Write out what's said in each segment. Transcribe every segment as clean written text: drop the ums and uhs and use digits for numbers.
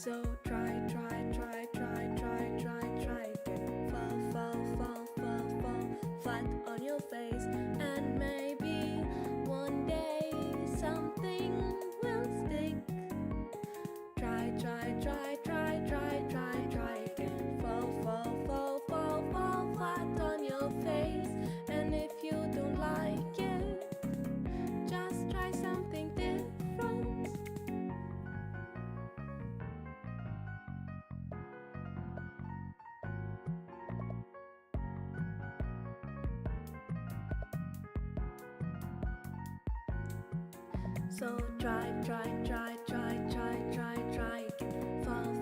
So try again. Fall flat on your face, and maybe one day something will stick. Try again. Fall flat on your face, and if you don't like it, just try something different. So try again. Fall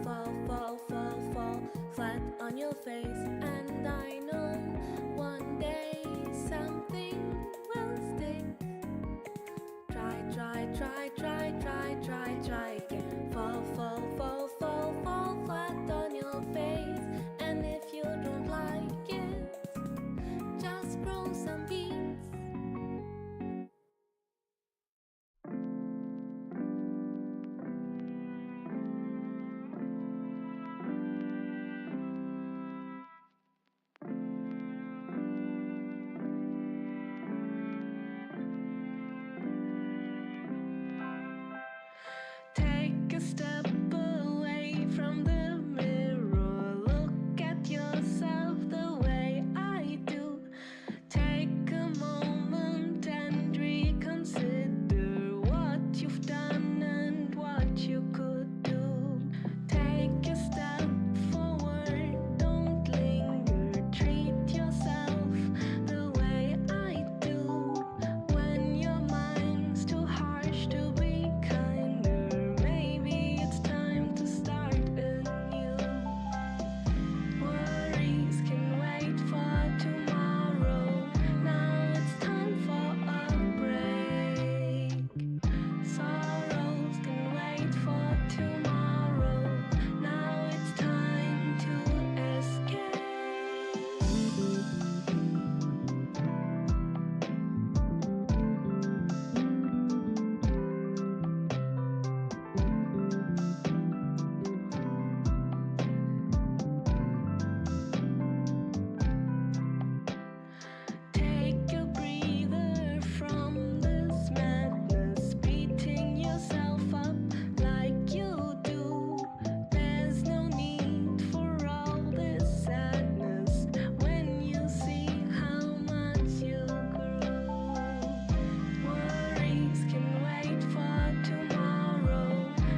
flat on your face, and I know one day something will stick. Try again. Fall flat on your face, and if you don't like it, just grow some beans. Take a step away from the mirror. Look at yourself the way I do. Take a moment and reconsider what you've done and what you could do. Take a step forward, don't linger. Treat yourself the way I do. When your mind's too harsh to be kinder, maybe it's time to start anew. Worries can wait for tomorrow. Now it's time for a break. Sorrows can wait for tomorrow. Now it's time to escape. Take a breather from this madness, beating yourself up like you do. There's no need for all this sadness when you see how much you grew. Worries can wait for tomorrow.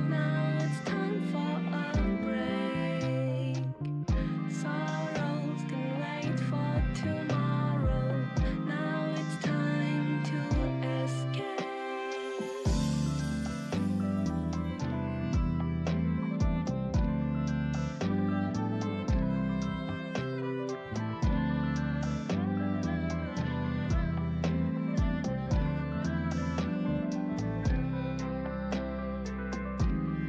Now it's time for a break. Sorrows can wait for tomorrow. Now it's time to escape.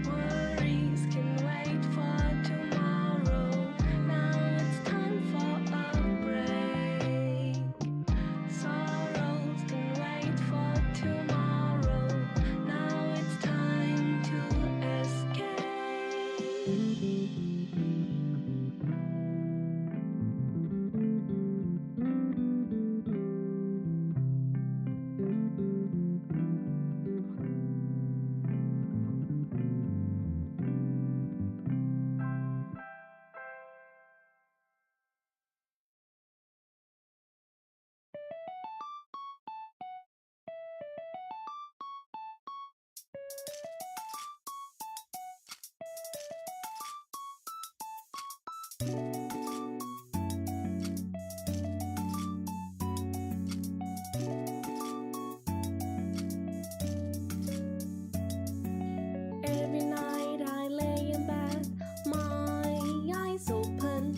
Worries can wait for tomorrow. Now it's time for a break. Sorrows can wait for tomorrow. Now it's time to escape. Every night I lay in bed, my eyes open.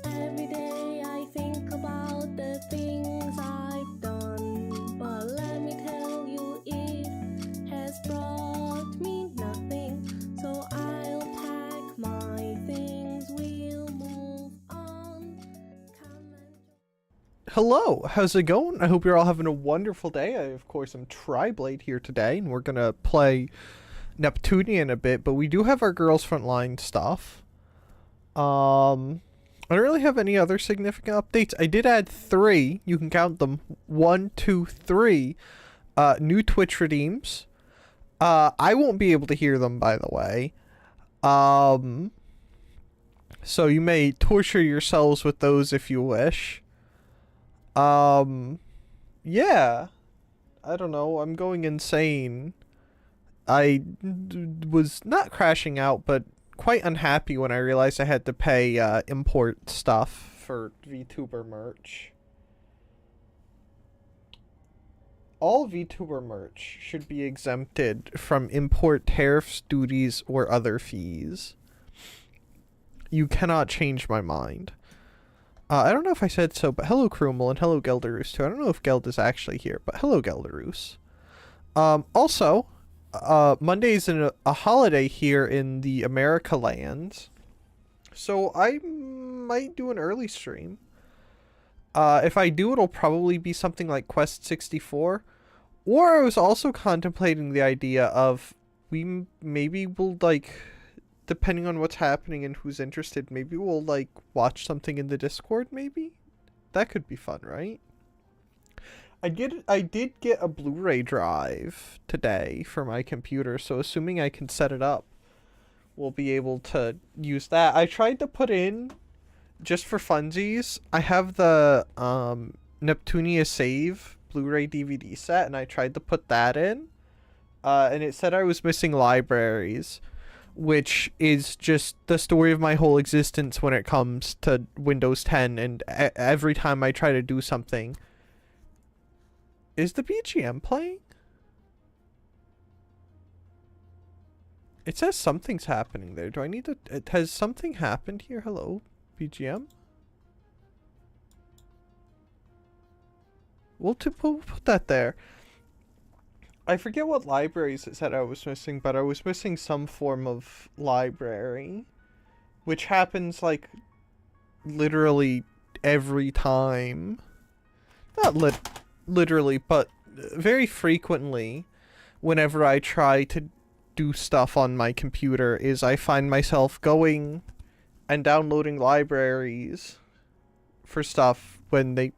Every day I think about the things I've done. But let me tell you, it has brought me nothing. So I'll pack my things, we'll move on. Come and Hello, how's it going? I hope you're all having a wonderful day. I, of course, am Triblade here today, and we're gonna play Neptunia in a bit, but we do have our Girls Frontline stuff. I don't really have any other significant updates. I did add 3. You can count them. 1, 2, 3. New Twitch redeems. I won't be able to hear them, by the way. So you may torture yourselves with those if you wish. Yeah. I don't know. I'm going insane. I was not crashing out, but quite unhappy when I realized I had to pay import stuff for VTuber merch. All VTuber merch should be exempted from import tariffs, duties, or other fees. You cannot change my mind. I don't know if I said so, but hello Krumel and hello Gelderus too. I don't know if Geld is actually here, but hello Gelderus. Also, Monday's a holiday here in the America lands, so I might do an early stream. If I do, it'll probably be something like Quest 64, or I was also contemplating the idea of maybe we'll, like, depending on what's happening and who's interested, maybe we'll, like, watch something in the Discord, maybe? That could be fun, right? I did get a Blu-ray drive today for my computer, so assuming I can set it up, we'll be able to use that. I tried to put in, just for funsies, I have the Neptunia Save Blu-ray DVD set, and I tried to put that in, and it said I was missing libraries, which is just the story of my whole existence when it comes to Windows 10, and every time I try to do something... Is the BGM playing? It says something's happening there. Do I need to... Has something happened here? Hello, BGM? We'll put that there. I forget what libraries it said I was missing, but I was missing some form of library. Which happens, like, literally every time. Not literally, but very frequently, whenever I try to do stuff on my computer, is I find myself going and downloading libraries for stuff when they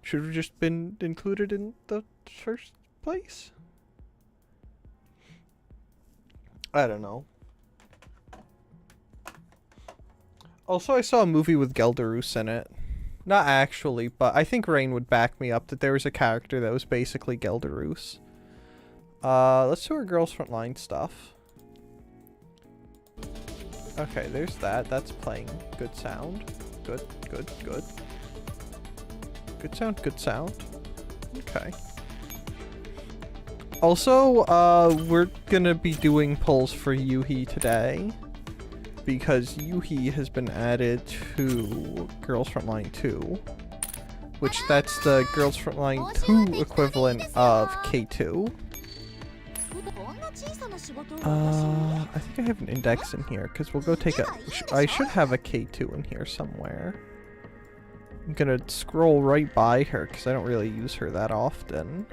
should have just been included in the first place. I don't know. Also, I saw a movie with Gelderus in it. Not actually, but I think Rain would back me up that there was a character that was basically Gelderus. Let's do our Girls Frontline stuff. Okay, there's that. That's playing. Good sound. Good, good, good. Good sound, good sound. Okay. Also, we're gonna be doing polls for Yuhi today, because Yuhi has been added to Girls Frontline 2, which that's the Girls Frontline 2 equivalent of K2. I think I have an index in here, because we'll go take a... I should have a K2 in here somewhere. I'm gonna scroll right by her, because I don't really use her that often.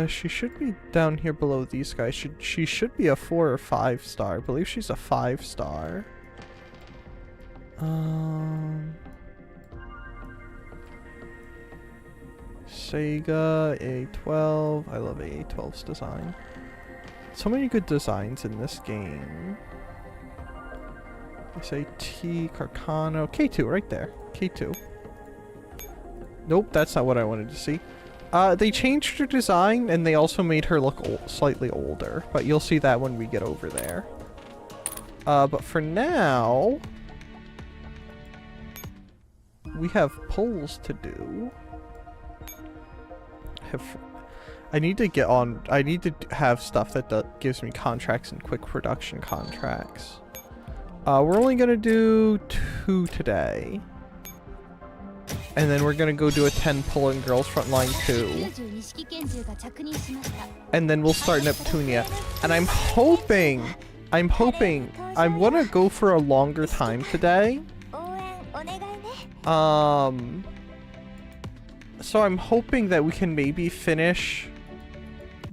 She should be down here below these guys. She should be a 4 or 5 star. I believe she's a 5 star. Sega A12. I love A12's design. So many good designs in this game. SAT, Carcano, K2 right there. K2. Nope, that's not what I wanted to see. They changed her design, and they also made her look slightly older, but you'll see that when we get over there. But for now, we have polls to do. I need to get on, I need to have stuff that gives me contracts and quick production contracts. We're only gonna do 2 today. And then we're gonna go do a 10 pull in Girls Frontline 2. And then we'll start Neptunia. And I'm hoping I wanna go for a longer time today. So I'm hoping that we can maybe finish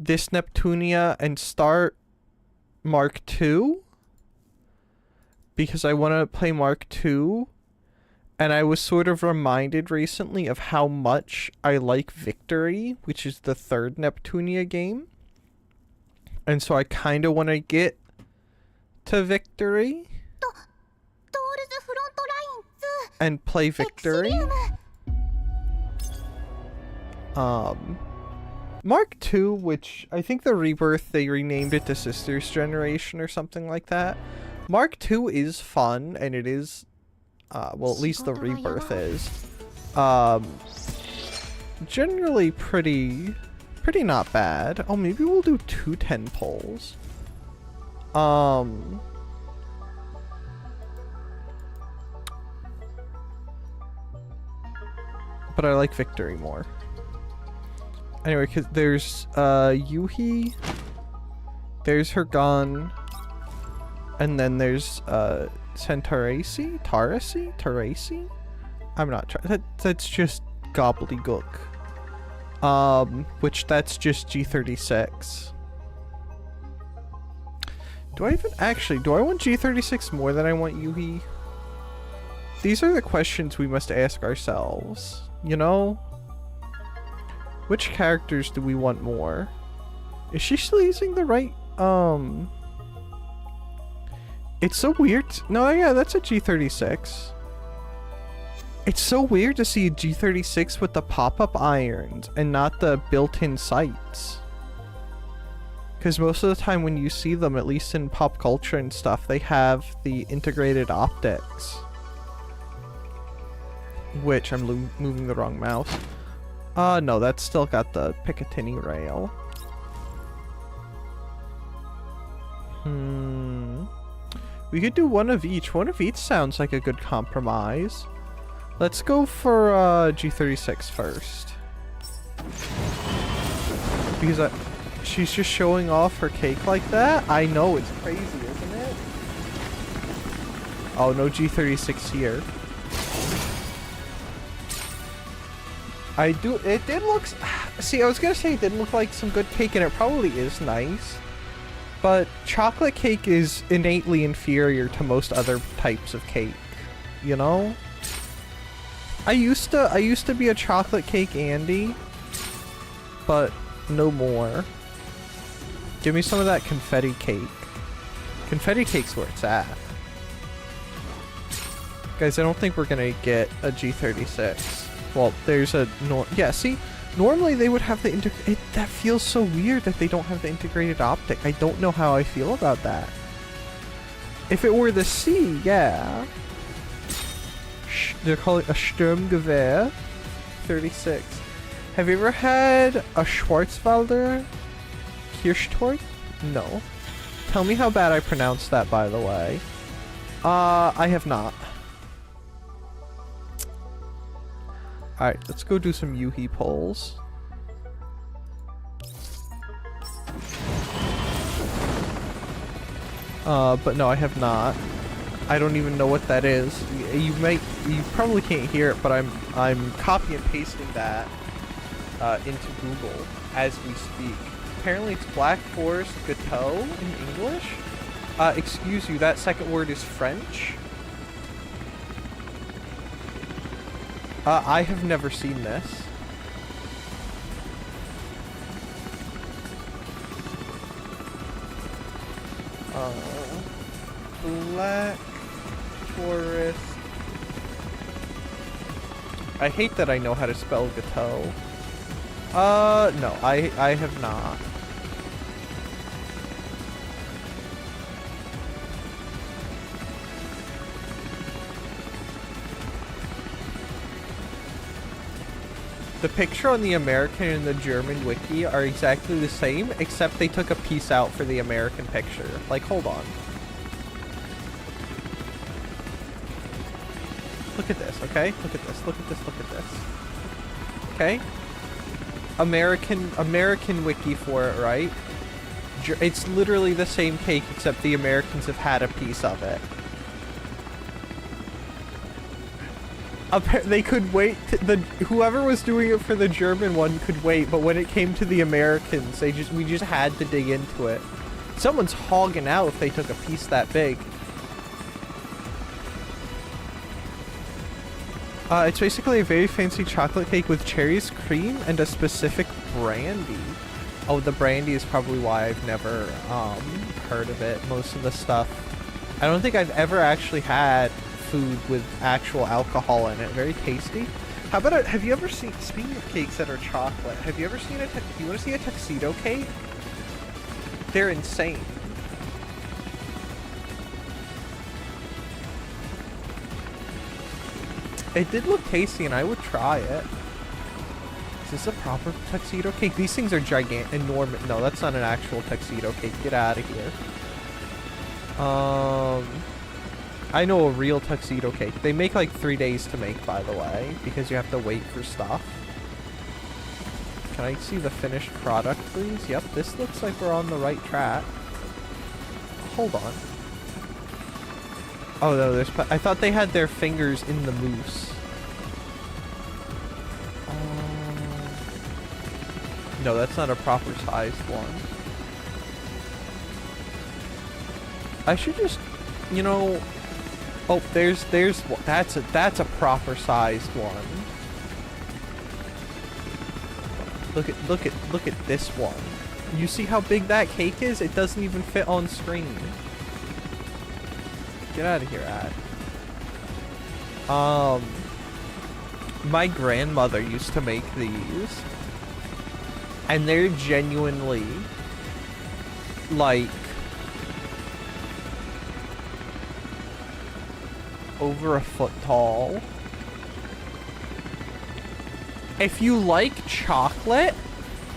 this Neptunia and start Mark II. Because I want to play Mark II. And I was sort of reminded recently of how much I like Victory, which is the third Neptunia game. And so I kind of want to get to Victory and play Victory. Mark II, which I think the Rebirth, they renamed it to Sister's Generation or something like that. Mark II is fun, and it is, well, at least the Rebirth is, generally pretty not bad. Oh, maybe we'll do 2 10 polls. But I like Victory more. Anyway, because there's Yuhi, there's her gun, and then there's Tarasi? I'm not trying. That's just gobbledygook. Which that's just G36. Do I want G36 more than I want Yuhi? These are the questions we must ask ourselves, you know? Which characters do we want more? Is she still using the right, it's so weird. No, yeah, that's a G36. It's so weird to see a G36 with the pop-up irons and not the built-in sights. Because most of the time when you see them, at least in pop culture and stuff, they have the integrated optics. Which, I'm moving the wrong mouse. No, that's still got the Picatinny rail. We could do one of each. One of each sounds like a good compromise. Let's go for G36 first. Because she's just showing off her cake like that? I know, it's crazy, isn't it? Oh, no G36 here. It did look... See, I was gonna say it didn't look like some good cake, and it probably is nice. But chocolate cake is innately inferior to most other types of cake, you know? I used to be a chocolate cake Andy, but no more. Give me some of that confetti cake. Confetti cake's where it's at. Guys, I don't think we're gonna get a G36. Well, there's a yeah, see? Normally they would have the that feels so weird that they don't have the integrated optic. I don't know how I feel about that. If it were the C, yeah. They're calling it a Sturmgewehr 36. Have you ever had a Schwarzwälder Kirschtorte? No. Tell me how bad I pronounced that, by the way. I have not. Alright, let's go do some Yuhi polls. But no, I have not. I don't even know what that is. You probably can't hear it, but I'm copy and pasting that into Google as we speak. Apparently it's Black Forest Gâteau in English. Excuse you, that second word is French. I have never seen this. Black Forest. I hate that I know how to spell gâteau. No, I have not. The picture on the American and the German wiki are exactly the same, except they took a piece out for the American picture. Like, hold on. Look at this, okay? Look at this, look at this, look at this. Okay? American wiki for it, right? It's literally the same cake, except the Americans have had a piece of it. They could wait. Whoever was doing it for the German one could wait, but when it came to the Americans, we just had to dig into it. Someone's hogging out if they took a piece that big. It's basically a very fancy chocolate cake with cherries, cream, and a specific brandy. Oh, the brandy is probably why I've never heard of it. Most of the stuff, I don't think I've ever actually had food with actual alcohol in it. Very tasty. How about have you ever seen, speaking of cakes that are chocolate, have you ever seen do you want to see a tuxedo cake? They're insane. It did look tasty and I would try it. Is this a proper tuxedo cake? These things are gigantic, enormous. No, that's not an actual tuxedo cake. Get out of here. I know a real tuxedo cake. They make like 3 days to make, by the way, because you have to wait for stuff. Can I see the finished product, please? Yep, this looks like we're on the right track. Hold on. Oh no, I thought they had their fingers in the mousse. No, that's not a proper sized one. I should just, you know. Oh, there's that's a proper sized one. Look at this one. You see how big that cake is? It doesn't even fit on screen. Get out of here, ad. My grandmother used to make these. And they're genuinely like over a foot tall. If you like chocolate,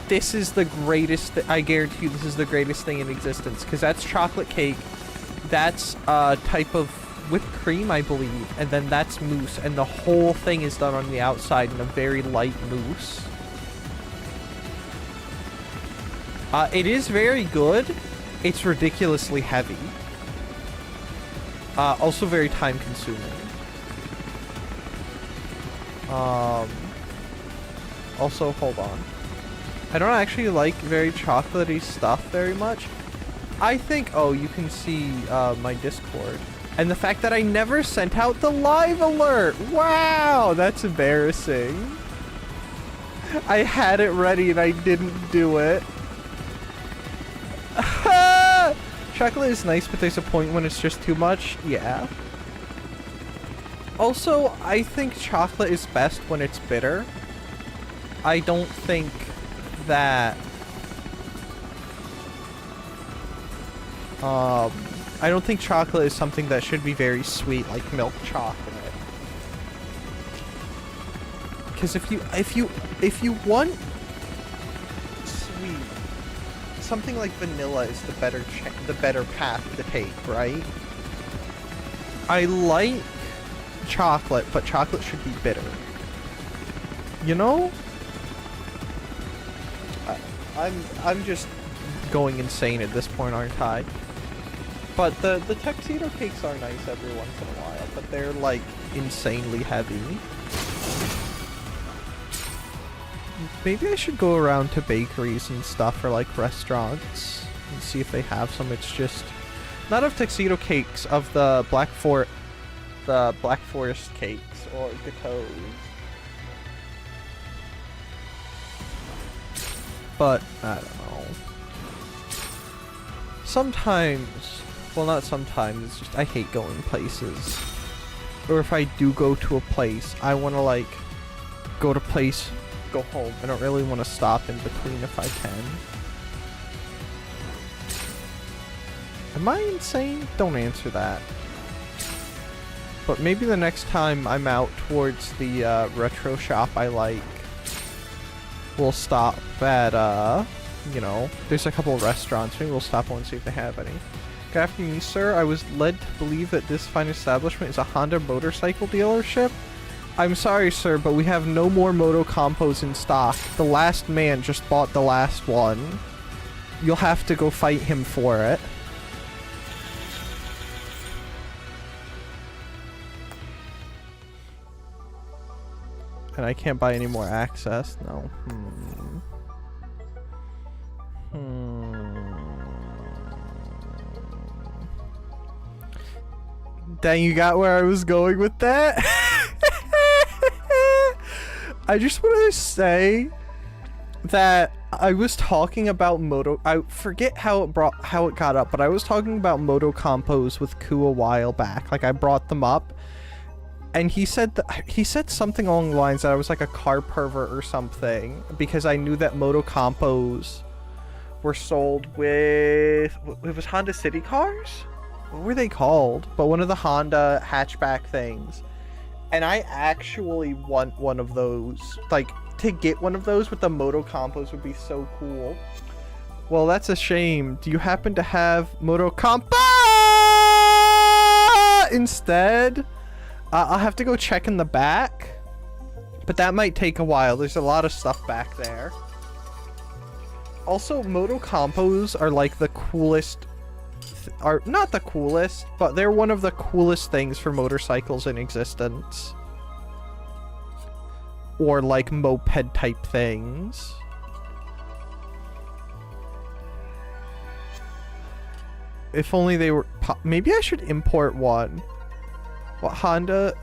this is the greatest. I guarantee you, this is the greatest thing in existence, because that's chocolate cake. That's a type of whipped cream, I believe, and then that's mousse, and the whole thing is done on the outside in a very light mousse. It is very good. It's ridiculously heavy. Also very time consuming. Also, hold on. I don't actually like very chocolatey stuff very much. I think, oh, you can see my Discord. And the fact that I never sent out the live alert. Wow, that's embarrassing. I had it ready and I didn't do it. Chocolate is nice, but there's a point when it's just too much. Yeah. Also, I think chocolate is best when it's bitter. I don't think that... I don't think chocolate is something that should be very sweet, like milk chocolate. Because if you want sweet, something like vanilla is the better path to take, right? I like chocolate, but chocolate should be bitter. You know? I'm just going insane at this point, aren't I? But the tuxedo cakes are nice every once in a while, but they're like insanely heavy. Maybe I should go around to bakeries and stuff, or like restaurants, and see if they have some. It's just not of tuxedo cakes, of the Black Forest cakes or gâteaux. But I don't know. Sometimes, well, not sometimes. It's just I hate going places, or if I do go to a place, I want to like go to place. Go home. I don't really want to stop in between if I can. Am I insane? Don't answer that. But maybe the next time I'm out towards the retro shop I like, we'll stop at, you know, there's a couple of restaurants. Maybe we'll stop and see if they have any. Good afternoon, sir. I was led to believe that this fine establishment is a Honda motorcycle dealership. I'm sorry, sir, but we have no more Moto Compos in stock. The last man just bought the last one. You'll have to go fight him for it. And I can't buy any more access. No. Dang, you got where I was going with that? I just want to say that I was talking about I forget how it got up, but I was talking about moto compos with Ku a while back. Like, I brought them up, and he said something along the lines that I was like a car pervert or something, because I knew that moto compos were sold with, it was Honda City cars? What were they called? But one of the Honda hatchback things. And I actually want one of those. Like, to get one of those with the moto compos would be so cool. Well, that's a shame. Do you happen to have moto compa instead? I'll have to go check in the back, but that might take a while. There's a lot of stuff back there. Also, moto compos are like the coolest, are not the coolest, but they're one of the coolest things for motorcycles in existence. Or like moped type things. If only they were maybe I should import one. Honda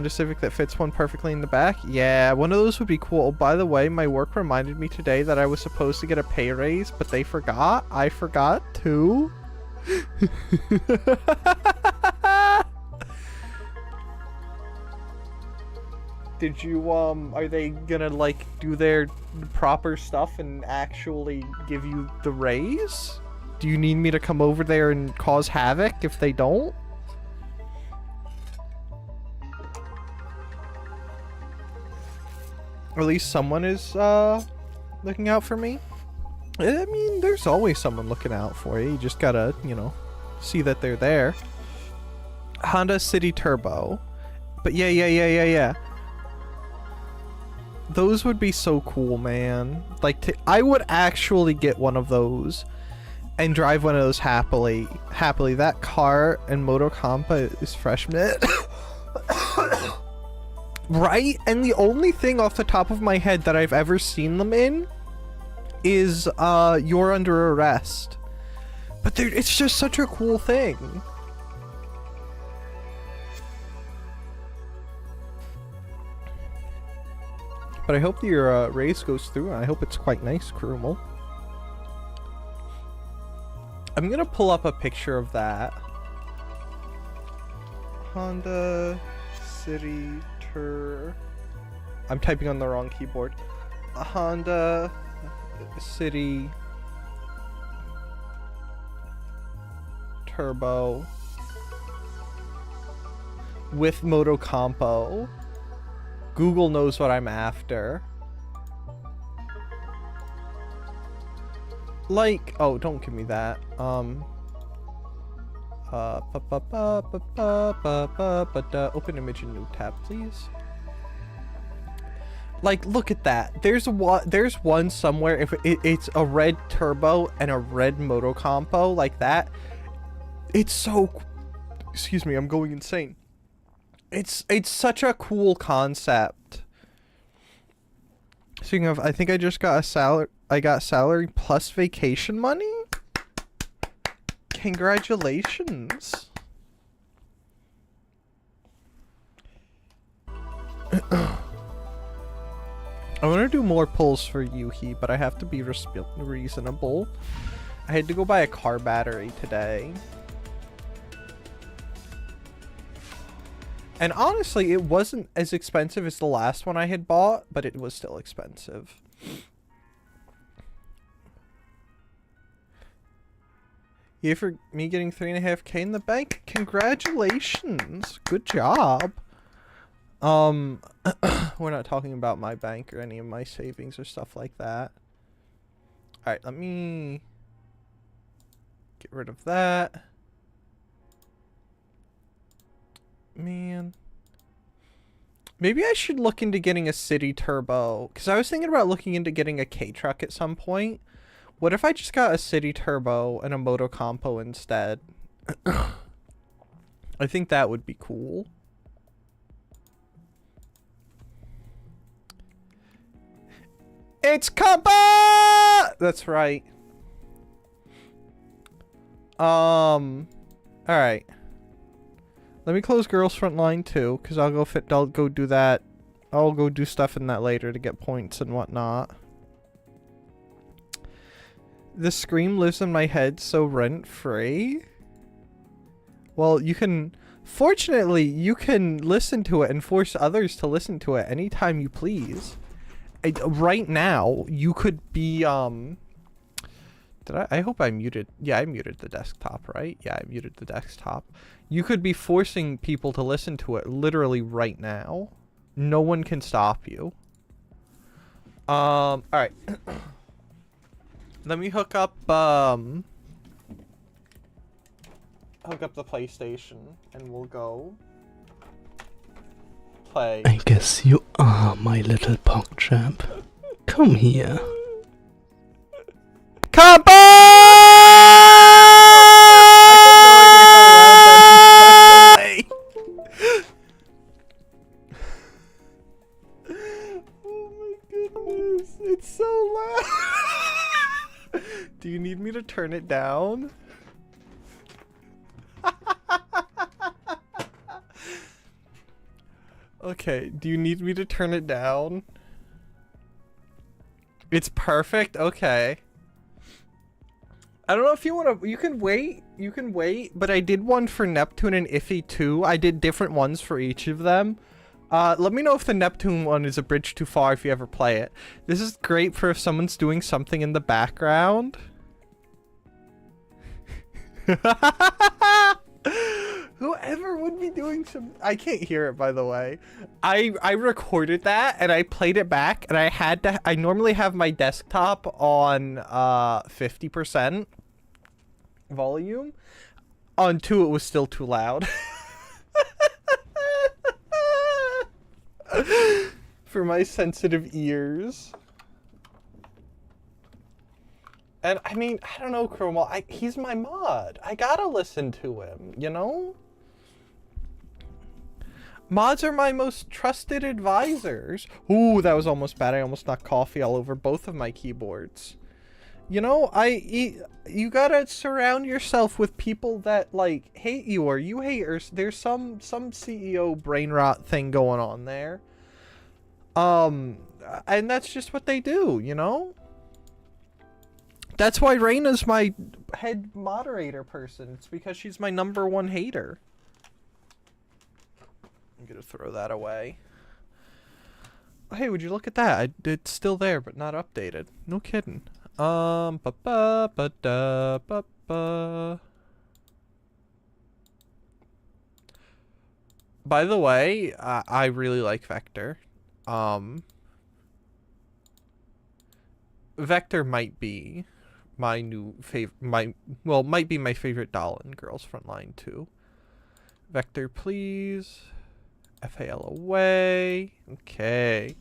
Civic that fits one perfectly in the back? Yeah, one of those would be cool. Oh, by the way, my work reminded me today that I was supposed to get a pay raise, but they forgot. I forgot too. Did you, are they gonna, like, do their proper stuff and actually give you the raise? Do you need me to come over there and cause havoc if they don't? Or at least someone is, looking out for me? I mean, there's always someone looking out for you. You just gotta, you know, see that they're there. Honda City Turbo. But yeah. Those would be so cool, man. Like, I would actually get one of those and drive one of those happily. That car and Moto Compa is freshman. Right? And the only thing off the top of my head that I've ever seen them in is You're Under Arrest. But it's just such a cool thing. But I hope your race goes through, and I hope it's quite nice, Krumel. I'm gonna pull up a picture of that. Honda City Tur... I'm typing on the wrong keyboard. Honda City Turbo with Moto Compo. Google knows what I'm after. Like, oh, don't give me that. Open image in new tab, please. Like, look at that. There's one somewhere. If it's a red turbo and a red Moto Compo like that, it's so. Excuse me, I'm going insane. It's such a cool concept. Speaking of, I think I just got a salary. I got salary plus vacation money. Congratulations. I want to do more pulls for Yuhi, but I have to be reasonable. I had to go buy a car battery today. And honestly, it wasn't as expensive as the last one I had bought, but it was still expensive. Yeah, for me getting 3.5K in the bank, congratulations. Good job. We're not talking about my bank or any of my savings or stuff like that. Alright, let me get rid of that. Man. Maybe I should look into getting a City Turbo. Because I was thinking about looking into getting a K-Truck at some point. What if I just got a City Turbo and a Moto Compo instead? I think that would be cool. It's Kappa! That's right. Alright. Let me close Girls Frontline too, because I'll go do that. I'll go do stuff in that later to get points and whatnot. The scream lives in my head, so rent-free? Well, you can... Fortunately, you can listen to it and force others to listen to it anytime you please. Right now, you could be, I hope I muted... Yeah, I muted the desktop, right? Yeah, I muted the desktop. You could be forcing people to listen to it literally right now. No one can stop you. Alright. Let me hook up the PlayStation and we'll go play. I guess you are my little PogChamp. Come here. Kappa! I have no idea how loud that is, by the way. Oh my goodness, it's so loud. Do you need me to turn it down? Okay, do you need me to turn it down? It's perfect? Okay. I don't know if you want to... You can wait, but I did one for Neptune and Iffy too. I did different ones for each of them. Let me know if the Neptune one is a bridge too far if you ever play it. This is great for if someone's doing something in the background. Whoever would be doing some... I can't hear it, by the way. I recorded that, and I played it back, and I had to... I normally have my desktop on 50% volume. On 2, it was still too loud. For my sensitive ears. And, I mean, I don't know, Chroma. He's my mod. I gotta listen to him, you know? Mods are my most trusted advisors. Ooh, that was almost bad. I almost knocked coffee all over both of my keyboards. You know, you gotta surround yourself with people that, like, hate you or you hate her. There's some CEO brain rot thing going on there. And that's just what they do, you know? That's why Reina's my head moderator person. It's because she's my #1 hater. I'm gonna throw that away. Hey, would you look at that? It's still there, but not updated. No kidding. By the way, I really like Vector. Vector might be my new favorite. Might be my favorite doll in Girls Frontline 2. Vector, please. FAL away. Okay.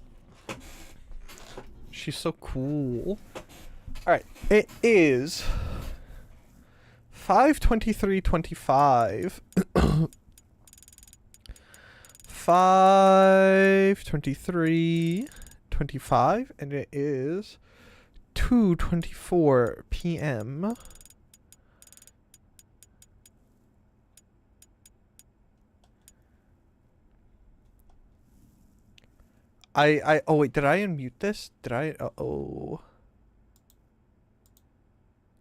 She's so cool. Alright. It is 5:23:25. 5:23:25, and it is 2:24 p.m. Oh wait, did I unmute this? Did I? Uh-oh.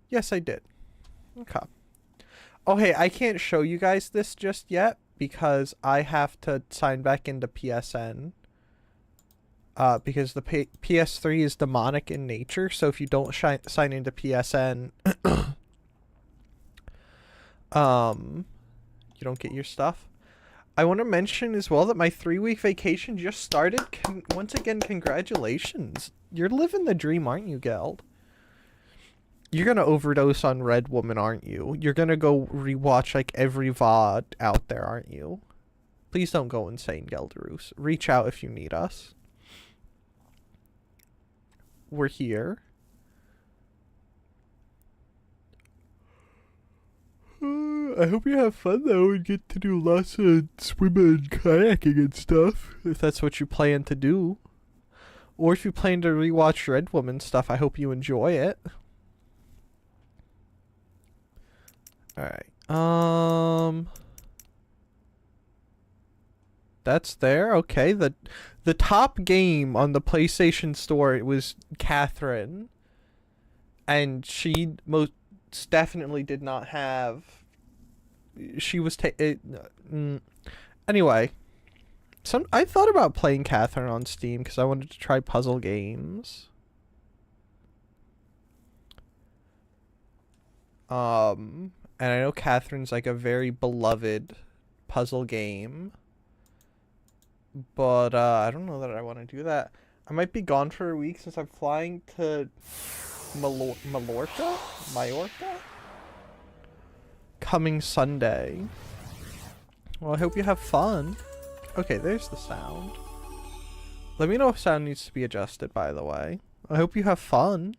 Yes, I did. Okay. Oh, hey, I can't show you guys this just yet because I have to sign back into PSN. Because the PS3 is demonic in nature, so if you don't sign into PSN, you don't get your stuff. I want to mention as well that my 3-week vacation just started. Once again, congratulations. You're living the dream, aren't you, Geld? You're gonna overdose on Red Woman, aren't you? You're gonna go rewatch, like, every VOD out there, aren't you? Please don't go insane, Gelderus. Reach out if you need us. We're here. I hope you have fun, though, and get to do lots of swimming and kayaking and stuff, if that's what you plan to do. Or if you plan to rewatch Red Woman stuff, I hope you enjoy it. Alright. That's there. Okay. The top game on the PlayStation Store, it was Catherine. And she most definitely did not have... She was... Anyway. I thought about playing Catherine on Steam because I wanted to try puzzle games. And I know Catherine's like a very beloved puzzle game. But I don't know that I want to do that. I might be gone for a week since I'm flying to Mallorca? Coming Sunday. Well, I hope you have fun. Okay, there's the sound. Let me know if sound needs to be adjusted, by the way. I hope you have fun.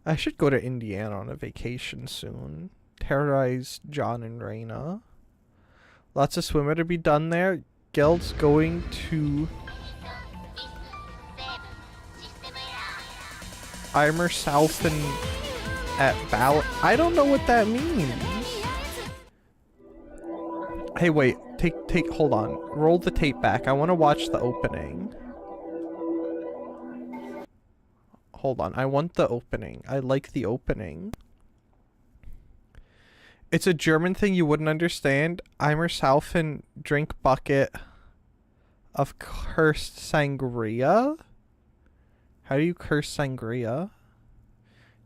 I should go to Indiana on a vacation soon. Terrorize John and Raina. Lots of swimmer to be done there. Geld's going to... Eimer South and... at Ball... I don't know what that means. Hey, wait. Hold on. Roll the tape back. I want to watch the opening. Hold on. I want the opening. I like the opening. It's a German thing you wouldn't understand. Eimer Saufen drink bucket of cursed sangria. How do you curse sangria?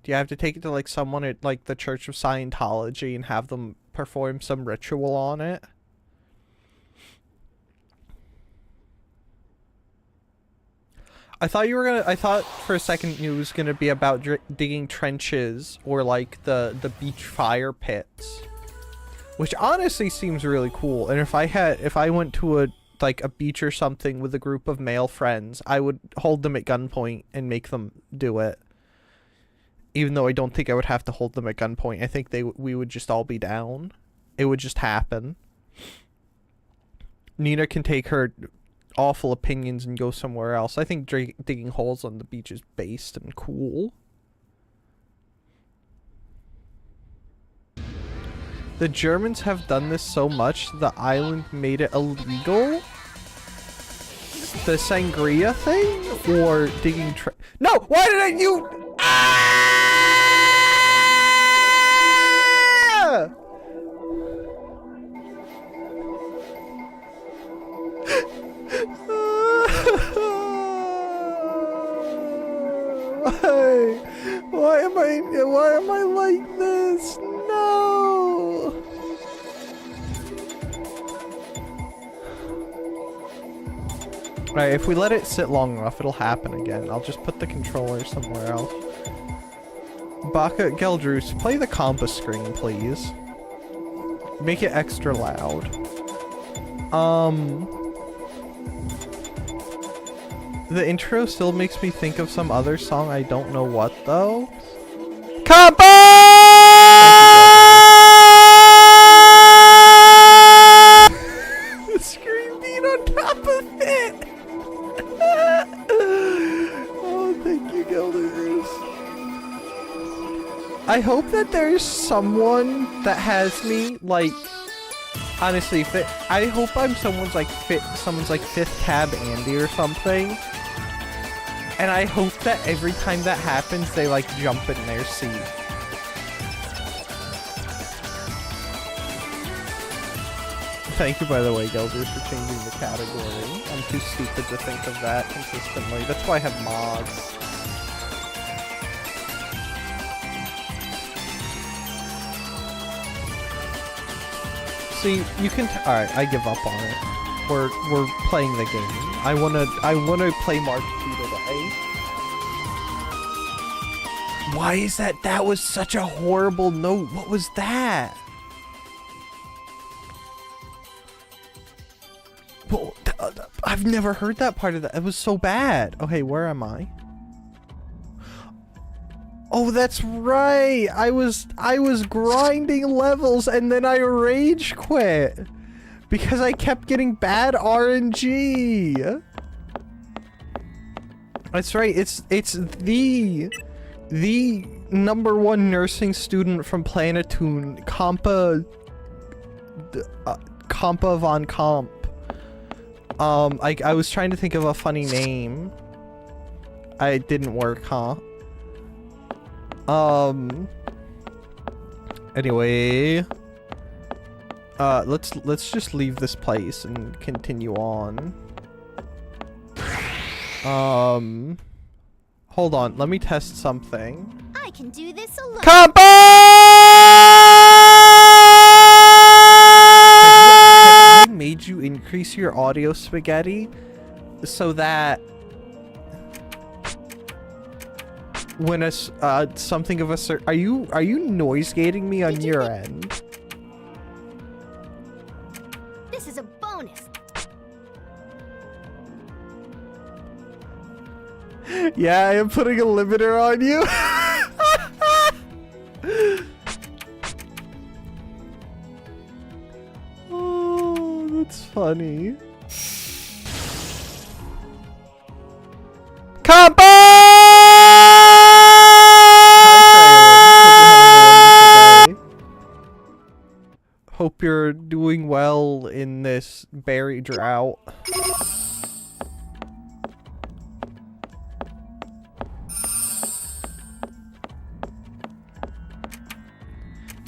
Do you have to take it to like someone at like the Church of Scientology and have them perform some ritual on it? I thought for a second it was gonna be about digging trenches or like the beach fire pits, which honestly seems really cool. And if I went to a beach or something with a group of male friends, I would hold them at gunpoint and make them do it. Even though I don't think I would have to hold them at gunpoint, I think we would just all be down. It would just happen. Nina can take her awful opinions and go somewhere else. I think digging holes on the beach is based and cool. The Germans have done this so much, the island made it illegal? The sangria thing? Or digging No! Why did I Ah! Why am I like this? No! Alright, if we let it sit long enough, it'll happen again. I'll just put the controller somewhere else. Baka Geldrus, play the compass screen, please. Make it extra loud. The intro still makes me think of some other song. I don't know what, though. Compass! The screen beat on top of it! Oh, thank you, Geldrus. I hope that there's someone that has me, like... Honestly, I hope I'm someone's like fifth cab Andy or something. And I hope that every time that happens, they like jump in their seat. Thank you, by the way, Gelders, for changing the category. I'm too stupid to think of that consistently. That's why I have mods. See, you can. Alright, I give up on it. We're playing the game. I wanna play Mark 2 today. Why is that? That was such a horrible note. What was that? Well, I've never heard that part of that. It was so bad. Okay, where am I? Oh, that's right. I was grinding levels and then I rage quit. Because I kept getting bad RNG. That's right. It's the #1 nursing student from Planetoon, Compa von Comp. I was trying to think of a funny name. It didn't work, huh? Anyway, let's just leave this place and continue on. Hold on, let me test something. I can do this alone. Combo! Have I made you increase your audio, Spaghetti, so that when a something of a are you noise gating me on your end? This is a bonus. Yeah, I am putting a limiter on you. Oh, that's funny. Combo! Hope you're doing well in this berry drought.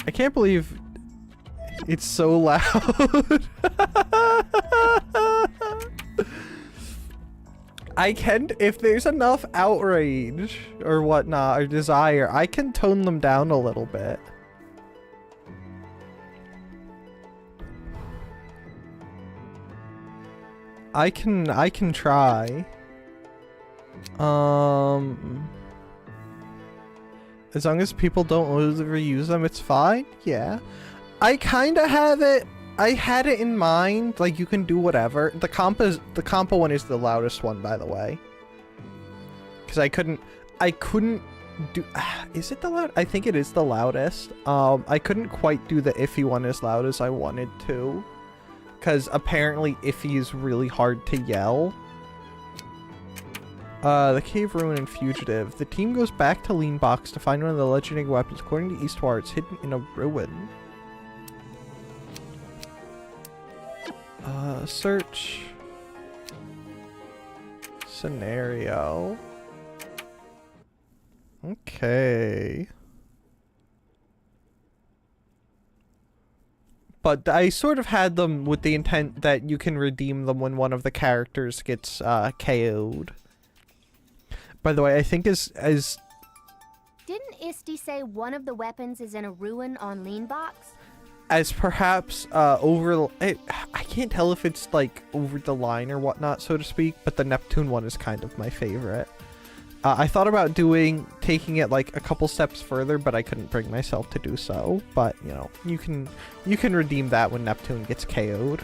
I can't believe it's so loud. I can, if there's enough outrage or whatnot or desire, I can tone them down a little bit. I can try. As long as people don't overuse them, it's fine. Yeah. I kinda have it. I had it in mind. Like, you can do whatever. The compa one is the loudest one, by the way. Because I couldn't do. Is it the loud? I think it is the loudest. I couldn't quite do the iffy one as loud as I wanted to. Because apparently iffy is really hard to yell. The Cave Ruin and Fugitive. The team goes back to Lean Box to find one of the legendary weapons. According to Eastwar, it's hidden in a ruin. Search. Scenario. Okay. But I sort of had them with the intent that you can redeem them when one of the characters gets KO'd. By the way, I think as Didn't Isti say one of the weapons is in a ruin on Lean Box? as perhaps I can't tell if it's like over the line or whatnot, so to speak, but the Neptune one is kind of my favorite. I thought about taking it like a couple steps further, but I couldn't bring myself to do so. But you know, you can redeem that when Neptune gets KO'd.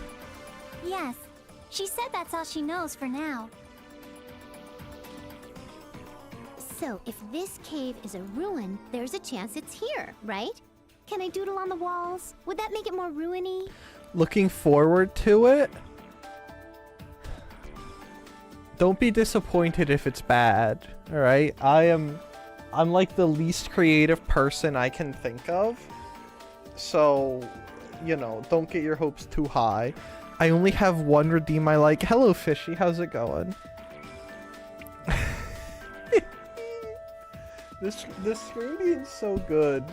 Yes. She said that's all she knows for now. So, if this cave is a ruin, there's a chance it's here, right? Can I doodle on the walls? Would that make it more ruiny? Looking forward to it. Don't be disappointed if it's bad, alright? I'm like the least creative person I can think of. So, you know, don't get your hopes too high. I only have one redeem I like. Hello, Fishy. How's it going? This screen is so good.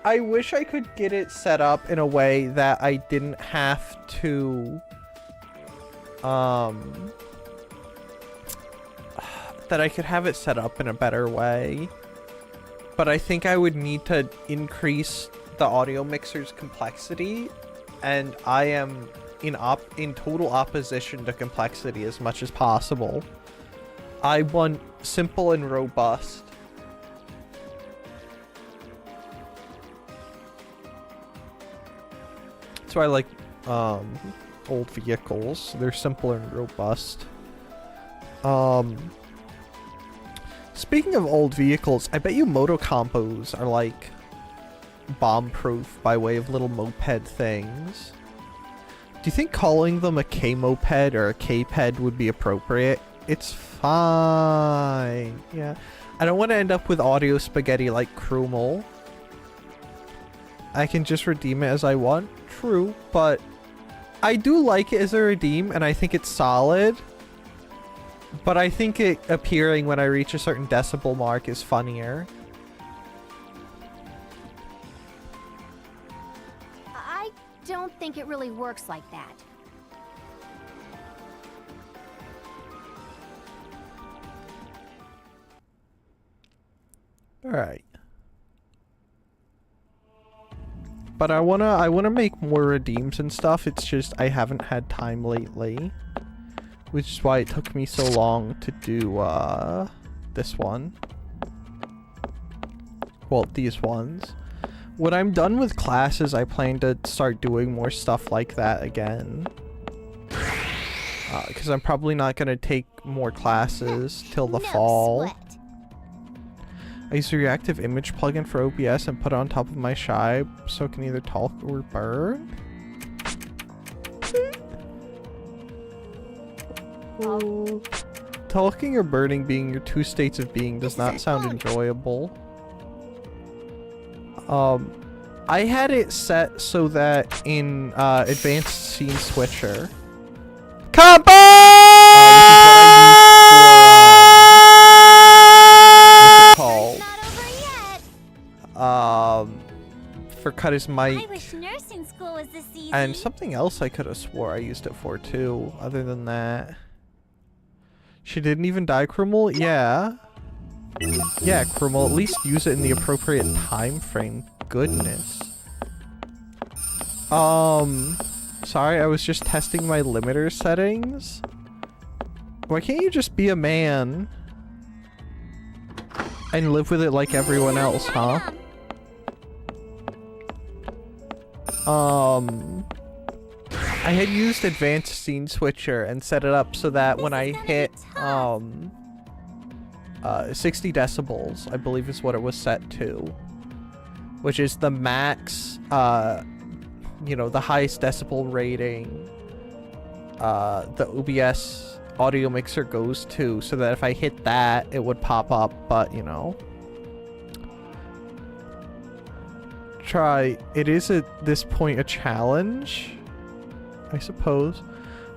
I wish I could get it set up in a way that I didn't have to that I could have it set up in a better way. But I think I would need to increase the audio mixer's complexity, and I am in total opposition to complexity as much as possible. I want simple and robust. That's why I like old vehicles. They're simple and robust. Speaking of old vehicles, I bet you motocompos are like bomb-proof by way of little moped things. Do you think calling them a K-moped or a K-ped would be appropriate? It's fine. Yeah. I don't want to end up with audio spaghetti like Krumel. I can just redeem it as I want. True, but I do like it as a redeem, and I think it's solid. But I think it appearing when I reach a certain decibel mark is funnier. I don't think it really works like that. Alright. But I wanna make more redeems and stuff. It's just I haven't had time lately. Which is why it took me so long to do this one. Well, these ones. When I'm done with classes, I plan to start doing more stuff like that again. Because I'm probably not going to take more classes till the fall. Sweat. I use a reactive image plugin for OBS and put it on top of my Shy so it can either talk or burn. Talking or burning being your two states of being does not sound enjoyable. I had it set so that in advanced scene switcher. Combo! For cut his mic. I wish nursing school was this easy. And something else I could have swore I used it for too, other than that. She didn't even die, Krumel? Yeah. Yeah, Krumel, at least use it in the appropriate time frame. Goodness. Sorry, I was just testing my limiter settings. Why can't you just be a man? And live with it like everyone else, huh? I had used advanced scene switcher and set it up so that when I hit 60 decibels, I believe is what it was set to, which is the max, you know, the highest decibel rating the OBS audio mixer goes to, so that if I hit that, it would pop up, but you know. It is at this point a challenge, I suppose.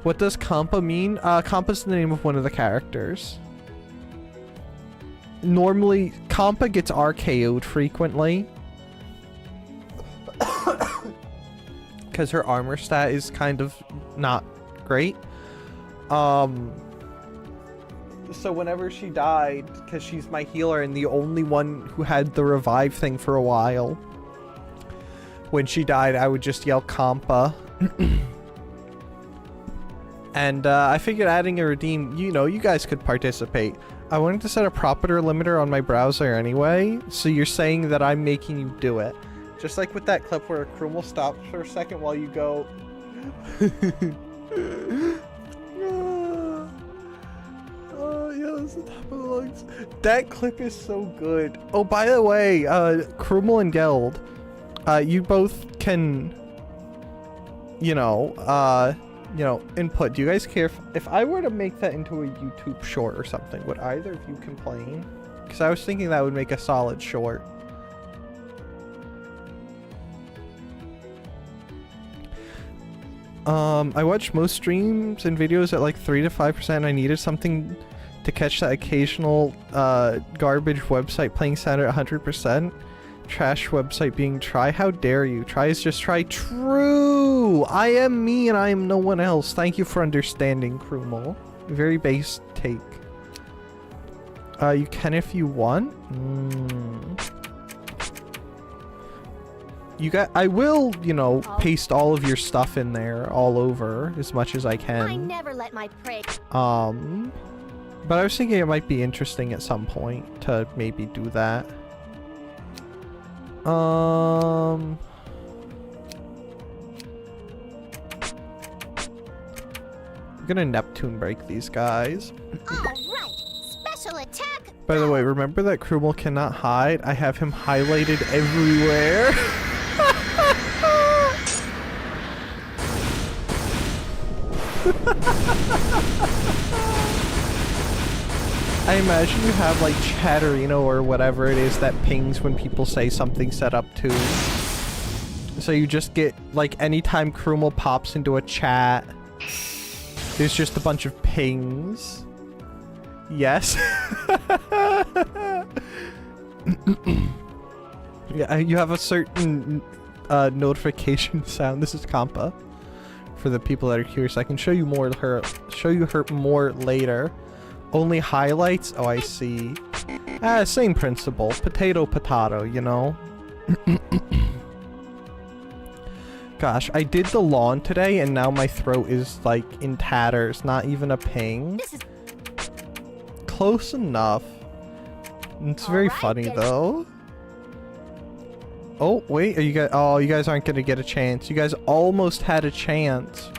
What does Compa mean? Compa's the name of one of the characters. Normally, Compa gets RKO'd frequently. Because her armor stat is kind of not great. So whenever she died, because she's my healer and the only one who had the revive thing for a while, when she died, I would just yell Compa. And I figured adding a redeem, you know, you guys could participate. I wanted to set a property limiter on my browser anyway, so you're saying that I'm making you do it. Just like with that clip where Krumel stops for a second while you go... Oh, yeah, that's the top of the lungs. That clip is so good. Oh, by the way, Krumel and Geld, you both can, you know, input. Do you guys care if I were to make that into a YouTube short or something? Would either of you complain? Because I was thinking that would make a solid short. I watch most streams and videos at like 3 to 5%. I needed something to catch that occasional garbage website playing sound at 100%. Trash website being try. How dare you? Try is just try. True! I am me and I am no one else. Thank you for understanding, Krumel. Very base take. You can if you want. I will, you know, paste all of your stuff in there all over as much as I can. I never let my prey. But I was thinking it might be interesting at some point to maybe do that. I'm gonna Neptune break these guys. Alright, special attack. By the way, remember that Krumel cannot hide? I have him highlighted everywhere. I imagine you have like Chatterino or whatever it is that pings when people say something set up to. So you just get like anytime Krumel pops into a chat, there's just a bunch of pings. Yes. Yeah, you have a certain notification sound. This is Kampa. For the people that are curious, I can show you more her more later. Only highlights? Oh, I see. Same principle. Potato, potato, you know? Gosh, I did the lawn today and now my throat is like in tatters. Not even a ping. Close enough. It's very funny though. Oh, wait, are you guys— oh, you guys aren't gonna get a chance. You guys almost had a chance.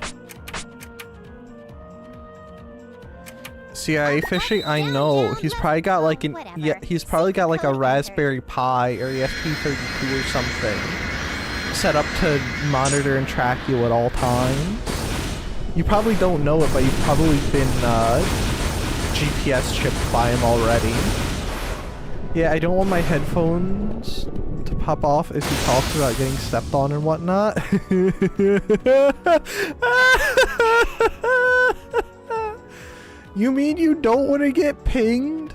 CIA fishing? I know. He's probably got like an— yeah, he's probably got like a Raspberry Pi or ESP32 or something set up to monitor and track you at all times. You probably don't know it, but you've probably been GPS chipped by him already. Yeah, I don't want my headphones to pop off as he talks about getting stepped on and whatnot. You mean you don't want to get pinged?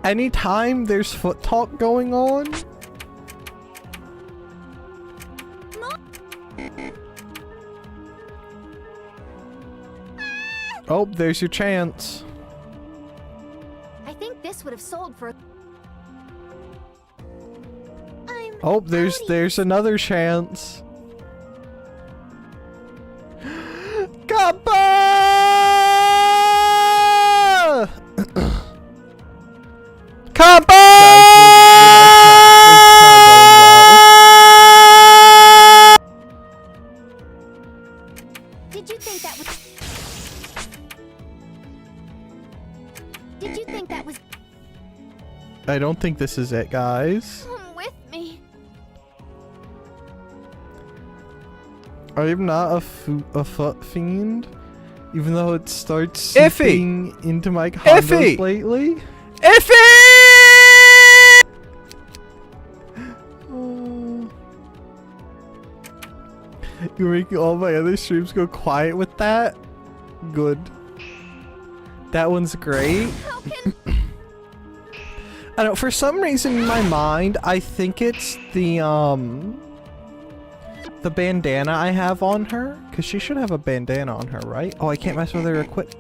Anytime there's foot talk going on? Oh, there's your chance. I think this would have sold for. Oh, there's another chance. Kappa! Kappa! Did you think that was? Did you think that was? I don't think this is it, guys. Come with me. I'm not a foot fiend, even though it starts seeping into my condos lately. You're making all my other streams go quiet with that? Good. That one's great. I don't— for some reason in my mind, I think it's the bandana I have on her, because she should have a bandana on her, right? Oh, I can't mess with her equipment.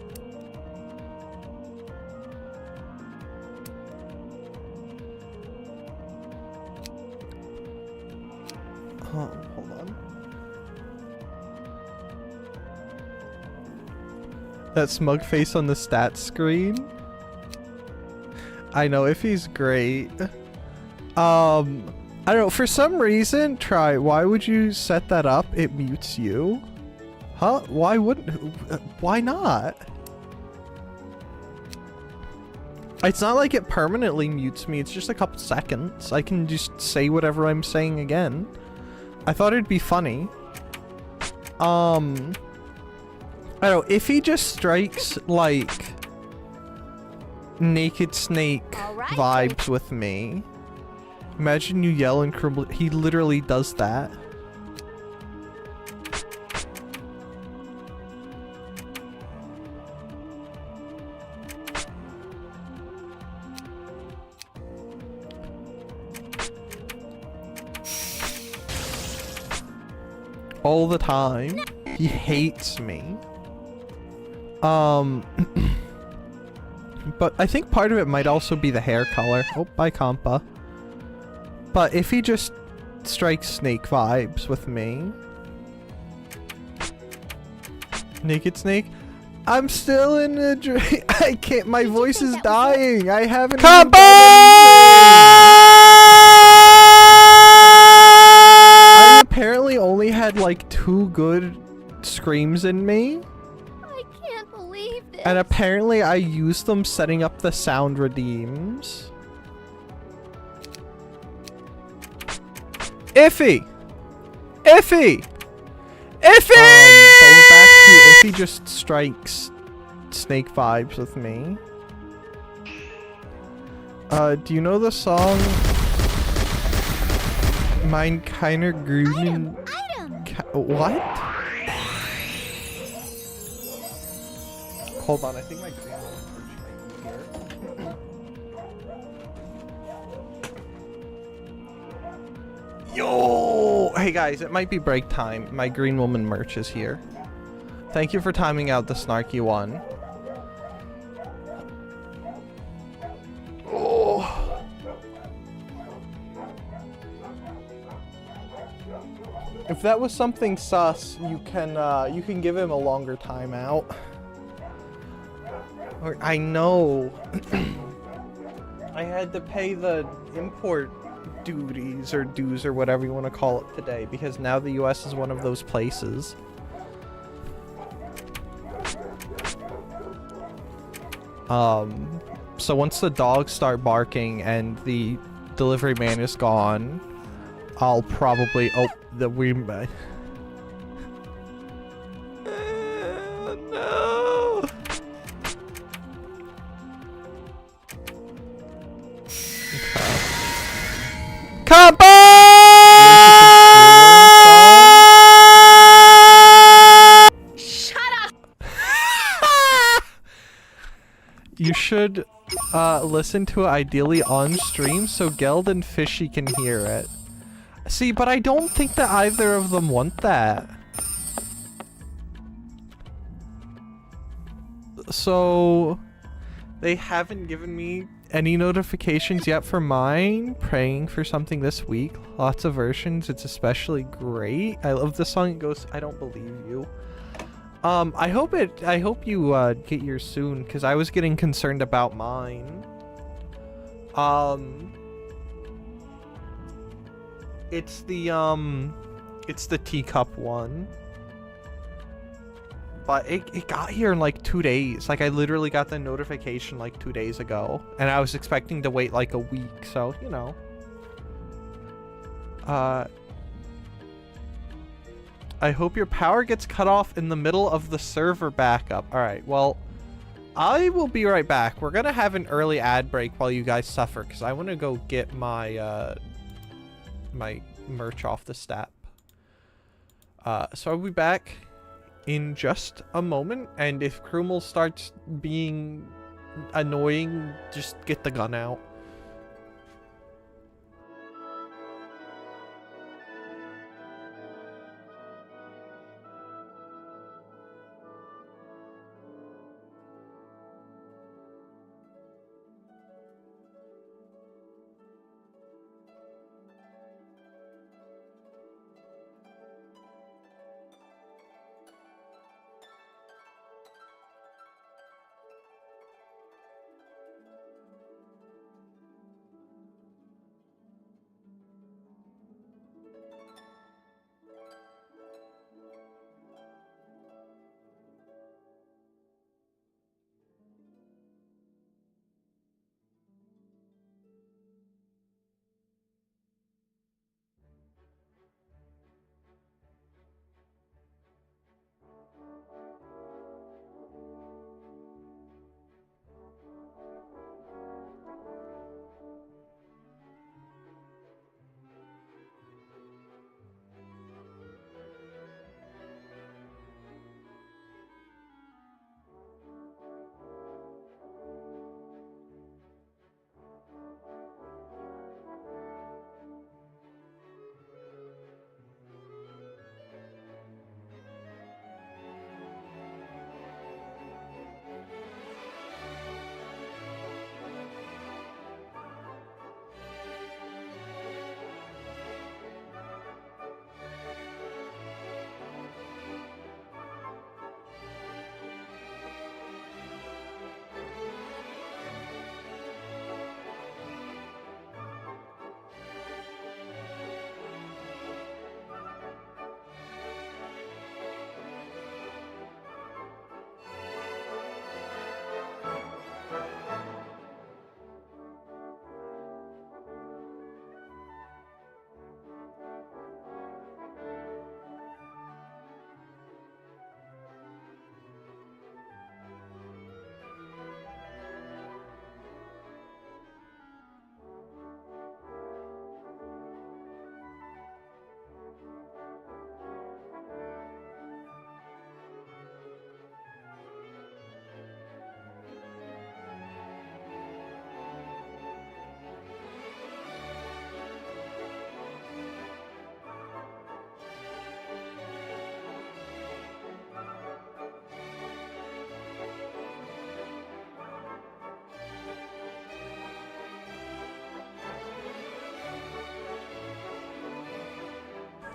Hold on. That smug face on the stats screen. I know, if he's great. I don't know, for some reason, why would you set that up? It mutes you. Huh? Why wouldn't— why not? It's not like it permanently mutes me, it's just a couple seconds. I can just say whatever I'm saying again. I thought it'd be funny. I don't know, if he just strikes, like, Naked Snake vibes with me. Imagine you yell and crumble. He literally does that. All the time. He hates me. But I think part of it might also be the hair color. Oh, bye, Kampa. But if he just strikes Snake vibes with me. Naked Snake? I'm still in a dream. I can't— my voice is dying. I haven't— Kampa! I apparently only had like 2 good screams in me. I can't believe this. And apparently I used them setting up the sound redeems. Iffy! Iffy! Iffy! strikes snake vibes with me. Do you know the song Mein keiner grünen what? Hold on, I think my green one here. Yo! Hey guys, it might be break time. My green woman merch is here. Thank you for timing out the snarky one. Oh. If that was something sus, you can give him a longer timeout. Or I know. I had to pay the import duties or dues or whatever you want to call it today because now the US is one of those places. So once the dogs start barking and the delivery man is gone, I'll probably no. Combo! Shut up! You should listen to it ideally on stream so Geld and Fishy can hear it. See, but I don't think that either of them want that. So they haven't given me any notifications yet for mine. Praying for something this week. Lots of versions. It's especially great. I love the song. It goes, I don't believe you. I hope you get yours soon because I was getting concerned about mine. It's the teacup one. But it got here in like 2 days. Like I literally got the notification like 2 days ago. And I was expecting to wait like a week. So, you know. I hope your power gets cut off in the middle of the server backup. Alright, well, I will be right back. We're gonna have an early ad break while you guys suffer. Because I want to go get my, my merch off the step. So I'll be back in just a moment, and if Krumel starts being annoying, just get the gun out.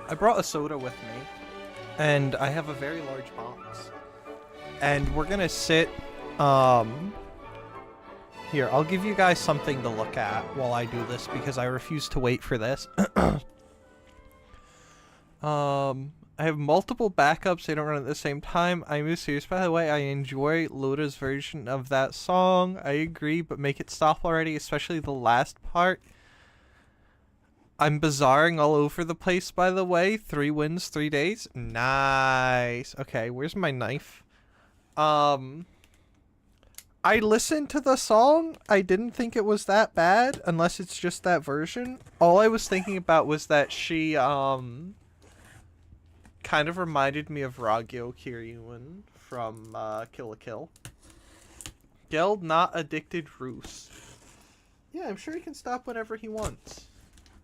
I brought a soda with me, and I have a very large box. And we're gonna sit, here, I'll give you guys something to look at while I do this, because I refuse to wait for this. I have multiple backups, they don't run at the same time. I'm serious, by the way, I enjoy Loda's version of that song. I agree, but make it stop already, especially the last part. I'm bizarring all over the place, by the way. 3 wins, 3 days. Nice. Okay, where's my knife? I listened to the song. I didn't think it was that bad, unless it's just that version. All I was thinking about was that she, kind of reminded me of Ragyo Kiryuin from, Kill la Kill. Geld not addicted Roos. Yeah, I'm sure he can stop whenever he wants.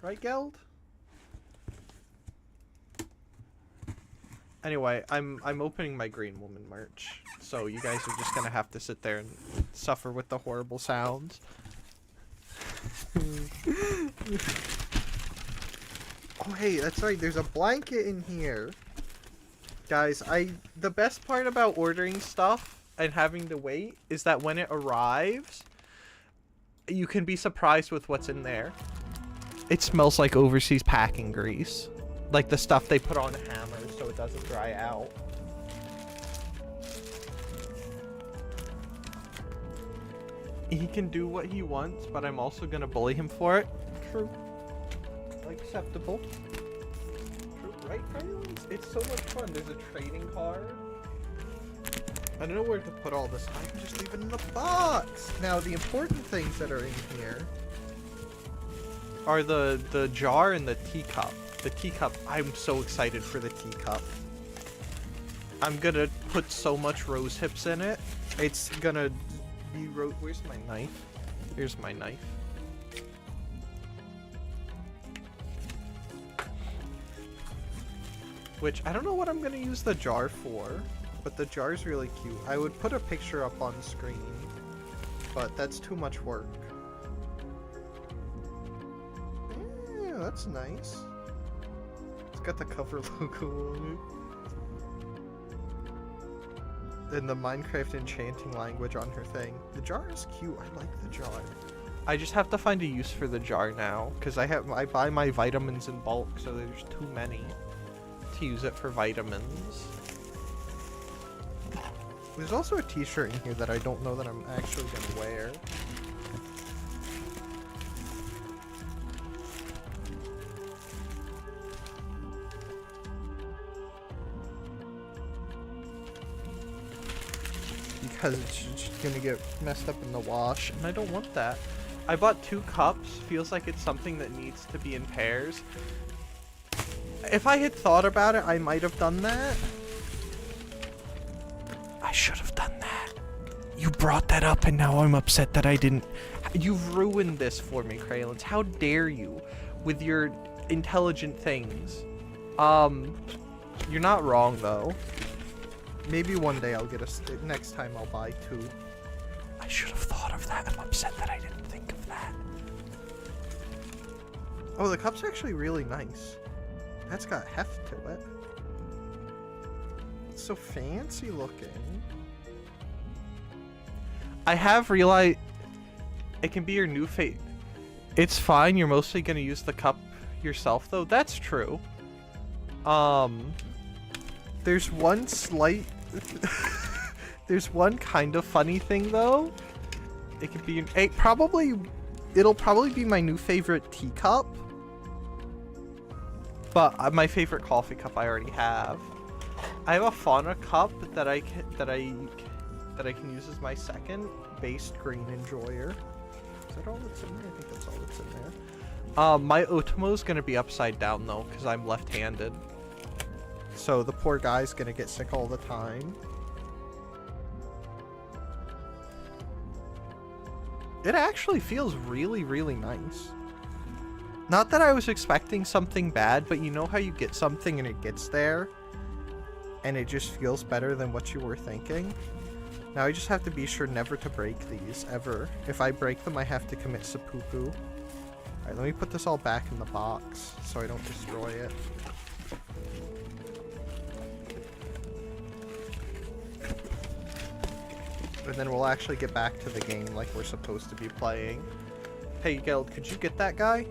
Right, Geld? Anyway, I'm opening my Green Woman merch, so you guys are just gonna have to sit there and suffer with the horrible sounds. Oh, hey, that's right. There's a blanket in here. Guys, the best part about ordering stuff and having to wait is that when it arrives, you can be surprised with what's in there. It smells like overseas packing grease. Like the stuff they put on hammers so it doesn't dry out. He can do what he wants, but I'm also gonna bully him for it. True. Acceptable. True, right, friends? It's so much fun. There's a trading card. I don't know where to put all this. I can just leave it in the box. Now, the important things that are in here are the jar and the teacup. The teacup, I'm so excited for the teacup. I'm gonna put so much rose hips in it. It's gonna be where's my knife? Here's my knife. Which, I don't know what I'm gonna use the jar for, but the jar's really cute. I would put a picture up on the screen, but that's too much work. Yeah, that's nice. It's got the cover logo on it. And the Minecraft enchanting language on her thing. The jar is cute. I like the jar. I just have to find a use for the jar now, because I buy my vitamins in bulk, so there's too many to use it for vitamins. There's also a t-shirt in here that I don't know that I'm actually gonna wear. Because it's just gonna get messed up in the wash, and I don't want that. I bought 2 cups. Feels like it's something that needs to be in pairs. If I had thought about it, I might have done that. I should have done that. You brought that up, and now I'm upset that I didn't. You've ruined this for me, Kraylins. How dare you with your intelligent things. You're not wrong, though. Maybe one day I'll get a... Next time I'll buy 2. I should have thought of that. I'm upset that I didn't think of that. Oh, the cup's actually really nice. That's got heft to it. It's so fancy looking. I have realized it can be your new fate. It's fine. You're mostly going to use the cup yourself, though. That's true. There's one slight... There's one kind of funny thing, though. It could be... It'll probably be my new favorite teacup. But my favorite coffee cup I already have. I have a fauna cup that I can use as my second based green enjoyer. Is that all that's in there? I think that's all that's in there. My Otomo is gonna be upside down though, because I'm left-handed. So the poor guy's gonna get sick all the time. It actually feels really, really nice. Not that I was expecting something bad, but you know how you get something and it gets there? And it just feels better than what you were thinking? Now I just have to be sure never to break these, ever. If I break them, I have to commit seppuku. Alright, let me put this all back in the box so I don't destroy it. And then we'll actually get back to the game like we're supposed to be playing. Hey, Geld, could you get that guy?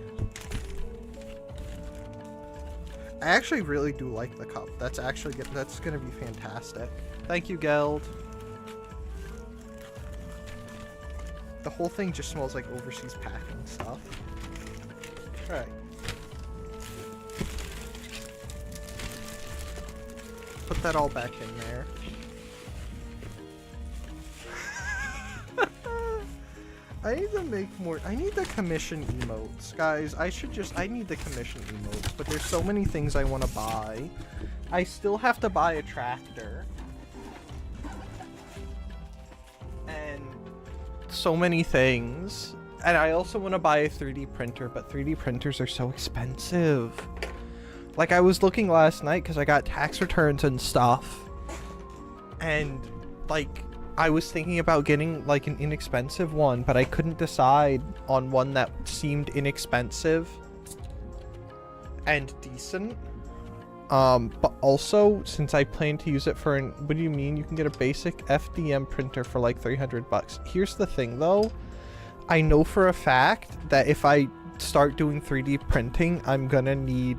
I actually really do like the cup. That's actually good. That's gonna be fantastic. Thank you, Geld. The whole thing just smells like overseas packing stuff. Alright. Put that all back in there. I need to make more. I need the commission emotes, guys. I need the commission emotes, but there's so many things I want to buy. I still have to buy a tractor. And so many things. And I also want to buy a 3D printer, but 3D printers are so expensive. Like, I was looking last night because I got tax returns and stuff. And, like, I was thinking about getting, like, an inexpensive one, but I couldn't decide on one that seemed inexpensive and decent. But also, since I plan to use it for an... What do you mean? You can get a basic FDM printer for, like, 300 bucks. Here's the thing, though. I know for a fact that if I start doing 3D printing, I'm gonna need...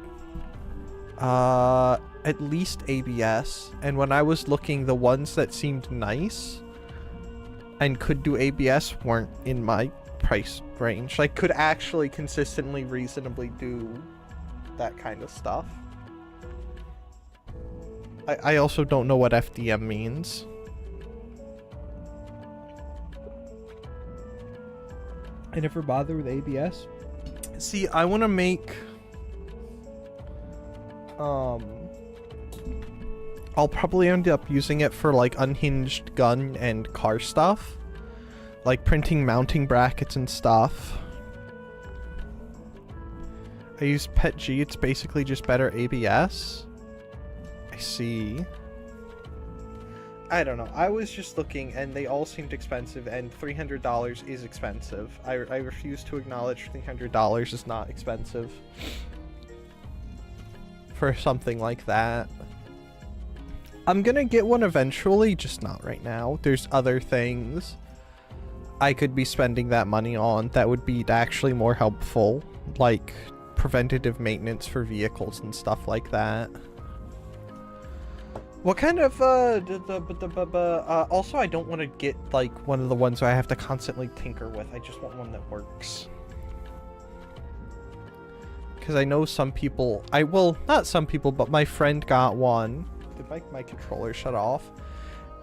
at least ABS. And when I was looking, the ones that seemed nice and could do ABS weren't in my price range. Like, could actually consistently, reasonably do that kind of stuff. I also don't know what FDM means. I never bother with ABS. See, I want to make... I'll probably end up using it for, like, unhinged gun and car stuff. Like, printing mounting brackets and stuff. I use PETG, it's basically just better ABS. I see. I don't know, I was just looking and they all seemed expensive, and $300 is expensive. I refuse to acknowledge $300 is not expensive. For something like that. I'm gonna get one eventually, just not right now. There's other things I could be spending that money on that would be actually more helpful, like preventative maintenance for vehicles and stuff like that. What kind of also, I don't want to get like one of the ones where I have to constantly tinker with. I just want one that works. Because I know some people, well, not some people, but my friend got one. Did my controller shut off?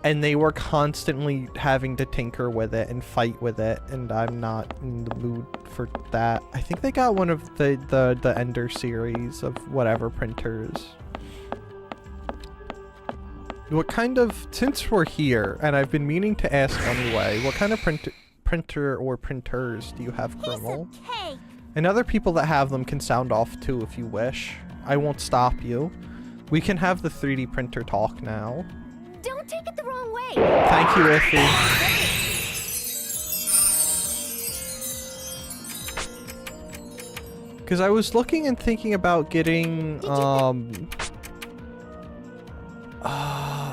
And they were constantly having to tinker with it and fight with it, and I'm not in the mood for that. I think they got one of the Ender series of whatever printers. What kind of, since we're here, and I've been meaning to ask anyway, what kind of printer or printers do you have, Criminal? And other people that have them can sound off too if you wish. I won't stop you. We can have the 3D printer talk now. Don't take it the wrong way. Thank you, Iffy. Because I was looking and thinking about getting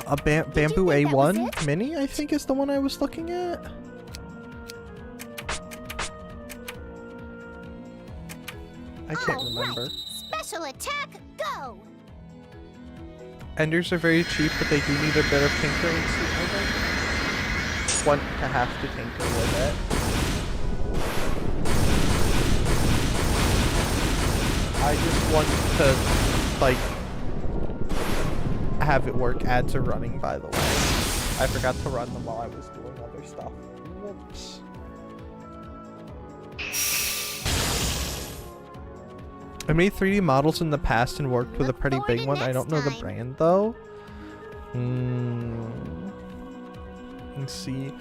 a Bamboo A1 Mini, I think is the one I was looking at. I can't remember. Right. Special attack, go! Enders are very cheap, but they do need a bit of tinkering. Want to have to tinker with it. I just want to, like, have it work. Ads are running, by the way. I forgot to run them while I was doing other stuff. Whoops. I made 3D models in the past and worked with a pretty big one. I don't know the brand though. Let's see.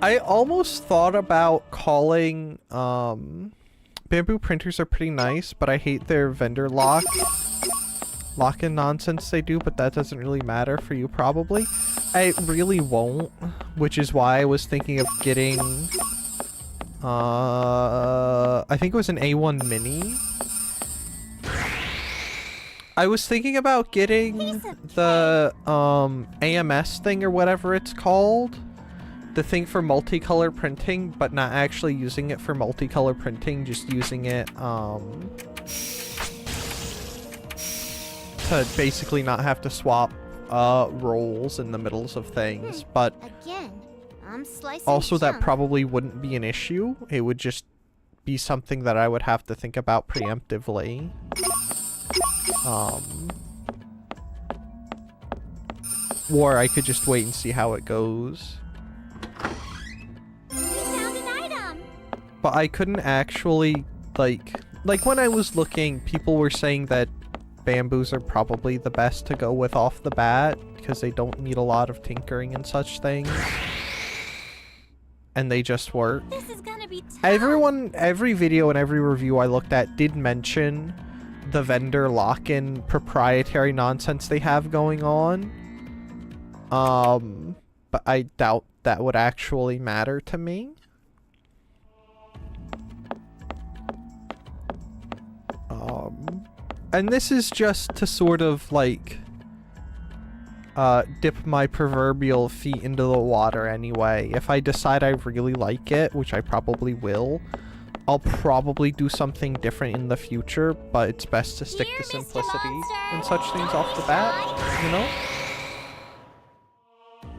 I almost thought about calling Bamboo printers are pretty nice, but I hate their vendor lock-in nonsense they do, but that doesn't really matter for you probably. I really won't, which is why I was thinking of getting I think it was an A1 Mini. I was thinking about getting the AMS thing or whatever it's called, the thing for multicolor printing, but not actually using it for multicolor printing, just using it to basically not have to swap rolls in the middles of things. But Again, I'm slicing also that chunks. probably wouldn't be an issue. It would just be something that I would have to think about preemptively. Or I could just wait and see how it goes. We found an item. But I couldn't actually, like when I was looking, people were saying that bamboos are probably the best to go with off the bat because they don't need a lot of tinkering and such things. And they just work. This is gonna be tough. Every video and every review I looked at did mention the vendor lock-in proprietary nonsense they have going on. But I doubt that would actually matter to me. And this is just to sort of like dip my proverbial feet into the water anyway. If I decide I really like it, which I probably will, I'll probably do something different in the future, but it's best to stick Here, to Mr. simplicity Monster. and such things off the bat, you know?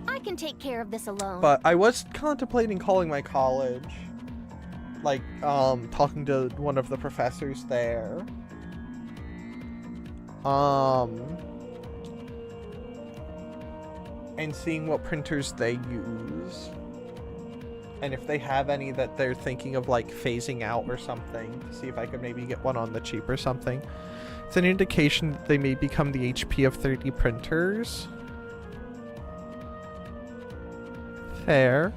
I can take care of this alone. But I was contemplating calling my college, like, talking to one of the professors there. And seeing what printers they use. And if they have any that they're thinking of, like, phasing out or something, to see if I could maybe get one on the cheap or something. It's an indication that they may become the HP of 3D printers. Fair.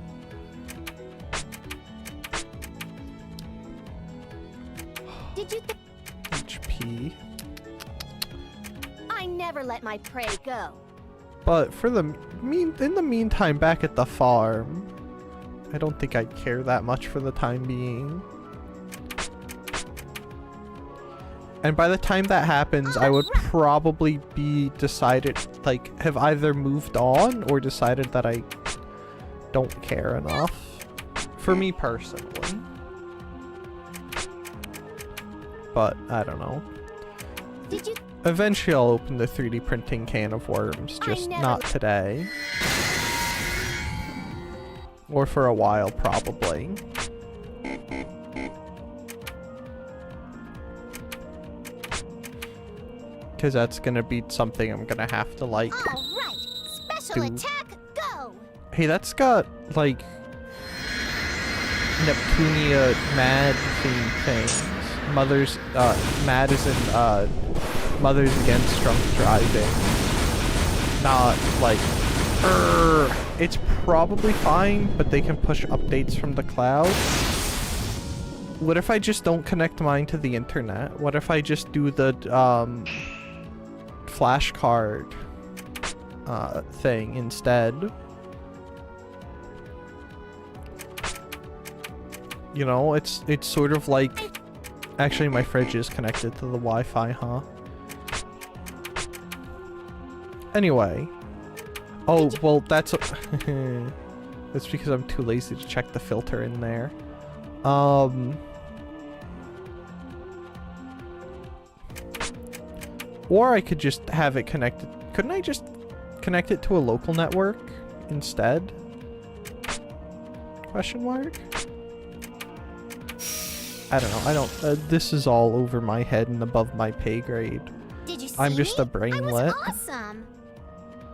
Did you HP. I never let my prey go. But for the in the meantime, back at the farm, I don't think I'd care that much for the time being. And by the time that happens, I would probably be decided, like, have either moved on or decided that I don't care enough. For me personally. But, I don't know. Did you? Eventually I'll open the 3D printing can of worms, just not today. Or for a while, probably. Because that's gonna be something I'm gonna have to, like... All right. Special do. attack, go. Hey, that's got, like... Neptunia mad theme things. Mother's, mad as in, Mothers Against Drunk Driving. Not, like, it's probably fine, but they can push updates from the cloud. What if I just don't connect mine to the internet? What if I just do the, flashcard, thing instead? You know, it's sort of like... Actually, my fridge is connected to the Wi-Fi, huh? Anyway. Oh, well, that's... That's because I'm too lazy to check the filter in there. Or I could just have it connected... Couldn't I just connect it to a local network instead? Question mark? I don't know. I don't... this is all over my head and above my pay grade. Did you see I'm just me? a brainlet. I was awesome.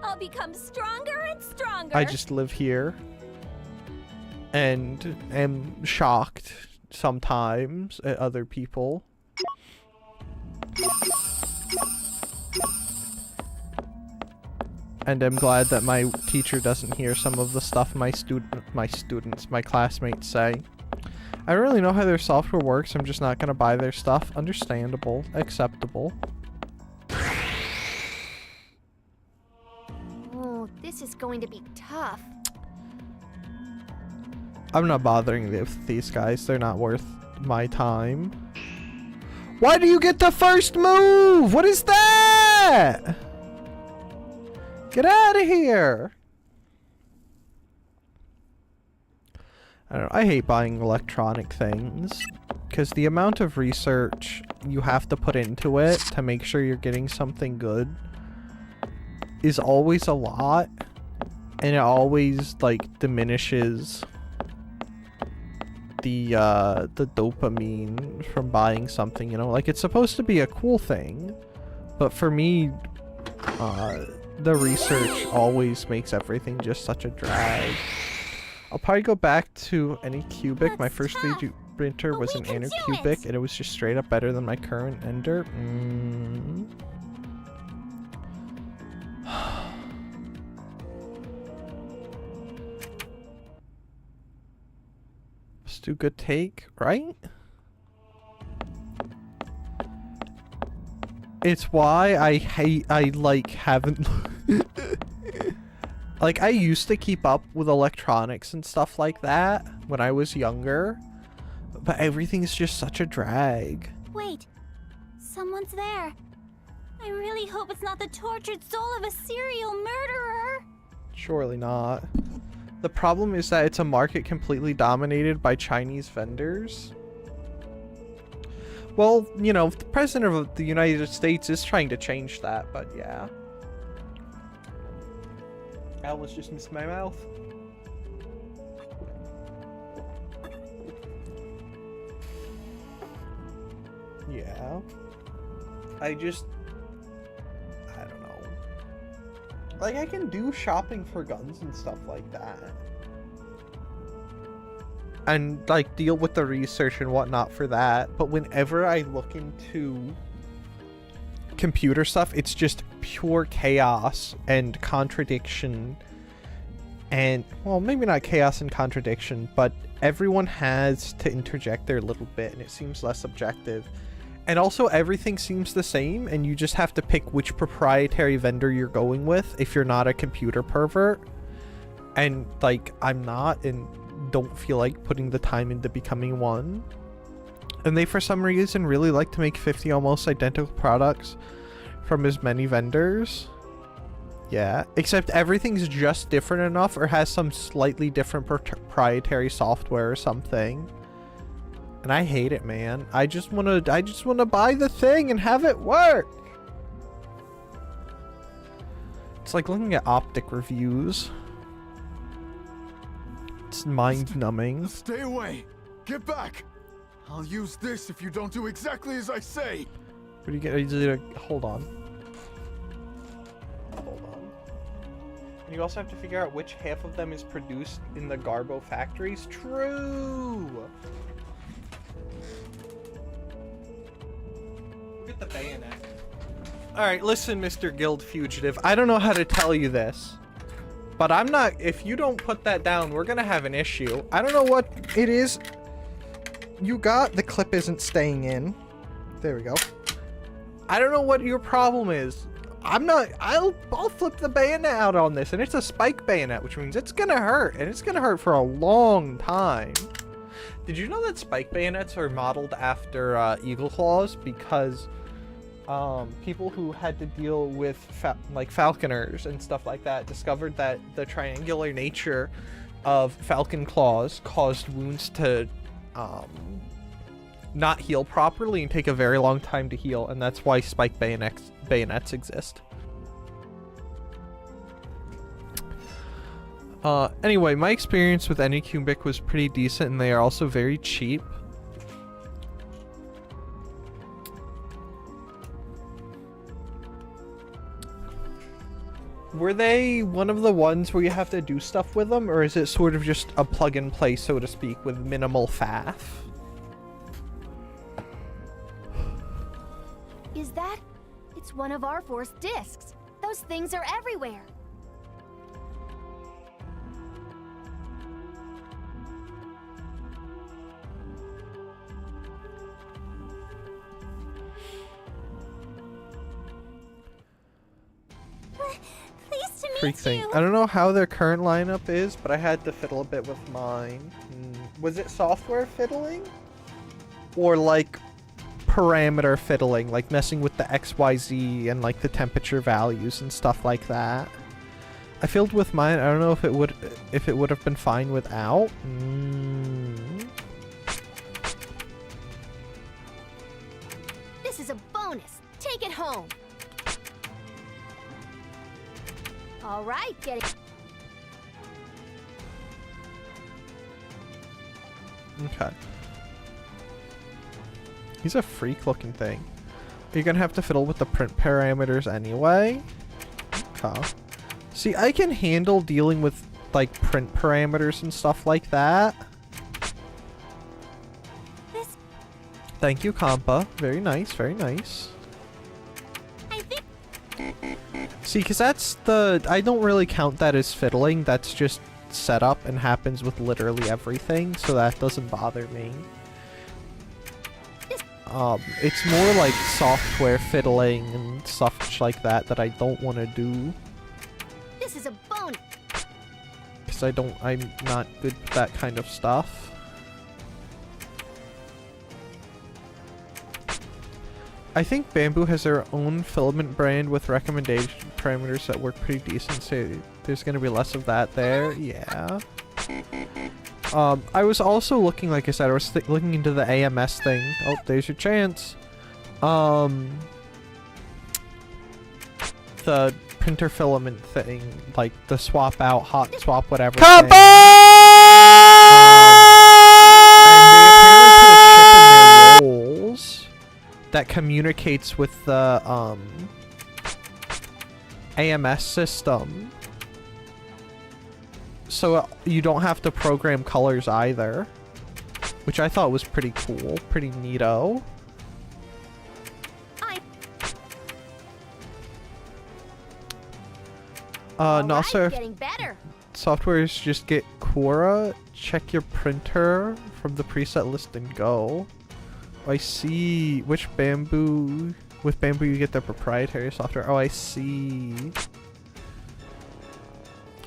I'll become stronger and stronger. I just live here. And am shocked sometimes at other people. And I'm glad that my teacher doesn't hear some of the stuff my classmates say. I don't really know how their software works. I'm just not gonna buy their stuff. Understandable. Acceptable. Oh, this is going to be tough. I'm not bothering with these guys. They're not worth my time. Why do you get the first move? What is that? Get out of here. I don't know, I hate buying electronic things because the amount of research you have to put into it to make sure you're getting something good is always a lot, and it always like diminishes the dopamine from buying something, you know? Like, it's supposed to be a cool thing, but for me, the research always makes everything just such a drag. I'll probably go back to Anycubic. My first 3D printer was an Anycubic, and it was just straight up better than my current Ender. Let's do good take, right? It's why I like haven't like, I used to keep up with electronics and stuff like that when I was younger, but everything's just such a drag. Wait, someone's there. I really hope it's not the tortured soul of a serial murderer. Surely not. The problem is that it's a market completely dominated by Chinese vendors. Well, you know, the president of the United States is trying to change that, but yeah. I almost just missed my mouth. Yeah. I don't know. Like, I can do shopping for guns and stuff like that. And, like, deal with the research and whatnot for that. But whenever I look into computer stuff, it's just pure chaos and contradiction. And, well, maybe not chaos and contradiction, but everyone has to interject their little bit, and it seems less objective. And also, everything seems the same, and you just have to pick which proprietary vendor you're going with if you're not a computer pervert. And, like, I'm not, and don't feel like putting the time into becoming one. And they, for some reason, really like to make 50 almost identical products from as many vendors. Yeah, except everything's just different enough or has some slightly different proprietary software or something. And I hate it, man. I just wanna buy the thing and have it work. It's like looking at optic reviews. It's mind-numbing. Stay away! Get back! I'll use this if you don't do exactly as I say! What do you get? Hold on. Hold on. And you also have to figure out which half of them is produced in the Garbo factories. True! Look at the bayonet. Alright, listen, Mr. Guild Fugitive. I don't know how to tell you this, but I'm not... If you don't put that down, we're gonna have an issue. I don't know what it is you got. The clip isn't staying in. There we go. I don't know what your problem is. I'll flip the bayonet out on this, and it's a spike bayonet, which means it's gonna hurt, and it's gonna hurt for a long time. Did you know that spike bayonets are modeled after eagle claws? Because people who had to deal with like falconers and stuff like that discovered that the triangular nature of falcon claws caused wounds to not heal properly and take a very long time to heal, and that's why spike bayonets exist. Anyway, my experience with Anycubic was pretty decent, and they are also very cheap. Were they one of the ones where you have to do stuff with them, or is it sort of just a plug and play, so to speak, with minimal faff? Is that? It's one of our Force discs. Those things are everywhere. Pleased to meet Freak thing. you. I don't know how their current lineup is, but I had to fiddle a bit with mine. Was it software fiddling? Or like parameter fiddling, like messing with the XYZ and like the temperature values and stuff like that? I filled with mine. I don't know if it would have been fine without. This is a bonus. Take it home. All right, get it. Okay. He's a freak looking thing. You're gonna have to fiddle with the print parameters anyway. Okay. See, I can handle dealing with like print parameters and stuff like that. Thank you, Compa. Very nice, very nice. I think See, because that's the... I don't really count that as fiddling. That's just setup and happens with literally everything, so that doesn't bother me. It's more like software fiddling and stuff like that that I don't want to do. This is a bonus. Because I'm not good with that kind of stuff. I think Bamboo has their own filament brand with recommendation parameters that work pretty decent, so there's going to be less of that there. Yeah. I was also looking, like I said, I was looking into the AMS thing. Oh, there's your chance. The printer filament thing, like the swap out, hot swap, whatever. And they apparently put a chip in their rolls that communicates with the AMS system, so you don't have to program colors either, which I thought was pretty cool, pretty neato. No, sir. Getting better. Softwares just get Quora, check your printer from the preset list and go. I see. Which Bamboo... With Bamboo you get the proprietary software. Oh, I see.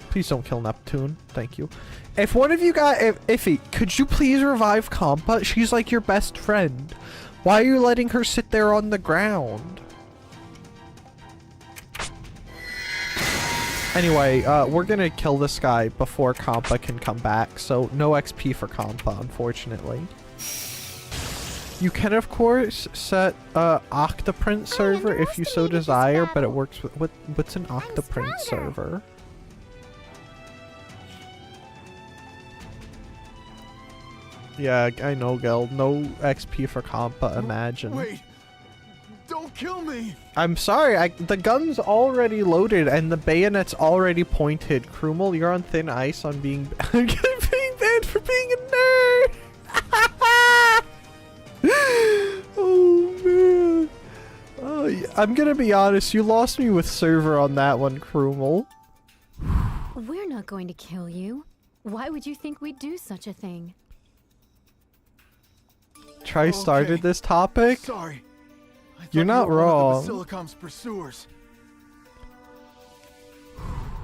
Please don't kill Neptune. Thank you. If one of you got... Iffy, could you please revive Compa? She's like your best friend. Why are you letting her sit there on the ground? Anyway, we're gonna kill this guy before Compa can come back, so no XP for Compa, unfortunately. You can, of course, set Octoprint server if you so desire, but it works with... What's an Octoprint server? Yeah, I know, Gil. No XP for Compa, imagine. Wait! Don't kill me! I'm sorry, the gun's already loaded and the bayonet's already pointed. Krumel, you're on thin ice on being... being banned for being a nerd! Oh, man. Oh, yeah. I'm gonna be honest, you lost me with server on that one, Krumel. We're not going to kill you. Why would you think we'd do such a thing? Try started this topic? Sorry. You're not wrong. Basilicom's pursuers.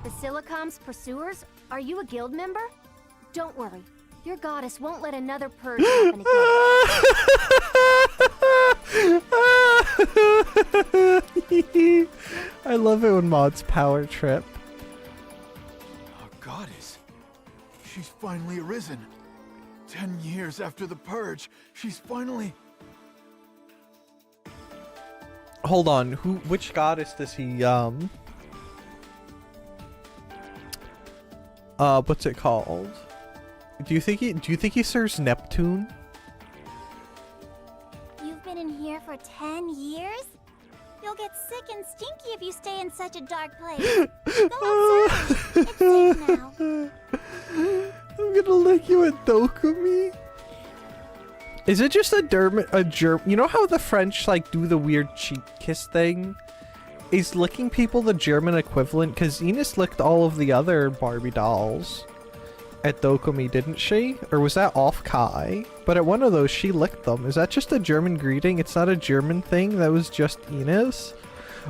Basilicom's pursuers? Are you a guild member? Don't worry. Your goddess won't let another purge happen again. I love it when mods power trip. Our goddess. She's finally arisen. 10 years after the purge, she's finally... Hold on, which goddess does he, what's it called? Do you think he serves Neptune? You've been in here for 10 years? You'll get sick and stinky if you stay in such a dark place. Go outside. It's safe now. I'm gonna lick you at Dokumi. Is it just a germ? You know how the French like do the weird cheek kiss thing? Is licking people the German equivalent? Because Enos licked all of the other Barbie dolls at Dokumi, didn't she? Or was that off Kai? But at one of those, she licked them. Is that just a German greeting? It's not a German thing? That was just Enos?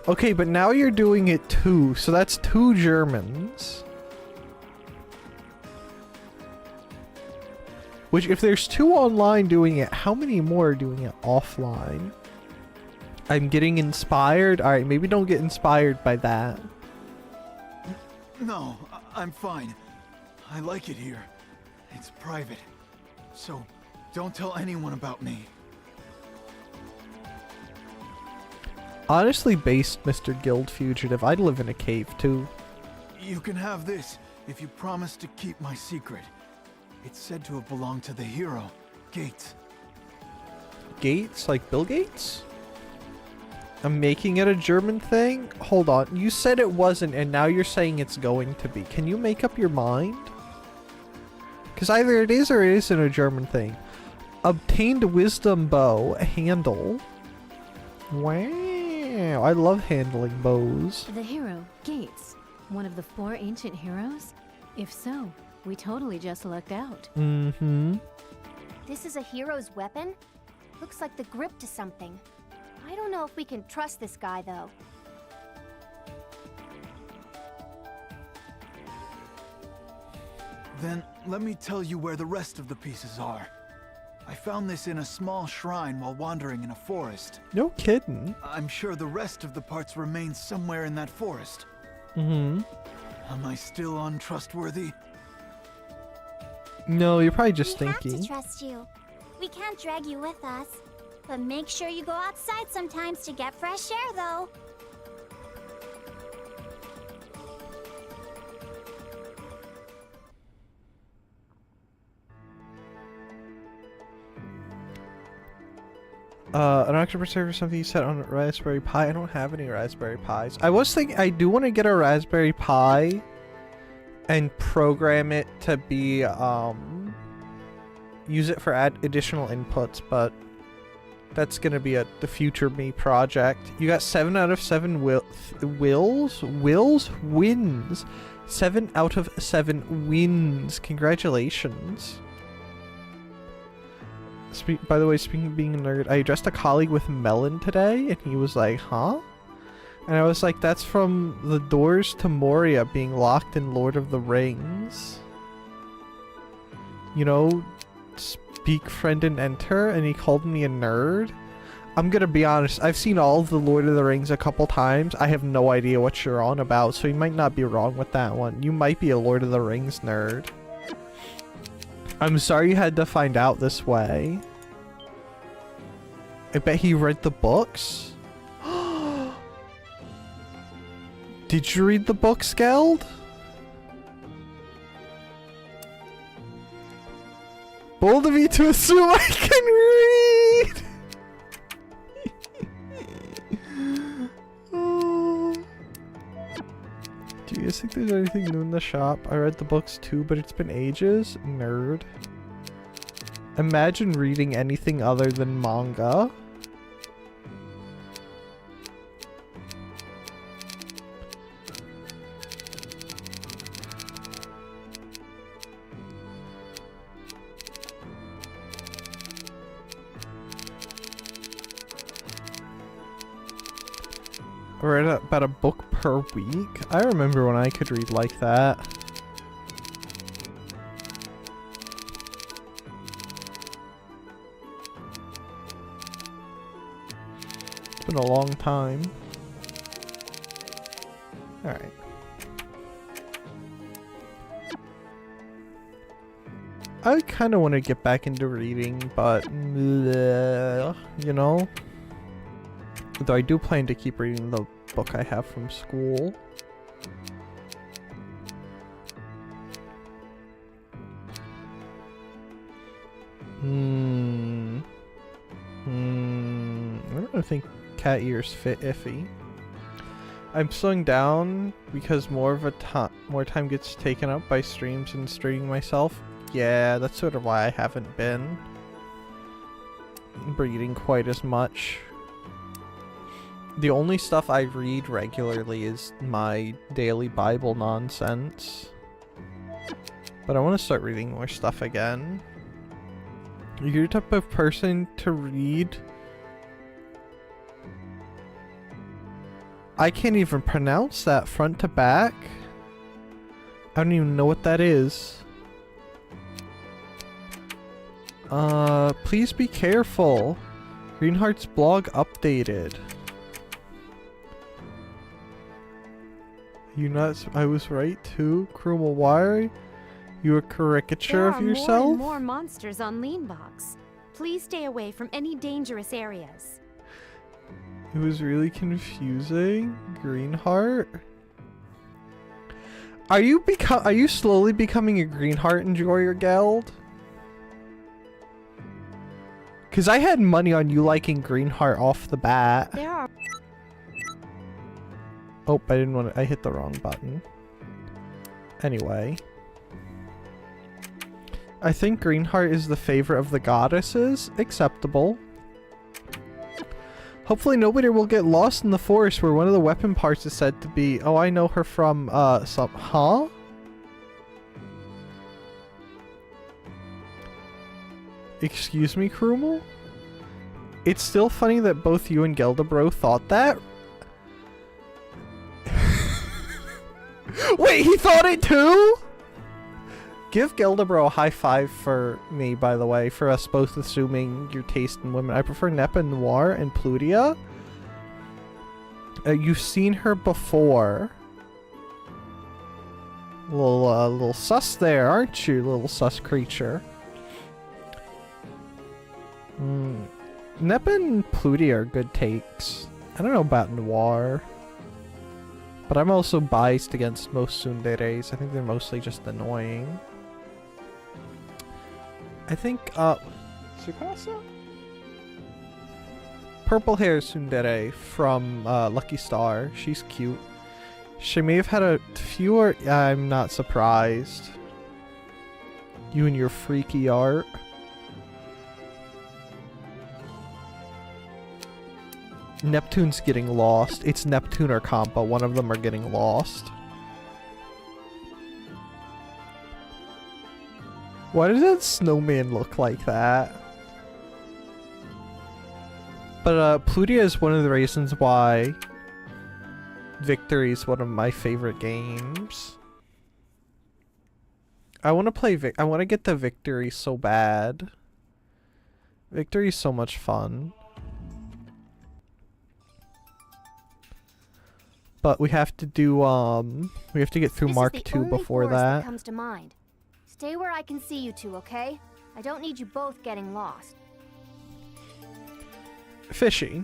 Okay, but now you're doing it too. So that's 2 Germans. Which, if there's 2 online doing it, how many more are doing it offline? I'm getting inspired. Alright, maybe don't get inspired by that. No, I'm fine. I like it here. It's private. So, don't tell anyone about me. Honestly, based Mr. Guild Fugitive, I'd live in a cave too. You can have this if you promise to keep my secret. It's said to have belonged to the hero, Gates. Gates? Like Bill Gates? I'm making it a German thing? Hold on, you said it wasn't and now you're saying it's going to be. Can you make up your mind? Because either it is or it isn't a German thing. Obtained wisdom bow handle. Wow, I love handling bows. The hero, Gates. One of the 4 ancient heroes? If so, we totally just lucked out. Mm-hmm. This is a hero's weapon? Looks like the grip to something. I don't know if we can trust this guy, though. Then, let me tell you where the rest of the pieces are. I found this in a small shrine while wandering in a forest. No kidding. I'm sure the rest of the parts remain somewhere in that forest. Mm-hmm. Am I still untrustworthy? No, you're probably just We have thinking. to trust you. We can't drag you with us. But make sure you go outside sometimes to get fresh air, though. An octopus server something you said on Raspberry Pi. I don't have any Raspberry Pis. I was thinking I do want to get a Raspberry Pi and program it to be use it for additional inputs, but that's gonna be the future me project. You got 7 out of 7 wins. 7 out of 7 wins. Congratulations. By the way, speaking of being a nerd, I addressed a colleague with Melon today, and he was like, huh? And I was like, that's from the doors to Moria being locked in Lord of the Rings. You know, speak friend and enter, and he called me a nerd. I'm gonna be honest, I've seen all of the Lord of the Rings a couple times. I have no idea what you're on about, so you might not be wrong with that one. You might be a Lord of the Rings nerd. I'm sorry you had to find out this way. I bet he read the books. Did you read the books, Geld? Bold of you to assume I can read! Do you guys think there's anything new in the shop? I read the books too, but it's been ages. Nerd. Imagine reading anything other than manga. I read about a book per week. I remember when I could read like that. It's been a long time. Alright. I kind of want to get back into reading, but you know. Though I do plan to keep reading the book I have from school. I don't think cat ears fit iffy. I'm slowing down because more time gets taken up by streams and streaming myself. Yeah, that's sort of why I haven't been reading quite as much. The only stuff I read regularly is my daily Bible nonsense. But I want to start reading more stuff again. You're the type of person to read... I can't even pronounce that front to back. I don't even know what that is. Please be careful. Greenheart's blog updated. You nuts? I was right too. Cruel, why are you a caricature There of are yourself? more and more monsters on Leanbox. Please stay away from any dangerous areas. It was really confusing. Greenheart? Are you slowly becoming a Greenheart enjoyer, Geld? Cause I had money on you liking Greenheart off the bat. There are Oh, I didn't want to. I hit the wrong button. Anyway. I think Greenheart is the favorite of the goddesses. Acceptable. Hopefully nobody will get lost in the forest where one of the weapon parts is said to be. Oh, I know her from, huh? Excuse me, Krumel? It's still funny that both you and Geldebro thought that. Wait, he thought it too? Give Geldebro a high five for me, by the way, for us both assuming your taste in women. I prefer Nepa Noir and Plutia. You've seen her before. Little sus there, aren't you, little sus creature? Nepa and Plutia are good takes. I don't know about Noir. But I'm also biased against most tsunderes. I think they're mostly just annoying. I think, Tsukasa? Purple hair tsundere from, Lucky Star. She's cute. She may have had a fewer... I'm not surprised. You and your freaky art. Neptune's getting lost. It's Neptune or Kampa. One of them are getting lost. Why does that snowman look like that? But Plutia is one of the reasons why Victory is one of my favorite games. I want to play I want to get the Victory so bad. Victory is so much fun. But we have to do, we have to get through Mark II before that. Comes to mind. Stay where I can see you two, okay? I don't need you both getting lost. Fishy,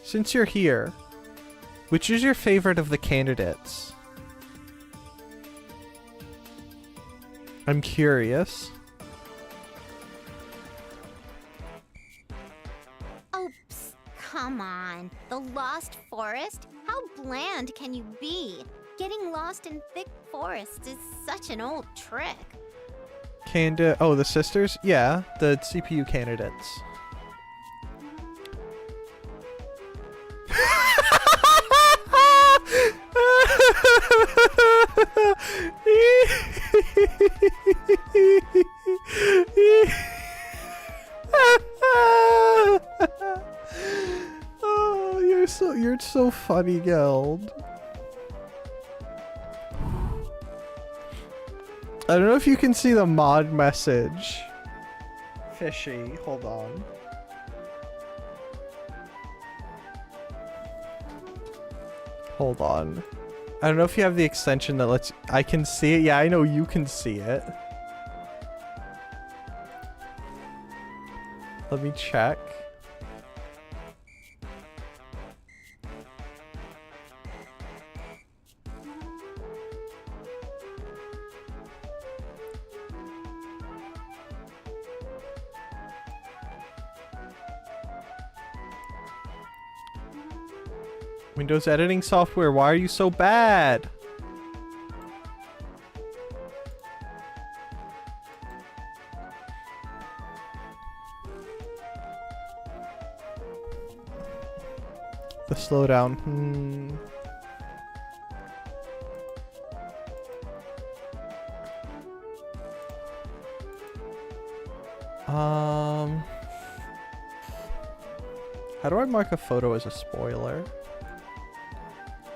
since you're here, which is your favorite of the candidates? I'm curious. Oh, psst, come on. The Lost Forest? How bland can you be? Getting lost in thick forests is such an old trick. Oh, the sisters? Yeah, the CPU candidates. Oh, you're so funny, Geld. I don't know if you can see the mod message. Fishy, hold on. Hold on. I don't know if you have the extension that lets... I can see it. Yeah, I know you can see it. Let me check. Windows editing software, why are you so bad? The slowdown. How do I mark a photo as a spoiler?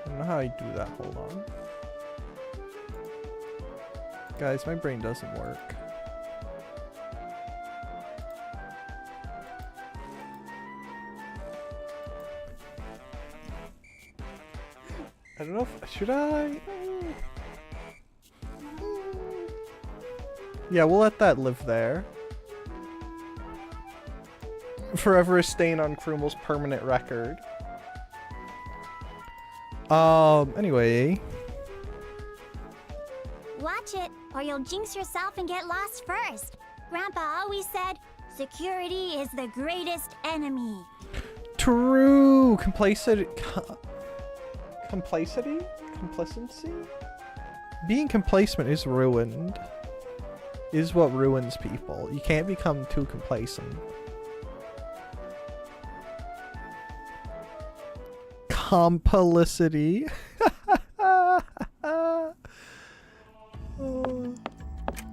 I don't know how I do that. Hold on. Guys, my brain doesn't work. I don't don't know if, should I? Yeah, we'll let that live there. Forever a stain on Krumel's permanent record. Anyway. Watch it, or you'll jinx yourself and get lost first. Grandpa always said, security is the greatest enemy. True! Complacency? Complacency? Being complacent is ruined. Is what ruins people. You can't become too complacent. Complicity.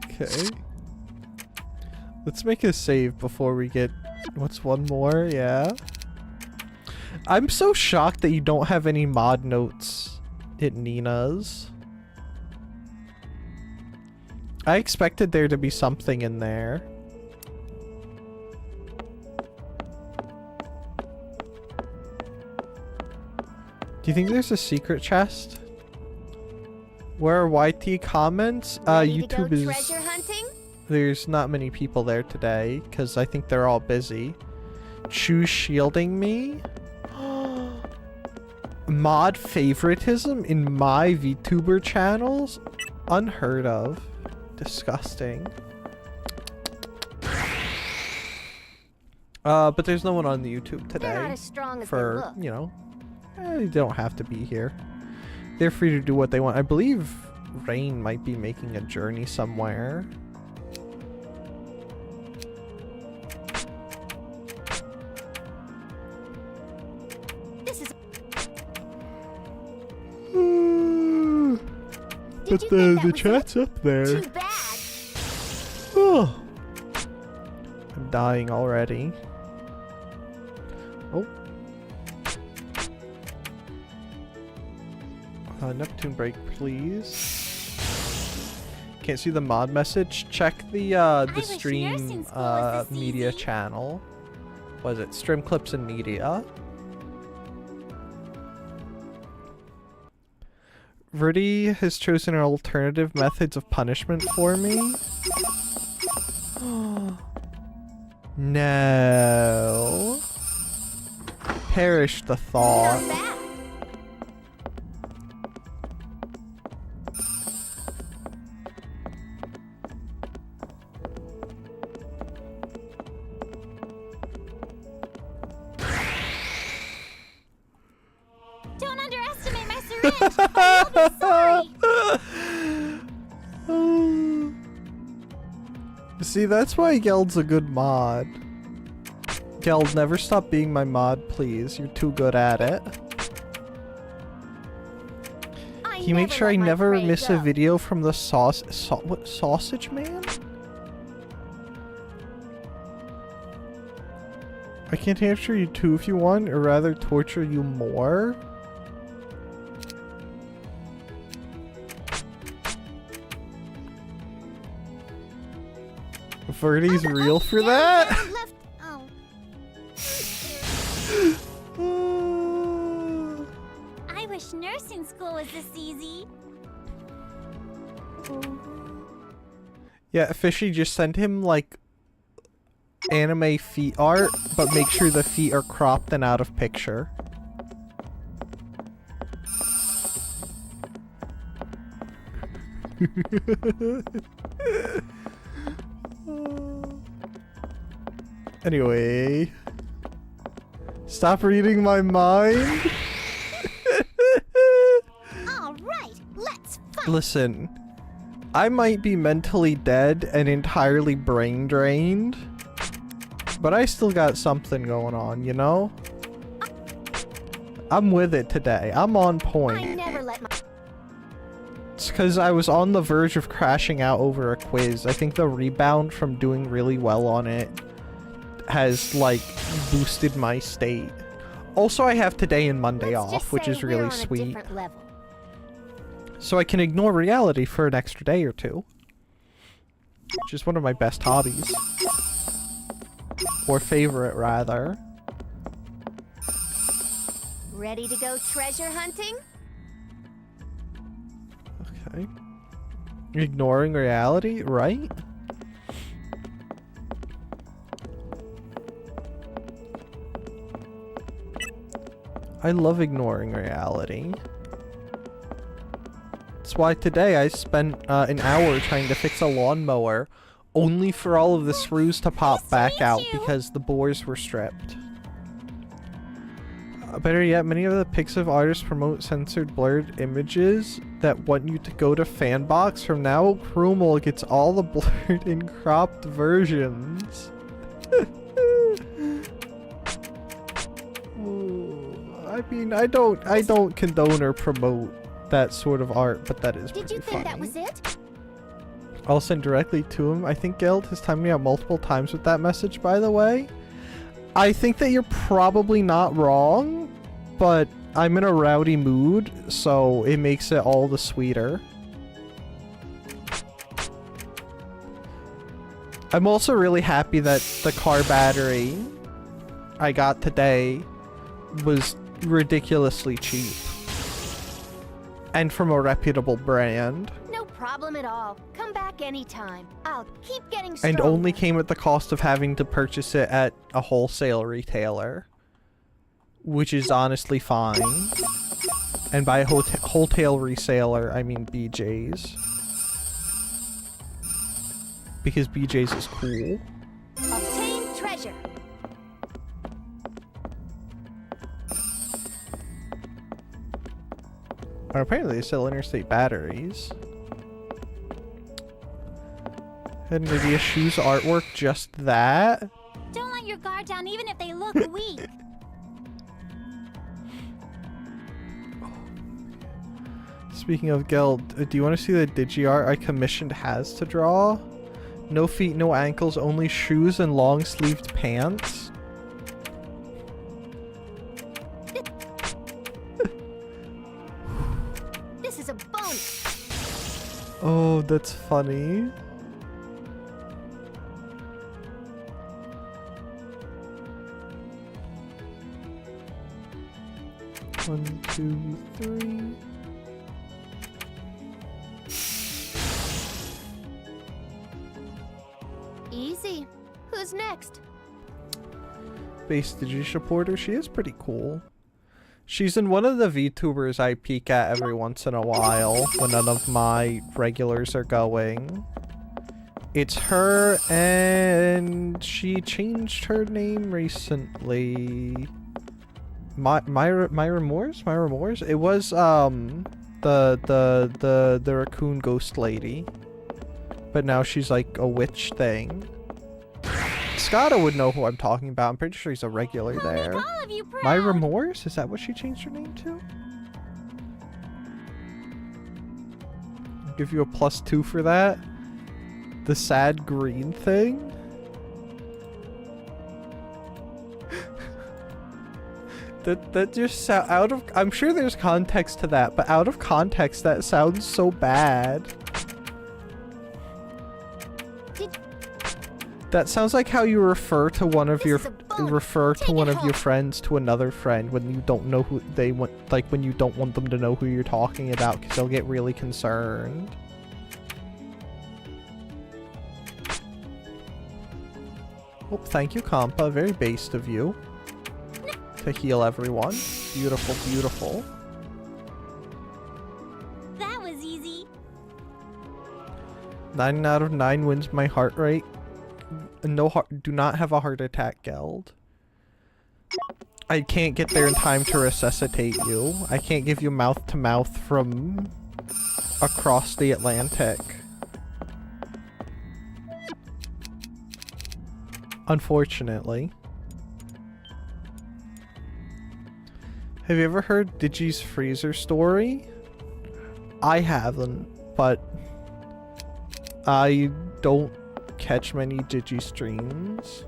Okay. Let's make a save before we get... What's one more? Yeah. I'm so shocked that you don't have any mod notes at Nina's. I expected there to be something in there. Do you think there's a secret chest? Where are YT comments? YouTube is... treasure hunting? There's not many people there today, because I think they're all busy. Choose shielding me? Mod favoritism in my VTuber channels? Unheard of. Disgusting. But there's no one on the YouTube They're not today. as strong as For, they look. you know, they don't have to be here. They're free to do what they want. I believe Rain might be making a journey somewhere. This is. But you think that the was chat's up there. Too bad. Oh. I'm dying already. Oh. Neptune break, please. Can't see the mod message. Check the wish stream nursing school was this media easy. channel. Was it stream clips and media? Verdi has chosen alternative methods of punishment for me. No. Perish the thought. Not bad. Don't underestimate my syringe, or you'll be sorry. See, that's why Geld's a good mod. Geld, never stop being my mod, please. You're too good at it. I He makes sure I let my never prey miss a go. video from the what, Sausage Man? I can torture you too if you want, or rather torture you more. Verdi's real for that? Left. Oh. I wish nursing school was this easy. Yeah, Fishy, just send him like anime feet art, but make sure the feet are cropped and out of picture. Anyway, stop reading my mind. All right, let's fight. Listen, I might be mentally dead and entirely brain drained, but I still got something going on, you know? I'm with it today. I'm on I point. never let my. It's because I was on the verge of crashing out over a quiz. I think the rebound from doing really well on it has, like, boosted my state. Also, I have today and Monday Let's just off, which say is we're really on a sweet. different level. So I can ignore reality for an extra day or two. Which is one of my best hobbies. Or favorite, rather. Ready to go treasure hunting? Ignoring reality, right? I love ignoring reality. That's why today I spent an hour trying to fix a lawnmower, only for all of the screws to pop back out because the bores were stripped. Better yet, many of the Pixiv artists promote censored blurred images that want you to go to Fanbox. From now, Chromel gets all the blurred and cropped versions. I mean, I don't condone or promote that sort of art, but that is Did you think that was it? I'll send directly to him. I think Geld has timed me out multiple times with that message, by the way. I think that you're probably not wrong, but I'm in a rowdy mood, so it makes it all the sweeter. I'm also really happy that the car battery I got today was ridiculously cheap. And from a reputable brand. No problem at all. Come back anytime. I'll keep getting stronger. And only came at the cost of having to purchase it at a wholesale retailer. Which is honestly fine. And by wholesale reseller, I mean BJ's. Because BJ's is cool. Obtain treasure. Or apparently they sell interstate batteries. And maybe a shoes artwork, just that? Don't let your guard down even if they look weak. Speaking of Geld, do you want to see the digi-art I commissioned Has to draw? No feet, no ankles, only shoes and long-sleeved pants? This is a bonus. Oh, that's funny. One, two, three. Easy. Who's next? Base Digi supporter, she is pretty cool. She's in one of the VTubers I peek at every once in a while when none of my regulars are going. It's her, and she changed her name recently. Myra Moores? It was the raccoon ghost lady. But now she's like a witch thing. Scotta would know who I'm talking about. I'm pretty sure he's a regular there. All of you proud. Myra Morse? Is that what she changed her name to? I'll give you a +2 for that. The sad green thing? that just out of... I'm sure there's context to that, but out of context that sounds so bad. That sounds like how you refer to one of your friends to another friend when you don't know who they want, like when you don't want them to know who you're talking about because they'll get really concerned. Oh, thank you, Compa. Very based of you to heal everyone. Beautiful, beautiful. That was easy. 9 out of 9 wins my heart rate. No heart, do not have a heart attack, Geld. I can't get there in time to resuscitate you. I can't give you mouth to mouth from across the Atlantic. Unfortunately. Have you ever heard Digi's freezer story? I haven't, but I don't catch many Digi streams.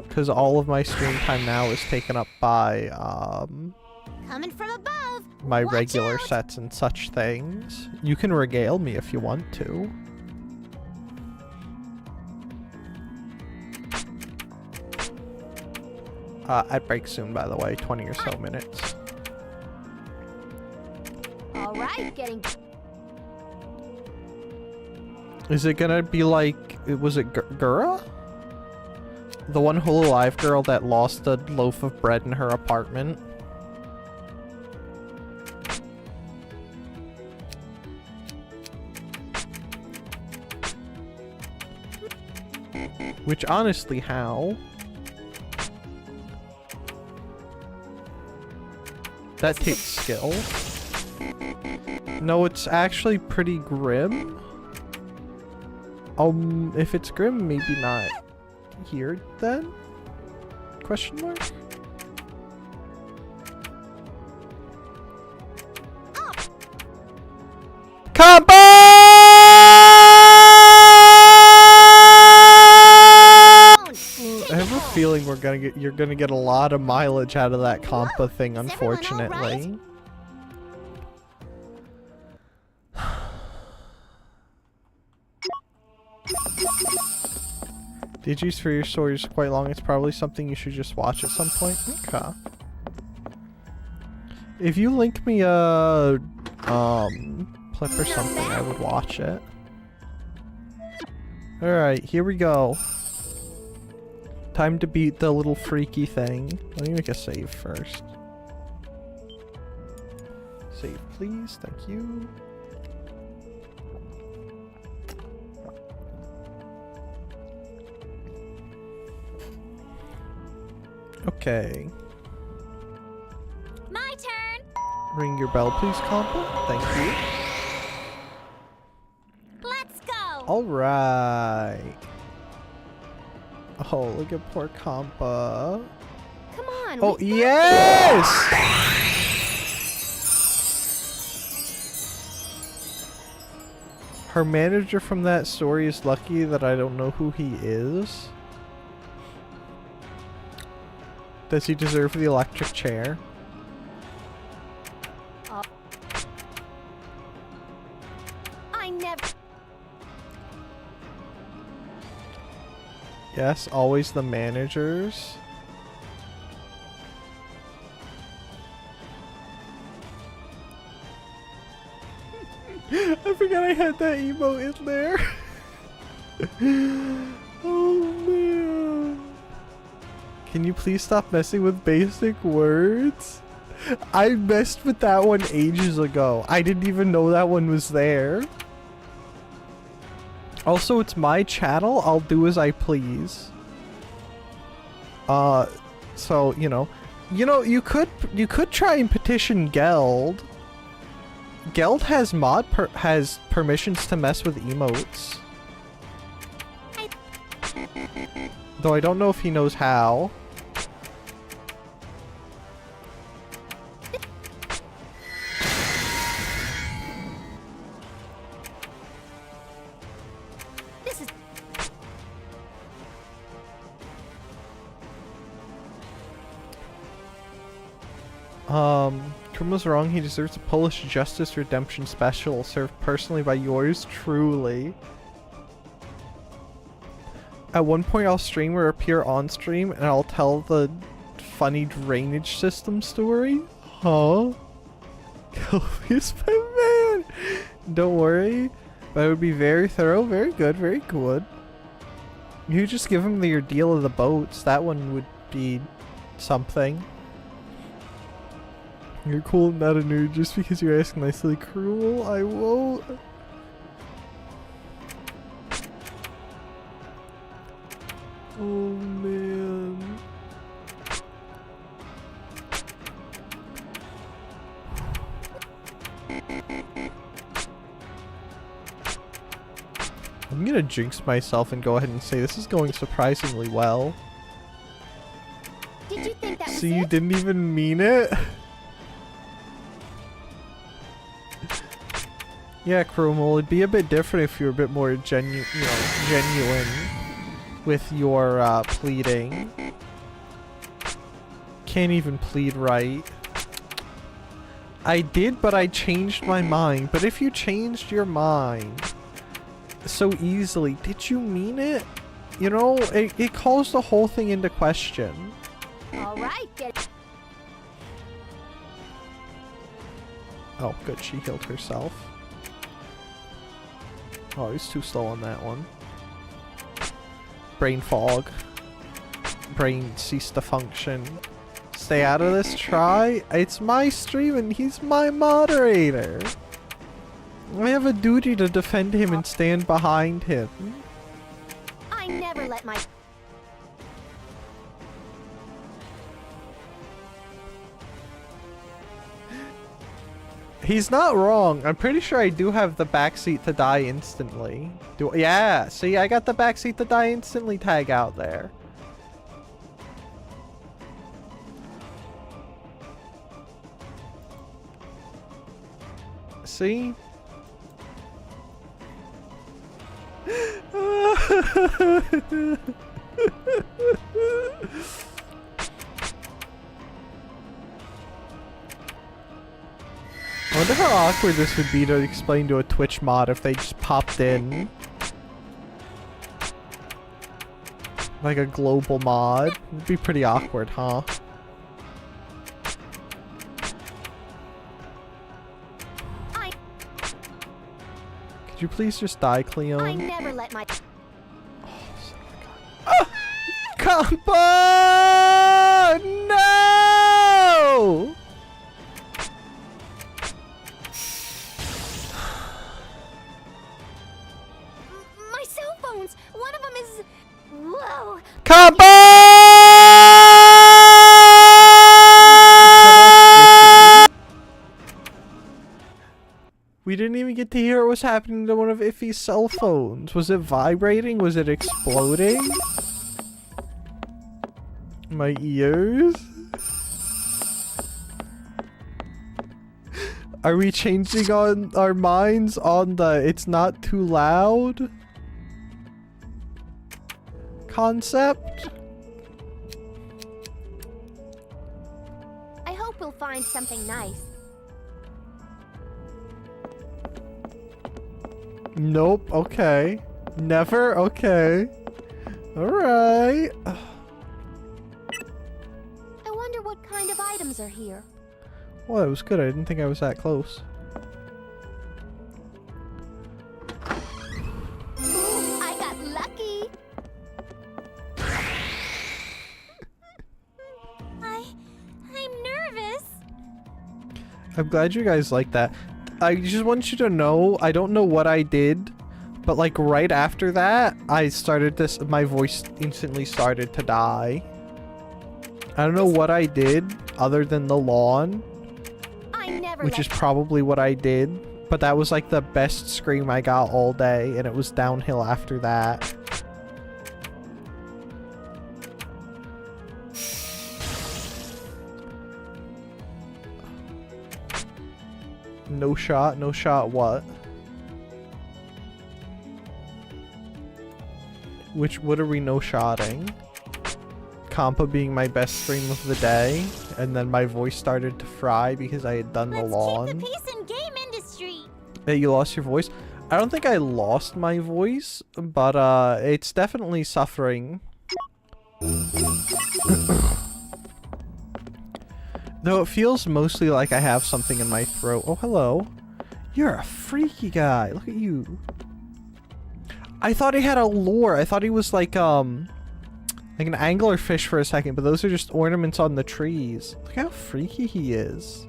Because all of my stream time now is taken up by Coming from above. my Watch regular out. sets and such things. You can regale me if you want to. At break soon, by the way, 20 or so minutes. Alright, getting... Is it gonna be like, was it Gura? The one Hololive girl that lost a loaf of bread in her apartment? Which honestly, how? That takes skill. No, it's actually pretty grim. If it's grim, maybe not here then? Question mark? Combo! I have a feeling you're gonna get a lot of mileage out of that compa thing, is everyone all unfortunately. Digis for your story is quite long. It's probably something you should just watch at some point. Okay. If you link me a clip or something, I would watch it. Alright, here we go. Time to beat the little freaky thing. Let me make a save first. Save, please. Thank you. Okay. My turn. Ring your bell, please, Compa. Thank you. Let's go. Alright. Oh, look at poor Compa. Come on. Oh, yes! Her manager from that story is lucky that I don't know who he is. Does he deserve the electric chair? I never... Yes, always the managers. I forgot I had that emote in there. Oh man. Can you please stop messing with basic words? I messed with that one ages ago. I didn't even know that one was there. Also, it's my channel. I'll do as I please. So, you could try and petition Geld. Geld has has permissions to mess with emotes. Though I don't know if he knows how. Krima's wrong. He deserves a Polish Justice Redemption special served personally by yours truly. At one point I'll stream or appear on stream and I'll tell the funny drainage system story. Huh? Please, man. Don't worry. But it would be very thorough, very good, very good. You just give him your deal of the boats. That one would be something. You're cool, not a nerd. Just because you're asking nicely, cruel, I won't. Oh man. I'm gonna jinx myself and go ahead and say this is going surprisingly well. Did you think that was See, you it? didn't even mean it. Yeah, Chromel, it'd be a bit different if you were a bit more genuine with your pleading. Can't even plead right. I did, but I changed my mind. But if you changed your mind so easily, did you mean it? You know, it calls the whole thing into question. All right, get Oh, good. She healed herself. Oh, he's too slow on that one. Brain fog. Brain ceased to function. Stay out of this, try. It's my stream and he's my moderator. I have a duty to defend him and stand behind him. I never let my... He's not wrong. I'm pretty sure I do have the backseat to die instantly. Yeah, see, I got the backseat to die instantly tag out there. See? I wonder how awkward this would be to explain to a Twitch mod if they just popped in. Like a global mod. It'd be pretty awkward, huh? Could you please just die, Cleone? I never let my... Combo! No! My cell phones! One of them is... Whoa! Combo! We didn't even get to hear what was happening to one of Iffy's cell phones. Was it vibrating? Was it exploding? My ears? Are we changing on our minds on the it's not too loud concept? I hope we'll find something nice. Nope, okay. Never, okay. Alright. I wonder what kind of items are here. Well, it was good. I didn't think I was that close. Ooh, I got lucky. I'm nervous. I'm glad you guys like that. I just want you to know, I don't know what I did, but like right after that, I started this, my voice instantly started to die. I don't know what I did other than the lawn, which is probably what I did, but that was like the best scream I got all day, and it was downhill after that. No shot? No shot what? What are we no-shotting? Compa being my best stream of the day, and then my voice started to fry because I had done the lawn. Keep the peace in game industry. Hey, you lost your voice? I don't think I lost my voice, but it's definitely suffering. Though it feels mostly like I have something in my throat. Oh, hello. You're a freaky guy. Look at you. I thought he had a lure. I thought he was like an anglerfish for a second, but those are just ornaments on the trees. Look how freaky he is.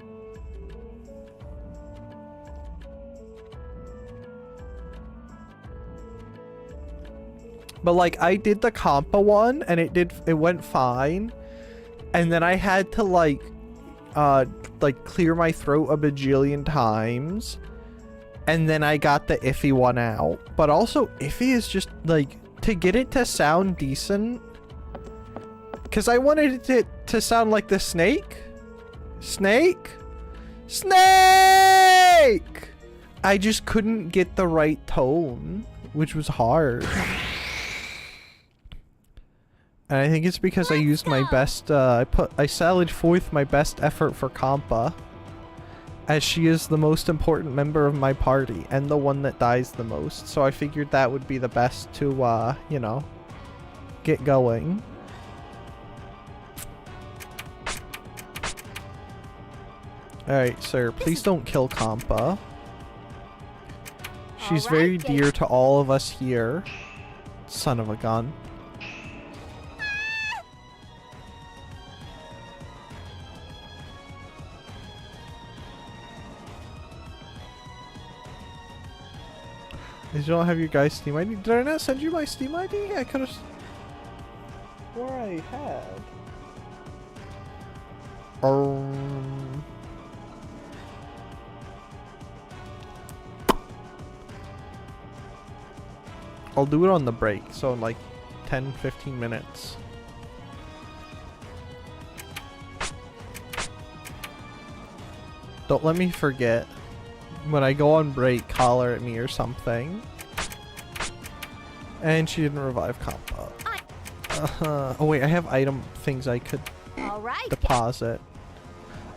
But like I did the Compa one and it went fine. And then I had to like clear my throat a bajillion times. And then I got the Iffy one out. But also, Iffy is just, like, to get it to sound decent. Because I wanted it to sound like the snake. Snake? Snake! I just couldn't get the right tone, which was hard. And I think it's because I used my best, I sallied forth my best effort for Compa. As she is the most important member of my party, and the one that dies the most. So I figured that would be the best to, you know, get going. Alright, sir, please don't kill Kampa. She's Alright, very then. dear to all of us here. Son of a gun. You don't have your guys' Steam ID? Did I not send you my Steam ID? I could have... Or I had. I'll do it on the break, so in like 10-15 minutes. Don't let me forget. When I go on break, holler at me or something. And she didn't revive Kampa. Oh wait, I have item things I could Alright. deposit.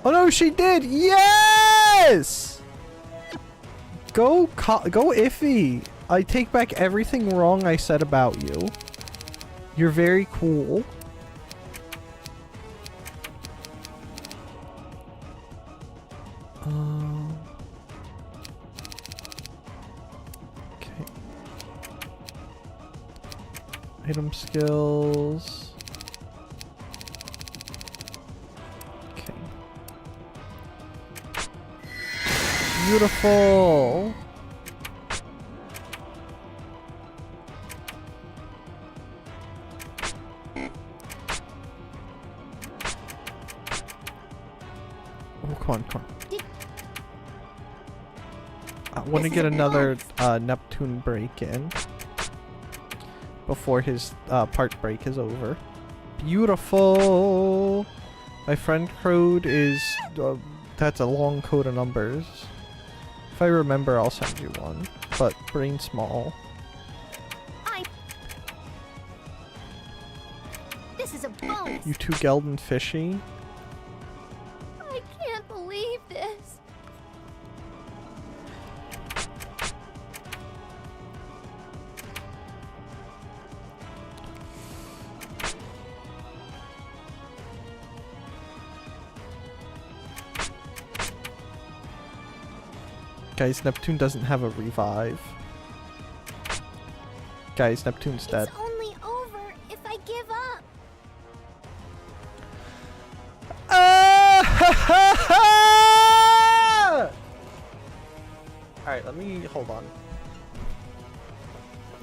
Oh no, she did! Yes! Go Iffy! I take back everything wrong I said about you. You're very cool. Okay. Item skills. Okay. Beautiful. Oh, come on, come on. I want to get another Neptune break in before his part break is over. Beautiful. My friend code is that's a long code of numbers. If I remember, I'll send you one. But brain small. This is a bonus. You two Gelden fishy. I can't believe this. Guys, Neptune doesn't have a revive. Guys, Neptune's dead. It's only over if I give up. Alright, let me hold on.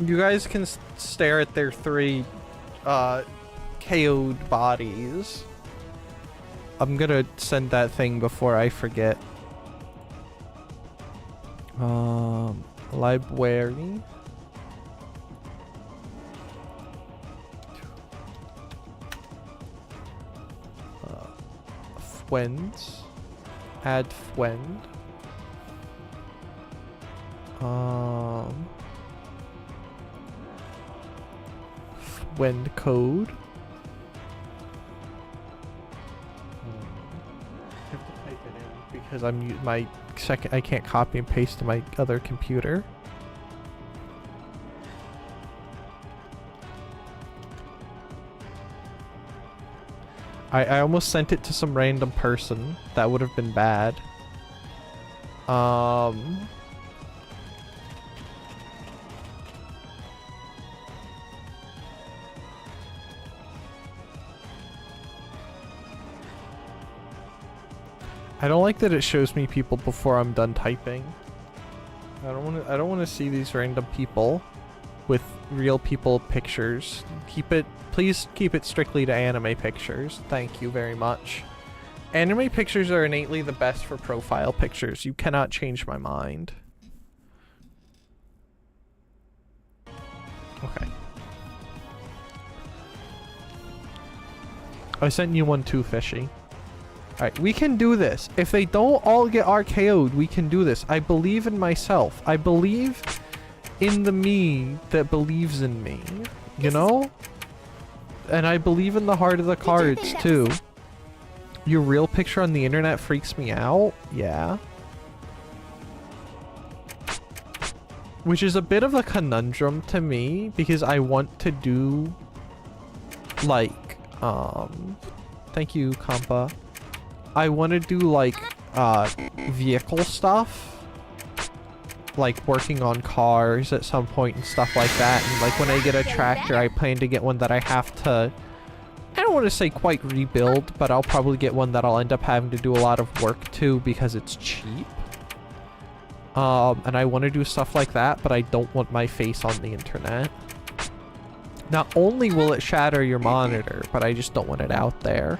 You guys can stare at their three KO'd bodies. I'm gonna send that thing before I forget. Library. Friends. Add friend. Friend code. I have to type it in because I can't copy and paste to my other computer. I almost sent it to some random person. That would have been bad. I don't like that it shows me people before I'm done typing. I don't want to see these random people with real people pictures. Please keep it strictly to anime pictures. Thank you very much. Anime pictures are innately the best for profile pictures. You cannot change my mind. Okay. I sent you one too, Fishy. Alright, we can do this. If they don't all get RKO'd, we can do this. I believe in myself. I believe in the me that believes in me. You know? And I believe in the heart of the cards, too. Your real picture on the internet freaks me out? Yeah. Which is a bit of a conundrum to me, because I want to do, like, thank you, Kampa. I want to do, like, vehicle stuff. Like working on cars at some point and stuff like that. And like when I get a tractor, I plan to get one that I have to, I don't want to say quite rebuild, but I'll probably get one that I'll end up having to do a lot of work to because it's cheap. And I want to do stuff like that, but I don't want my face on the internet. Not only will it shatter your monitor, but I just don't want it out there.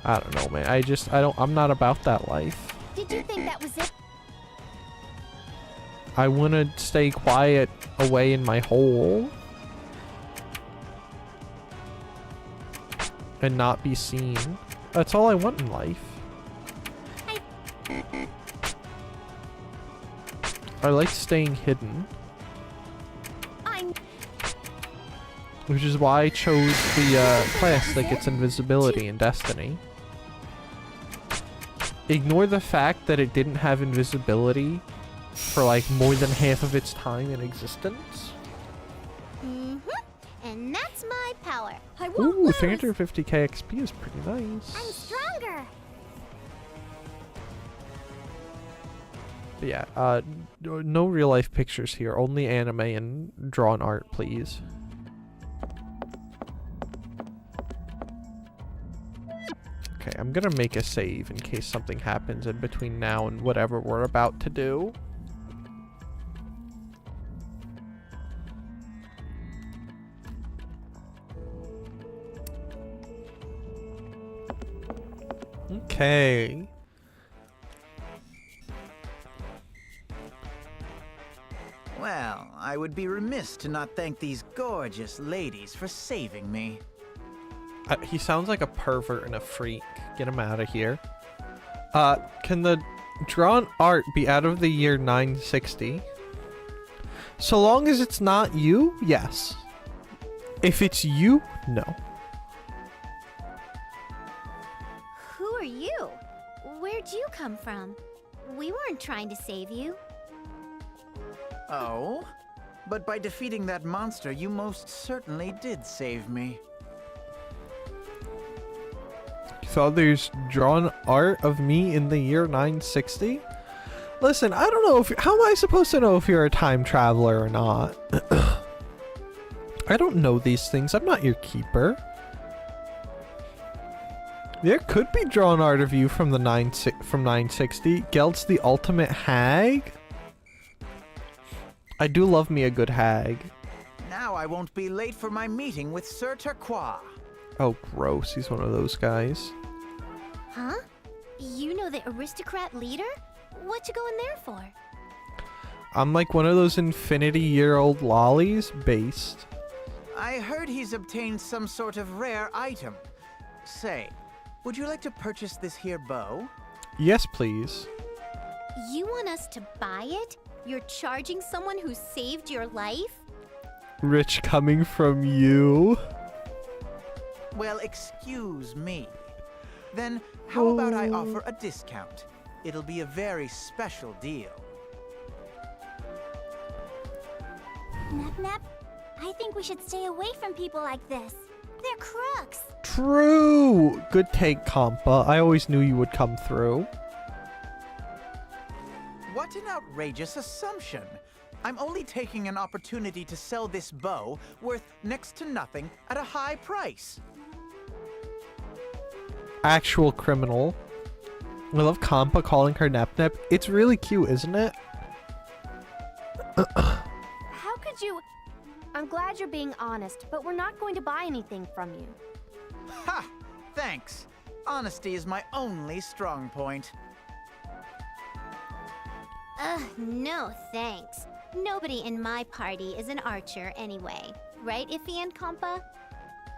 I don't know, man. I'm not about that life. Did you think that was it? I want to stay quiet away in my hole. And not be seen. That's all I want in life. I like staying hidden. Which is why I chose the class that gets invisibility in Destiny. Ignore the fact that it didn't have invisibility for like more than half of its time in existence. And that's my power. I won't Ooh, lose. 350k XP is pretty nice. I'm stronger. But yeah, no real life pictures here, only anime and drawn art, please. Okay, I'm gonna make a save in case something happens in between now and whatever we're about to do. Okay. Well, I would be remiss to not thank these gorgeous ladies for saving me. He sounds like a pervert and a freak. Get him out of here. Can the drawn art be out of the year 960? So long as it's not you, yes. If it's you, no. Who are you? Where'd you come from? We weren't trying to save you. Oh? But by defeating that monster, you most certainly did save me. You thought there's drawn art of me in the year 960? Listen, I don't know if... How am I supposed to know if you're a time traveler or not? I don't know these things. I'm not your keeper. There could be drawn art of you from the 960. Gelt's the ultimate hag? I do love me a good hag. Now I won't be late for my meeting with Sir Turquoise. Oh, gross. He's one of those guys. Huh? You know the aristocrat leader? What you going there for? I'm like one of those infinity-year-old lollies. Based. I heard he's obtained some sort of rare item. Say, would you like to purchase this here bow? Yes, please. You want us to buy it? You're charging someone who saved your life? Rich coming from you. Well, excuse me. Then, how about I offer a discount? It'll be a very special deal. Nap, I think we should stay away from people like this. They're crooks. True. Good take, Compa. I always knew you would come through. What an outrageous assumption. I'm only taking an opportunity to sell this bow worth next to nothing at a high price. Actual criminal. I love Compa calling her Nep. It's really cute, isn't it? How could you... I'm glad you're being honest, but we're not going to buy anything from you. Ha! Thanks. Honesty is my only strong point. No thanks. Nobody in my party is an archer anyway. Right, Iffy and Compa?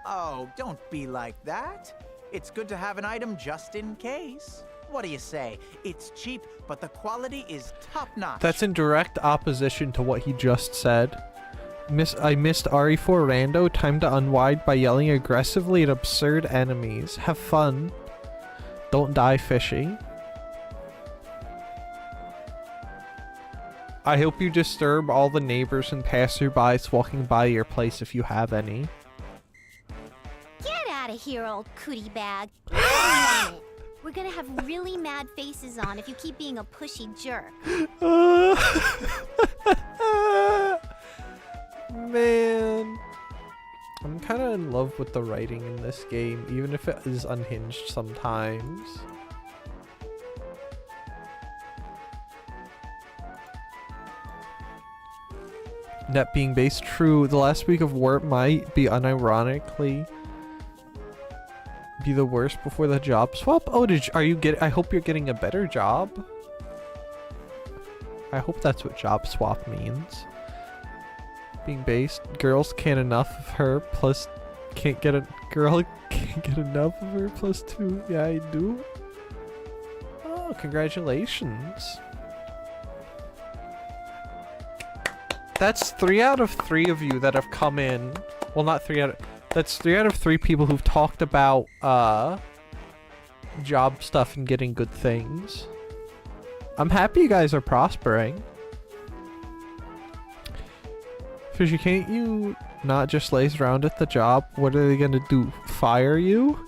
Oh, don't be like that. It's good to have an item just in case. What do you say? It's cheap, but the quality is top-notch. That's in direct opposition to what he just said. I missed RE4 Rando. Time to unwind by yelling aggressively at absurd enemies. Have fun. Don't die, fishy. I hope you disturb all the neighbors and passerbys walking by your place if you have any. Get out of here, old cootie bag. Wait a minute. We're gonna have really mad faces on if you keep being a pushy jerk. Man. I'm kind of in love with the writing in this game, even if it is unhinged sometimes. Net being based, true. The last week of work might be unironically be the worst before the job swap. Oh, I hope you're getting a better job. I hope that's what job swap means. Being based, girls can't enough of her, plus girl can't get enough of her, plus 2. Yeah, I do. Oh, congratulations. That's 3 out of 3 of you that have come in. Well, not 3 out of... That's 3 out of 3 people who've talked about, job stuff and getting good things. I'm happy you guys are prospering. Fishy, can't you not just laze around at the job? What are they gonna do? Fire you?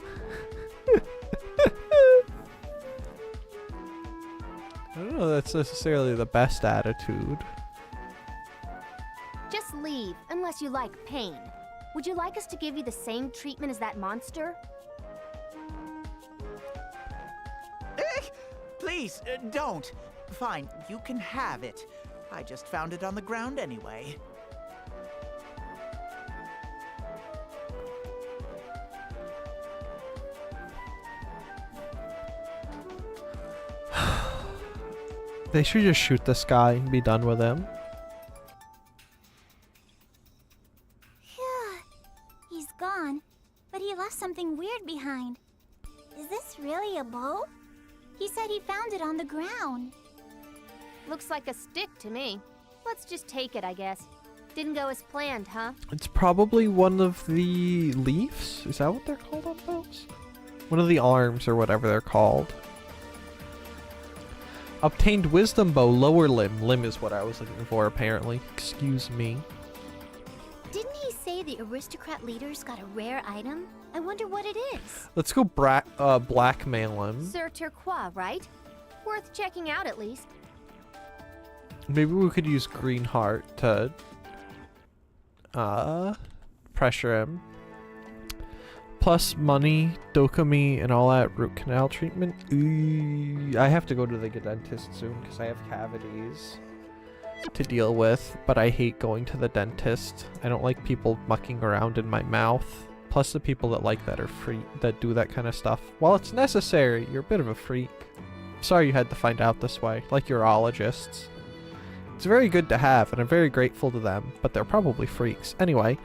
I don't know if that's necessarily the best attitude. Just leave, unless you like pain. Would you like us to give you the same treatment as that monster? Please, don't. Fine, you can have it. I just found it on the ground anyway. They should just shoot this guy and be done with him. Phew. He's gone, but he left something weird behind. Is this really a bow? He said he found it on the ground. Looks like a stick to me. Let's just take it, I guess. Didn't go as planned, huh? It's probably one of the leaves? Is that what they're called on those? One of the arms or whatever they're called. Obtained wisdom bow, lower limb. Limb is what I was looking for, apparently. Excuse me. Didn't he say the aristocrat leaders got a rare item? I wonder what it is. Let's go blackmail him. Sir Turquoise, right? Worth checking out at least. Maybe we could use Green Heart to pressure him. Plus money, dokami, and all that root canal treatment. I have to go to the dentist soon because I have cavities to deal with, but I hate going to the dentist. I don't like people mucking around in my mouth. Plus the people that like that are that do that kind of stuff. While it's necessary, you're a bit of a freak. Sorry you had to find out this way, like urologists. It's very good to have, and I'm very grateful to them, but they're probably freaks. Anyway,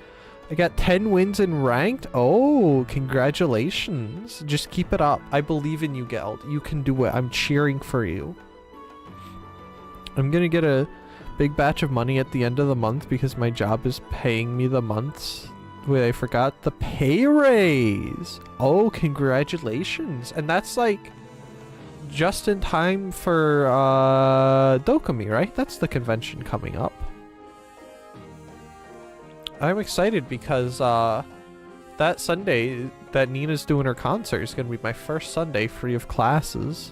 I got 10 wins in ranked. Oh, congratulations. Just keep it up. I believe in you, Geld. You can do it. I'm cheering for you. I'm gonna get a big batch of money at the end of the month because my job is paying me the months. Wait, I forgot the pay raise. Oh, congratulations. And that's like just in time for Dokami, right? That's the convention coming up. I'm excited because that Sunday that Nina's doing her concert is going to be my first Sunday free of classes.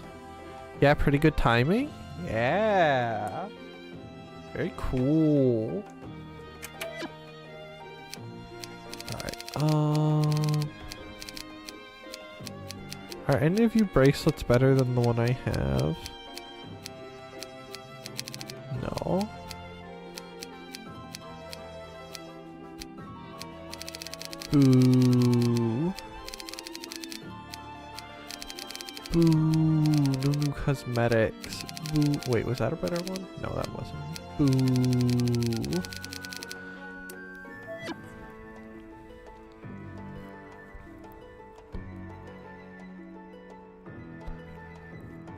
Yeah, pretty good timing. Yeah. Very cool. Alright, are any of you bracelets better than the one I have? No. Boo. Boo. No new cosmetics. Boo. Wait, was that a better one? No, that wasn't. Boo.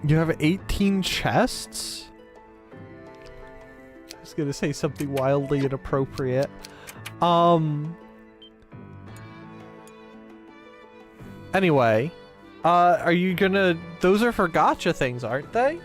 You have 18 chests? I was gonna say something wildly inappropriate. Anyway, are you gonna... Those are for gacha things, aren't they?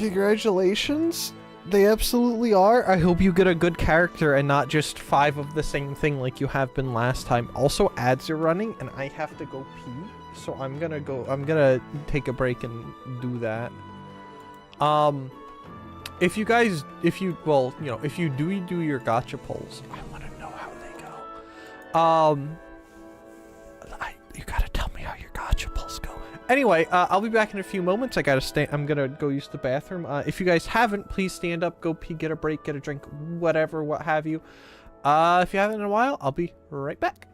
Congratulations. They absolutely are. I hope you get a good character and not just 5 of the same thing like you have been last time. Also, ads are running and I have to go pee. So I'm gonna take a break and do that. If you do your gacha pulls, I want to know how they go. You gotta tell me how your gacha pulls go. Anyway, I'll be back in a few moments. I'm gonna go use the bathroom. If you guys haven't, please stand up, go pee, get a break, get a drink, whatever, what have you. If you haven't in a while, I'll be right back.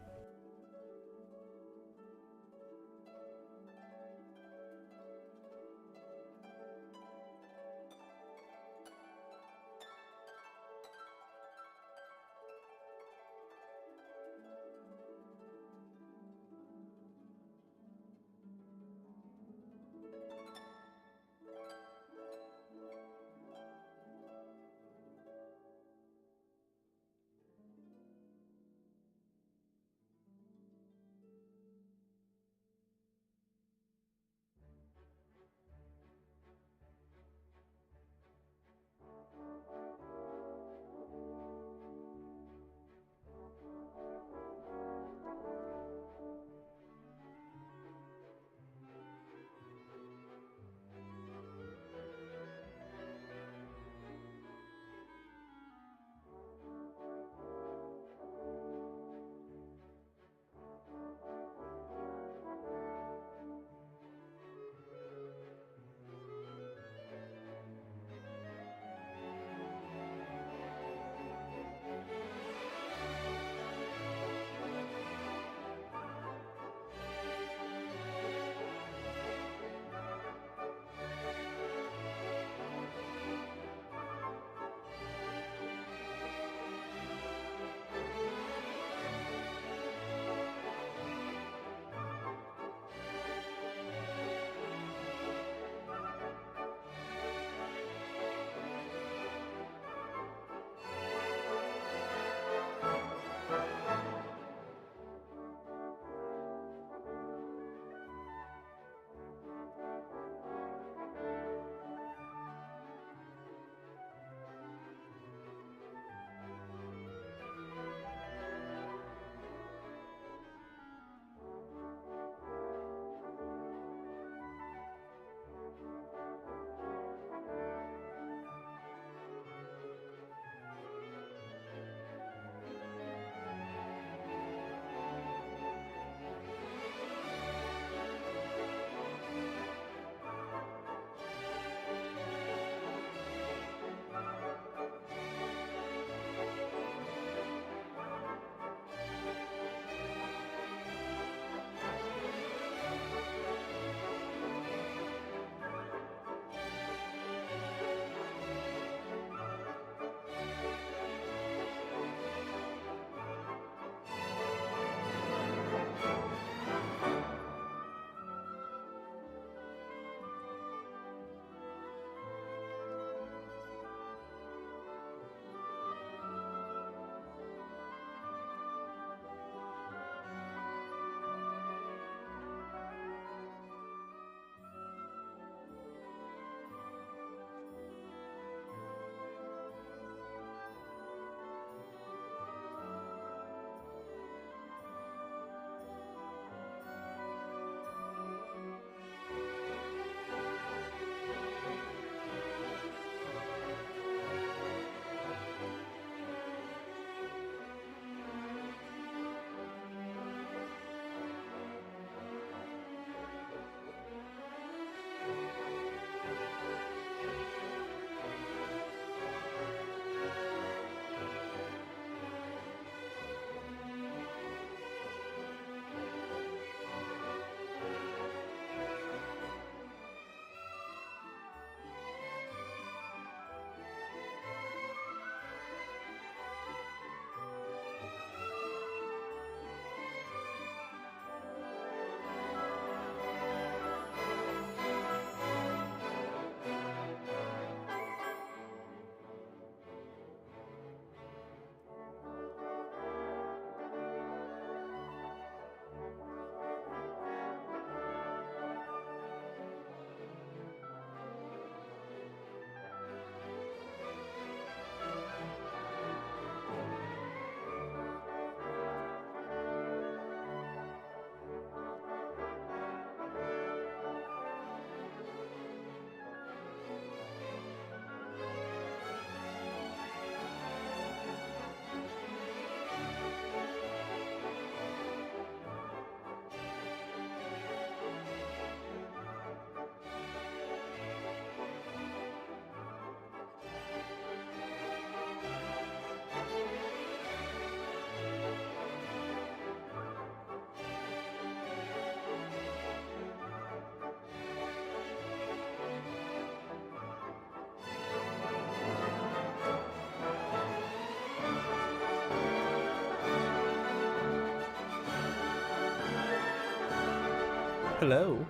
Hello.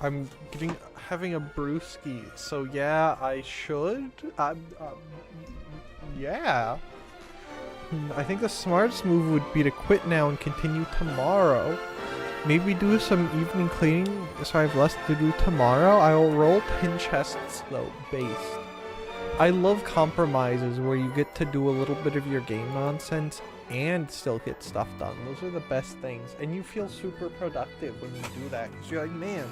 I'm having a brewski, so yeah, I should. Yeah. I think the smartest move would be to quit now and continue tomorrow. Maybe do some evening cleaning so I have less to do tomorrow. I will roll pin chests though, based. I love compromises where you get to do a little bit of your game nonsense and still get stuff done. Those are the best things, and you feel super productive when you do that because you're like, man,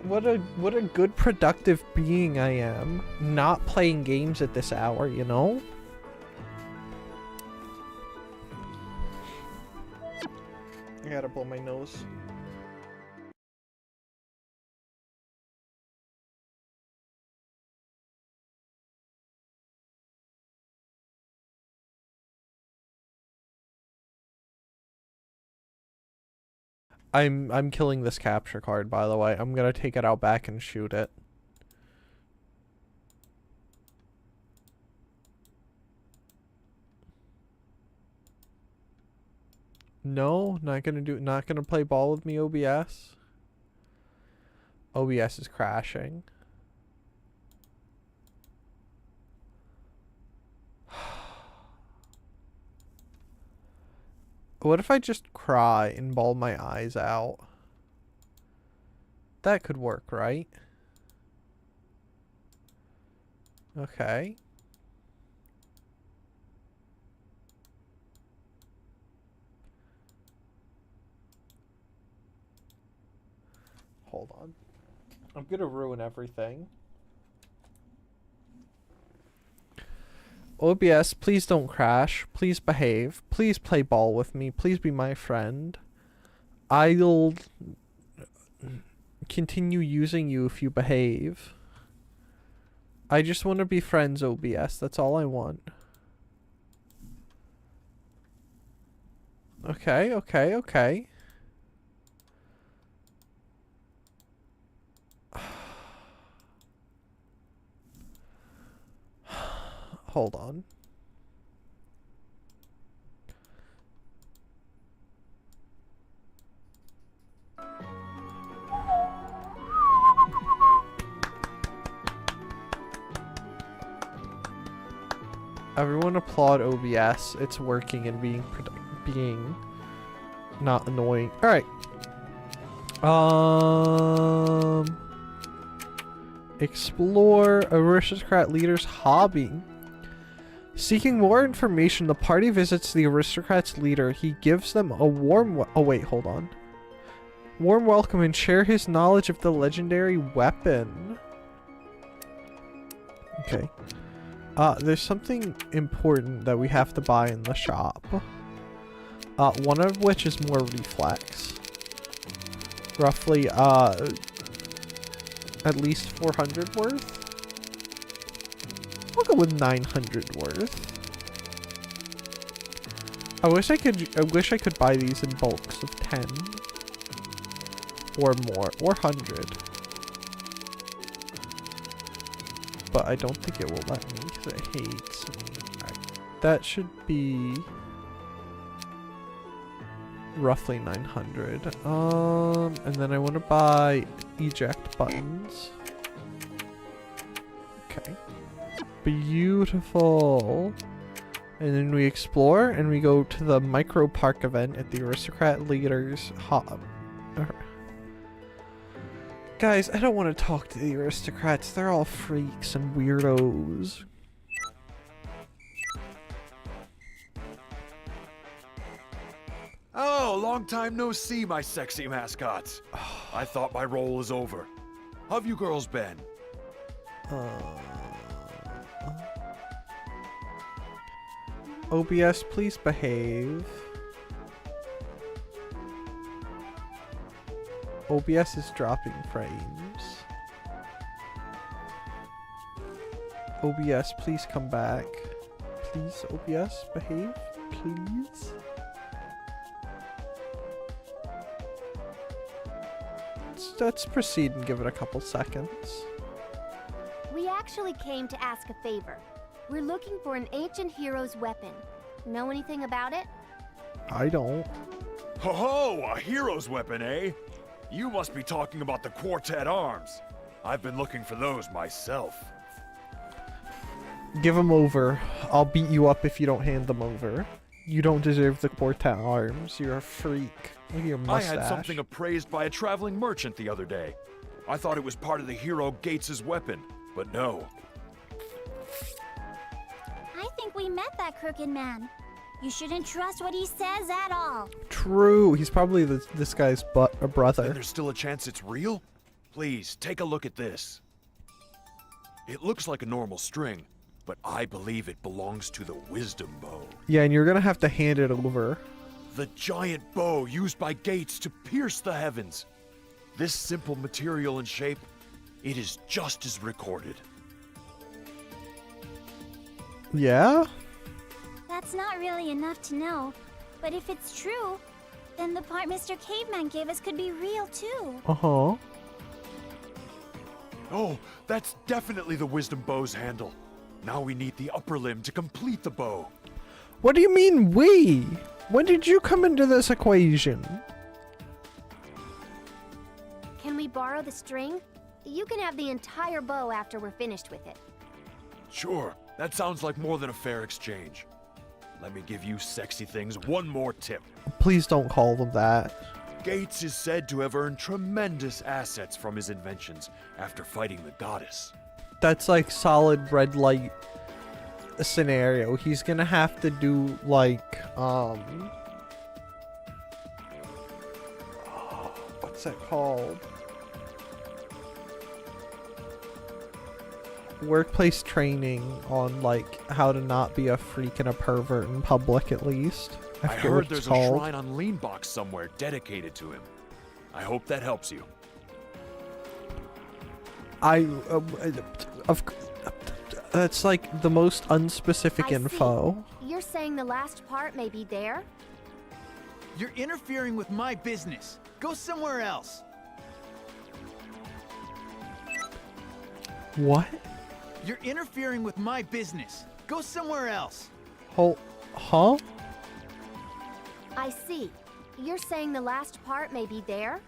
what a good productive being I am, not playing games at this hour, you know? I gotta blow my nose. I'm killing this capture card, by the way. I'm gonna take it out back and shoot it. No, not gonna play ball with me, OBS. OBS is crashing. What if I just cry and bawl my eyes out? That could work, right? Okay. Hold on. I'm gonna ruin everything. OBS, please don't crash. Please behave. Please play ball with me. Please be my friend. I'll continue using you if you behave. I just want to be friends, OBS. That's all I want. Okay, okay, okay. Hold on. Everyone applaud OBS. It's working and being not annoying. All right. Explore aristocrat leader's hobby. Seeking more information, the party visits the aristocrat's leader. He gives them a warm welcome and share his knowledge of the legendary weapon. Okay. There's something important that we have to buy in the shop. One of which is more reflex. Roughly, at least 400 worth. I'll go with 900 worth. I wish I could buy these in bulks of 10 or more or 100. But I don't think it will let me because it hates me. Right. That should be roughly 900. And then I want to buy eject buttons. Okay. Beautiful. And then we explore and we go to the micro park event at the aristocrat leader's hub. Guys, I don't want to talk to the aristocrats. They're all freaks and weirdos. Oh, long time no see, my sexy mascots. I thought my role was over. How have you girls been? OBS, please behave. OBS is dropping frames. OBS, please come back. Please, OBS, behave, please. Let's proceed and give it a couple seconds. We actually came to ask a favor. We're looking for an ancient hero's weapon. Know anything about it? I don't. Ho ho! A hero's weapon, eh? You must be talking about the quartet arms. I've been looking for those myself. Give them over. I'll beat you up if you don't hand them over. You don't deserve the quartet arms. You're a freak. Look at your mustache. I had something appraised by a traveling merchant the other day. I thought it was part of the hero Gates' weapon, but no. I think we met that crooked man. You shouldn't trust what he says at all. True. He's probably this guy's brother. Then there's still a chance it's real? Please, take a look at this. It looks like a normal string, but I believe it belongs to the wisdom bow. Yeah, and you're gonna have to hand it over. The giant bow used by Gates to pierce the heavens. This simple material and shape, it is just as recorded. Yeah? That's not really enough to know. But if it's true, then the part Mr. Caveman gave us could be real too. Uh-huh. Oh, that's definitely the wisdom bow's handle. Now we need the upper limb to complete the bow. What do you mean we? When did you come into this equation? Can we borrow the string? You can have the entire bow after we're finished with it. Sure, that sounds like more than a fair exchange. Let me give you sexy things one more tip. Please don't call them that. Gates is said to have earned tremendous assets from his inventions after fighting the goddess. That's like solid red light scenario. He's gonna have to do like what's that called? Workplace training on like how to not be a freak and a pervert in public, at least. I forget heard what there's it's a called. shrine on Leanbox somewhere dedicated to him. I hope that helps you. That's like the most unspecific I info. see. You're saying the last part may be there? You're interfering with my business. Go somewhere else. What? You're interfering with my business. Go somewhere else. Huh? I see. You're saying the last part may be there?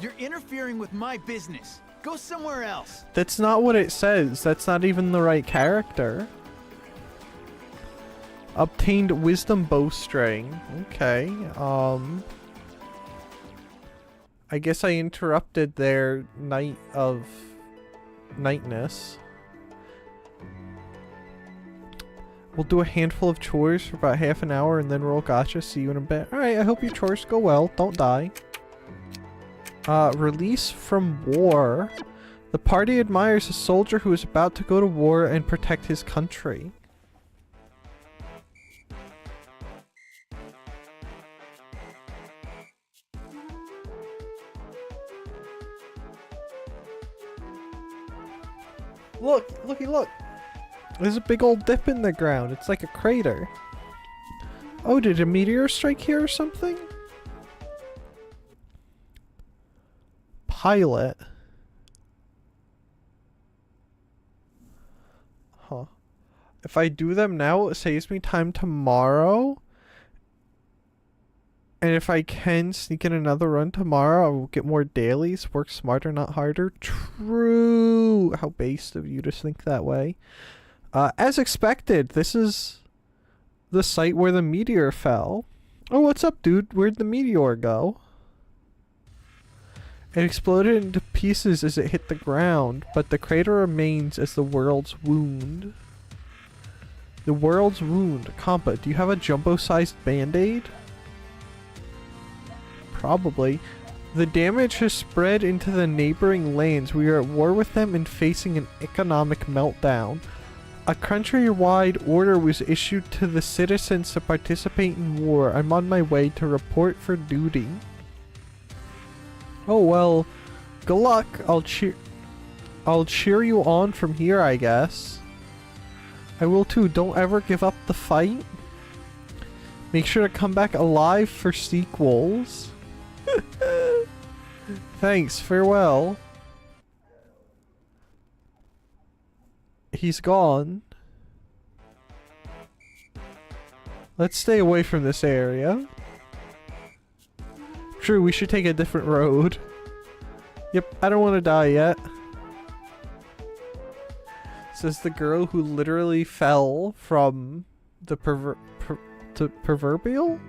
You're interfering with my business. Go somewhere else. That's not what it says. That's not even the right character. Obtained wisdom bowstring. Okay. I guess I interrupted their night of nightness. We'll do a handful of chores for about half an hour and then roll gotcha. See you in a bit. Alright, I hope your chores go well. Don't die. Release from war. The party admires a soldier who is about to go to war and protect his country. Look, looky, look. There's a big old dip in the ground. It's like a crater. Oh, did a meteor strike here or something? Pilot. Huh. If I do them now, it saves me time tomorrow. And if I can sneak in another run tomorrow, I will get more dailies. Work smarter, not harder. True. How based of you to think that way. As expected, this is the site where the meteor fell. Oh, what's up, dude? Where'd the meteor go? It exploded into pieces as it hit the ground, but the crater remains as the world's wound. The world's wound. Compa, do you have a jumbo-sized band-aid? Probably. The damage has spread into the neighboring lands. We are at war with them and facing an economic meltdown. A countrywide order was issued to the citizens to participate in war. I'm on my way to report for duty. Oh well, good luck. I'll cheer you on from here, I guess. I will too. Don't ever give up the fight. Make sure to come back alive for sequels. Thanks, farewell. He's gone. Let's stay away from this area. True, we should take a different road. Yep, I don't want to die yet. Says the girl who literally fell from the proverbial?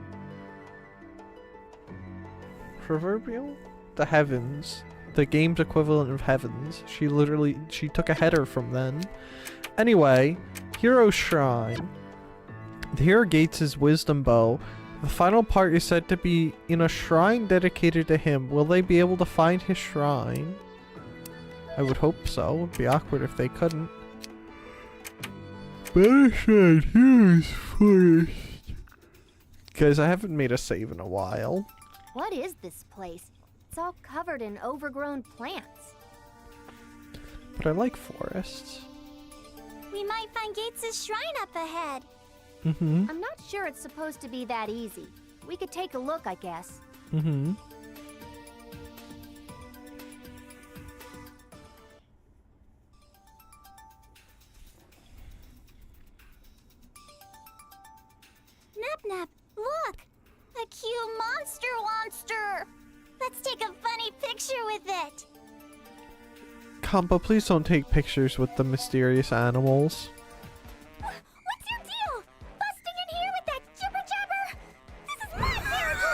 Proverbial? The heavens. The game's equivalent of heavens. She took a header from then. Anyway, Hero Shrine. The hero gates his wisdom bow. The final part is said to be in a shrine dedicated to him. Will they be able to find his shrine? I would hope so. It would be awkward if they couldn't. Better shrine, here's forest. Guys, I haven't made a save in a while. What is this place? It's all covered in overgrown plants. But I like forests. We might find Gates' shrine up ahead. Mm-hmm. I'm not sure it's supposed to be that easy. We could take a look, I guess. Mm-hmm. Nap, look! A cute monster! Let's take a funny picture with it! Kampa, please don't take pictures with the mysterious animals. What's your deal? Busting in here with that jibber jabber? This is my territory!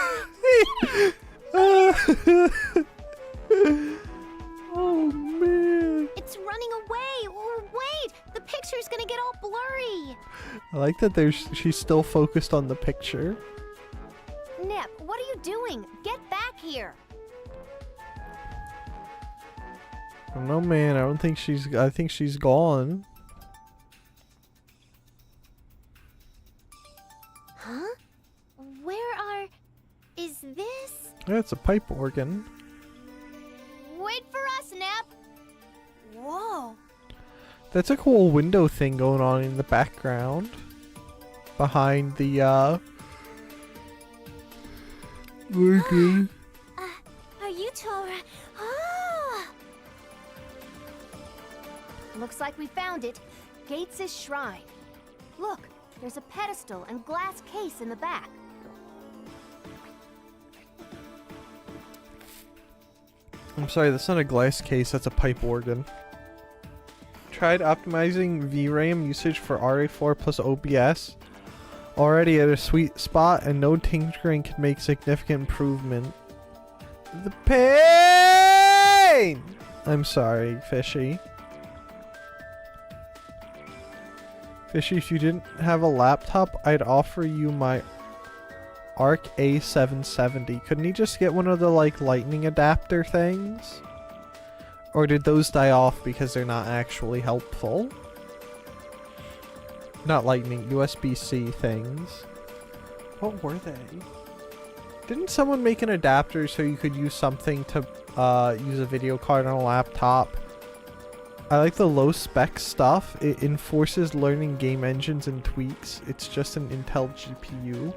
Oh man. It's running away! Oh, wait! The picture's gonna get all blurry! I like that she's still focused on the picture. Nip, what are you doing? Get back here! I don't know, man. I think she's gone. Huh? Is this? Yeah, it's a pipe organ. Wait for us, Nip! Whoa! That's a cool window thing going on in the background. Behind the, organ. Are you Tora? Ah! Looks like we found it. Gates' shrine. Look, there's a pedestal and glass case in the back. I'm sorry, that's not a glass case, that's a pipe organ. Tried optimizing VRAM usage for RA4 plus OBS. Already at a sweet spot, and no tinkering can make significant improvement. The pain! I'm sorry, Fishy. Fishy, if you didn't have a laptop, I'd offer you my Arc A770. Couldn't you just get one of the, like, lightning adapter things? Or did those die off because they're not actually helpful? Not lightning, USB-C things. What were they? Didn't someone make an adapter so you could use something to use a video card on a laptop? I like the low spec stuff. It enforces learning game engines and tweaks. It's just an Intel GPU.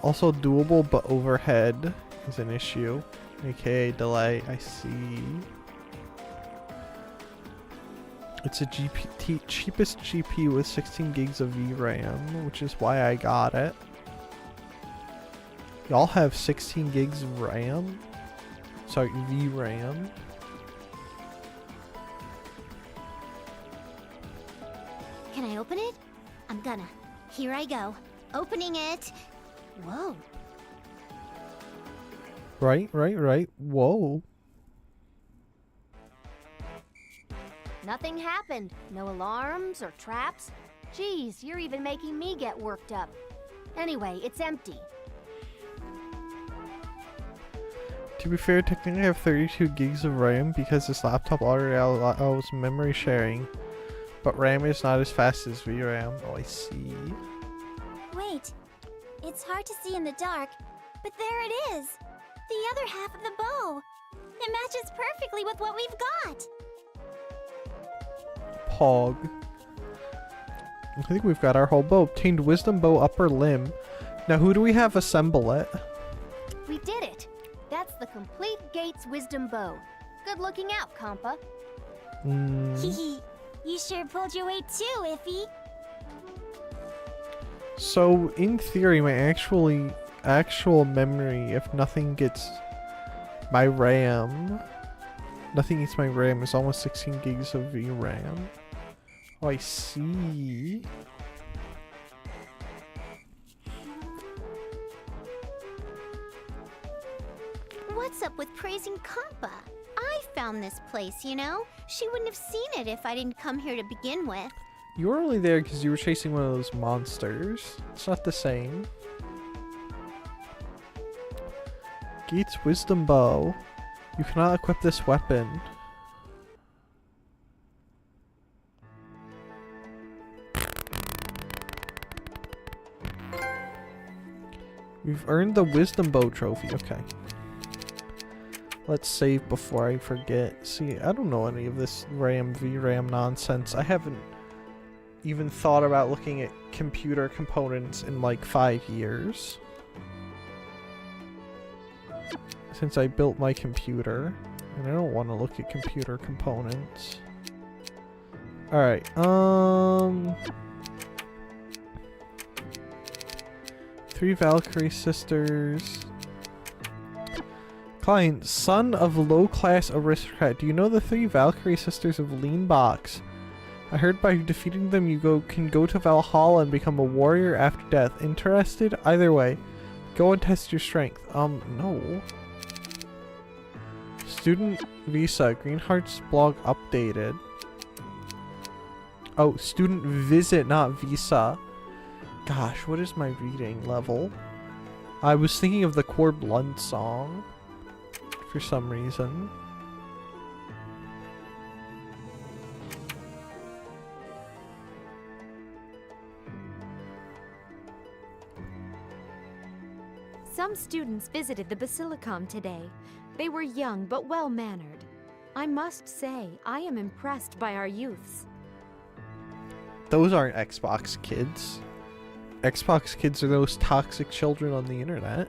Also doable, but overhead is an issue. AKA delay, I see. It's a cheapest GPU with 16 gigs of VRAM, which is why I got it. Y'all have 16 gigs of RAM? Sorry, VRAM. Can I open it? I'm gonna. Here I go. Opening it. Whoa. Right. Whoa. Nothing happened. No alarms or traps. Geez, you're even making me get worked up. Anyway, it's empty. To be fair, technically I have 32 gigs of RAM because this laptop already allows memory sharing. But RAM is not as fast as VRAM. Oh, I see. Wait. It's hard to see in the dark, but there it is. The other half of the bow. It matches perfectly with what we've got. Pog. I think we've got our whole bow. Obtained wisdom bow upper limb. Now who do we have assemble it? We did it. That's the complete Gates wisdom bow. Good looking out, Compa. Hehe. You sure pulled your weight too, Iffy. So, in theory, my actual memory, if nothing gets my RAM, nothing eats my RAM, is almost 16 gigs of VRAM. Oh, I see. What's up with praising Kappa? I found this place, you know? She wouldn't have seen it if I didn't come here to begin with. You were only there because you were chasing one of those monsters. It's not the same. Gates Wisdom Bow. You cannot equip this weapon. We've earned the Wisdom Bow trophy. Okay. Let's save before I forget. See, I don't know any of this RAM, VRAM nonsense. I haven't even thought about looking at computer components in like 5 years. Since I built my computer. And I don't want to look at computer components. Alright, 3 Valkyrie sisters. Client, son of low-class aristocrat. Do you know the 3 Valkyrie sisters of Leanbox? I heard by defeating them you can go to Valhalla and become a warrior after death. Interested? Either way, go and test your strength. No. Student visa. Greenheart's blog updated. Oh, student visit, not visa. Gosh, what is my reading level? I was thinking of the Core Blunt song. For some reason. Some students visited the Basilicom today. They were young but well-mannered. I must say, I am impressed by our youths. Those aren't Xbox kids. Xbox kids are those toxic children on the internet.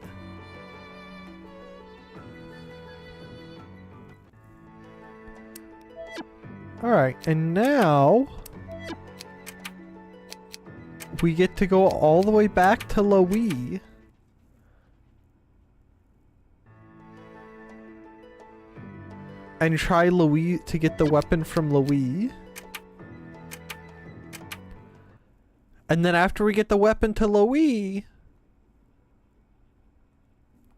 Alright, and now we get to go all the way back to Louis. And try Louis to get the weapon from Louis. And then after we get the weapon to Louis,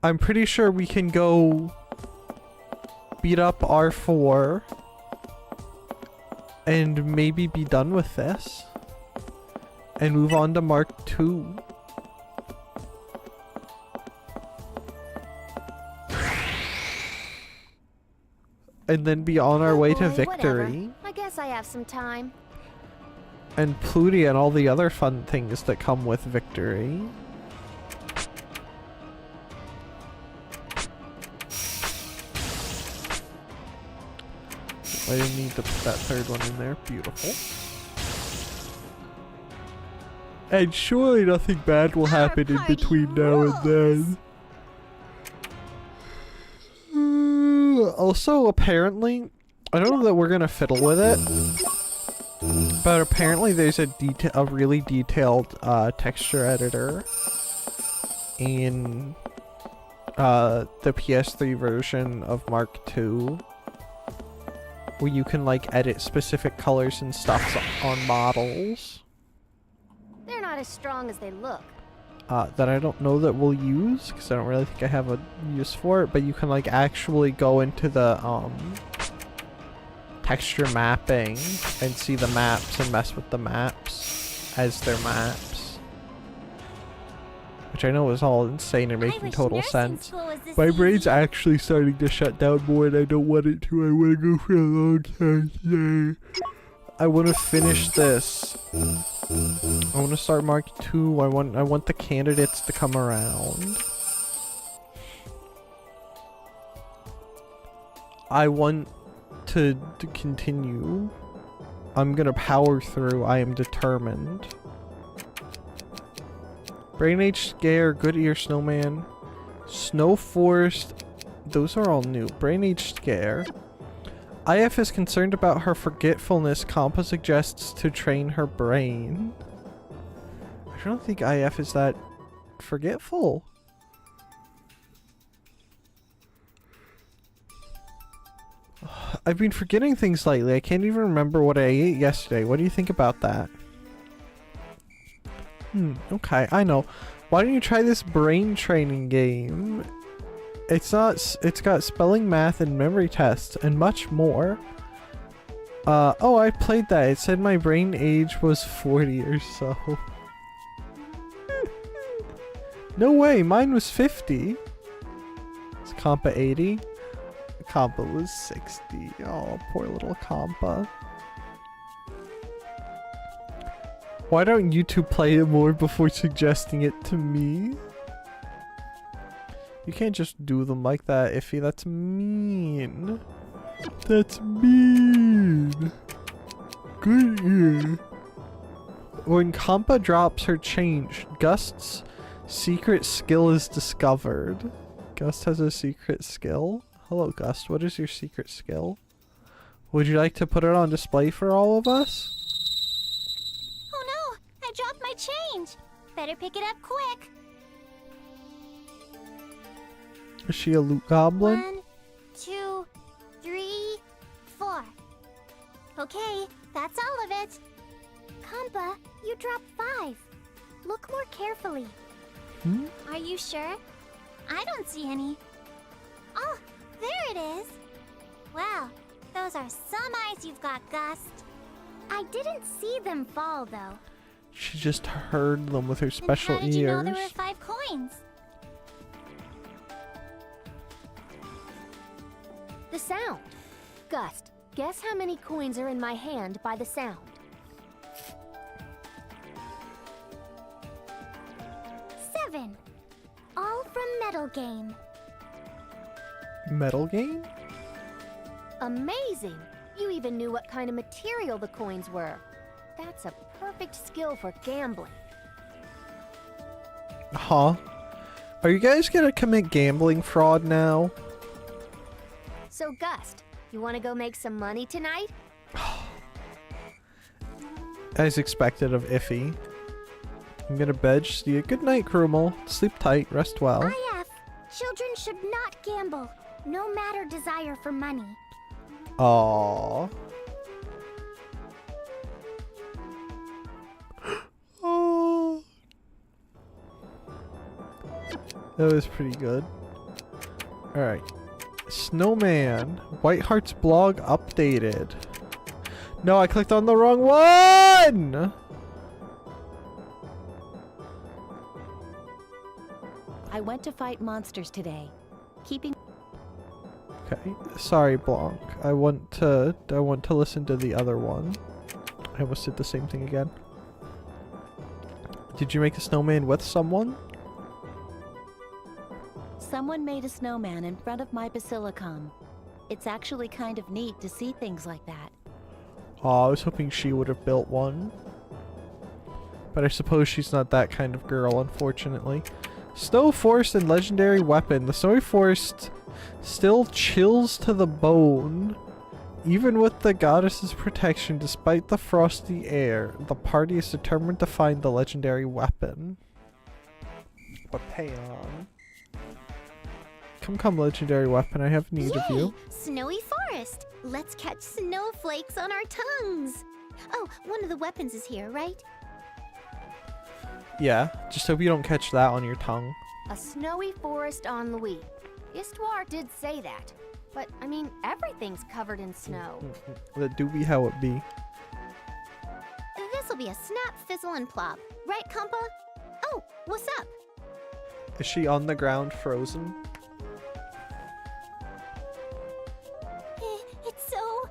I'm pretty sure we can go beat up R4 and maybe be done with this and move on to Mark II. And then be on our way to victory. Whatever. I guess I have some time. And Plutia and all the other fun things that come with victory. I didn't need to put that third one in there. Beautiful. And surely nothing bad will happen in between now and then. Also, apparently, I don't know that we're gonna fiddle with it, but apparently there's a really detailed texture editor in the PS3 version of Mark II, where you can like edit specific colors and stuff on models. They're not as strong as they look. That I don't know that we'll use, because I don't really think I have a use for it, but you can like actually go into the texture mapping and see the maps and mess with the maps as their maps. Which I know is all insane and making total sense. My brain's actually starting to shut down more and I don't want it to. I want to go for a long time today. I want to finish this. I want to start Mark II. I want the candidates to come around. I want to continue. I'm gonna power through. I am determined. Brain Age Scare, Good Ear Snowman, Snow Forest. Those are all new. Brain Age Scare. IF is concerned about her forgetfulness. Compa suggests to train her brain. I don't think IF is that forgetful. I've been forgetting things lately. I can't even remember what I ate yesterday. What do you think about that? Okay, I know. Why don't you try this brain training game? It's got spelling, math, and memory tests, and much more. Oh, I played that. It said my brain age was 40 or so. No way, mine was 50. Is Compa 80? Compa was 60. Oh, poor little Compa. Why don't you two play it more before suggesting it to me? You can't just do them like that, Iffy. That's mean. That's mean. Good ear. When Compa drops her change, Gust's secret skill is discovered. Gust has a secret skill? Hello, Gust. What is your secret skill? Would you like to put it on display for all of us? Oh no! I dropped my change! Better pick it up quick! Is she a loot goblin? 1, 2, 3, 4. Okay, that's all of it. Compa, you dropped 5. Look more carefully. Are you sure? I don't see any. Oh, there it is. Wow, those are some eyes you've got, Gust. I didn't see them fall, though. She just heard them with her special How did ears. you know there were 5 coins? The sound. Gust, guess how many coins are in my hand by the sound? 7. All from Metal Game. Metal game? Amazing! You even knew what kind of material the coins were. That's a perfect skill for gambling. Huh? Are you guys gonna commit gambling fraud now? So Gust, you want to go make some money tonight? As expected of Iffy. I'm gonna bed. See you. Good night, Krumel. Sleep tight. Rest well. IF. Children should not gamble, no matter desire for money. Aww. Oh. That was pretty good. Alright. Snowman. Whiteheart's blog updated. No, I clicked on the wrong one! I went to fight monsters today. Keeping... Okay. Sorry, Blanc. I want to listen to the other one. I almost did the same thing again. Did you make a snowman with someone? Someone made a snowman in front of my basilicom. It's actually kind of neat to see things like that. Aw, I was hoping she would have built one. But I suppose she's not that kind of girl, unfortunately. Snow Forest and legendary weapon. The Snowy Forest still chills to the bone. Even with the goddess's protection, despite the frosty air, the party is determined to find the legendary weapon. But pay on. Come, legendary weapon, I have need of you. Snowy forest! Let's catch snowflakes on our tongues! Oh, one of the weapons is here, right? Yeah, just hope you don't catch that on your tongue. A snowy forest en Louis. Histoire did say that. But, I mean, everything's covered in snow. That do be how it be. This'll be a snap, fizzle, and plop. Right, Compa? Oh, what's up? Is she on the ground frozen? It's so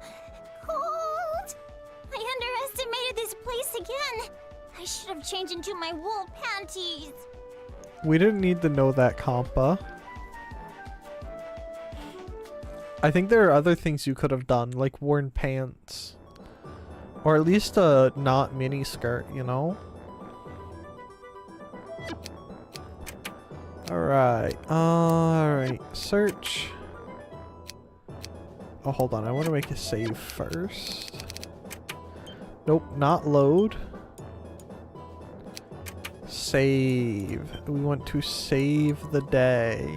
cold. I underestimated this place again. I should have changed into my wool panties. We didn't need to know that, Compa. I think there are other things you could have done, like worn pants. Or at least a not mini skirt, you know? Alright, search. Oh, hold on, I want to make a save first. Nope, not load. Save. We want to save the day.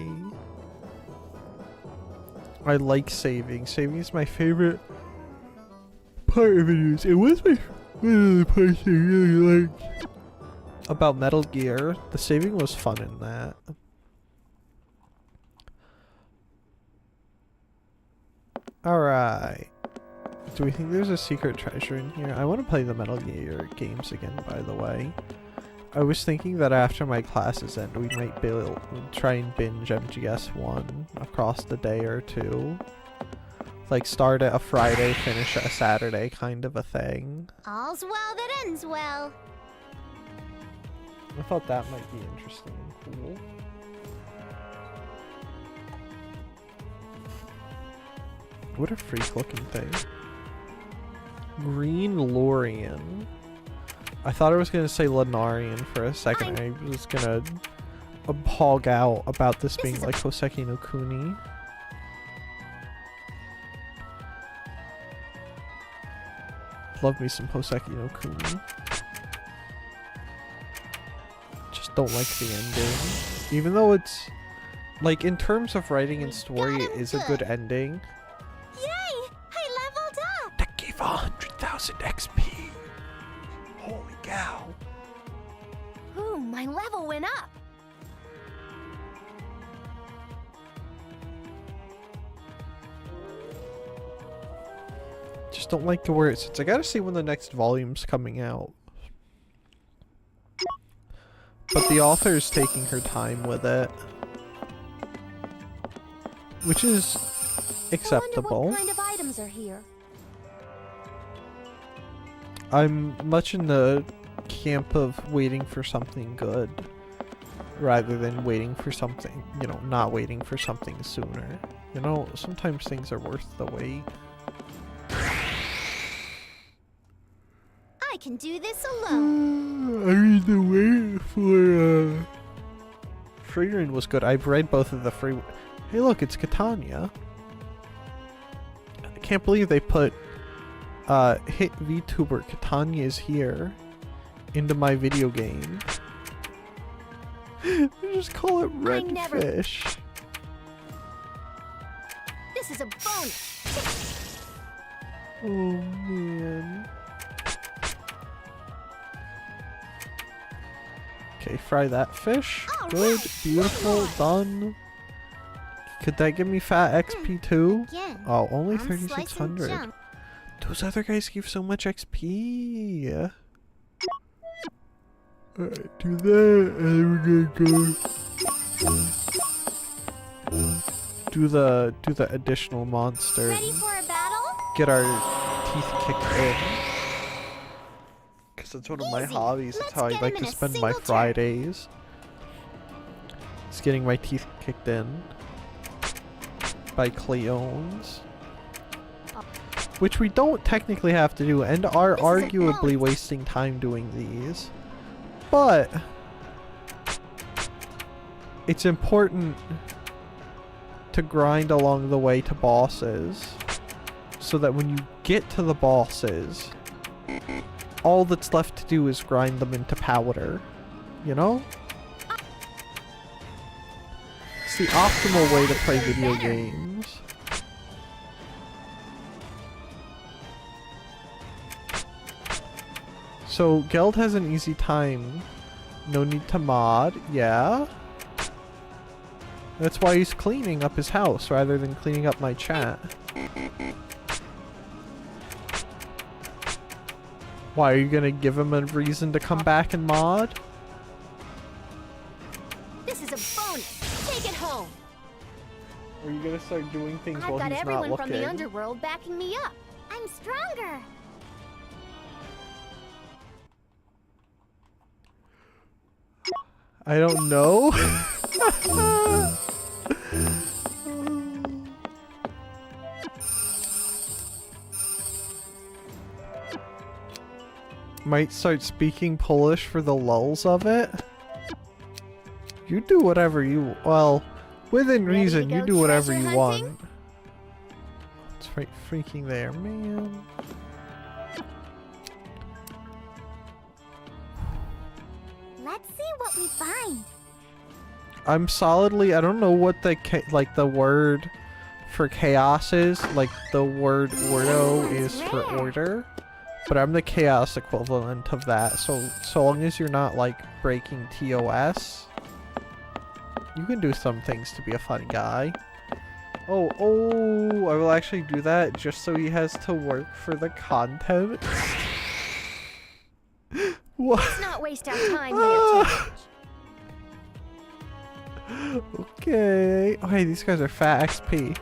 I like saving. Saving is my favorite part of videos. It was one of the parts I really liked about Metal Gear. The saving was fun in that. Alright. Do we think there's a secret treasure in here? I want to play the Metal Gear games again, by the way. I was thinking that after my classes end, we might try and binge MGS1 across the day or two. Like, start at a Friday, finish at a Saturday kind of a thing. All's well that ends well. I thought that might be interesting and cool. What a freak looking thing. Green Lorian. I thought I was gonna say Lunarian for a second. I was gonna hog out about this being like Hoseki no Kuni. Love me some Hoseki no Kuni. Just don't like the ending. Even though it's like in terms of writing and story, it is a good ending. Yay! I leveled up! That gave 100,000 XP. Holy cow. Ooh, my level went up. Just don't like the where it sits. I gotta see when the next volume's coming out. But the author is taking her time with it. Which is acceptable. I wonder what kind of items are here. I'm much in the camp of waiting for something good rather than waiting for something, you know, not waiting for something sooner. You know, sometimes things are worth the wait. I can do this alone. I need to wait for Freerin was good. I've read both of the free. Hey look, it's Catania. I can't believe they put hit VTuber Catania is here into my video game. They just call it Redfish. This is a bonus. Oh man. Okay, fry that fish. Good, beautiful, done. Could that give me fat XP too? Oh, only 3,600. Those other guys give so much XP. Alright, do that, and then we're gonna go do the additional monster. Ready for a battle? Get our teeth kicked in. Cause it's one of my hobbies. It's how I like to spend my Fridays. It's getting my teeth kicked in by Cleones. Which we don't technically have to do and are arguably wasting time doing these. But it's important to grind along the way to bosses so that when you get to the bosses, all that's left to do is grind them into powder, you know? It's the optimal way to play video games. So, Geld has an easy time. No need to mod, yeah. That's why he's cleaning up his house rather than cleaning up my chat. Why, are you gonna give him a reason to come back and mod? This is a bonus. Take it home. Or are you gonna start doing things while I've got he's not everyone looking? from the underworld backing me up. I'm stronger. I don't know. Might start speaking Polish for the lulls of it. You do whatever you... Well, within reason, you do whatever you want. It's right freaking there, man. Let's see we find? I'm solidly, I don't know what the like the word for chaos is, like the word ordo is for order, but I'm the chaos equivalent of that. So long as you're not like breaking TOS, you can do some things to be a funny guy. Oh, I will actually do that just so he has to work for the content. What? Let's not waste our time here. Okay. Oh, hey, these guys are fat XP.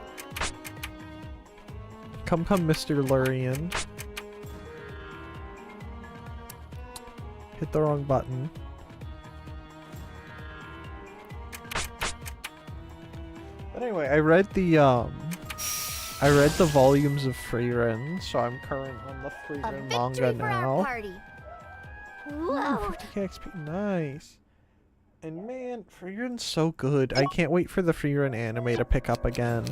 Come, Mr. Lurian. Hit the wrong button. But anyway, I read the volumes of Frieren, so I'm current on the Frieren manga now. Whoa! 50k XP, nice. And man, Frieren's so good. I can't wait for the Frieren anime to pick up again.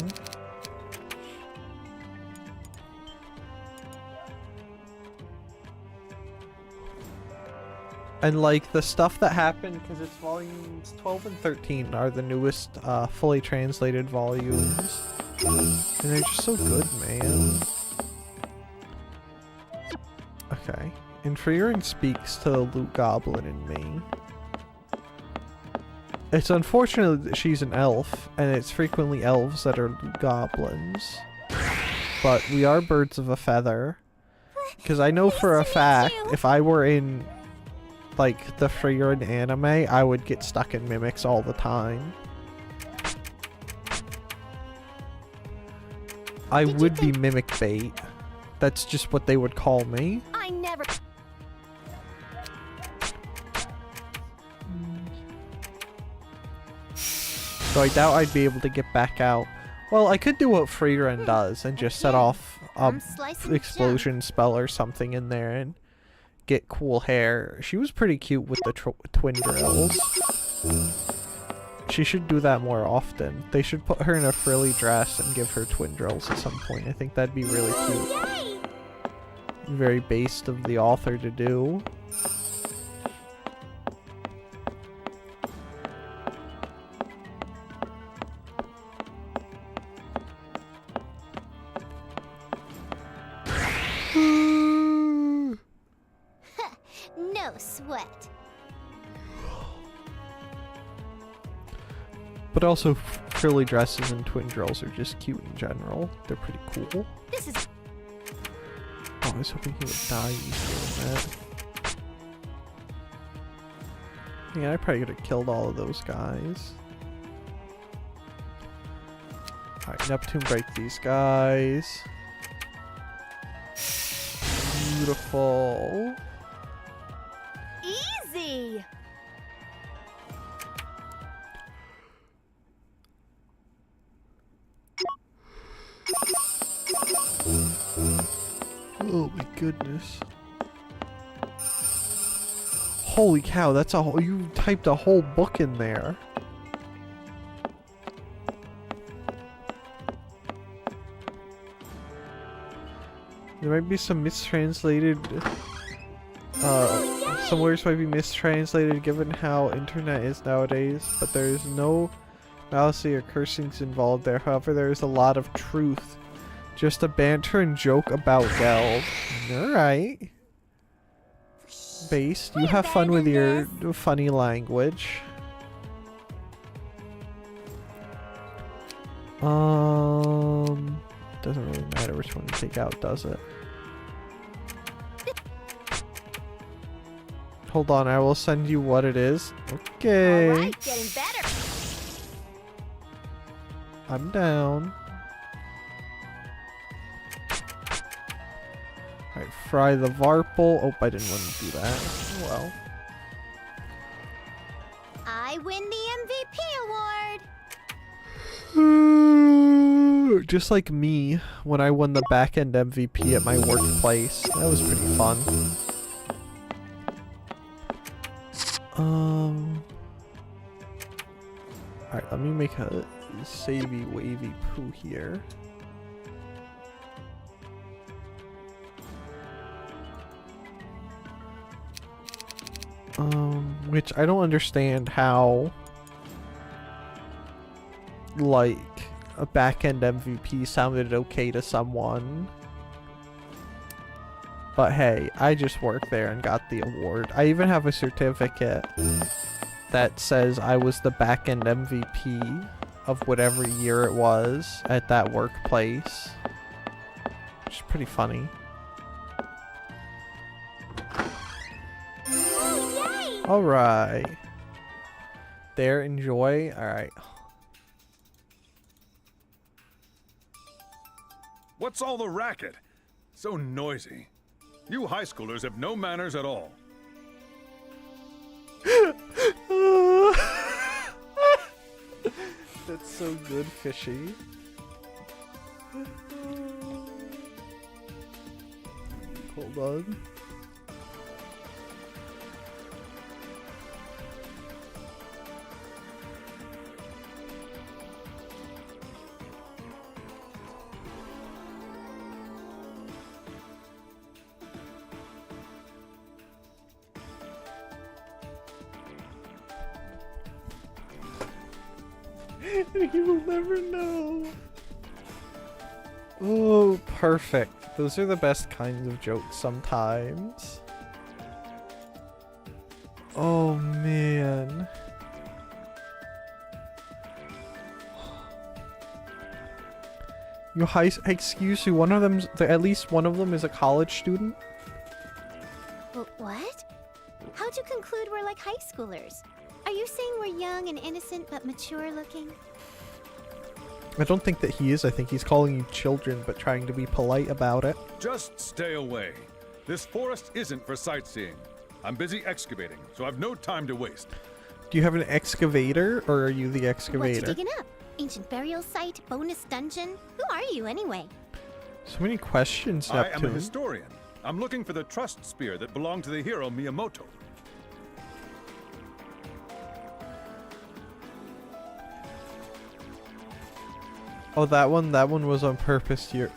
And like the stuff that happened, because it's volumes 12 and 13 are the newest fully translated volumes. And they're just so good, man. Okay. And Frieren speaks to the Loot Goblin in me. It's unfortunate that she's an elf, and it's frequently elves that are Loot Goblins. But we are birds of a feather. Because I know for a fact, if I were in like the Frieren anime, I would get stuck in mimics all the time. I would be mimic bait. That's just what they would call me. I never. So I doubt I'd be able to get back out. Well, I could do what Frieren does and just set off a explosion spell or something in there and get cool hair. She was pretty cute with the twin drills. She should do that more often. They should put her in a frilly dress and give her twin drills at some point. I think that'd be really cute. Very based of the author to do. No sweat. But also, frilly dresses and twin drills are just cute in general. They're pretty cool. This is. Oh, I was hoping he would die easier than that. Yeah, I probably could have killed all of those guys. Alright, Neptune break these guys. Beautiful. Easy. Oh my goodness. Holy cow, that's a whole, you typed a whole book in there. There might be some mistranslated, some words might be mistranslated given how internet is nowadays, but there is no malice or cursings involved there. However, there is a lot of truth. Just a banter and joke about Geld. Alright. Based, you have fun with your funny language. Doesn't really matter which one you take out, does it? Hold on, I will send you what it is. Okay. Alright, getting better. I'm down. Alright, fry the Varple. Oh, I didn't want to do that. Well. I win the MVP award. Just like me when I won the back-end MVP at my workplace. That was pretty fun. Alright, let me make a savey wavy poo here. Which I don't understand how, like, a back-end MVP sounded okay to someone. But hey, I just worked there and got the award. I even have a certificate that says I was the back-end MVP of whatever year it was at that workplace. Which is pretty funny. Oh, yay! Alright. There, enjoy. Alright. What's all the racket? So noisy. You high schoolers have no manners at all. That's so good, Fishy. Hold on. You'll never know. Oh, perfect. Those are the best kinds of jokes sometimes. Oh, man. Excuse me, one of them's, at least one of them is a college student? What? How'd you conclude we're like high schoolers? Are you saying we're young and innocent but mature looking? I don't think that he is. I think he's calling you children, but trying to be polite about it. Just stay away. This forest isn't for sightseeing. I'm busy excavating, so I've no time to waste. Do you have an excavator, or are you the excavator? What you digging up? Ancient burial site? Bonus dungeon? Who are you anyway? So many questions, I Neptune. am a historian. I'm looking for the trust spear that belonged to the hero Miyamoto. Oh, that one was on purpose here.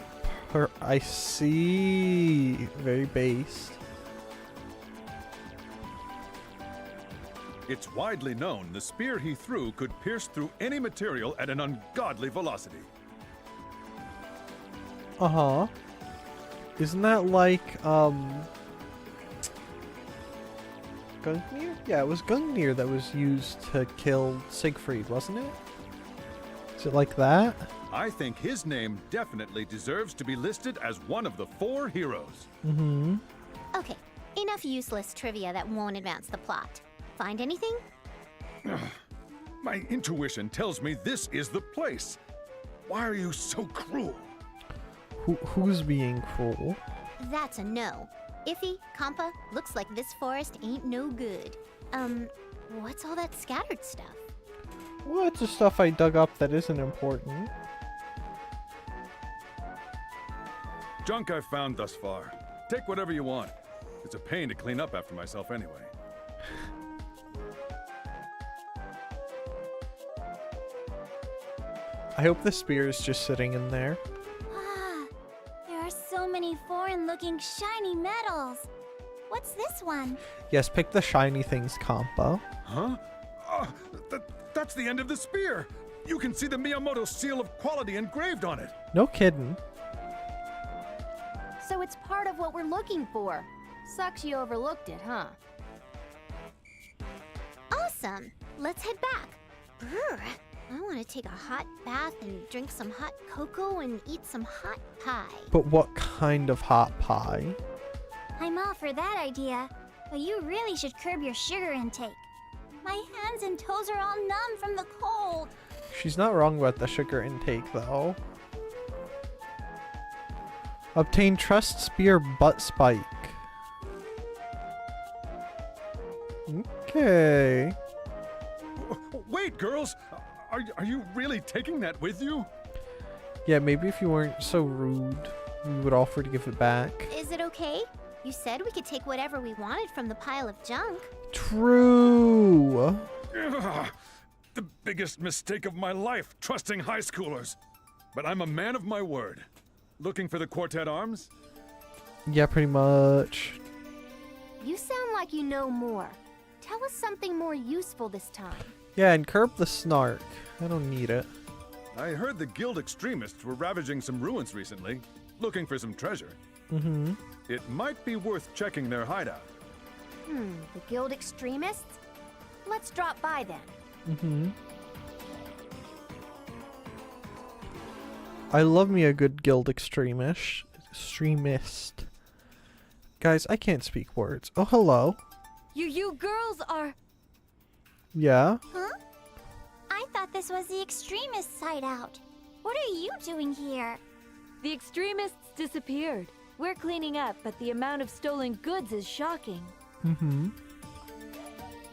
I see. Very based. It's widely known the spear he threw could pierce through any material at an ungodly velocity. Uh-huh. Isn't that like, Gungnir? Yeah, it was Gungnir that was used to kill Siegfried, wasn't it? Is it like that? I think his name definitely deserves to be listed as one of the 4 heroes. Mm-hmm. Okay, enough useless trivia that won't advance the plot. Find anything? My intuition tells me this is the place. Why are you so cruel? Who's being cruel? That's a no. Iffy, Compa, looks like this forest ain't no good. What's all that scattered stuff? Well, it's the stuff I dug up that isn't important. Junk I've found thus far. Take whatever you want. It's a pain to clean up after myself anyway. I hope the spear is just sitting in there. Ah, there are so many foreign-looking shiny metals. What's this one? Yes, pick the shiny things, Compa. Huh? That's the end of the spear! You can see the Miyamoto seal of quality engraved on it! No kidding. So it's part of what we're looking for. Sucks you overlooked it, huh? Awesome! Let's head back. Brr. I want to take a hot bath and drink some hot cocoa and eat some hot pie. But what kind of hot pie? I'm all for that idea, but you really should curb your sugar intake. My hands and toes are all numb from the cold. She's not wrong about the sugar intake, though. Obtain Trust Spear Butt Spike. Okay. Wait, girls! Are you really taking that with you? Yeah, maybe if you weren't so rude, we would offer to give it back. Is it okay? You said we could take whatever we wanted from the pile of junk. True. Ugh, the biggest mistake of my life, trusting high schoolers. But I'm a man of my word. Looking for the Quartet Arms? Yeah, pretty much. You sound like you know more. Tell us something more useful this time. Yeah, and curb the snark. I don't need it. I heard the guild extremists were ravaging some ruins recently, looking for some treasure. Mm-hmm. It might be worth checking their hideout. The guild extremists? Let's drop by then. Mm-hmm. I love me a good guild extremist. Guys, I can't speak words. Oh, hello. You girls are... Yeah? Huh? I thought this was the extremist hideout. What are you doing here? The extremists disappeared. We're cleaning up, but the amount of stolen goods is shocking. Mm-hmm.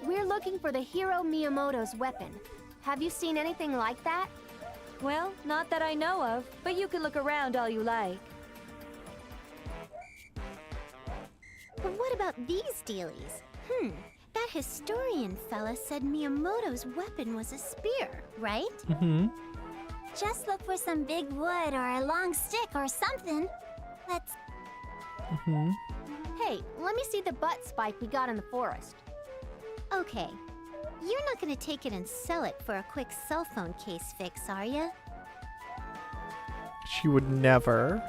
We're looking for the hero Miyamoto's weapon. Have you seen anything like that? Well, not that I know of, but you can look around all you like. But what about these dealies? That historian fella said Miyamoto's weapon was a spear, right? Mm-hmm. Just look for some big wood or a long stick or something. Let's... Mm-hmm. Hey, let me see the butt spike we got in the forest. Okay. You're not gonna take it and sell it for a quick cell phone case fix, are ya? She would never.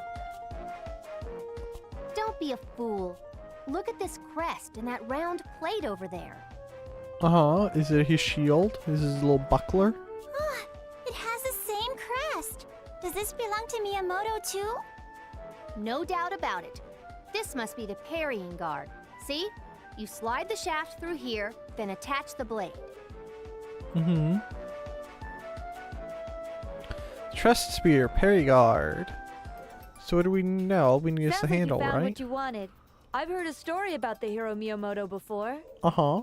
Don't be a fool. Look at this crest and that round plate over there. Uh-huh. Is it his shield? Is his little buckler? Ah, it has the same crest. Does this belong to Miyamoto too? No doubt about it. This must be the parrying guard. See? You slide the shaft through here, then attach the blade. Mm-hmm. Trust spear, parry guard. So what do we know? We need Sounds the like handle, you found right? what you wanted. I've heard a story about the hero Miyamoto before. Uh-huh.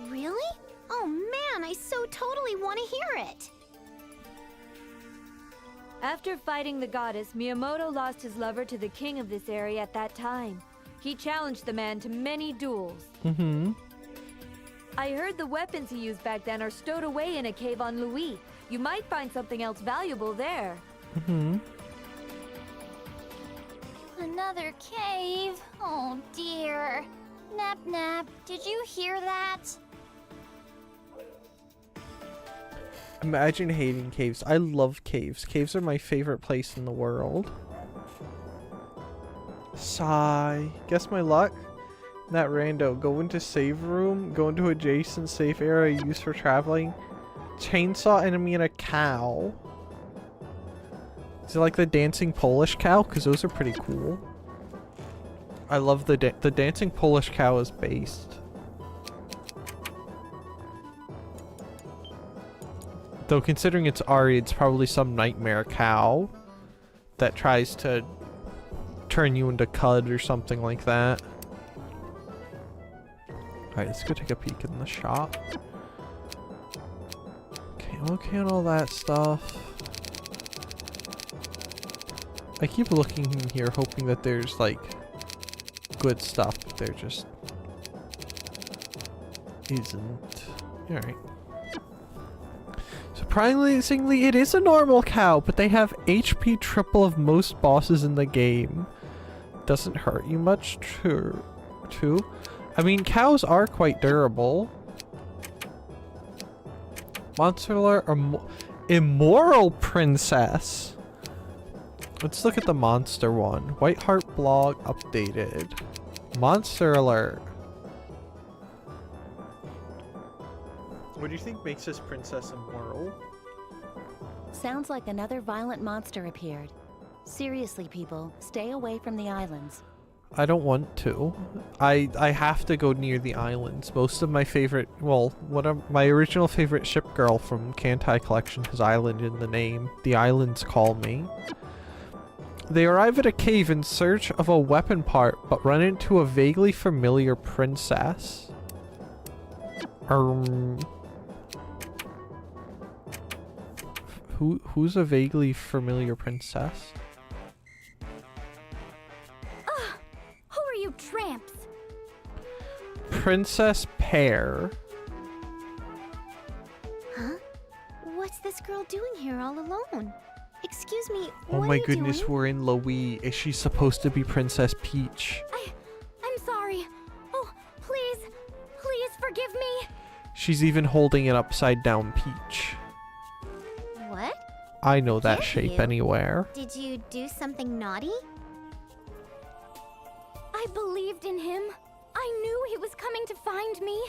Really? Oh man, I so totally want to hear it. After fighting the goddess, Miyamoto lost his lover to the king of this area at that time. He challenged the man to many duels. Mm-hmm. I heard the weapons he used back then are stowed away in a cave on Louis. You might find something else valuable there. Mm-hmm. Another cave? Oh dear. Nap Nap, did you hear that? Imagine hating caves. I love caves. Caves are my favorite place in the world. Sigh. Guess my luck? That rando. Go into save room. Go into adjacent safe area used for traveling. Chainsaw enemy and a cow. Is it like the dancing Polish cow? Because those are pretty cool. I love the dancing Polish cow is based. Though considering it's Owari, it's probably some nightmare cow that tries to turn you into cud or something like that. Alright, let's go take a peek in the shop. Okay, I'm okay on all that stuff. I keep looking in here hoping that there's like good stuff, but there just isn't. Alright. Surprisingly, it is a normal cow, but they have HP triple of most bosses in the game. Doesn't hurt you much, too. I mean, cows are quite durable. Monster alert or immoral princess. Let's look at the monster one. Whiteheart blog updated. Monster alert. What do you think makes this princess immoral? Sounds like another violent monster appeared. Seriously, people, stay away from the islands. I don't want to. I have to go near the islands. Most of my favorite, well, my original favorite ship girl from Kantai Collection has island in the name. The islands call me. They arrive at a cave in search of a weapon part, but run into a vaguely familiar princess. Who's a vaguely familiar princess? Who are you tramps? Princess Pear. Huh? What's this girl doing here all alone? Excuse me, Oh what my are you goodness, doing? we're in Louis. Is she supposed to be Princess Peach? I'm sorry. Oh, please, She's even holding an upside down peach. What? I know that Did shape you? anywhere. Did you do something naughty? I believed in him. I knew he was coming to find me,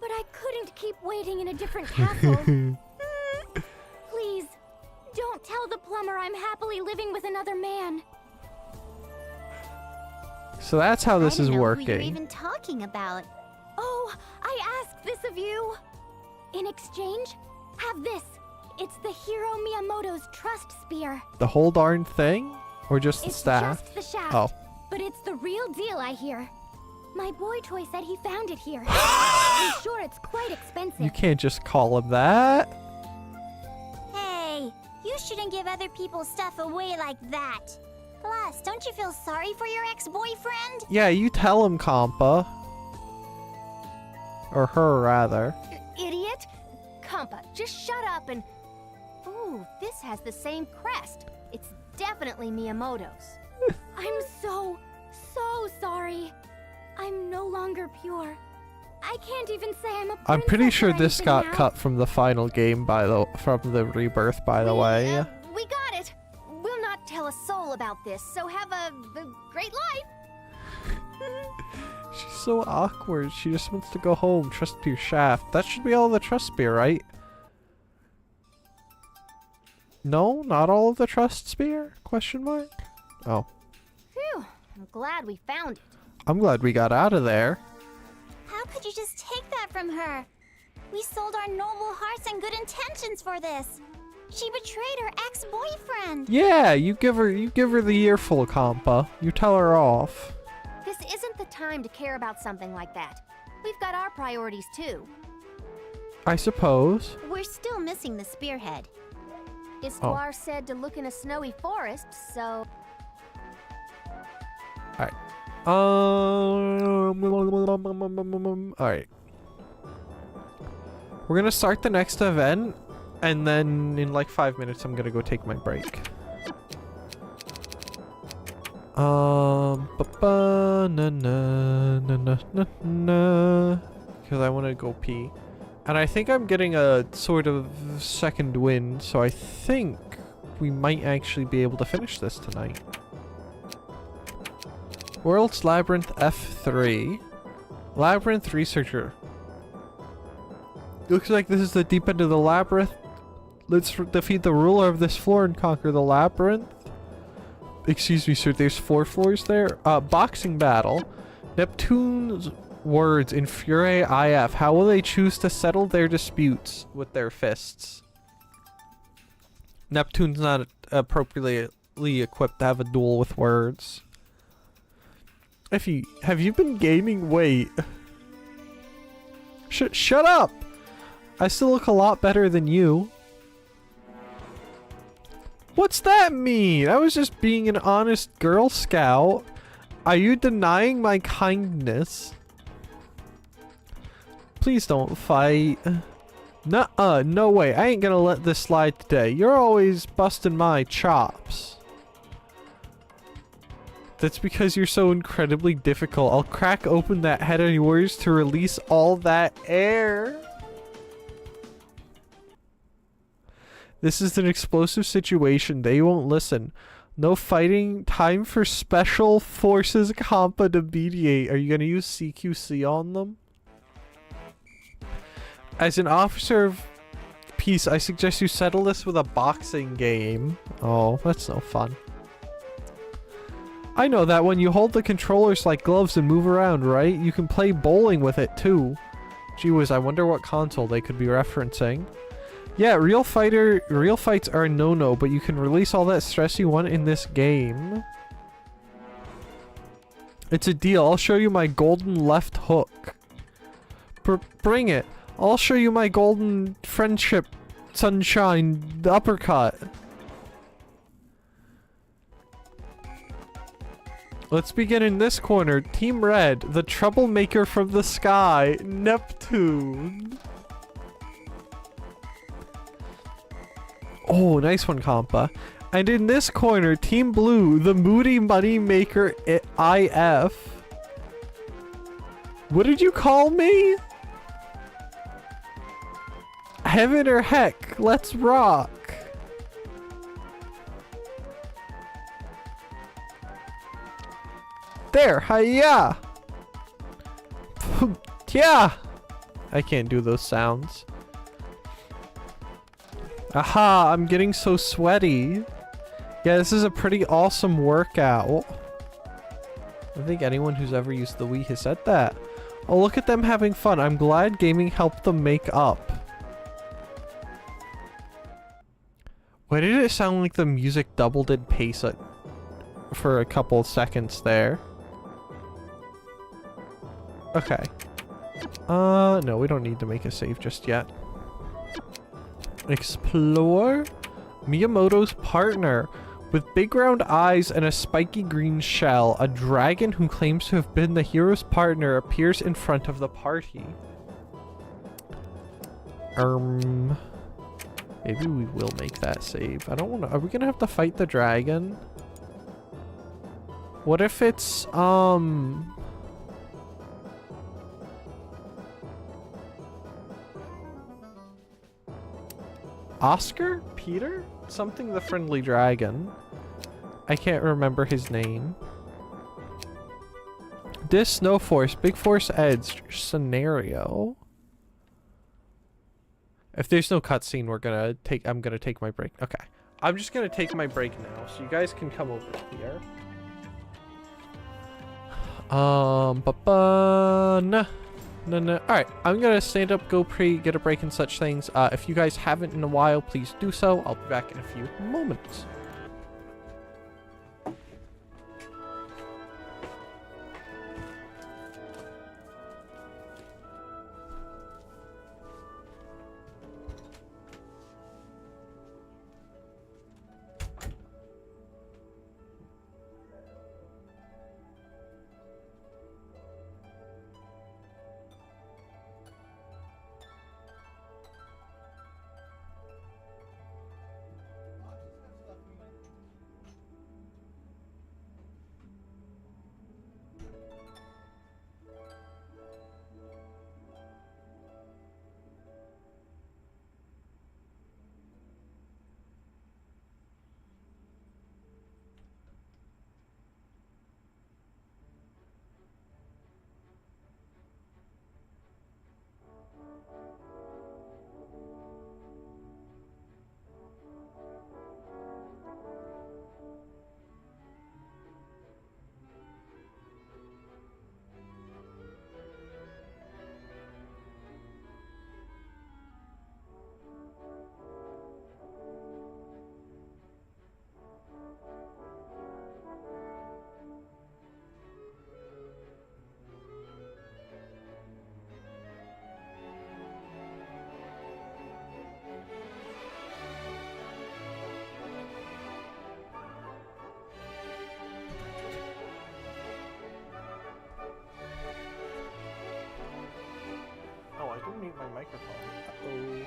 but I couldn't keep waiting in a different castle. Please, don't tell the plumber I'm happily living with another man. So that's how this I is don't know working. Who you're even talking about? Oh, I ask this of you. In exchange, have this. It's the Hiro Miyamoto's trust spear. The whole darn thing? Or just the It's staff? just the shaft. Oh. But it's the real deal, I hear. My boy toy said he found it here. I'm sure it's quite expensive. You can't just call him that. Hey, you shouldn't give other people's stuff away like that. Plus, don't you feel sorry for your ex-boyfriend? Yeah, you tell him, Compa. Or her, rather. Idiot! Compa, just shut up and... Ooh, this has the same crest. It's definitely Miyamoto's. I'm so sorry. I'm no longer pure. I can't even say I'm a princess I'm pretty sure or this anything got now. cut from the final game from the rebirth, by the way. We got it! We'll not tell a soul about this, so have a great life! She's so awkward. She just wants to go home. Trust your shaft. That should be all the trust spear, right? No, not all of the trust spear? Question mark? Oh. Phew, I'm glad we found it. I'm glad we got out of there. How could you just take that from her? We sold our noble hearts and good intentions for this. She betrayed her ex-boyfriend. Yeah, you give her the earful, Compa. You tell her off. This isn't the time to care about something like that. We've got our priorities too. I suppose. We're still missing the spearhead. Istuar said to look in a snowy forest, so... Alright. Alright. We're gonna start the next event, and then in like 5 minutes I'm gonna go take my break. Because I want to go pee. And I think I'm getting a sort of second wind, so I think we might actually be able to finish this tonight. World's Labyrinth F3. Labyrinth Researcher. Looks like this is the deep end of the labyrinth. Let's defeat the ruler of this floor and conquer the labyrinth. Excuse me, sir, there's 4 floors there. Boxing battle. Neptune's words infuriate IF. How will they choose to settle their disputes with their fists? Neptune's not appropriately equipped to have a duel with words. Have you been gaining weight? Shut up! I still look a lot better than you. What's that mean? I was just being an honest Girl Scout. Are you denying my kindness? Please don't fight. Nuh-uh, no way. I ain't gonna let this slide today. You're always busting my chops. That's because you're so incredibly difficult. I'll crack open that head of yours to release all that air. This is an explosive situation. They won't listen. No fighting. Time for special forces compa to mediate. Are you going to use CQC on them? As an officer of peace, I suggest you settle this with a boxing game. Oh, that's no fun. I know that when you hold the controllers like gloves and move around, right? You can play bowling with it too. Gee whiz, I wonder what console they could be referencing. Yeah, real fights are a no-no, but you can release all that stress you want in this game. It's a deal. I'll show you my golden left hook. Bring it. I'll show you my golden friendship sunshine uppercut. Let's begin in this corner. Team Red, the troublemaker from the sky, Neptune. Oh, nice one, Compa. And in this corner, Team Blue, the moody money maker, IF. What did you call me? Heaven or heck, let's rock. There, hiya! Yeah! I can't do those sounds. Aha, I'm getting so sweaty. Yeah, this is a pretty awesome workout. I think anyone who's ever used the Wii has said that. Oh, look at them having fun. I'm glad gaming helped them make up. Why did it sound like the music doubled in pace for a couple seconds there? Okay. No, we don't need to make a save just yet. Explore? Miyamoto's partner. With big round eyes and a spiky green shell, a dragon who claims to have been the hero's partner appears in front of the party. Maybe we will make that save. I don't want to. Are we gonna have to fight the dragon? What if it's, Oscar? Peter? Something the friendly dragon. I can't remember his name. This Snow Force, Big Force Edge scenario. If there's no cutscene, I'm gonna take my break. Okay. I'm just gonna take my break now, so you guys can come over here. No. Alright, I'm gonna stand up, go pray, get a break and such things. If you guys haven't in a while, please do so. I'll be back in a few moments. Mute my microphone.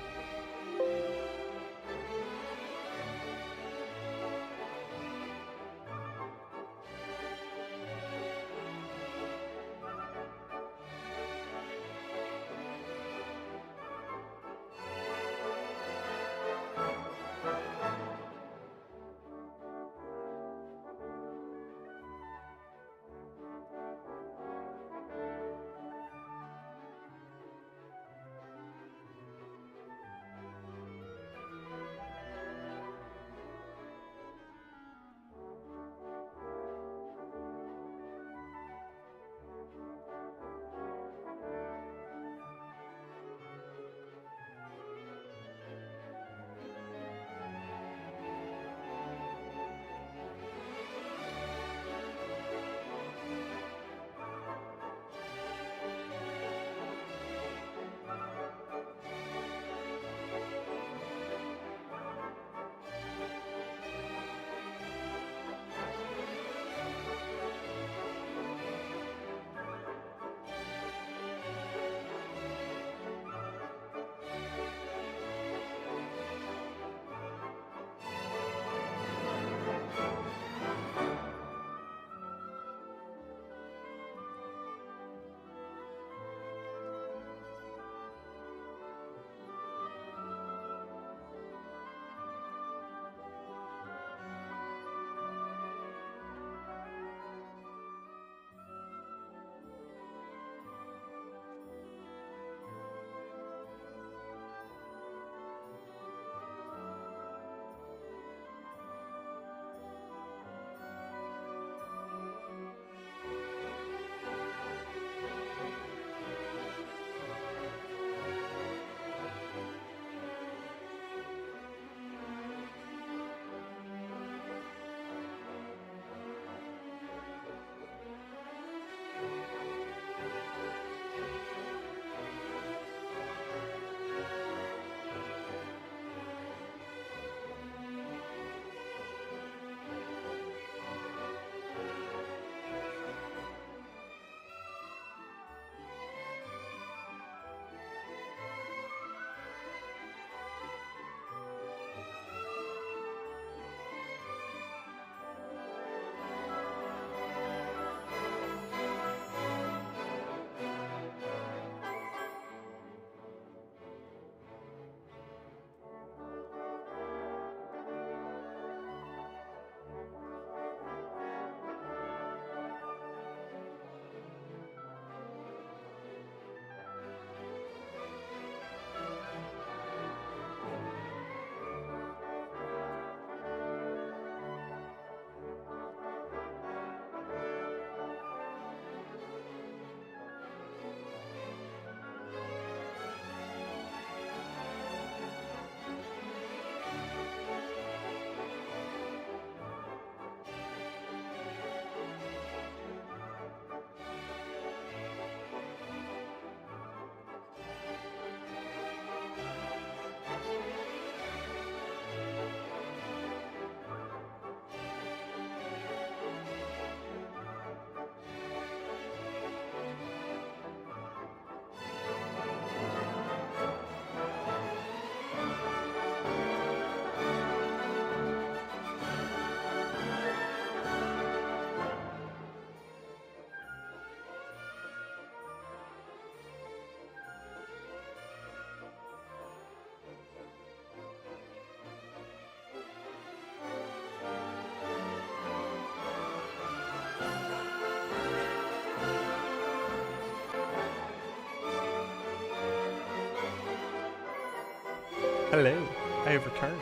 Hello, I have returned.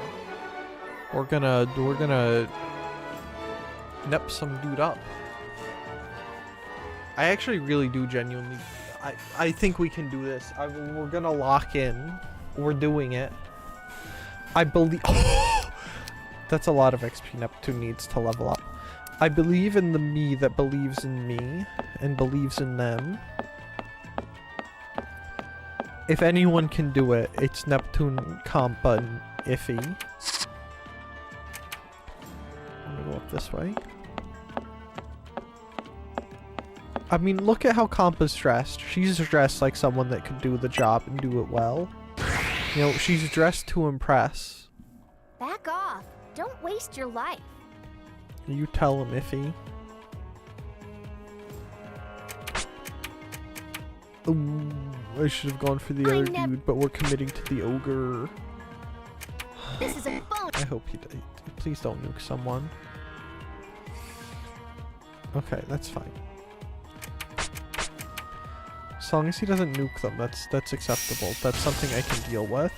We're gonna nep some dude up. I actually really do genuinely. I think we can do this. We're gonna lock in. We're doing it. I believe. That's a lot of XP Neptune needs to level up. I believe in the me that believes in me and believes in them. If anyone can do it, it's Neptune, Compa, and Iffy. I'm gonna go up this way. I mean, look at how Compa's dressed. She's dressed like someone that could do the job and do it well. You know, she's dressed to impress. Back off. Don't waste your life. You tell him, Iffy. Ooh, I should have gone for the other dude, but we're committing to the ogre. This is a bone. I hope he did. Please don't nuke someone. Okay, that's fine. As long as he doesn't nuke them, that's acceptable. That's something I can deal with.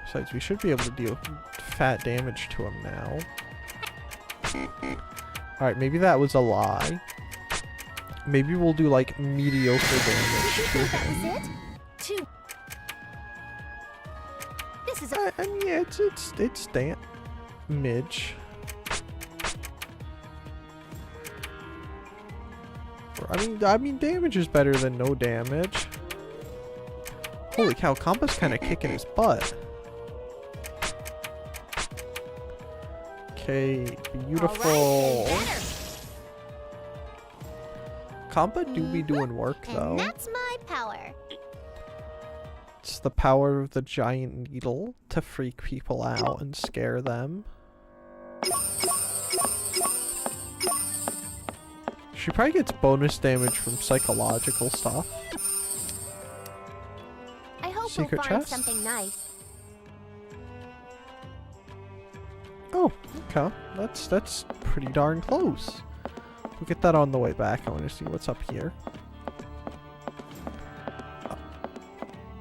Besides, we should be able to deal fat damage to him now. Alright, maybe that was a lie. Maybe we'll do like mediocre damage to him. That was it? 2. This is a I mean, yeah, it's damage. I mean, damage is better than no damage. Holy cow, Compa's kind of kicking his butt. Okay, beautiful. Compa do be doing work though. And that's my power. It's the power of the giant needle to freak people out and scare them. She probably gets bonus damage from psychological stuff. I hope Secret we'll find chest? something nice. Oh, okay. That's pretty darn close. We'll get that on the way back. I want to see what's up here.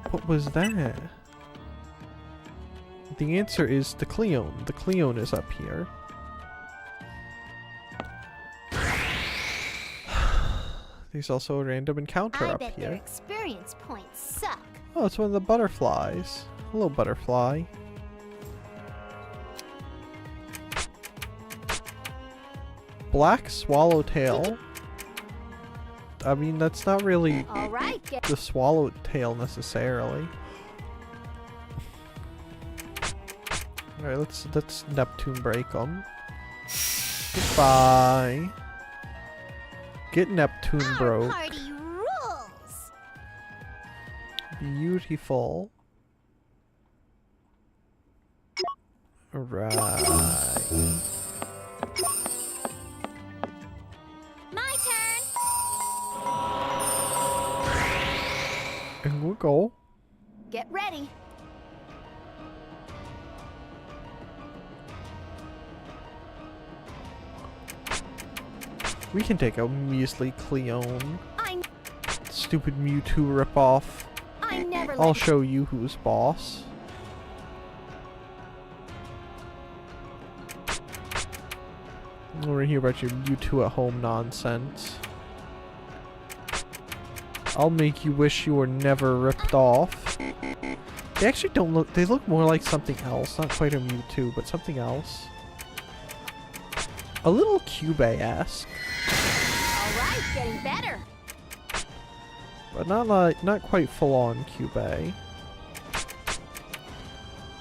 What was that? The answer is the Cleone. The Cleone is up here. There's also a random encounter I up bet their here. experience points suck. Oh, it's one of the butterflies. Hello, butterfly. Black swallowtail. I mean, that's not really All right, the swallowtail necessarily. Alright, let's Neptune break them. Goodbye. Get Neptune broke. Party rules. Beautiful. Alright. My turn. And we'll go. Get ready. We can take a measly Cleone. Stupid Mewtwo ripoff. I'll show you who's boss. I want to hear about your Mewtwo at home nonsense. I'll make you wish you were never ripped off. They actually don't look, they look more like something else. Not quite a Mewtwo, but something else. A little Cubase-esque. Alright, getting better. But not quite full on Cubase.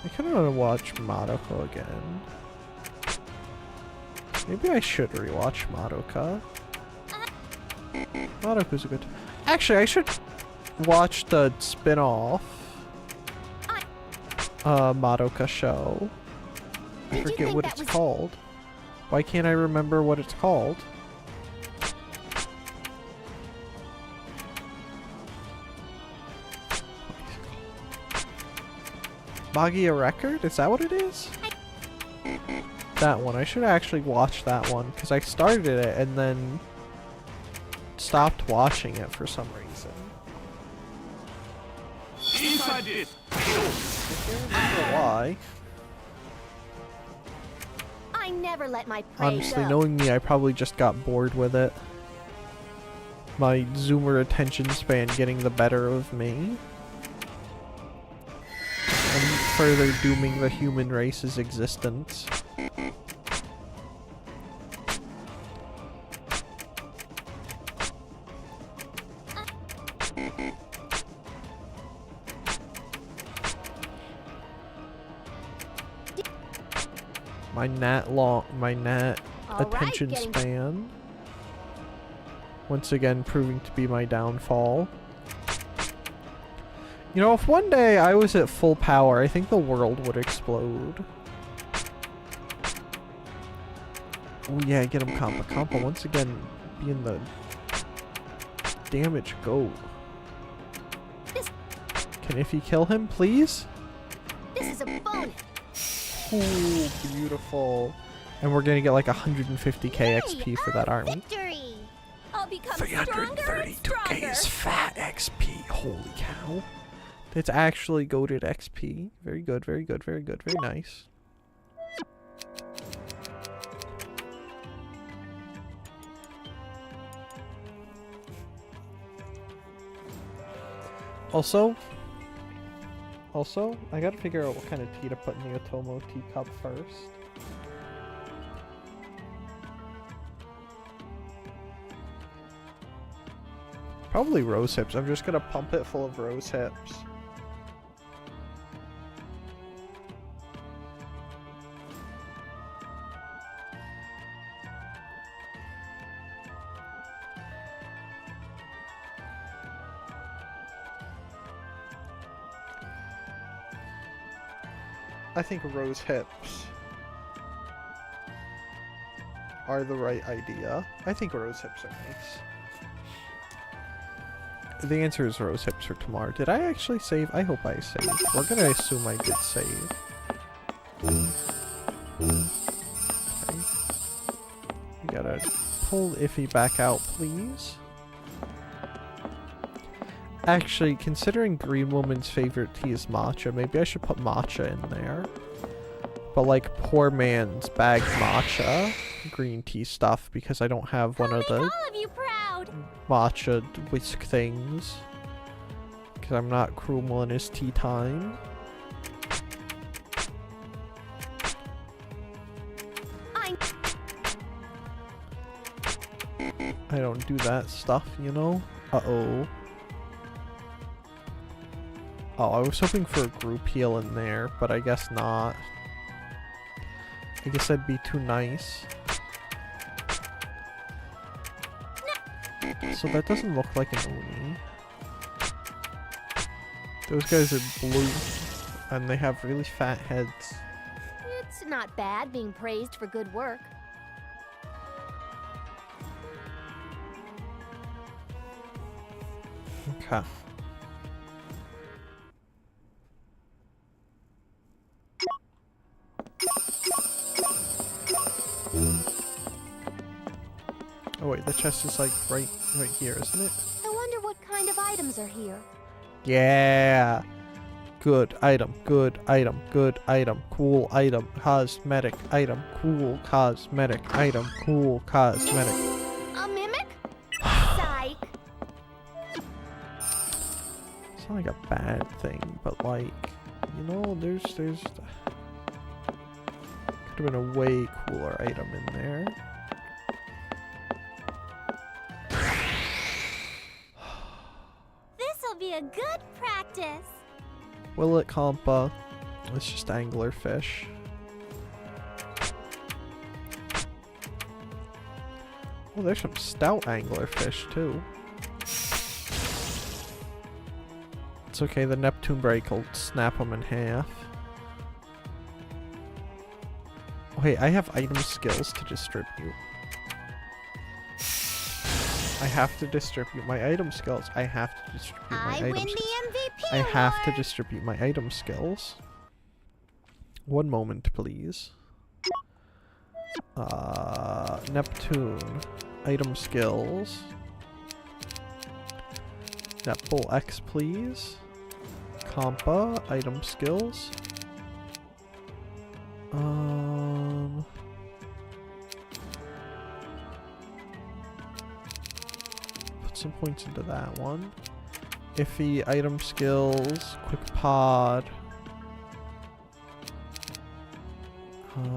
I kinda wanna watch Madoka again. Maybe I should rewatch Madoka. Madoka's a good... Actually, I should watch the spin-off Madoka show. I forget what it's called. Why can't I remember what it's called? Magia Record? Is that what it is? That one. I should actually watch that one because I started it and then stopped watching it for some reason. Inside it. I don't know why. I never let my prey Honestly, go. knowing me, I probably just got bored with it. My zoomer attention span getting the better of me. And further dooming the human race's existence. My gnat attention span. Once again proving to be my downfall. You know, if one day I was at full power, I think the world would explode. Oh yeah, get him, Compa. Compa once again being the damage goat. Can Iffy kill him, please? This is a bonus. Ooh, beautiful. And we're gonna get like 150k XP for that army. Victory! I'll become stronger and 332k stronger. is fat XP. Holy cow. That's actually goated XP. Very good, very good, very good, very nice. Also, I gotta figure out what kind of tea to put in the Otomo teacup first. Probably rose hips. I'm just gonna pump it full of rose hips. I think rose hips are the right idea. I think rose hips are nice. The answer is rose hips for tomorrow. Did I actually save? I hope I saved. We're gonna assume I did save. Okay. We gotta pull Iffy back out, please. Actually, considering Green Woman's favorite tea is matcha, maybe I should put matcha in there. But like poor man's bagged matcha green tea stuff because I don't have one of the All of you proud. matcha whisk things. Because I'm not Krumel in his tea time. I don't do that stuff, you know? Uh-oh. Oh, I was hoping for a group heal in there, but I guess not. I guess that'd be too nice. So that doesn't look like an Oni. Those guys are blue, and they have really fat heads. It's not bad being praised for good work. Okay. Oh wait, the chest is like right here, isn't it? I wonder what kind of items are here. Yeah. Good item, good item, good item, cool item, cosmetic item, cool cosmetic item, cool cosmetic. A mimic? Psych. It's not like a bad thing, but like, you know, there's could have been a way cooler item in there. This'll be a good practice. Will it, Compa? It's just anglerfish. Oh, there's some stout anglerfish too. It's okay, the Neptune break will snap them in half. Oh, hey, I have item skills to distribute. I have to distribute my item skills. I have to distribute my I item win skills. the MVP I have to award. distribute my item skills. One moment, please. Neptune. Item skills. Netball X, please. Compa, item skills. Put some points into that one. Iffy, item skills, quick pod.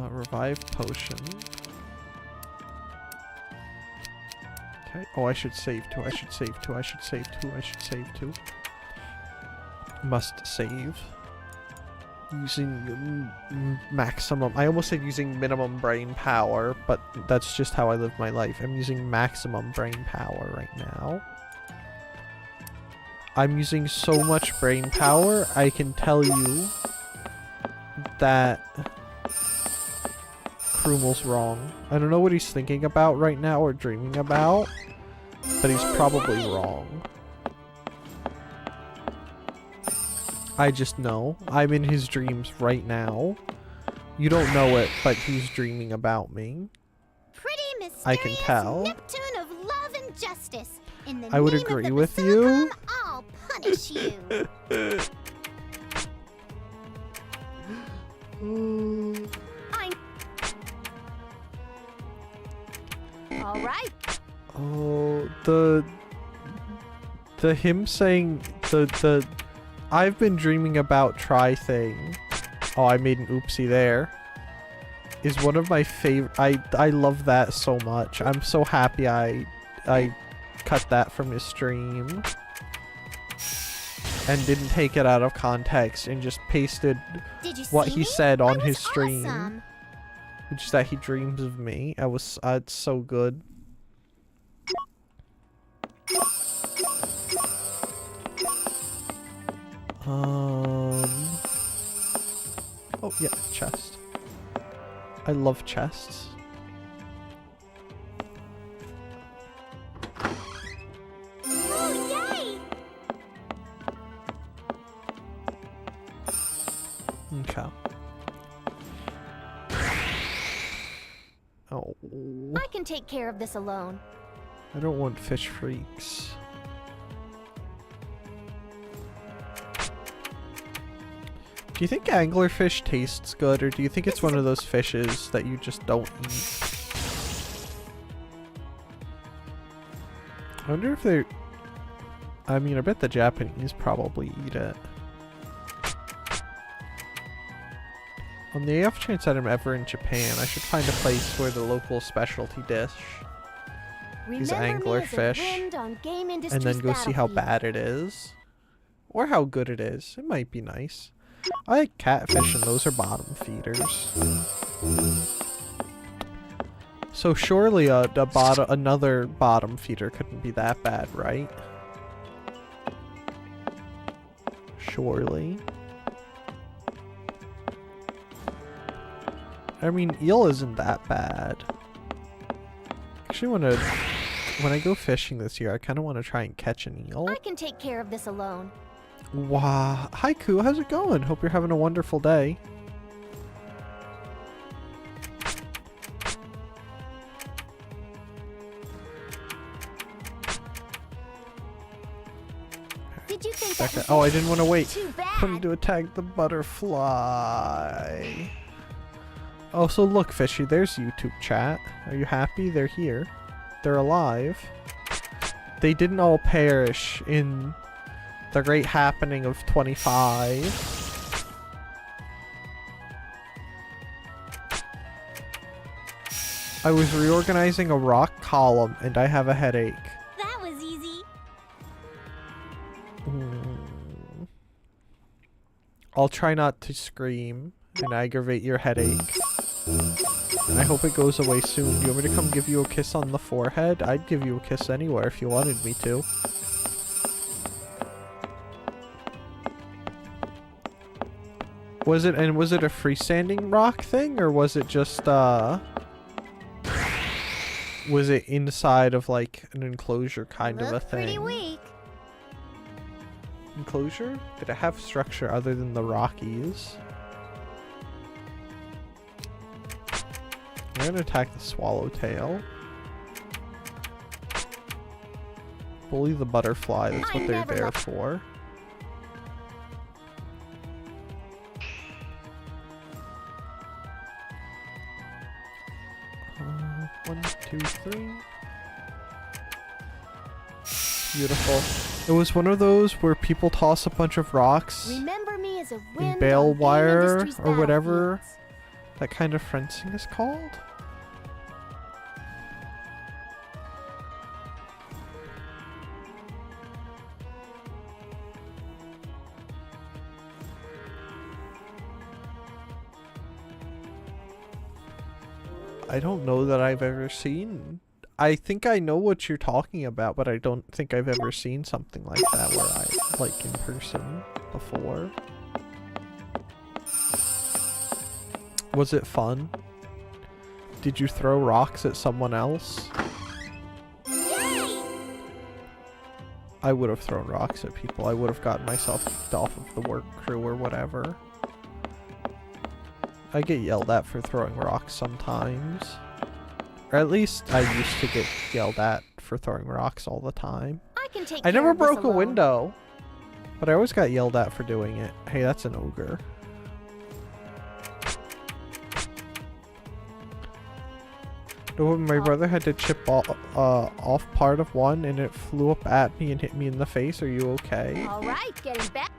Revive potion. Okay. Oh, I should save too. I should save too. I should save too. I should save too. Must save. Using maximum. I almost said using minimum brain power, but that's just how I live my life. I'm using maximum brain power right now. I'm using so much brain power, I can tell you that Krumel's wrong. I don't know what he's thinking about right now or dreaming about, but he's probably wrong. I just know. I'm in his dreams right now. You don't know it, but he's dreaming about me. Pretty mysterious I can tell. Neptune of love and justice. In the I would name agree of the with you. I'll punish you. All right. Oh, the him saying the I've been dreaming about try thing. Oh, I made an oopsie there. Is one of my favorite. I love that so much. I'm so happy I cut that from his stream and didn't take it out of context and just pasted what he said on his stream, awesome. which is that he dreams of me. It's so good. Oh yeah, chest. I love chests. Oh, yay! Okay. Oh. I can take care of this alone. I don't want fish freaks. Do you think anglerfish tastes good, or do you think it's one of those fishes that you just don't eat? I wonder if they're... I mean, I bet the Japanese probably eat it. On the off chance that I'm ever in Japan, I should find a place where the local specialty dish is anglerfish, and then go see how bad it is. Or how good it is. It might be nice. I like catfish, and those are bottom feeders. So surely another bottom feeder couldn't be that bad, right? Surely. I mean, eel isn't that bad. Actually, when I go fishing this year, I kind of want to try and catch an eel. I can take care of this alone. Wow. Haiku, how's it going? Hope you're having a wonderful day. Did you think that was Oh, I didn't want to wait. Too bad. Wanted to attack the butterfly. Oh, so look, Fishy, there's YouTube chat. Are you happy? They're here. They're alive. They didn't all perish in the great happening of 25. I was reorganizing a rock column and I have a headache. That was easy. I'll try not to scream and aggravate your headache. And I hope it goes away soon. Do you want me to come give you a kiss on the forehead? I'd give you a kiss anywhere if you wanted me to. Was it a freestanding rock thing, or was it just was it inside of like an enclosure kind of a thing? Pretty weak. Enclosure? Did it have structure other than the Rockies? I'm gonna attack the swallowtail. Bully the butterfly, that's what they're there for. Beautiful. It was one of those where people toss a bunch of rocks Remember me as a in wind bale on Game wire Industries or whatever battlefields. that kind of fencing is called. I don't know that I've ever seen. I think I know what you're talking about, but I don't think I've ever seen something like that where I, like, in person before. Was it fun? Did you throw rocks at someone else? Yay! I would have thrown rocks at people. I would have gotten myself kicked off of the work crew or whatever. I get yelled at for throwing rocks sometimes. Or at least I used to get yelled at for throwing rocks all the time. I never broke a window, but I always got yelled at for doing it. Hey, that's an ogre. No, my brother had to chip off part of one and it flew up at me and hit me in the face. Are you okay? Alright, getting back.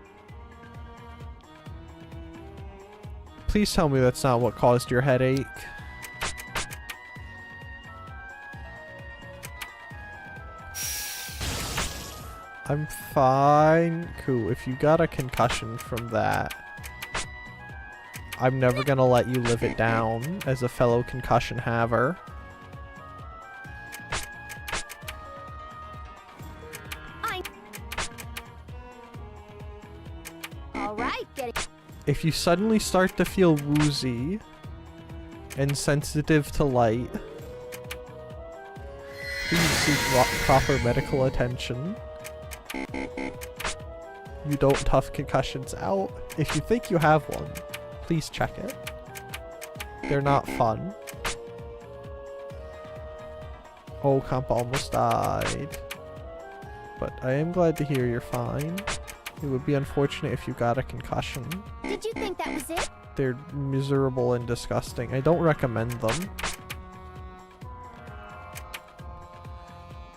Please tell me that's not what caused your headache. I'm fine. Cool. If you got a concussion from that, I'm never gonna let you live it down as a fellow concussion haver. Alright, getting. If you suddenly start to feel woozy and sensitive to light, please seek proper medical attention. You don't tough concussions out. If you think you have one, please check it. They're not fun. Oh, Compa almost died. But I am glad to hear you're fine. It would be unfortunate if you got a concussion. Did you think that was it? They're miserable and disgusting. I don't recommend them.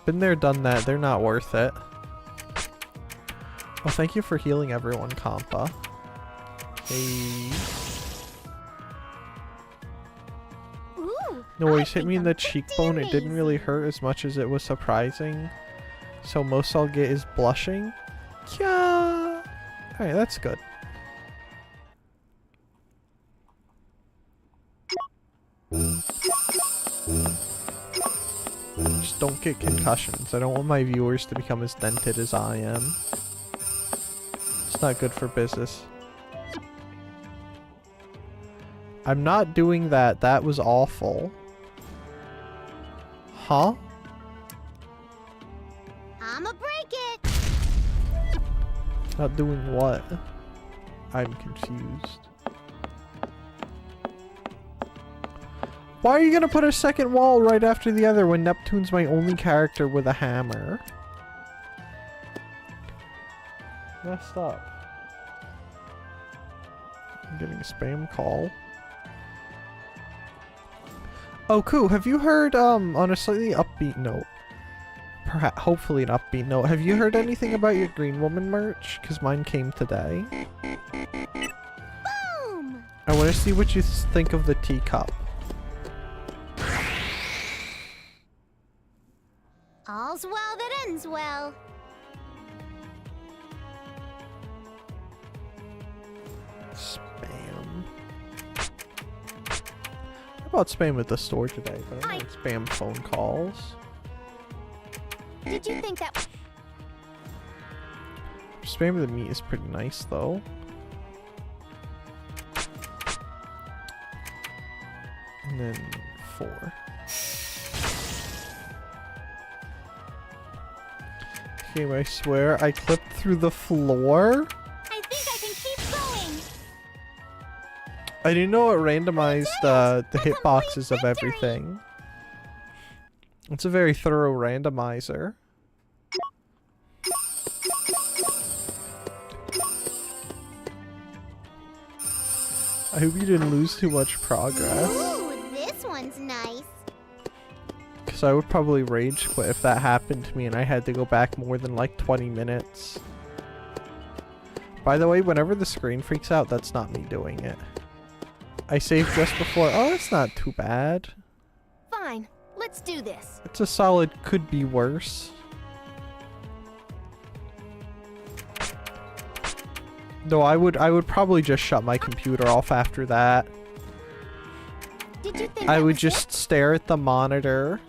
Been there, done that. They're not worth it. Oh, thank you for healing everyone, Compa. Hey. Ooh, No worries, hit me in the cheekbone. It didn't really hurt as much as it was surprising. So most I'll get is blushing. Yeah. Alright, that's good. Just don't get concussions. I don't want my viewers to become as dented as I am. It's not good for business. I'm not doing that. That was awful. Huh? I'ma break it. Not doing what? I'm confused. Why are you gonna put a second wall right after the other when Neptune's my only character with a hammer? Messed up. I'm getting a spam call. Oh, cool. Have you heard, on a slightly upbeat note, perhaps, hopefully an upbeat note, have you heard anything about your Green Woman merch? Because mine came today. Boom! I want to see what you think of the teacup. All's well that ends well. Spam. I bought spam at the store today, but I don't want spam phone calls. Did you think that? Spam of the meat is pretty nice, though. And then 4. Okay, I swear I clipped through the floor. I think I can keep going. I didn't know it randomized the hitboxes of everything. It's a very thorough randomizer. I hope you didn't lose too much progress. Ooh, this one's nice. Because so I would probably rage quit if that happened to me and I had to go back more than like 20 minutes. By the way, whenever the screen freaks out, that's not me doing it. I saved just before. Oh, that's not too bad. Fine, let's do this. It's a solid could be worse. Though I would probably just shut my computer off after that. Did you think I that would was just stare at the monitor.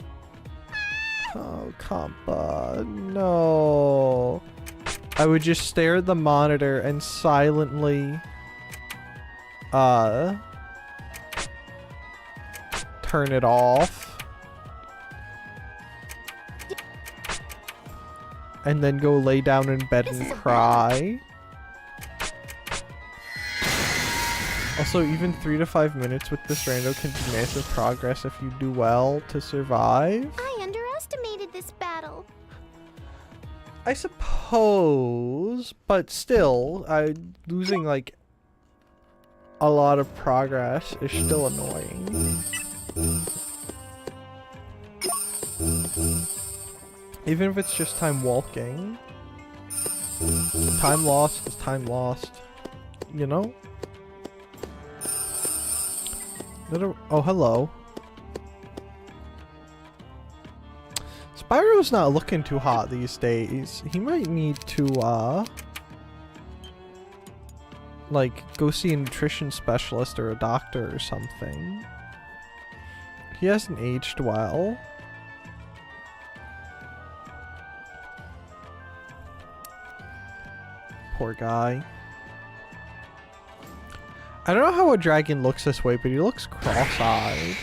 Oh, Compa, no. I would just stare at the monitor and silently turn it off. And then go lay down in bed and cry. Also, even 3 to 5 minutes with this rando can be massive progress if you do well to survive. I underestimated this battle. I suppose, but still, losing like a lot of progress is still annoying. Even if it's just time walking. Time lost is time lost. You know? Oh, hello. Spyro's not looking too hot these days. He might need to, like, go see a nutrition specialist or a doctor or something. He hasn't aged well. Poor guy. I don't know how a dragon looks this way, but he looks cross-eyed.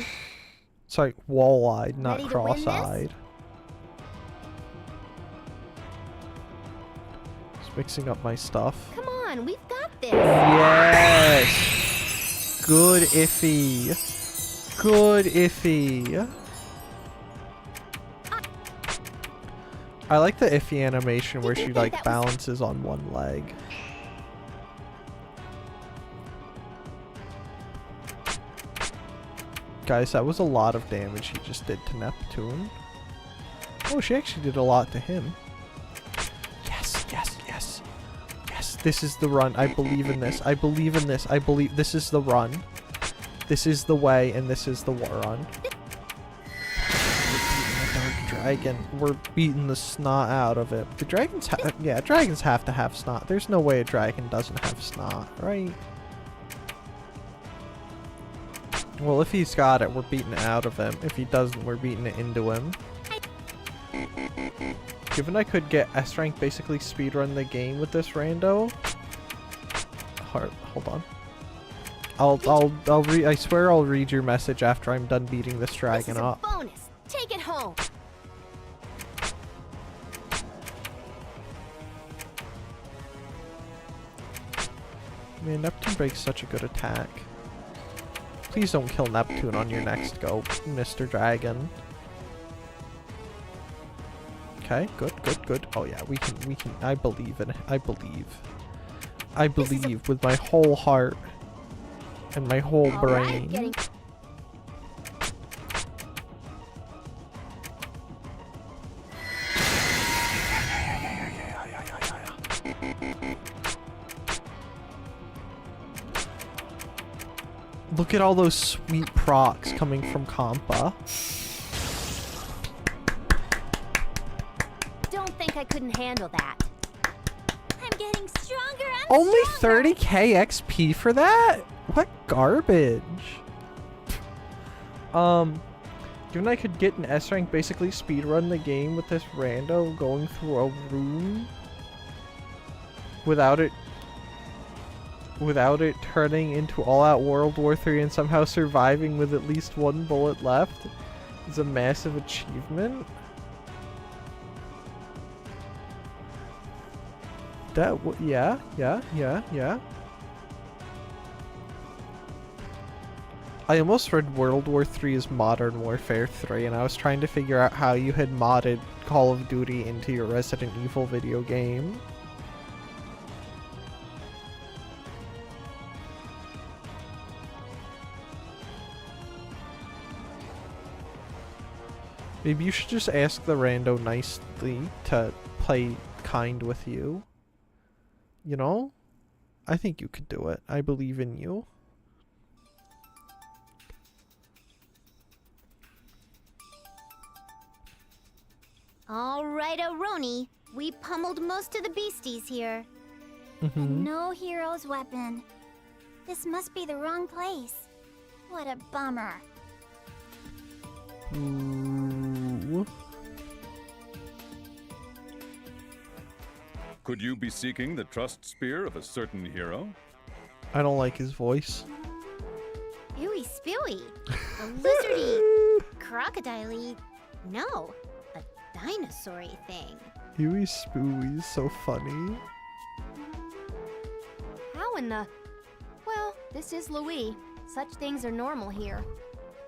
Sorry, wall-eyed, not cross-eyed. Just mixing up my stuff. Come on, we've got this. Yes! Good Iffy. Good Iffy. I like the Iffy animation where she like balances on one leg. Guys, that was a lot of damage he just did to Neptune. Oh, she actually did a lot to him. Yes, yes, yes. Yes, this is the run. I believe in this. I believe in this. I believe this is the run. This is the way, and this is the run. We're beating the dark dragon. We're beating the snot out of it. The dragons yeah, dragons have to have snot. There's no way a dragon doesn't have snot, right? Well, if he's got it, we're beating it out of him. If he doesn't, we're beating it into him. Given I could get S rank, basically speedrun the game with this rando. Hold on. I swear I'll read your message after I'm done beating this dragon up. Bonus. Take it home. Man, Neptune breaks such a good attack. Please don't kill Neptune on your next go, Mr. Dragon. Okay, good, good, good. Oh yeah, we can, I believe in it. I believe with my whole heart and my whole brain. Look at all those sweet procs coming from Compa. Don't think I couldn't handle that. I'm getting stronger and Only stronger. 30k XP for that? What garbage. Given I could get an S rank, basically speedrun the game with this rando going through a room without it turning into all-out World War III and somehow surviving with at least one bullet left is a massive achievement. Yeah. I almost read World War III as Modern Warfare 3, and I was trying to figure out how you had modded Call of Duty into your Resident Evil video game. Maybe you should just ask the rando nicely to play kind with you. You know? I think you could do it. I believe in you. All right, Roni. We pummeled most of the beasties here. Mm-hmm. No hero's weapon. This must be the wrong place. What a bummer. Ooh. Could you be seeking the trust spear of a certain hero? I don't like his voice. Ewy spewy. A lizardy, crocodile-y, no, a dinosaur-y thing. Huey Spooey's so funny. How in the... Well, this is Louis. Such things are normal here.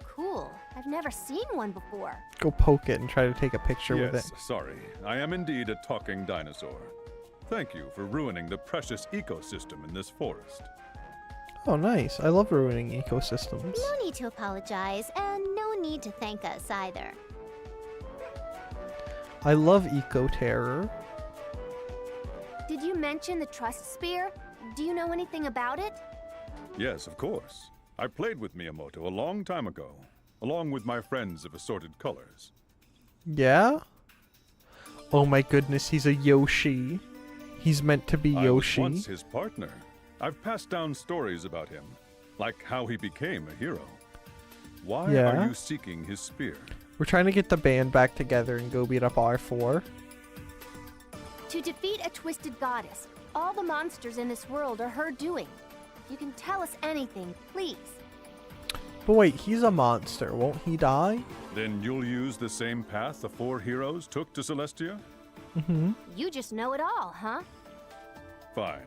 Cool. I've never seen one before. Go poke it and try to take a picture with it. Yes, sorry. I am indeed a talking dinosaur. Thank you for ruining the precious ecosystem in this forest. Oh, nice. I love ruining ecosystems. No need to apologize, and no need to thank us either. I love eco-terror. Did you mention the trust spear? Do you know anything about it? Yes, of course. I played with Miyamoto a long time ago, along with my friends of assorted colors. Yeah? Oh my goodness, he's a Yoshi. He's meant to be Yoshi. I was once his partner. I've passed down stories about him, like how he became a hero. Why are you seeking his spear? We're trying to get the band back together and go beat up R4. To defeat a twisted goddess. All the monsters in this world are her doing. If you can tell us anything, please. But wait, he's a monster. Won't he die? Then you'll use the same path the 4 heroes took to Celestia? Mm-hmm. You just know it all, huh? Fine.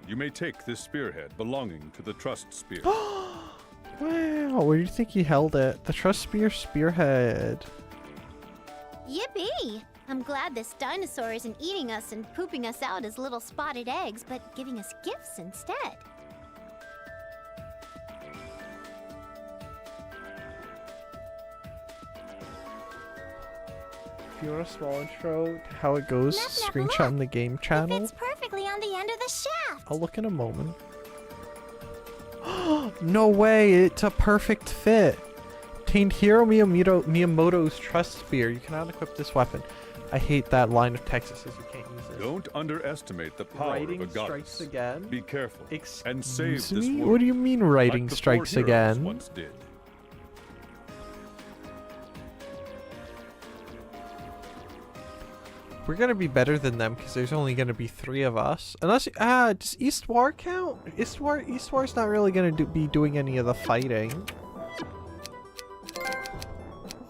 You may take this spearhead belonging to the Trust Spear. Wow, where do you think he held it? The Trust Spear spearhead. Yippee! I'm glad this dinosaur isn't eating us and pooping us out as little spotted eggs, but giving us gifts instead. If you want a small intro to how it goes, screenshot in the game channel. It's perfectly on the end of the shaft. I'll look in a moment. No way, it's a perfect fit. Obtained Hiro Miyamoto's Trust Spear. You cannot equip this weapon. I hate that line of text that says you can't use it. Don't underestimate the power Writing of a goddess. strikes again? Be careful and Excuse save this me? world. What do you mean writing like the strikes 4 heroes again? Once did. We're gonna be better than them because there's only gonna be 3 of us. Unless does Eastwar count? Eastwar's not really gonna be doing any of the fighting.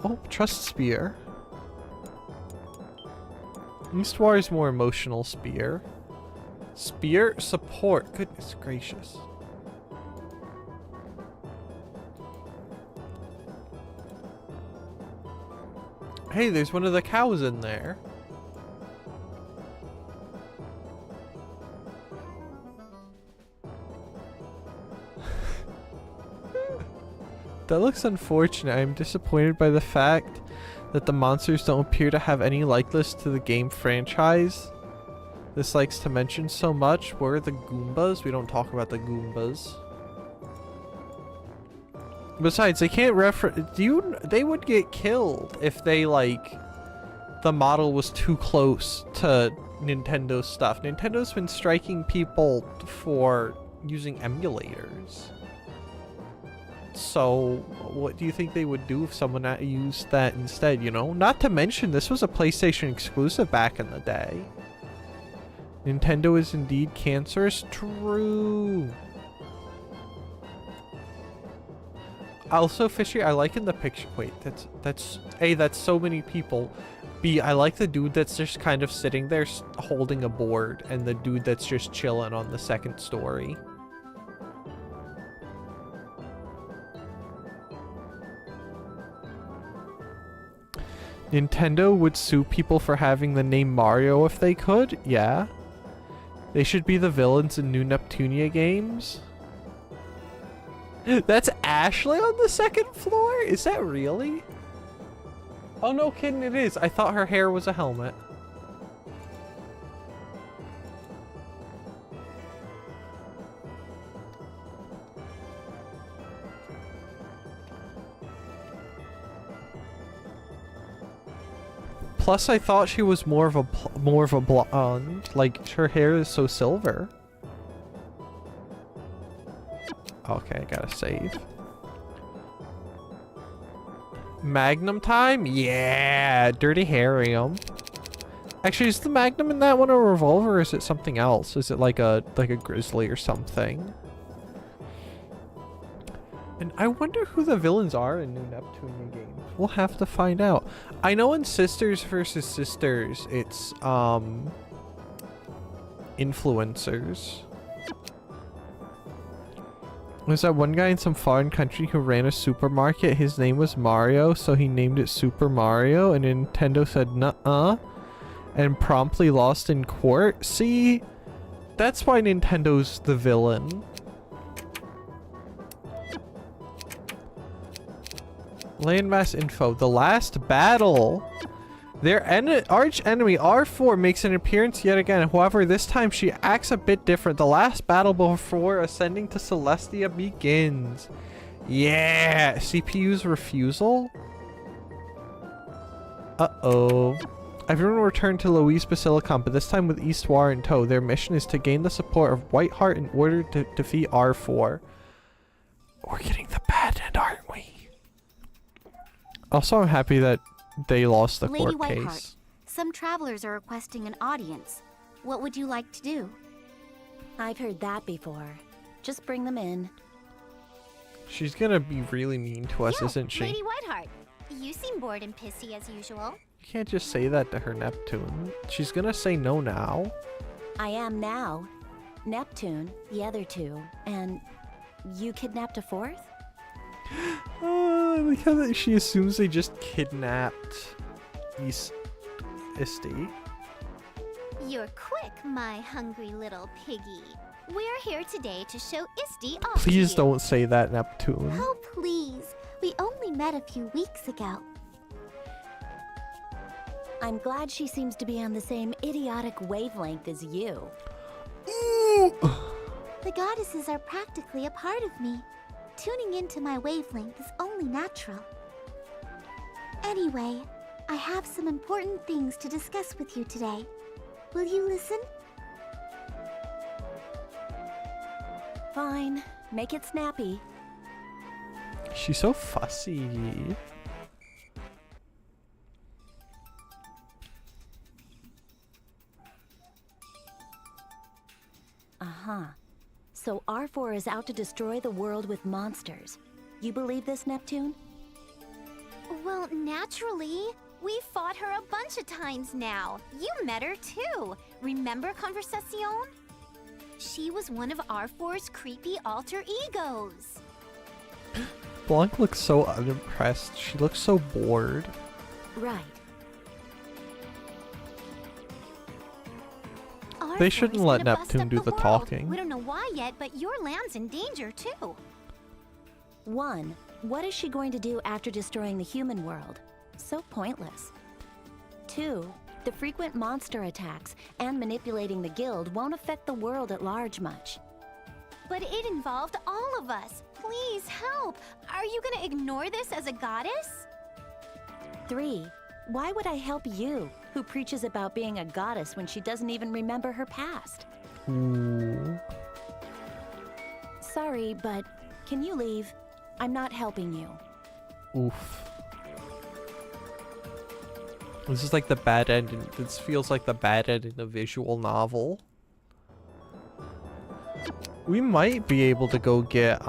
Oh, Trust Spear. Eastwar is more emotional spear. Spear support. Goodness gracious. Hey, there's one of the cows in there. That looks unfortunate. I'm disappointed by the fact that the monsters don't appear to have any likeness to the game franchise this likes to mention so much. Where are the Goombas? We don't talk about the Goombas. Besides, they can't they would get killed if they, like, the model was too close to Nintendo stuff. Nintendo's been striking people for using emulators. So, what do you think they would do if someone used that instead, you know? Not to mention, this was a PlayStation exclusive back in the day. Nintendo is indeed cancerous. True. Also, Fishy, I like in the picture. Wait, that's A, that's so many people. B, I like the dude that's just kind of sitting there holding a board, and the dude that's just chilling on the second story. Nintendo would sue people for having the name Mario if they could? Yeah. They should be the villains in new Neptunia games. That's Ashley on the second floor? Is that really? Oh, no kidding, it is. I thought her hair was a helmet. Plus, I thought she was more of a blonde. Like, her hair is so silver. Okay, I gotta save. Magnum time? Yeah, Dirty Harrium. Actually, is the Magnum in that one a revolver, or is it something else? Is it like a grizzly or something? And I wonder who the villains are in New Neptunia games. We'll have to find out. I know in Sisters vs. Sisters, it's influencers. There's that one guy in some foreign country who ran a supermarket. His name was Mario, so he named it Super Mario, and Nintendo said nuh-uh, and promptly lost in court. See? That's why Nintendo's the villain. Landmass info. The last battle. Their arch enemy R4 makes an appearance yet again. However, this time she acts a bit different. The last battle before ascending to Celestia begins. Yeah! CPU's refusal? Uh-oh. Everyone returned to Louise Basilicom, but this time with Eastwar in tow. Their mission is to gain the support of Whiteheart in order to defeat R4. We're getting the bad end, aren't we? Also, I'm happy that they lost the Lady court Whiteheart, case. some travelers are requesting an audience. What would you like to do? I've heard that before. Just bring them in. She's gonna be really mean to us, Yo, isn't she? Lady Whiteheart, you seem bored and pissy as usual. You can't just say that to her, Neptune. She's gonna say no now. I am now. Neptune, the other two, and you kidnapped a fourth? I like how that she assumes they just kidnapped Estate. You're quick, my hungry little piggy. We're here today to show Isti off. Please to you. don't say that, Neptune. Oh, please. We only met a few weeks ago. I'm glad she seems to be on the same idiotic wavelength as you. The goddesses are practically a part of me. Tuning into my wavelength is only natural. Anyway, I have some important things to discuss with you today. Will you listen? Fine. Make it snappy. She's so fussy. Uh-huh. So R4 is out to destroy the world with monsters. You believe this, Neptune? Well, naturally. We fought her a bunch of times now. You met her too. Remember Conversacion? She was one of R4's creepy alter egos. Blanc looks so unimpressed. She looks so bored. Right. They shouldn't let Neptune do the talking. We don't know why yet, but your land's in danger too. 1. What is she going to do after destroying the human world? So pointless. 2. The frequent monster attacks and manipulating the guild won't affect the world at large much. But it involved all of us. Please help. Are you gonna ignore this as a goddess? 3. Why would I help you, who preaches about being a goddess when she doesn't even remember her past? Ooh. Sorry, but can you leave? I'm not helping you. Oof. This is like the bad end. This feels like the bad end in a visual novel. We might be able to go get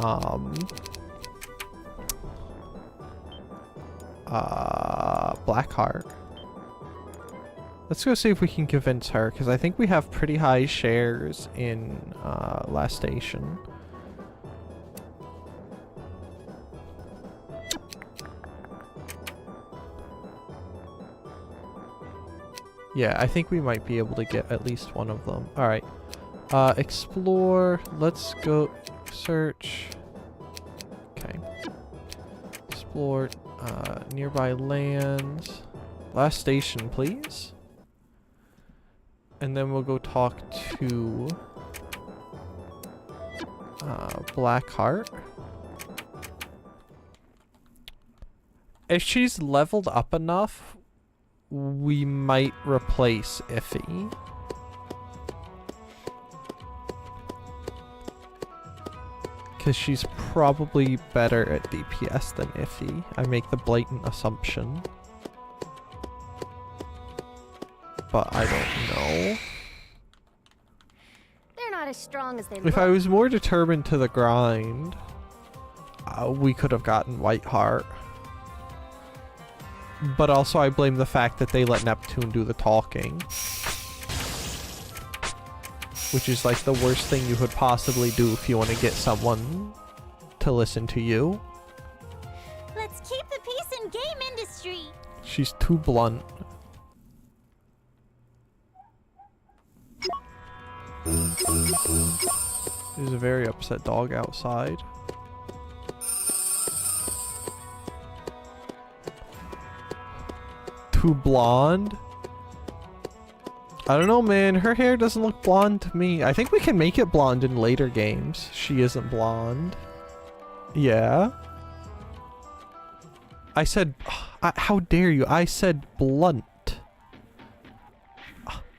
Blackheart. Let's go see if we can convince her, because I think we have pretty high shares in Last Station. Yeah, I think we might be able to get at least one of them. Alright. Explore. Let's go search. Okay. Explore nearby lands. Last station, please. And then we'll go talk to Blackheart. If she's leveled up enough, we might replace Iffy. Because she's probably better at DPS than Iffy. I make the blatant assumption. But I don't know. They're not as strong as they look. If I was more determined to the grind, we could have gotten Whiteheart. But also I blame the fact that they let Neptune do the talking. Which is like the worst thing you could possibly do if you want to get someone to listen to you. Let's keep the peace in game industry. She's too blunt. There's a very upset dog outside. Too blonde? I don't know, man. Her hair doesn't look blonde to me. I think we can make it blonde in later games. She isn't blonde. Yeah. I said... how dare you? I said blunt.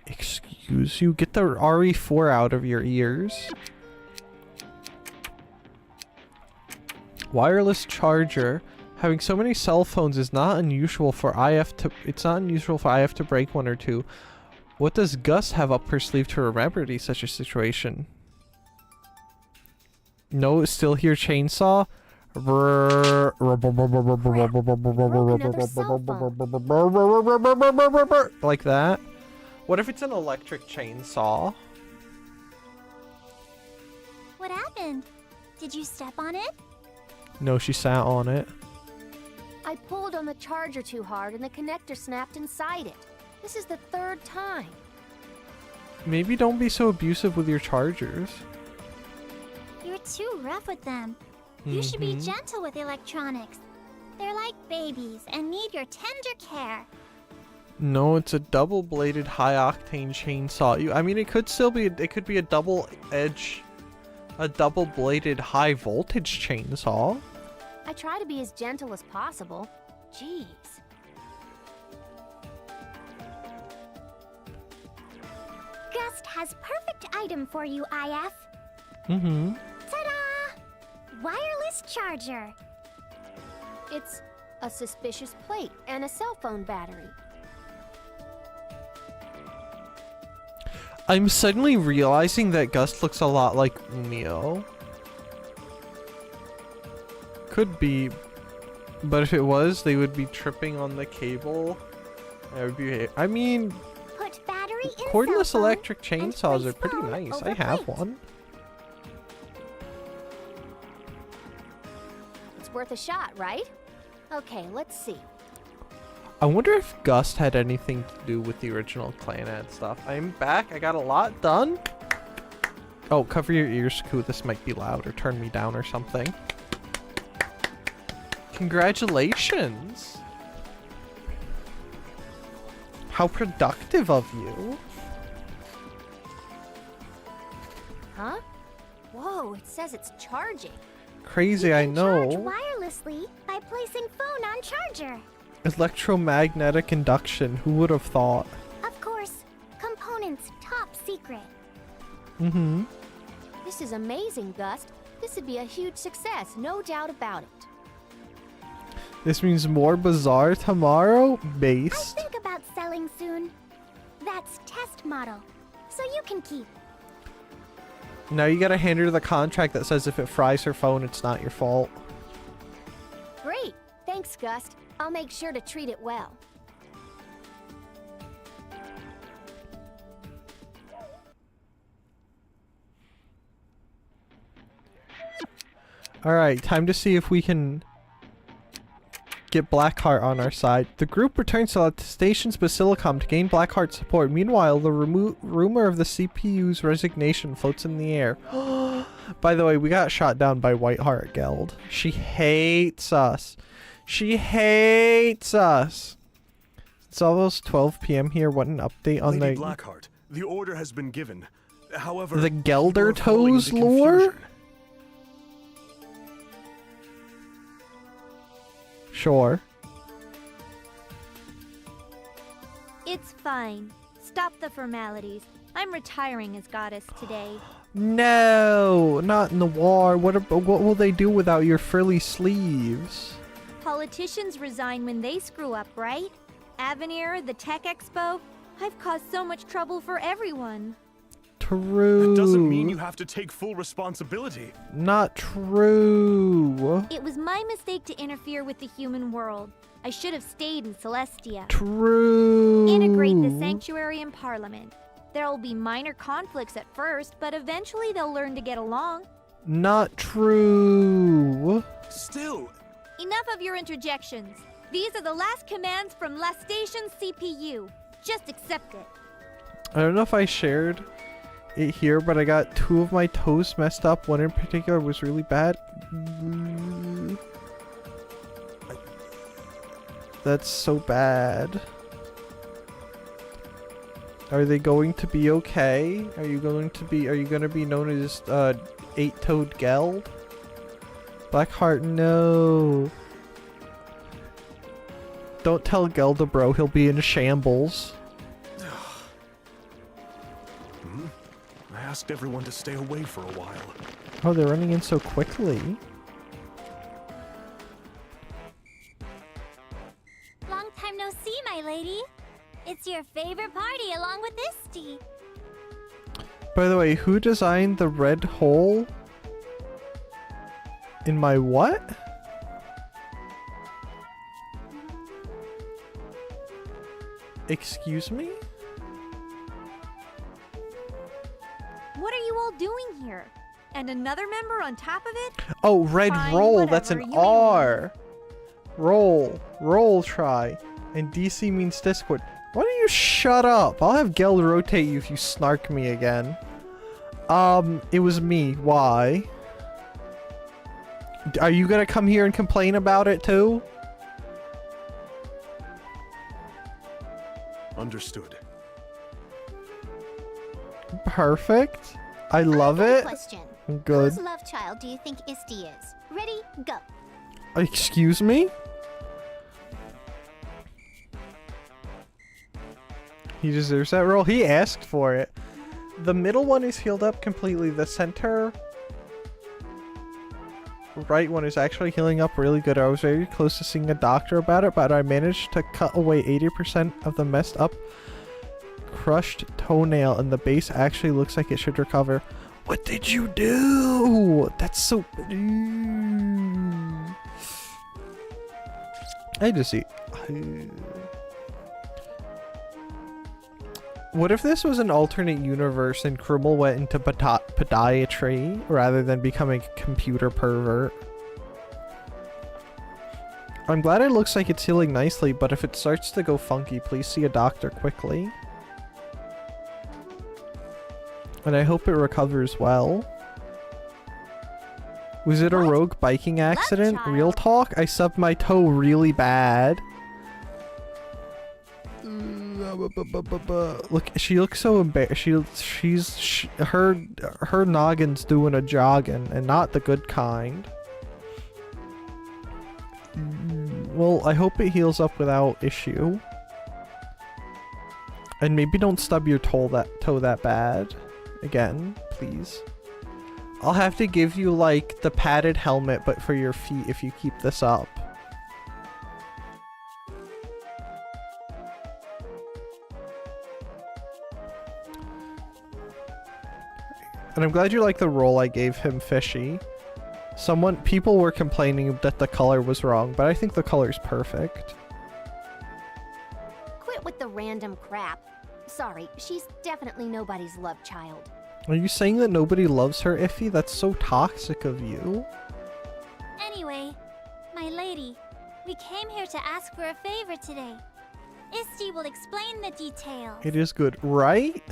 Excuse you? Get the RE4 out of your ears. Wireless charger. Having so many cell phones is not unusual for IF to... It's not unusual for IF to break one or two. What does Gus have up her sleeve to remedy such a situation? No, still hear chainsaw? Like that? What if it's an electric chainsaw? What happened? Did you step on it? No, she sat on it. I pulled on the charger too hard and the connector snapped inside it. This is the third time. Maybe don't be so abusive with your chargers. You're too rough with them. You should be gentle with electronics. They're like babies and need your tender care. No, it's a double-bladed high-octane chainsaw. I mean, it could still be... It could be a double-edge... A double-bladed high-voltage chainsaw. I try to be as gentle as possible. Jeez. Gust has perfect item for you, IF. Ta-da! Wireless charger. It's a suspicious plate and a cell phone battery. I'm suddenly realizing that Gust looks a lot like Umio. Could be, but if it was, they would be tripping on the cable. That would be... I mean... Put battery in cordless cell phone electric chainsaws are pretty phone nice. over I have plate. one. It's worth a shot, right? Okay, let's see. I wonder if Gust had anything to do with the original Clanad stuff. I'm back. I got a lot done. Oh, cover your ears, Koo. This might be loud, or turn me down or something. Congratulations. How productive of you. Huh? Whoa, it says it's charging. Crazy, You I can know. charge wirelessly by placing phone on charger. Electromagnetic induction. Who would have thought? Of course, components top secret. This is amazing, Gust. This would be a huge success, no doubt about it. This means more Bazaar tomorrow? I Based. think about selling soon. That's test model, so you can keep. Now you gotta hand her the contract that says if it fries her phone, it's not your fault. Great. Thanks, Gust. I'll make sure to treat it well. Alright, time to see if we can get Blackheart on our side. The group returns to the station's Basilicom to gain Blackheart support. Meanwhile, the rumor of the CPU's resignation floats in the air. By the way, we got shot down by Whiteheart Geld. She hates us. She hates us. It's almost 12 p.m. here. What an update on Lady the Blackheart, the order has been given. However, the people are falling Gelder Toes into lore? confusion. Sure. It's fine. Stop the formalities. I'm retiring as goddess today. No, not in the war. What will they do without your frilly sleeves? Politicians resign when they screw up, right? Avenir, the Tech Expo. I've caused so much trouble for everyone. True. That doesn't mean you have to take full responsibility. Not true. It was my mistake to interfere with the human world. I should have stayed in Celestia. True. Integrate the sanctuary and parliament. There'll be minor conflicts at first, but eventually they'll learn to get along. Not true. Still. Enough of your interjections. These are the last commands from La Station's CPU. Just accept it. I don't know if I shared it here, but I got 2 of my toes messed up. One in particular was really bad. That's so bad. Are they going to be okay? Are you going to be known as 8-toed Geld? Blackheart, no. Don't tell Gelda, bro. He'll be in shambles. I asked everyone to stay away for a while. Oh, they're running in so quickly. Long time no see, my lady. It's your favorite party along with Isti. By the way, who designed the red hole in my what? Excuse me? What are you all doing here? And another member on top of it? Oh, red Fine, roll. That's whatever, an you may R. Roll try. And DC means Discord. Why don't you shut up? I'll have Geld rotate you if you snark me again. It was me. Why? Are you gonna come here and complain about it too? Understood. Perfect. I love it. Question. Good. Whose love child do you think Isti is? Ready, go. Excuse me? He deserves that roll. He asked for it. The middle one is healed up completely. The center right one is actually healing up really good. I was very close to seeing a doctor about it, but I managed to cut away 80% of the messed up crushed toenail, and the base actually looks like it should recover. What did you do? That's so... I just see... What if this was an alternate universe and Krumel went into podiatry rather than becoming a computer pervert? I'm glad it looks like it's healing nicely, but if it starts to go funky, please see a doctor quickly. And I hope it recovers well. Was it a rogue biking accident? Real talk? I stubbed my toe really bad. Look, she looks so embarrassed. Her noggin's doing a jogging, and not the good kind. Well, I hope it heals up without issue. And maybe don't stub your toe that bad. Again, please. I'll have to give you, like, the padded helmet, but for your feet if you keep this up. And I'm glad you like the roll I gave him, Fishy. People were complaining that the color was wrong, but I think the color's perfect. Quit with the random crap. Sorry, she's definitely nobody's love child. Are you saying that nobody loves her, Iffy? That's so toxic of you. Anyway, my lady, we came here to ask for a favor today. Isti will explain the details. It is good, right?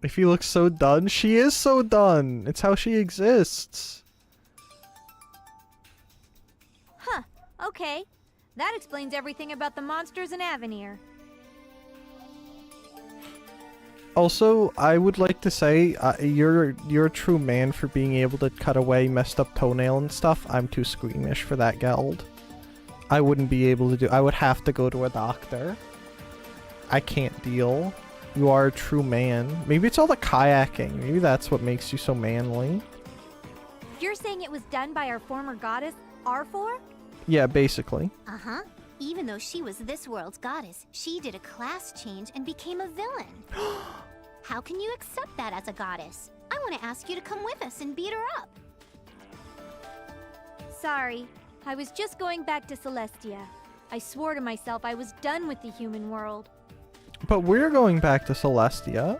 Iffy looks so done. She is so done. It's how she exists. Okay, that explains everything about the monsters in Avenir. Also, I would like to say, you're a true man for being able to cut away messed up toenail and stuff. I'm too squeamish for that, Geld. I wouldn't be able to do. I would have to go to a doctor. I can't deal. You are a true man. Maybe it's all the kayaking. Maybe that's what makes you so manly. You're saying it was done by our former goddess, R4? Yeah, basically. Uh-huh. Even though she was this world's goddess, she did a class change and became a villain. How can you accept that as a goddess? I want to ask you to come with us and beat her up. Sorry, I was just going back to Celestia. I swore to myself I was done with the human world. But we're going back to Celestia.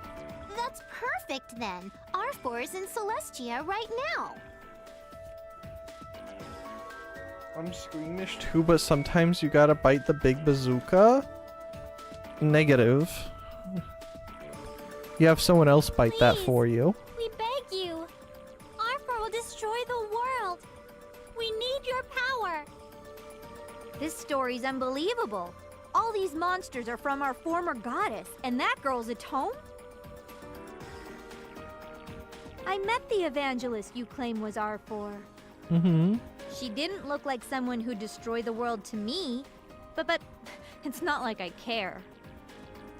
That's perfect then. R4 is in Celestia right now. I'm squeamish too, but sometimes you gotta bite the big bazooka. Negative. You have someone else bite that for you. We beg you. R4 will destroy the world. We need your power. This story's unbelievable. All these monsters are from our former goddess, and that girl's a tome? I met the evangelist you claim was R4. Mm-hmm. She didn't look like someone who'd destroy the world to me, but it's not like I care.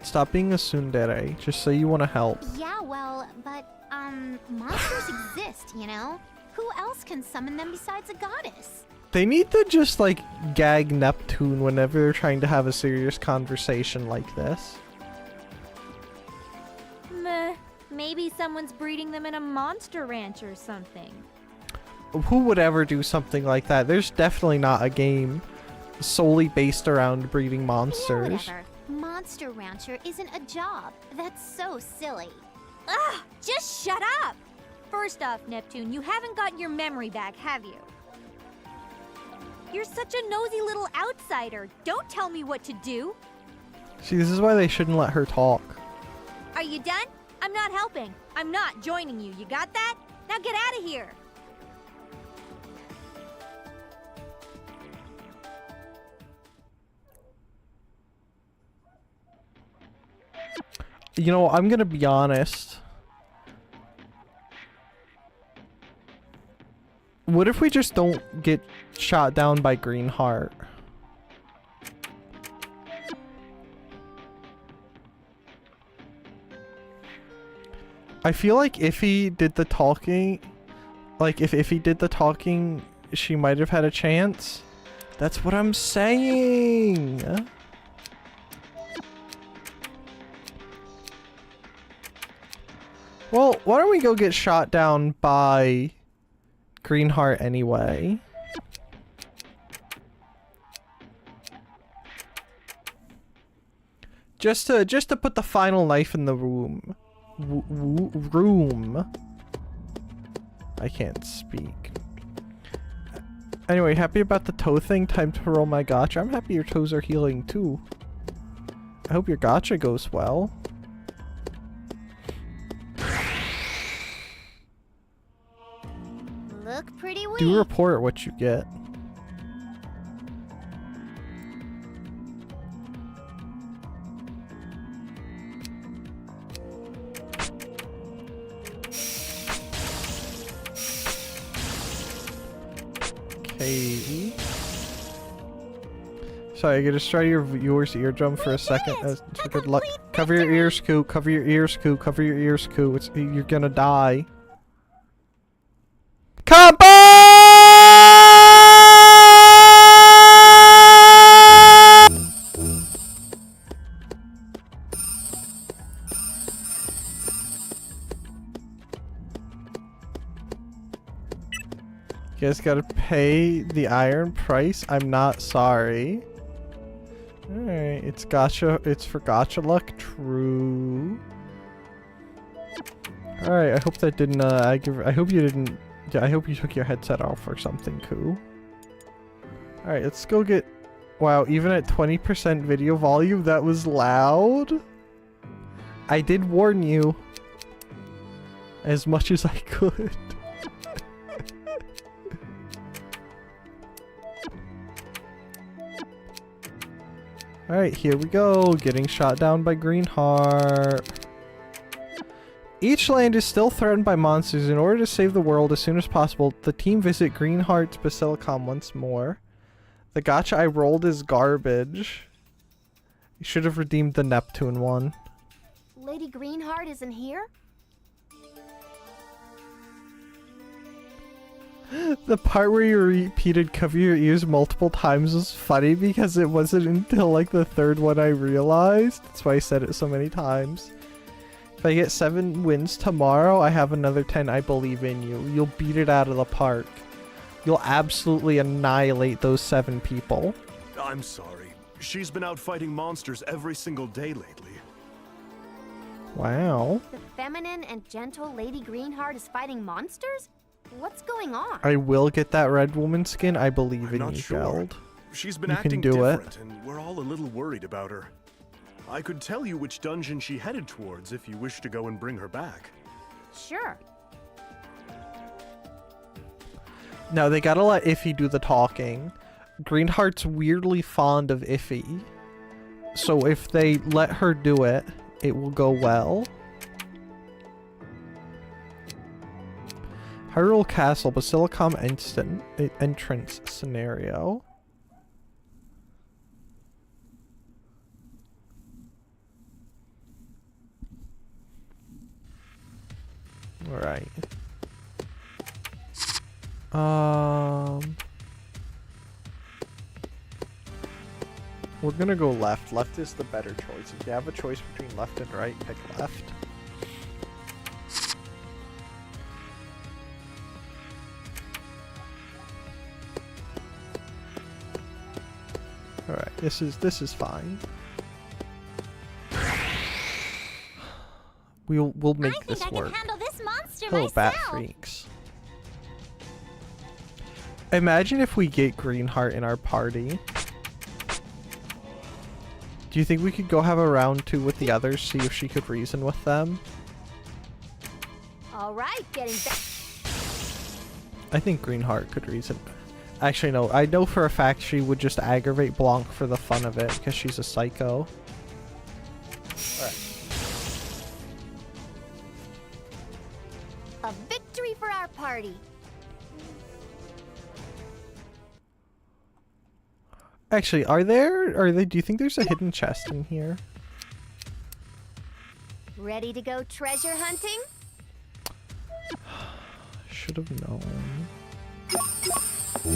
Stop being a tsundere. Just say you want to help. Yeah, well, but, monsters exist, you know? Who else can summon them besides a goddess? They need to just, like, gag Neptune whenever they're trying to have a serious conversation like this. Meh, maybe someone's breeding them in a monster ranch or something. Who would ever do something like that? There's definitely not a game solely based around breeding monsters. Yeah, whatever. Monster Rancher isn't a job. That's so silly. Ugh, just shut up! First off, Neptune, you haven't gotten your memory back, have you? You're such a nosy little outsider. Don't tell me what to do. See, this is why they shouldn't let her talk. Are you done? I'm not helping. I'm not joining you. You got that? Now get out of here. You know, I'm gonna be honest. What if we just don't get shot down by Greenheart? I feel like if he did the talking, like if he did the talking, she might have had a chance. That's what I'm saying. Well, why don't we go get shot down by Greenheart anyway? Just to put the final knife in the room. Room. I can't speak. Anyway, happy about the toe thing? Time to roll my gacha. I'm happy your toes are healing too. I hope your gacha goes well. Look pretty weak. Do report what you get. Okay. Sorry, I could destroy your viewer's eardrum for a second. So good luck. Cover your ears, Coop. Cover your ears, Coop. Cover your ears, Coop. You're gonna die. Combo! You guys gotta pay the iron price. I'm not sorry. Alright, it's gacha. It's for gacha luck. True. Alright, I hope that didn't, I hope you didn't. Yeah, I hope you took your headset off or something cool. Alright, let's go get... Wow, even at 20% video volume, that was loud? I did warn you. As much as I could. Alright, here we go. Getting shot down by Greenheart. Each land is still threatened by monsters. In order to save the world as soon as possible, the team visit Greenheart's Basilicom once more. The gacha I rolled is garbage. You should have redeemed the Neptune one. Lady Greenheart isn't here? The part where you repeated cover your ears multiple times was funny because it wasn't until like the third one I realized. That's why I said it so many times. If I get 7 wins tomorrow, I have another 10. I believe in you. You'll beat it out of the park. You'll absolutely annihilate those 7 people. I'm sorry. She's been out fighting monsters every single day lately. Wow. The feminine and gentle Lady Greenheart is fighting monsters? What's going on? I will get that red woman skin. I believe in you, Geld. She's been You acting can do different, it. and we're all a little worried about her. I could tell you which dungeon she headed towards if you wish to go and bring her back. Sure. No, they gotta let Iffy do the talking. Greenheart's weirdly fond of Iffy. So if they let her do it, it will go well. Hyrule Castle, Basilicom entrance scenario. Alright. We're gonna go left. Left is the better choice. If you have a choice between left and right, pick left. Alright, this is fine. We'll make this work. I can handle this monster Hello, myself. bat freaks. Imagine if we get Greenheart in our party. Do you think we could go have a round 2 with the others, see if she could reason with them? All right, getting back. I think Greenheart could reason. Actually, no. I know for a fact she would just aggravate Blanc for the fun of it because she's a psycho. Alright. A victory for our party. Actually, do you think there's a hidden chest in here? Ready to go treasure hunting? Should have known. You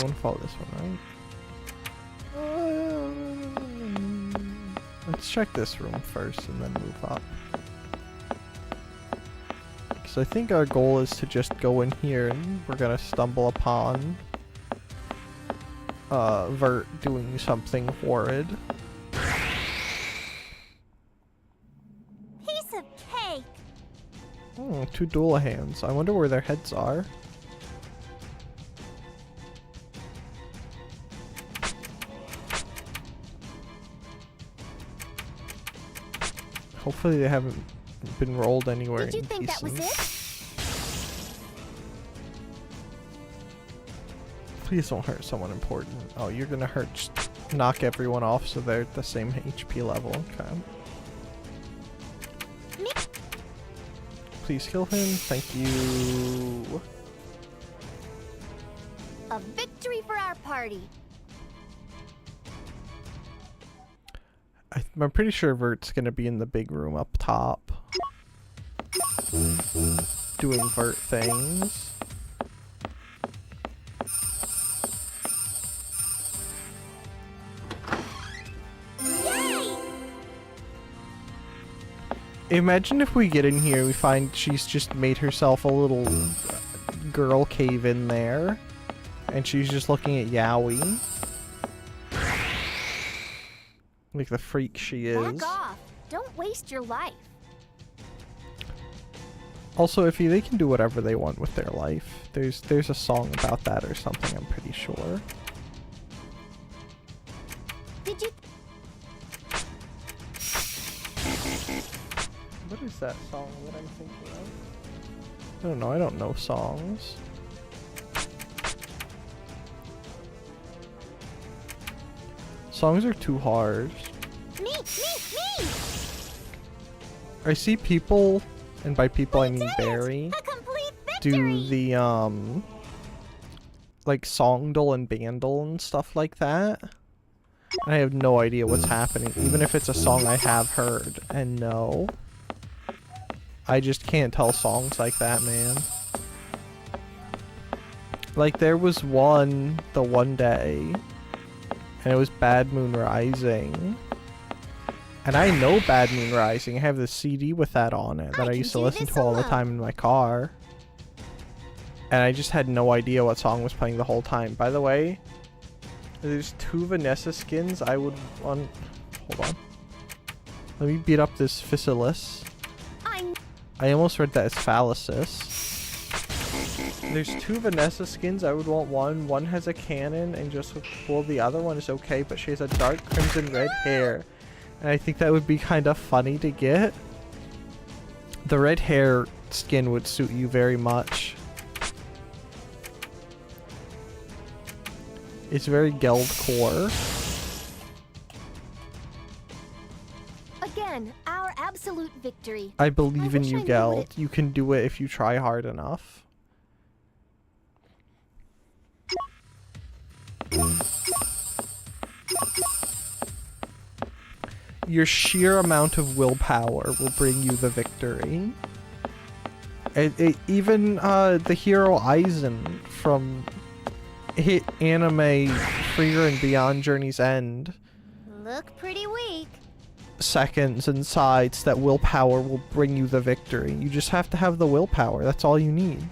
want to follow this one, right? Let's check this room first and then move up. So I think our goal is to just go in here and we're gonna stumble upon Vert doing something horrid. Piece of cake. Oh, 2 dual hands. I wonder where their heads are. Hopefully they haven't been rolled anywhere. Did you think that was it? Please don't hurt someone important. Oh, you're gonna knock everyone off so they're at the same HP level. Okay. Please kill him. Thank you. A victory for our party. I'm pretty sure Vert's gonna be in the big room up top. Doing Vert things. Yay! Imagine if we get in here, we find she's just made herself a little girl cave in there. And she's just looking at Yaoi. Like the freak she is. Back off. Don't waste your life. Also, if they can do whatever they want with their life. There's a song about that or something, I'm pretty sure. Did you? What is that song that I'm thinking of? I don't know, I don't know songs. Songs are too hard. Me! I see people, and by people I mean Barry, A complete do the like songdle and bandle and stuff like that. And I have no idea what's happening, even if it's a song I have heard and know. I just can't tell songs like that, man. Like there was one the one day, and it was Bad Moon Rising. And I know Bad Moon Rising. I have the CD with that on it that I used to listen to all the time in my car. And I just had no idea what song was playing the whole time. By the way, there's 2 Vanessa skins I would want. Hold on. Let me beat up this Physalis. I almost read that as Phallusis. There's 2 Vanessa skins I would want. One has a cannon and just looks cool. The other one is okay, but she has a dark crimson red hair. And I think that would be kind of funny to get. The red hair skin would suit you very much. It's very Geld core. Again, our absolute victory. I believe in you, Geld. You can do it if you try hard enough. Your sheer amount of willpower will bring you the victory. Even the hero Aizen from hit anime Freer and Beyond Journey's End. Look pretty weak. Seconds and sides that willpower will bring you the victory. You just have to have the willpower. That's all you need.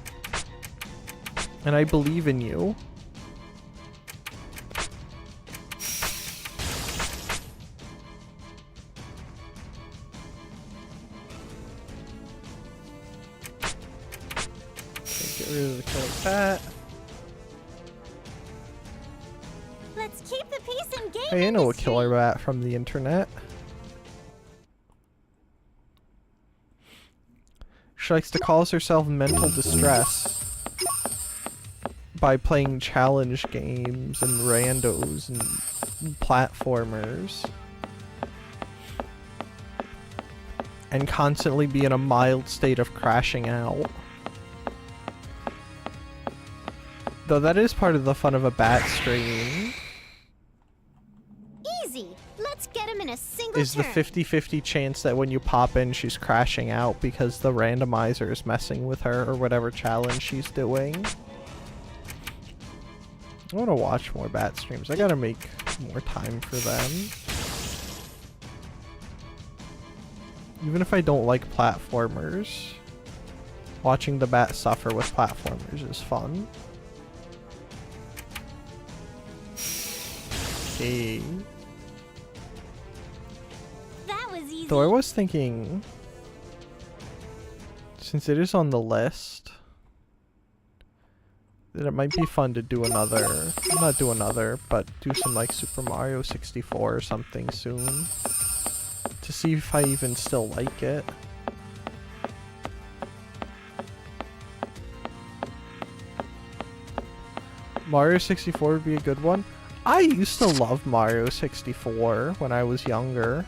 And I believe in you. Get rid of the killer bat. Let's keep the peace and game. Hey, I know a killer bat from the internet. She likes to cause herself mental distress by playing challenge games and randos and platformers. And constantly be in a mild state of crashing out. Though that is part of the fun of a bat stream. Easy. Let's get him in a single Is the turn. 50-50 chance that when you pop in she's crashing out because the randomizer is messing with her or whatever challenge she's doing. I want to watch more bat streams. I gotta make more time for them. Even if I don't like platformers, watching the bat suffer with platformers is fun. Okay. That was easy. Though I was thinking, since it is on the list, that it might be fun to do another, not do another, but do some like Super Mario 64 or something soon. To see if I even still like it. Mario 64 would be a good one. I used to love Mario 64 when I was younger.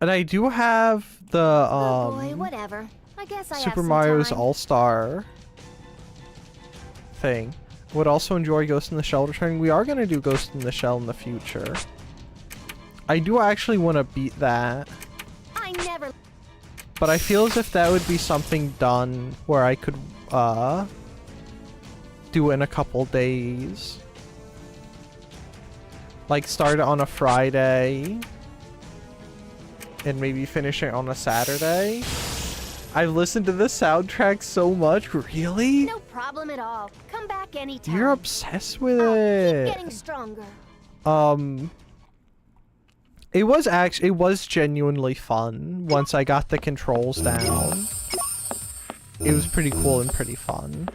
And I do have the Boy, whatever. I guess I have Super some Mario's time. All-Star thing. Would also enjoy Ghost in the Shell returning. We are going to do Ghost in the Shell in the future. I do actually want to beat that. I never. But I feel as if that would be something done where I could do it in a couple days. Like start it on a Friday and maybe finish it on a Saturday. I've listened to the soundtrack so much. Really? No problem at all. Come back anytime. You're obsessed with Keep it. getting stronger. It was genuinely fun once I got the controls down. It was pretty cool and pretty fun.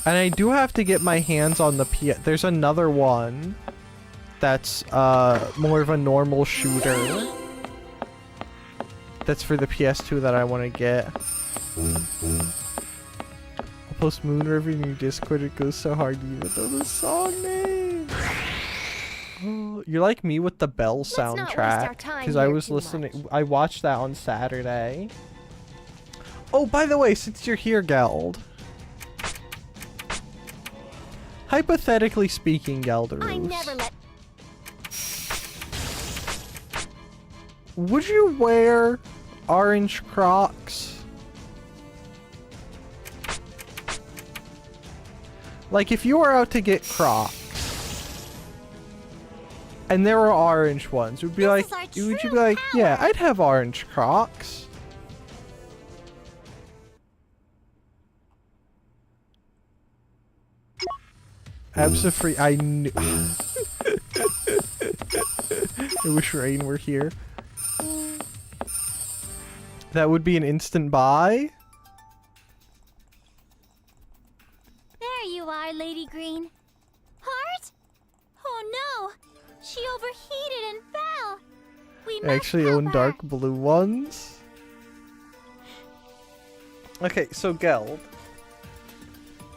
And I do have to get my hands on the PS. There's another one that's more of a normal shooter. That's for the PS2 that I want to get. I'll post Moon River in your Discord. It goes so hard to even know the song name. You're like me with the Bell not waste our soundtrack. time Because I here was too listening. I watched that on Saturday. Oh, by the way, since you're here, Geld. Hypothetically speaking, Gelderus. I never let. Would you wear orange Crocs? Like, if you were out to get Crocs, and there were orange ones, would be like, would you be like, yeah, I'd have orange Crocs. Abso-free. I knew. I wish Rain were here. That would be an instant buy. There you are, Lady Green. Heart? Oh no! She overheated and fell. We I must actually help own her. dark blue ones. Okay, so Geld.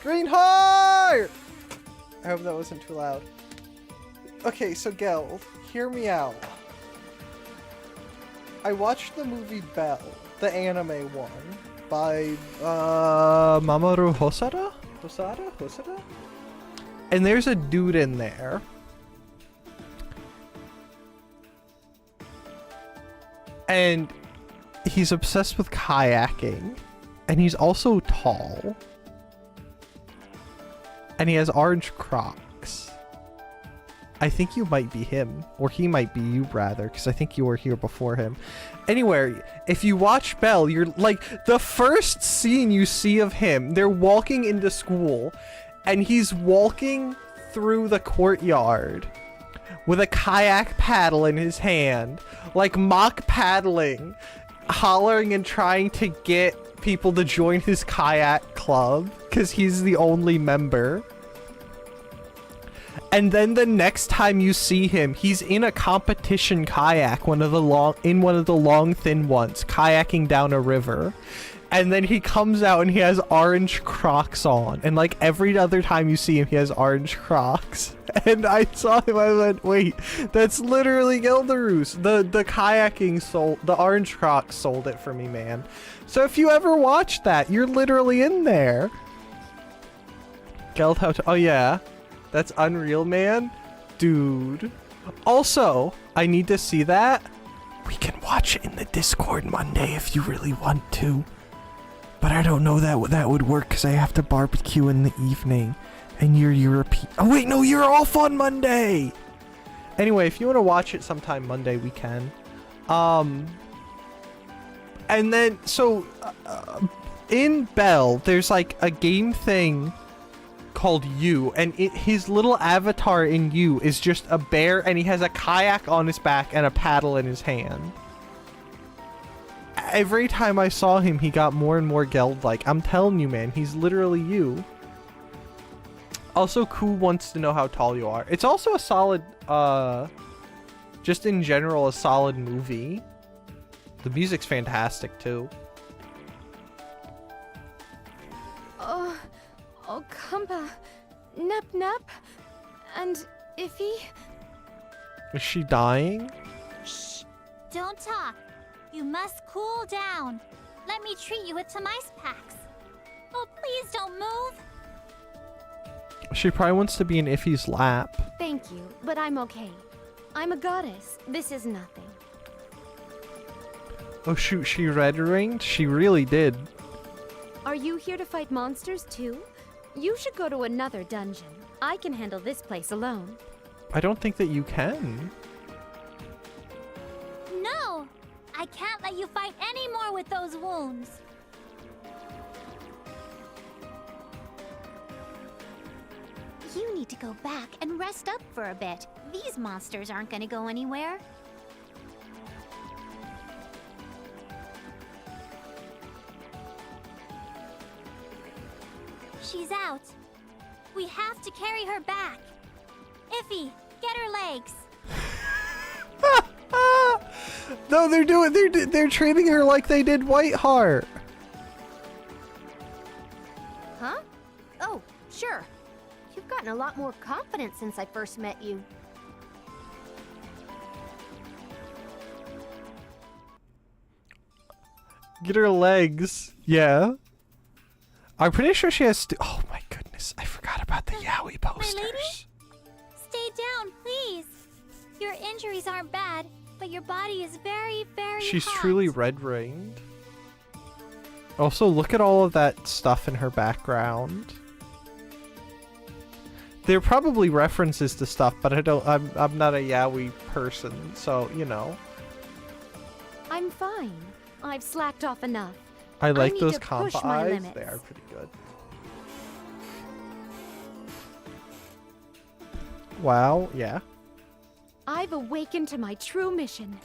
Green heart! I hope that wasn't too loud. Okay, so Geld, hear me out. I watched the movie Belle, the anime one, by Mamoru Hosoda? Hosoda? And there's a dude in there. And he's obsessed with kayaking. And he's also tall. And he has orange Crocs. I think you might be him. Or he might be you, rather. Because I think you were here before him. Anyway, if you watch Belle, you're like... The first scene you see of him, they're walking into school. And he's walking through the courtyard. With a kayak paddle in his hand. Like mock paddling. Hollering and trying to get people to join his kayak club. Because he's the only member. And then the next time you see him, he's in a competition kayak, one of the long thin ones, kayaking down a river. And then he comes out and he has orange Crocs on. And like every other time you see him, he has orange Crocs. And I saw him, I went, wait, that's literally Gelderus. The kayaking sold, the orange Crocs sold it for me, man. So if you ever watch that, you're literally in there. Geld, how to, oh yeah. That's Unreal, man. Dude. Also, I need to see that. We can watch it in the Discord Monday if you really want to. But I don't know that would work because I have to barbecue in the evening. And you're European. Oh, wait, no, you're off on Monday. Anyway, if you want to watch it sometime Monday, we can. And then, so, in Belle, there's like a game thing called You, and his little avatar in You is just a bear, and he has a kayak on his back and a paddle in his hand. Every time I saw him, he got more and more Geld-like. I'm telling you, man, he's literally you. Also, Koo wants to know how tall you are. It's also a solid, just in general, a solid movie. The music's fantastic, too. Oh, Kumba, Nep, and Iffy. Is she dying? Shh! Don't talk. You must cool down. Let me treat you with some ice packs. Oh, please don't move. She probably wants to be in Iffy's lap. Thank you, but I'm okay. I'm a goddess. This is nothing. Oh shoot, she red ringed? She really did. Are you here to fight monsters too? You should go to another dungeon. I can handle this place alone. I don't think that you can. No! I can't let you fight anymore with those wounds. You need to go back and rest up for a bit. These monsters aren't gonna go anywhere. She's out. We have to carry her back. Iffy, get her legs. No, they're treating her like they did Whiteheart. Huh? Oh, sure. You've gotten a lot more confident since I first met you. Get her legs. Yeah. I'm pretty sure she has oh my goodness. I forgot about the yaoi posters. My lady? Stay down, please. Your injuries aren't bad, but your body is very, very She's hot. truly red-ringed. Also, look at all of that stuff in her background. There are probably references to stuff, but I'm not a yaoi person, so, you know. I'm fine. I've slacked off enough. I like need those to push compa my eyes. limits. They are pretty good. Wow, yeah. I've awakened to my true mission.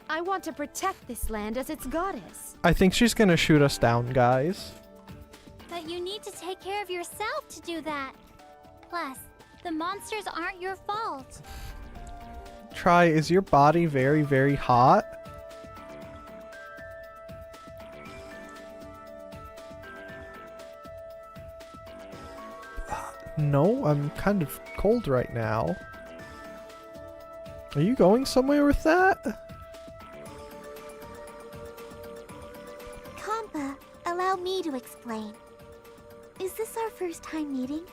I want to protect this land as its goddess. I think she's gonna shoot us down, guys. But you need to take care of yourself to do that. Plus, the monsters aren't your fault. Try, is your body very, very hot? No, I'm kind of cold right now. Are you going somewhere with that? Kampa, allow me to explain. Is this our first time meeting?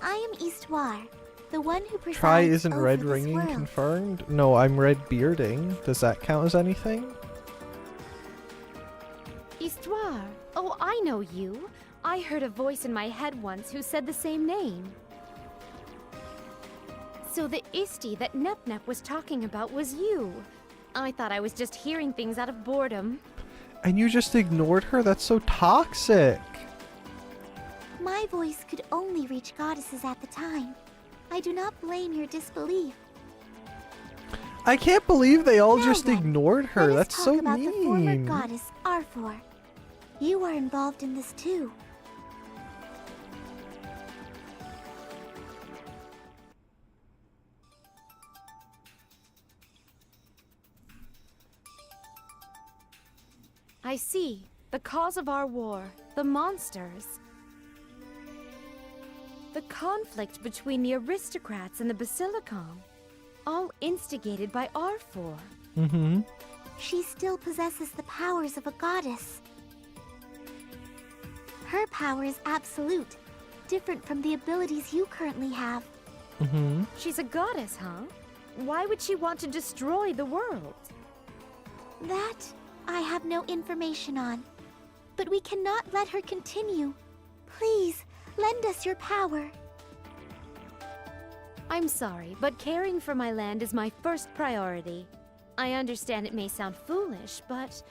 I am Istwar, the one who presides Try isn't over red this ringing world. confirmed? No, I'm red bearding. Does that count as anything? Histoire. Oh, I know you. I heard a voice in my head once who said the same name. So the Isti that Nep was talking about was you. I thought I was just hearing things out of boredom. And you just ignored her? That's so toxic. My voice could only reach goddesses at the time. I do not blame your disbelief. I can't believe they all Now just then, ignored her. Let us That's talk so about the former mean. goddess Arfor. You are involved in this too. I see. The cause of our war. The monsters. The conflict between the aristocrats and the Basilicom. All instigated by Arfor. Mm-hmm. She still possesses the powers of a goddess. Her power is absolute, different from the abilities you currently have. Mm-hmm. She's a goddess, huh? Why would she want to destroy the world? That I have no information on. But we cannot let her continue. Please, lend us your power. I'm sorry, but caring for my land is my first priority. I understand it may sound foolish, but...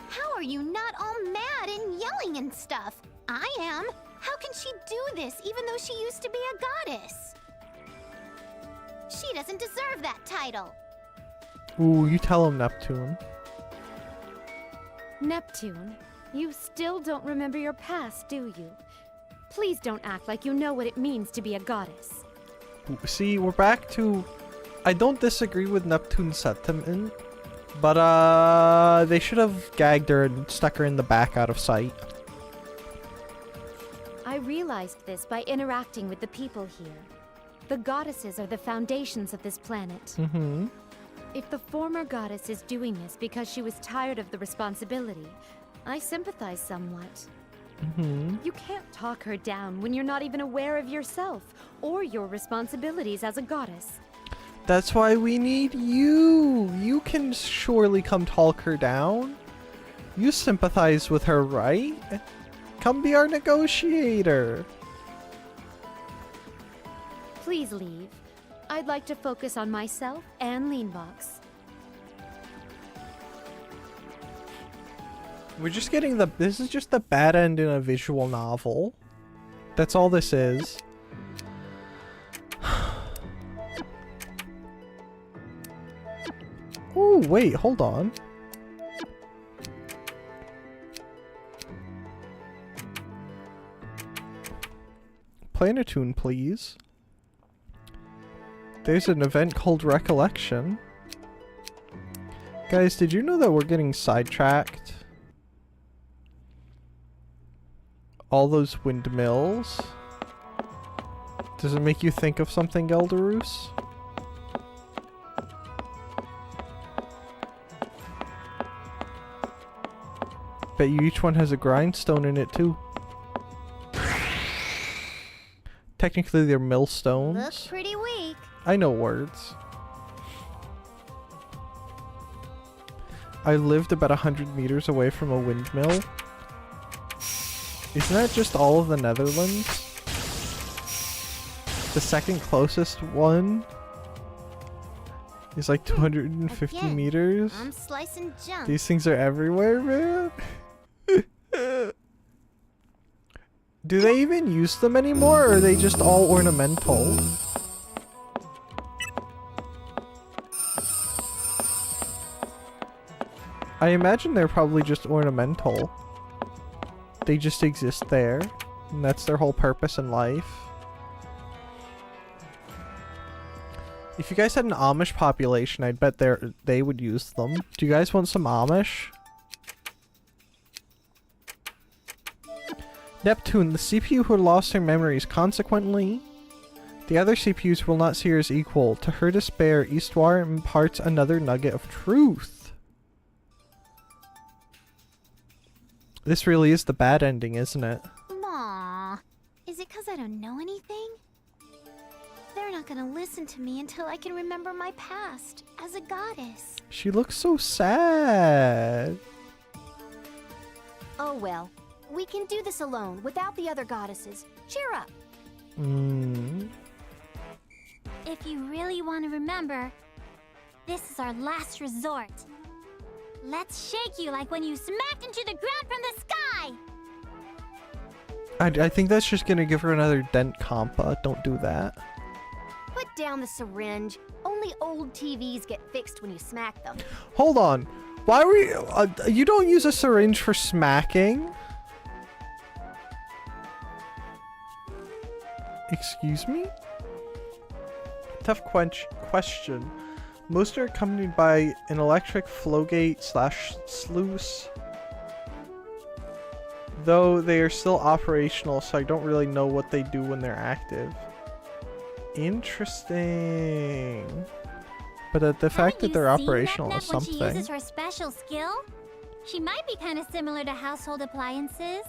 How are you not all mad and yelling and stuff? I am. How can she do this even though she used to be a goddess? She doesn't deserve that title. Ooh, you tell him, Neptune. Neptune, you still don't remember your past, do you? Please don't act like you know what it means to be a goddess. See, we're back to... I don't disagree with Neptune's sentiment, but they should have gagged her and stuck her in the back out of sight. I realized this by interacting with the people here. The goddesses are the foundations of this planet. Mm-hmm. If the former goddess is doing this because she was tired of the responsibility, I sympathize somewhat. Mm-hmm. You can't talk her down when you're not even aware of yourself or your responsibilities as a goddess. That's why we need you. You can surely come talk her down. You sympathize with her, right? Come be our negotiator. Please leave. I'd like to focus on myself and Leanbox. We're just getting the... This is just the bad end in a visual novel. That's all this is. Ooh, wait, hold on. Play a tune, please. There's an event called Recollection. Guys, did you know that we're getting sidetracked? All those windmills. Does it make you think of something, Elderus? Bet you each one has a grindstone in it too. Technically they're millstones. Looks pretty weak. I know words. I lived about 100 meters away from a windmill. Isn't that just all of the Netherlands? The second closest one is like 250 Again, meters. I'm slicing junk. These things are everywhere, man. Do they even use them anymore, or are they just all ornamental? I imagine they're probably just ornamental. They just exist there, and that's their whole purpose in life. If you guys had an Amish population, I'd bet they would use them. Do you guys want some Amish? Neptune, the CPU who lost her memories. Consequently, the other CPUs will not see her as equal. To her despair, Owari imparts another nugget of truth. This really is the bad ending, isn't it? Aww. Is it because I don't know anything? They're not gonna listen to me until I can remember my past as a goddess. She looks so sad. Oh well. We can do this alone, without the other goddesses. Cheer up! If you really want to remember, this is our last resort. Let's shake you like when you smacked into the ground from the sky! I think that's just gonna give her another dent, Compa. Don't do that. Put down the syringe. Only old TVs get fixed when you smack them. Hold on. Why were you... you don't use a syringe for smacking? Excuse me? Tough question. Most are accompanied by an electric flowgate / sluice. Though they are still operational, so I don't really know what they do when they're active. Interesting. But the fact that they're operational is something. When she uses her special skill? She might be kind of similar to household appliances.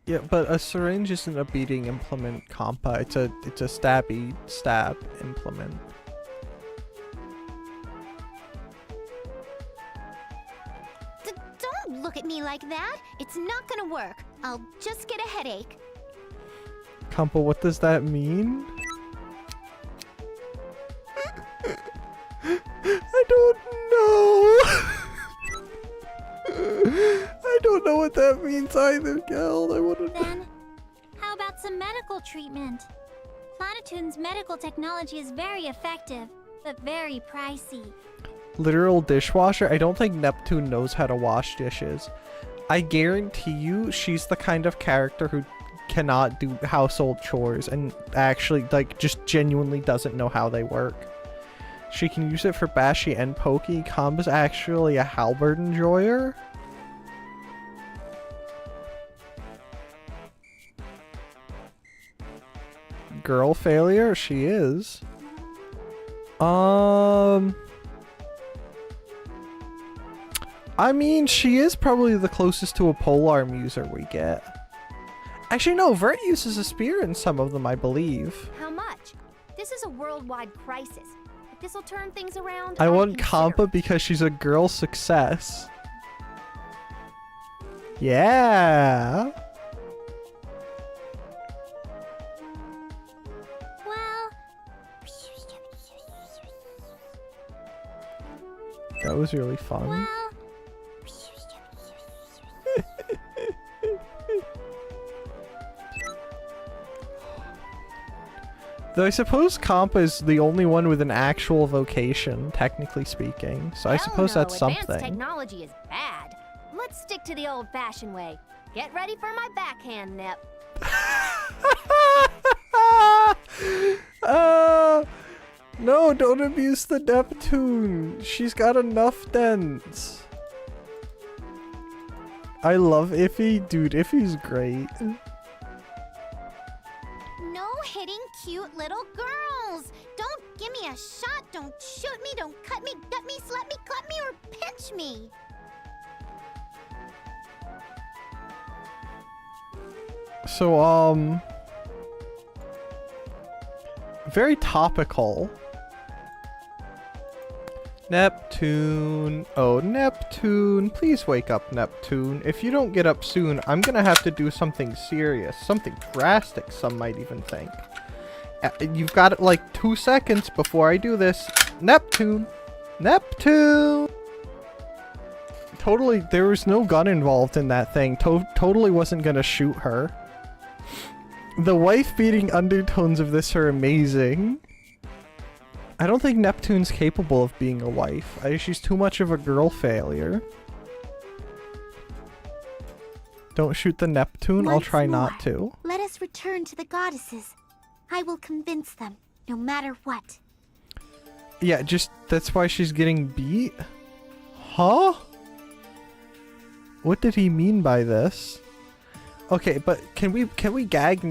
Yeah, but a syringe isn't a beating implement, Compa. It's a stab implement. Don't look at me like that. It's not gonna work. I'll just get a headache. Compa, what does that mean? I don't know. I don't know what that means either, Gal. I want to. Then, how about some medical treatment? Planetoon's medical technology is very effective, but very pricey. Literal dishwasher? I don't think Neptune knows how to wash dishes. I guarantee you she's the kind of character who cannot do household chores and actually, like, just genuinely doesn't know how they work. She can use it for Bashy and Pokey. Comba's actually a halberd enjoyer. Girl failure? She is. I mean, she is probably the closest to a polearm user we get. Actually, no, Vert uses a spear in some of them, I believe. How much? This is a worldwide crisis. If this'll turn things around, I want consider Compa because she's a girl success. Yeah. Well, That was really fun. Though I suppose Compa is the only one with an actual vocation, technically speaking. So I suppose that's Advanced something. technology is bad. Let's stick to the old-fashioned way. Get ready for my backhand, Nep. No, don't abuse the Neptune. She's got enough dents. I love Iffy. Dude, Iffy's great. no hitting cute little girls. Don't give me a shot, don't shoot me, don't cut me, gut me, slap me, clap me, or pinch me. So, very topical. Neptune. Oh, Neptune. Please wake up, Neptune. If you don't get up soon, I'm gonna have to do something serious. Something drastic, some might even think. You've got like 2 seconds before I do this. Neptune. Neptune. Totally, there was no gun involved in that thing. Totally wasn't gonna shoot her. The wife-beating undertones of this are amazing. I don't think Neptune's capable of being a wife. She's too much of a girl failure. Don't shoot the Neptune. I'll try not to. Let us return to the goddesses. I will convince them, no matter what. Yeah, that's why she's getting beat? Huh? What did he mean by this? Okay, but can we gag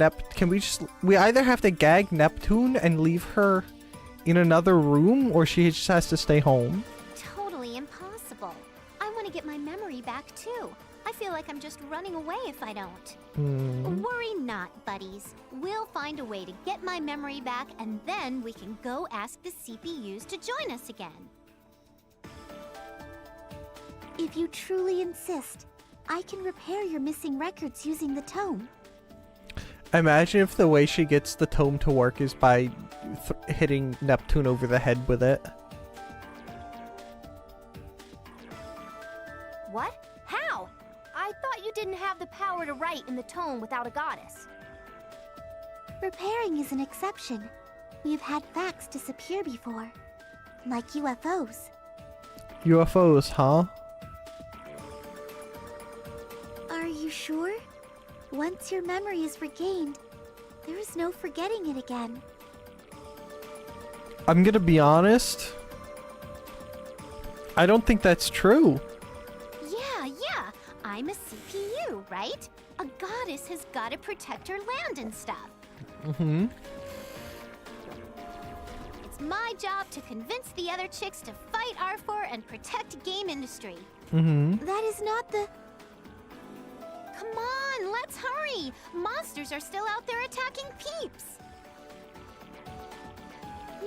we either have to gag Neptune and leave her in another room, or she just has to stay home? Totally impossible. I want to get my memory back too. I feel like I'm just running away if I don't. Worry not, buddies. We'll find a way to get my memory back, and then we can go ask the CPUs to join us again. If you truly insist, I can repair your missing records using the tome. Imagine if the way she gets the tome to work is by hitting Neptune over the head with it. What? How? I thought you didn't have the power to write in the tome without a goddess. Repairing is an exception. We've had facts disappear before. Like UFOs. UFOs, huh? Are you sure? Once your memory is regained, there is no forgetting it again. I'm gonna be honest. I don't think that's true. Yeah. I'm a CPU, right? A goddess has got to protect her land and stuff. Mm-hmm. It's my job to convince the other chicks to fight R4 and protect game industry. Mm-hmm. That is not the... Come on, let's hurry! Monsters are still out there attacking peeps!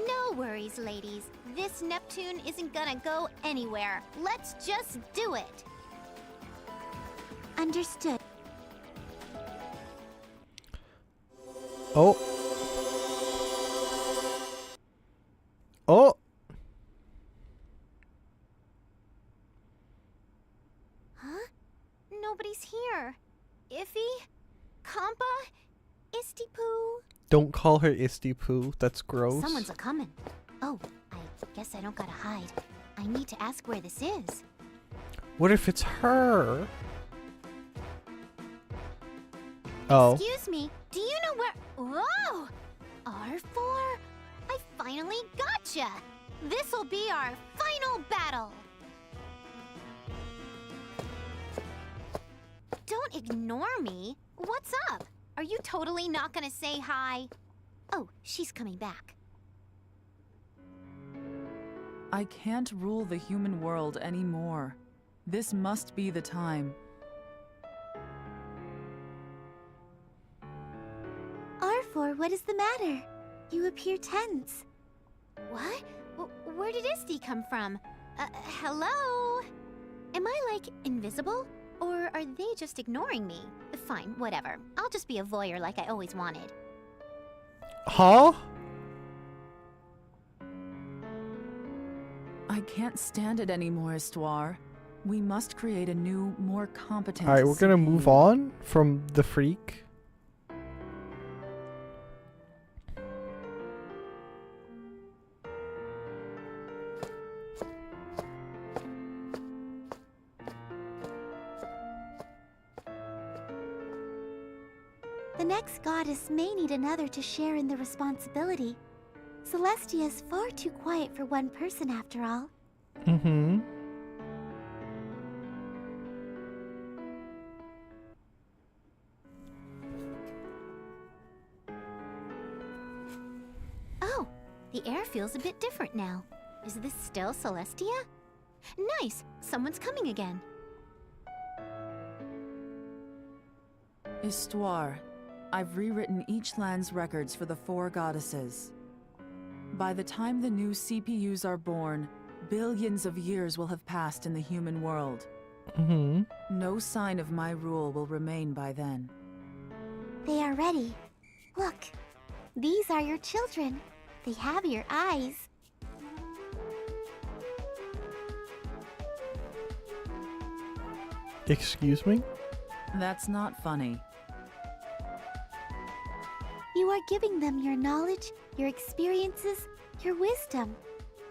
No worries, ladies. This Neptune isn't gonna go anywhere. Let's just do it! Understood. Oh. Oh! Huh? Nobody's here. Iffy? Kampa? Istipu? Don't call her Istipu. That's gross. Someone's a-comin'. Oh, I guess I don't gotta hide. I need to ask where this is. What if it's her? Oh. Excuse me, do you know where... Whoa! R4? I finally gotcha! This'll be our final battle! Don't ignore me. What's up? Are you totally not gonna say hi? Oh, she's coming back. I can't rule the human world anymore. This must be the time. R4, what is the matter? You appear tense. What? Where did Isti come from? Hello? Am I, like, invisible? Or are they just ignoring me? Fine, whatever. I'll just be a voyeur like I always wanted. Huh? I can't stand it anymore, Histoire. We must create a new, more competent... Alright, we're gonna move on from the freak. The next goddess may need another to share in the responsibility. Celestia is far too quiet for one person after all. Mm-hmm. The air feels a bit different now. Is this still Celestia? Nice! Someone's coming again. Histoire. I've rewritten each land's records for the 4 goddesses. By the time the new CPUs are born, billions of years will have passed in the human world. No sign of my rule will remain by then. They are ready. Look, these are your children. They have your eyes. Excuse me? That's not funny. You are giving them your knowledge, your experiences, your wisdom.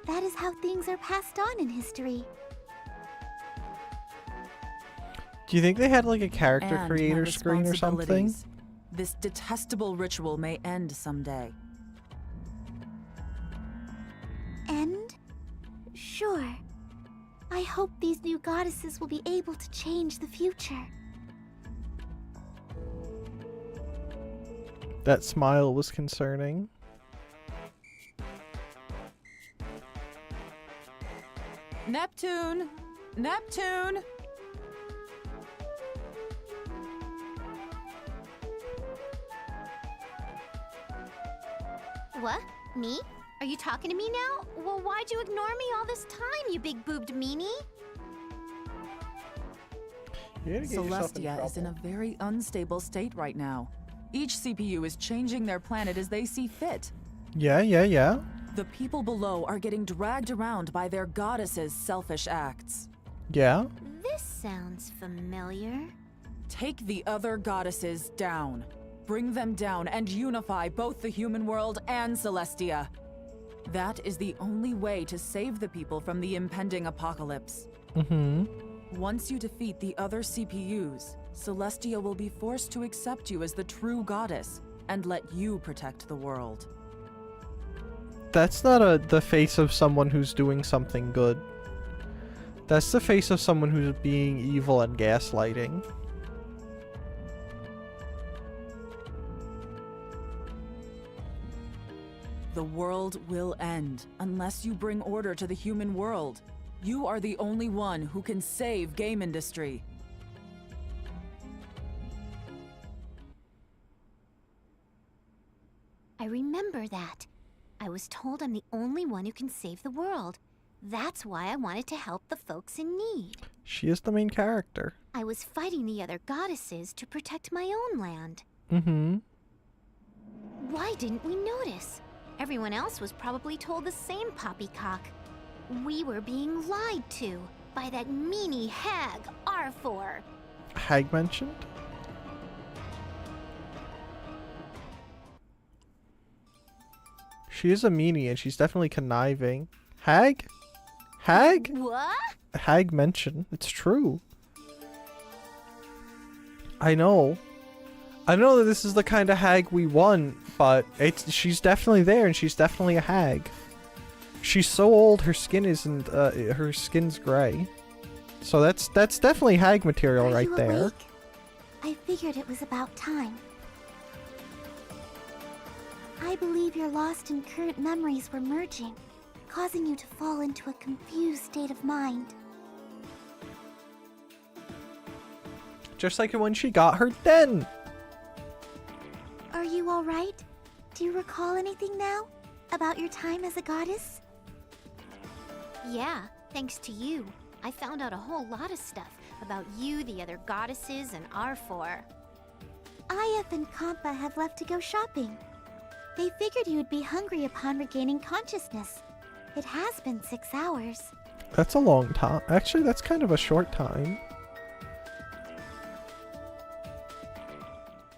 That is how things are passed on in history. Do you think they had like a character And creator my screen or something? responsibilities. This detestable ritual may end someday. End? Sure. I hope these new goddesses will be able to change the future. That smile was concerning. Neptune! Neptune! What? Me? Are you talking to me now? Well, why'd you ignore me all this time, you big-boobed meanie? Celestia is in a very unstable state right now. Each CPU is changing their planet as they see fit. Yeah. The people below are getting dragged around by their goddesses' selfish acts. Yeah? This sounds familiar. Take the other goddesses down. Bring them down and unify both the human world and Celestia. That is the only way to save the people from the impending apocalypse. Once you defeat the other CPUs, Celestia will be forced to accept you as the true goddess and let you protect the world. That's not the face of someone who's doing something good. That's the face of someone who's being evil and gaslighting. The world will end unless you bring order to the human world. You are the only one who can save game industry. I remember that. I was told I'm the only one who can save the world. That's why I wanted to help the folks in need. She is the main character. I was fighting the other goddesses to protect my own land. Why didn't we notice? Everyone else was probably told the same poppycock. We were being lied to by that meanie hag, R4. Hag mentioned? She is a meanie and she's definitely conniving. Hag? Hag? What? Hag mentioned. It's true. I know that this is the kind of hag we want, but she's definitely there and she's definitely a hag. She's so old her skin isn't her skin's gray. So that's definitely hag material right there. Awake? I figured it was about time. I believe your lost and current memories were merging, causing you to fall into a confused state of mind. Just like when she got her den. Are you alright? Do you recall anything now? About your time as a goddess? Yeah, thanks to you. I found out a whole lot of stuff about you, the other goddesses, and R4. Ayaf and Kampa have left to go shopping. They figured you would be hungry upon regaining consciousness. It has been 6 hours. That's a long time. Actually, that's kind of a short time.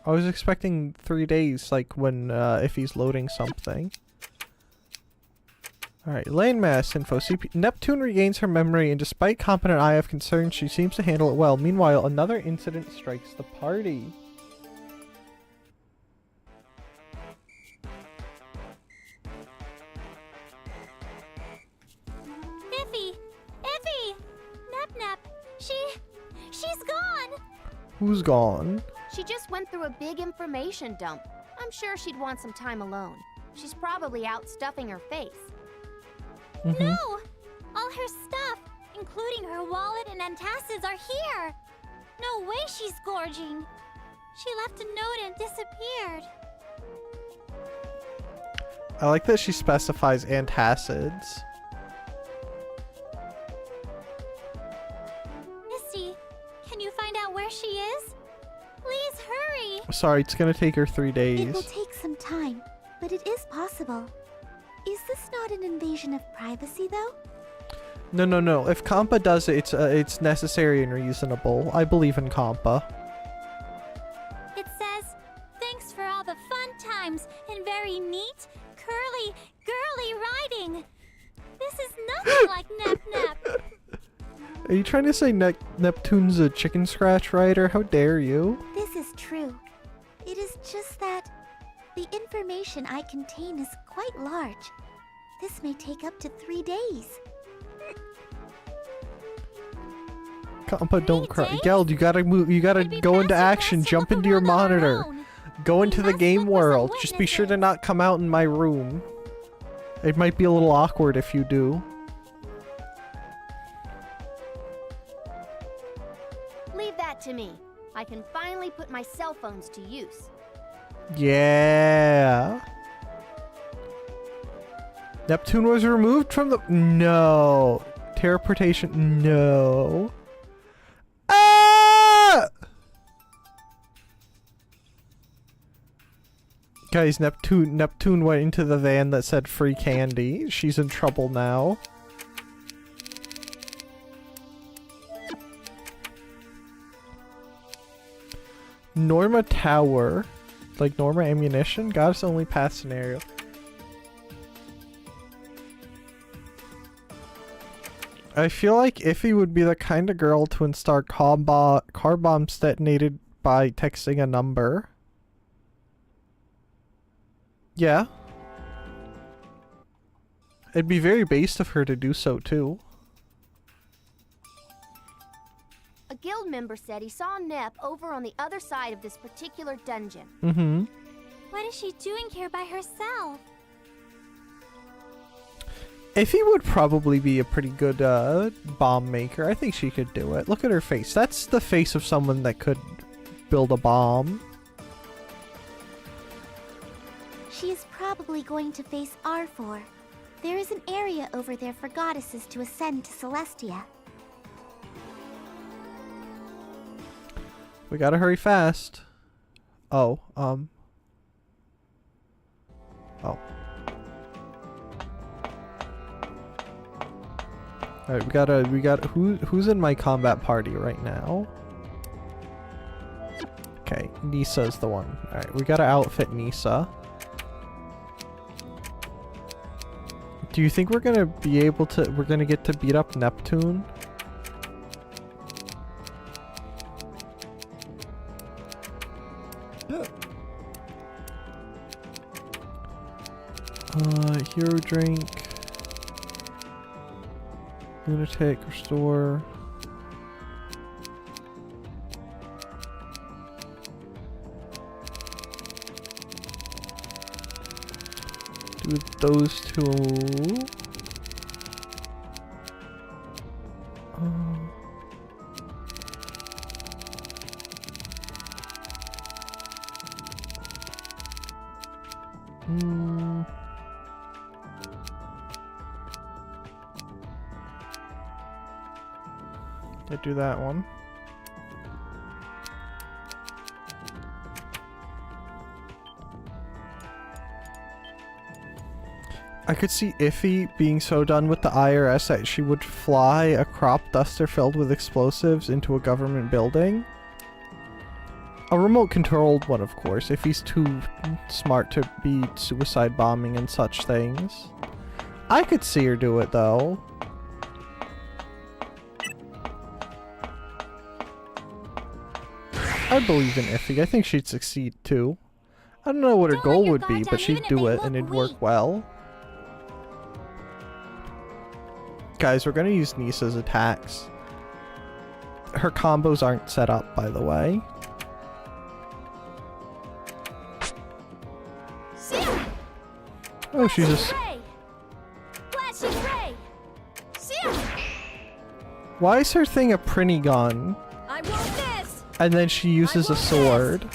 I was expecting 3 days, like when, if he's loading something. Alright, landmass info. Neptune regains her memory, and despite competent eye of concern, she seems to handle it well. Meanwhile, another incident strikes the party. Iffy! Nap! She's gone! Who's gone? She just went through a big information dump. I'm sure she'd want some time alone. She's probably out stuffing her face. No! All her stuff, including her wallet and antacids, are here! No way she's gorging! She left a note and disappeared. I like that she specifies antacids. Misty, can you find out where she is? Please hurry! Sorry, it's gonna take her 3 It days. will take some time, but it is possible. Is this not an invasion of privacy, though? No. If Compa does it, it's necessary and reasonable. I believe in Compa. It says, thanks for all the fun times and very neat, curly, girly riding. This is nothing like Nep. Are you trying to say Neptune's a chicken scratch rider? How dare you? This is true. It is just that the information I contain is quite large. This may take up to 3 days. Compa, don't cry. Geld, you gotta move. You gotta go into action. Jump into your monitor. Go into the game world. Just be sure to not come out in my room. It might be a little awkward if you do. Leave that to me. I can finally put my cell phones to use. Yeah. Neptune was removed from the... No. Teleportation. No. Ah! Guys, Neptune went into the van that said free candy. She's in trouble now. Norma Tower. Like Norma Ammunition? Goddess only pass scenario. I feel like Iffy would be the kind of girl to install car bombs detonated by texting a number. Yeah. It'd be very based of her to do so too. A guild member said he saw Nep over on the other side of this particular dungeon. Mm-hmm. What is she doing here by herself? Iffy would probably be a pretty good bomb maker. I think she could do it. Look at her face. That's the face of someone that could build a bomb. She is probably going to face R4. There is an area over there for goddesses to ascend to Celestia. We gotta hurry fast. Oh. Alright, we got who's in my combat party right now? Okay, Nisa's the one. Alright, we gotta outfit Nisa. Do you think we're gonna be able to, we're gonna get to beat up Neptune? Hero drink. Lunatic, restore. Do those two. Do that one. I could see Iffy being so done with the IRS that she would fly a crop duster filled with explosives into a government building. A remote controlled one, of course, Iffy's too smart to be suicide bombing and such things. I could see her do it though. I believe in Iffy. I think she'd succeed too. I don't know what her goal would be, but she'd do it and it'd work well. Guys, we're gonna use Nisa's attacks. Her combos aren't set up, by the way. Oh, she's just. Flashing ray! Shield! Why is her thing a printy gun? I won't miss! And then she uses a sword.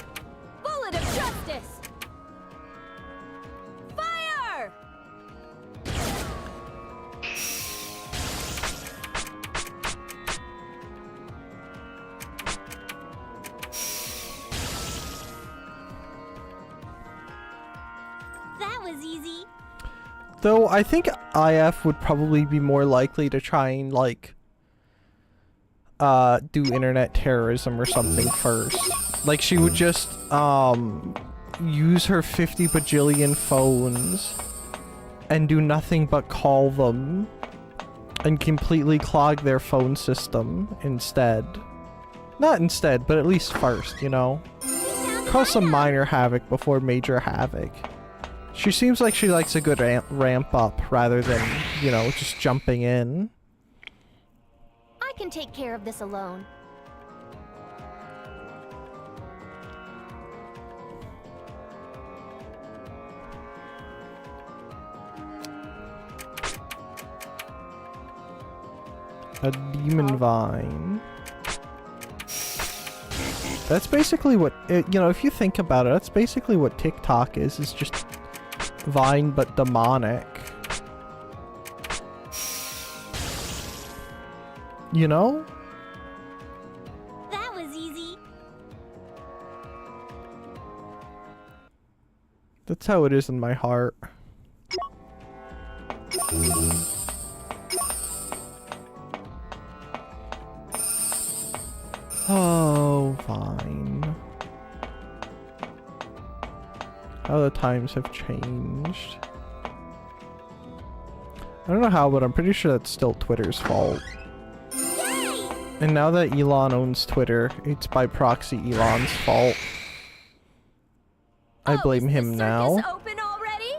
Bullet of justice! Fire! That was easy. Though I think IF would probably be more likely to try and like do internet terrorism or something first. Like she would just use her 50 bajillion phones and do nothing but call them and completely clog their phone system instead. Not instead, but at least first, you know? Cause some minor havoc before major havoc. She seems like she likes a good ramp up rather than, you know, just jumping in. I can take care of this alone. A demon vine. That's basically what, you know, if you think about it, that's basically what TikTok is just Vine but demonic. You know? That was easy. That's how it is in my heart. Oh, fine. How the times have changed. I don't know how, but I'm pretty sure that's still Twitter's fault. Yay! And now that Elon owns Twitter, it's by proxy Elon's fault. I blame him now. Open already?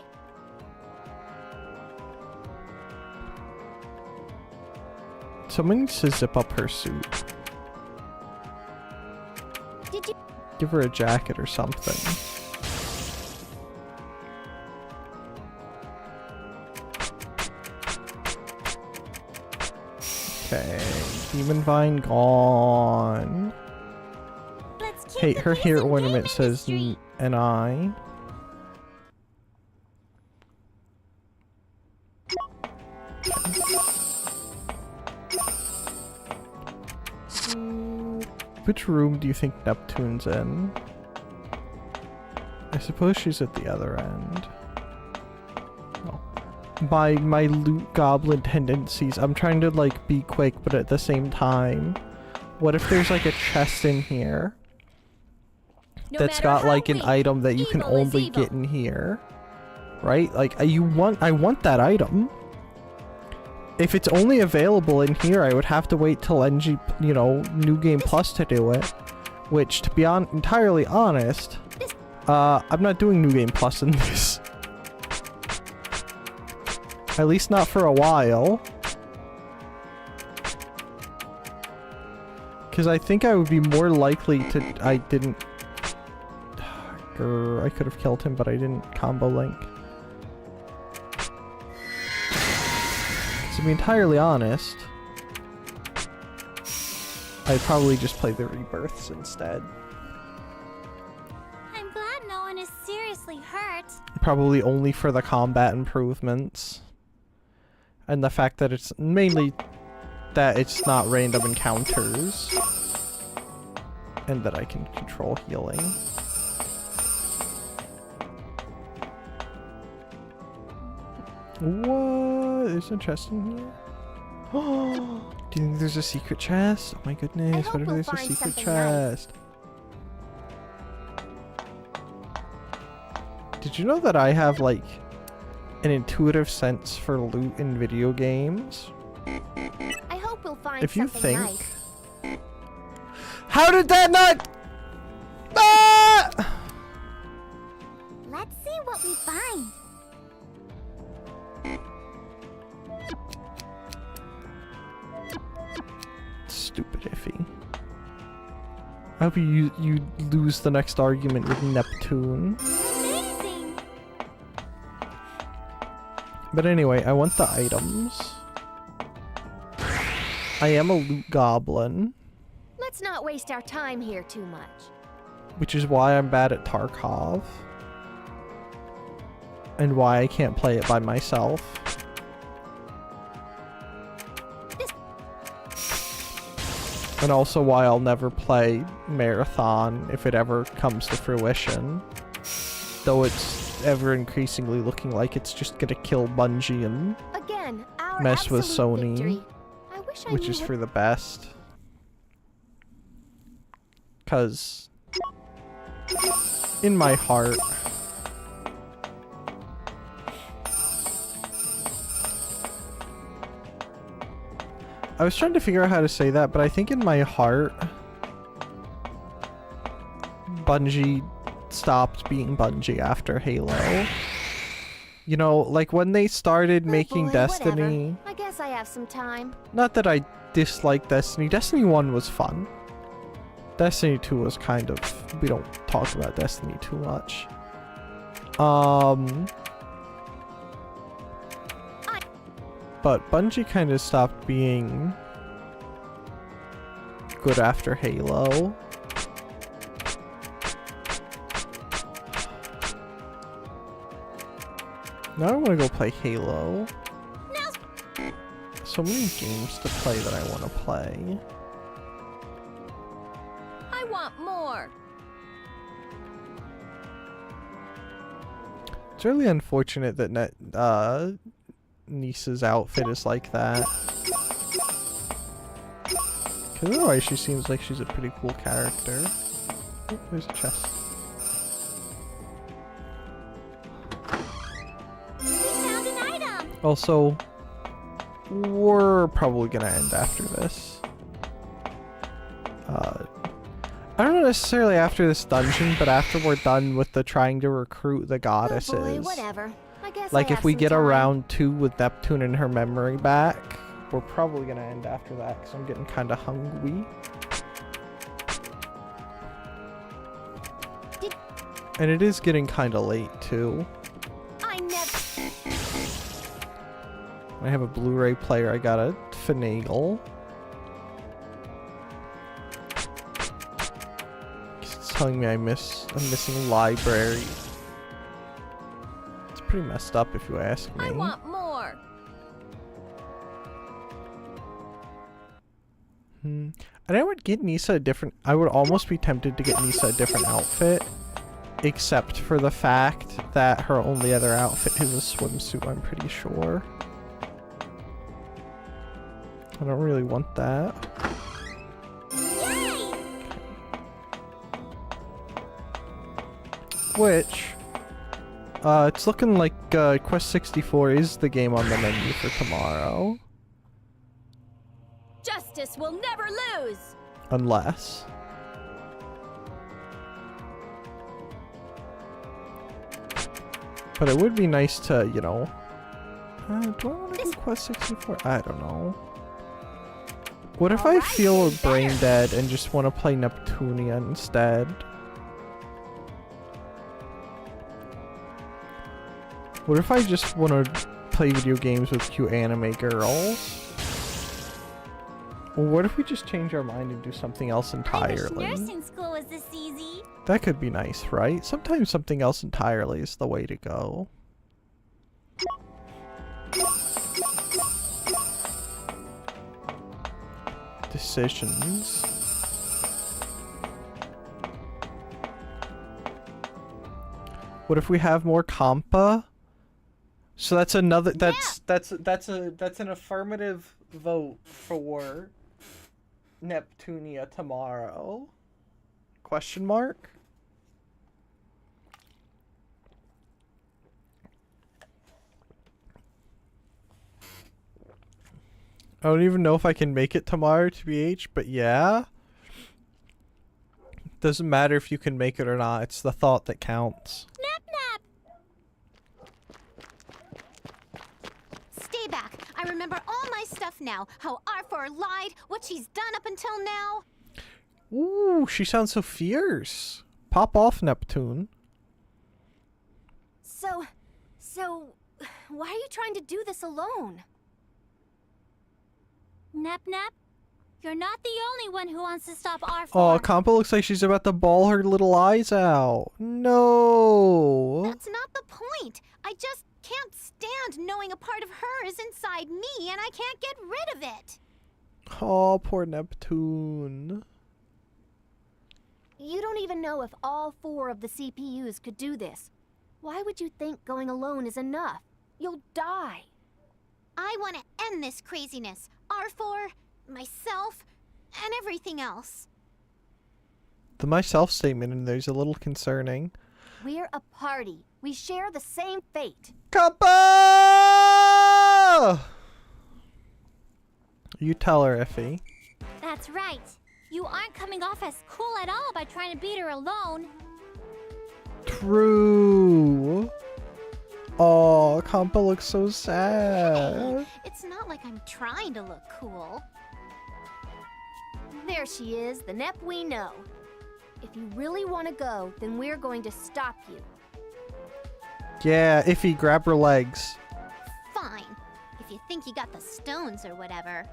Someone needs to zip up her suit. Did you? Give her a jacket or something. Okay, Demon Vine gone. Hey, her hair ornament says an eye. Which room do you think Neptune's in? I suppose she's at the other end. By my loot goblin tendencies, I'm trying to like be quick, but at the same time, what if there's like a chest in here that's got like an item that you can only get in here, right? Like I want that item. If it's only available in here, I would have to wait till NG, you know, New Game Plus to do it. Which, to be entirely honest, I'm not doing New Game Plus in this. At least not for a while. Because I think I would be more likely to... I didn't... I could have killed him, but I didn't combo link. To be entirely honest, I'd probably just play the rebirths instead. I'm glad no one is seriously hurt. Probably only for the combat improvements. And the fact that it's mainly that it's not random encounters. And that I can control healing. What? There's no chest in here? Oh, do you think there's a secret chest? Oh my goodness, what if there's a secret chest? Did you know that I have like an intuitive sense for loot in video games? I hope we'll find if you something think... nice. How did that not... Ah! Let's see what we find. Stupid iffy. I hope you lose the next argument with Neptune. Amazing. But anyway, I want the items. I am a loot goblin, Let's not waste our time here too much. which is why I'm bad at Tarkov. And why I can't play it by myself. And also why I'll never play Marathon if it ever comes to fruition. Though it's ever increasingly looking like it's just gonna kill Bungie and Again, our mess with absolute Sony. victory. I wish I Which knew is what- for the best. Cause in my heart, I was trying to figure out how to say that, but I think in my heart, Bungie stopped being Bungie after Halo. You know, like when they started making Boy, Destiny. whatever. I guess I have some time. Not that I dislike Destiny. Destiny 1 was fun. Destiny 2 was kind of... We don't talk about Destiny too much. But Bungie kind of stopped being good after Halo. Now I want to go play Halo. So many games to play that I want to play. I want more. It's really unfortunate that Nisa's outfit is like that. Because otherwise she seems like she's a pretty cool character. Oh, there's a chest. We found an item! Also, we're probably gonna end after this. I don't know necessarily after this dungeon, but after we're done with the trying to recruit the goddesses. Oh boy, whatever. I guess Like I if have we some get time. around 2 with Neptune and her memory back, we're probably gonna end after that because I'm getting kind of hungry. And it is getting kind of late too. I never. I have a Blu-ray player I gotta finagle. It's telling me I'm missing library. It's pretty messed up if you ask me. I want more. And I would get Nisa a different... I would almost be tempted to get Nisa a different outfit. Except for the fact that her only other outfit is a swimsuit, I'm pretty sure. I don't really want that. Yay! Which... it's looking like Quest 64 is the game on the menu for tomorrow. Justice will never lose. Unless... But it would be nice to, you know... do I want to do Quest 64? I don't know. What if I feel brain dead and just want to play Neptunia instead? What if I just want to play video games with cute anime girls? Or what if we just change our mind and do something else I wish entirely? nursing school was this easy. That could be nice, right? Sometimes something else entirely is the way to go. Decisions. What if we have more compa? So that's another that's an affirmative vote for Neptunia tomorrow. Question mark? I don't even know if I can make it tomorrow, TBH, but yeah. Doesn't matter if you can make it or not, it's the thought that counts. Nap nap! Stay back. I remember all my stuff now. How R4 lied, what she's done up until now. Ooh, she sounds so fierce. Pop off, Neptune. So, Why are you trying to do this alone? Nep Nep, you're not the only one who wants to stop R4. Oh, Kampa looks like she's about to bawl her little eyes out. No. That's not the point. I just can't stand knowing a part of her is inside me and I can't get rid of it. Oh, poor Neptune. You don't even know if all 4 of the CPUs could do this. Why would you think going alone is enough? You'll die. I want to end this craziness. R4, myself, and everything else. The myself statement in there's a little concerning. We're a party. We share the same fate. Kappa! You tell her, Effie. That's right. You aren't coming off as cool at all by trying to beat her alone. True. Oh, Kampa looks so sad. Hey, it's not like I'm trying to look cool. There she is, the Nep we know. If you really want to go, then we're going to stop you. Yeah, Iffy, grab her legs. Fine, if you think you got the stones or whatever.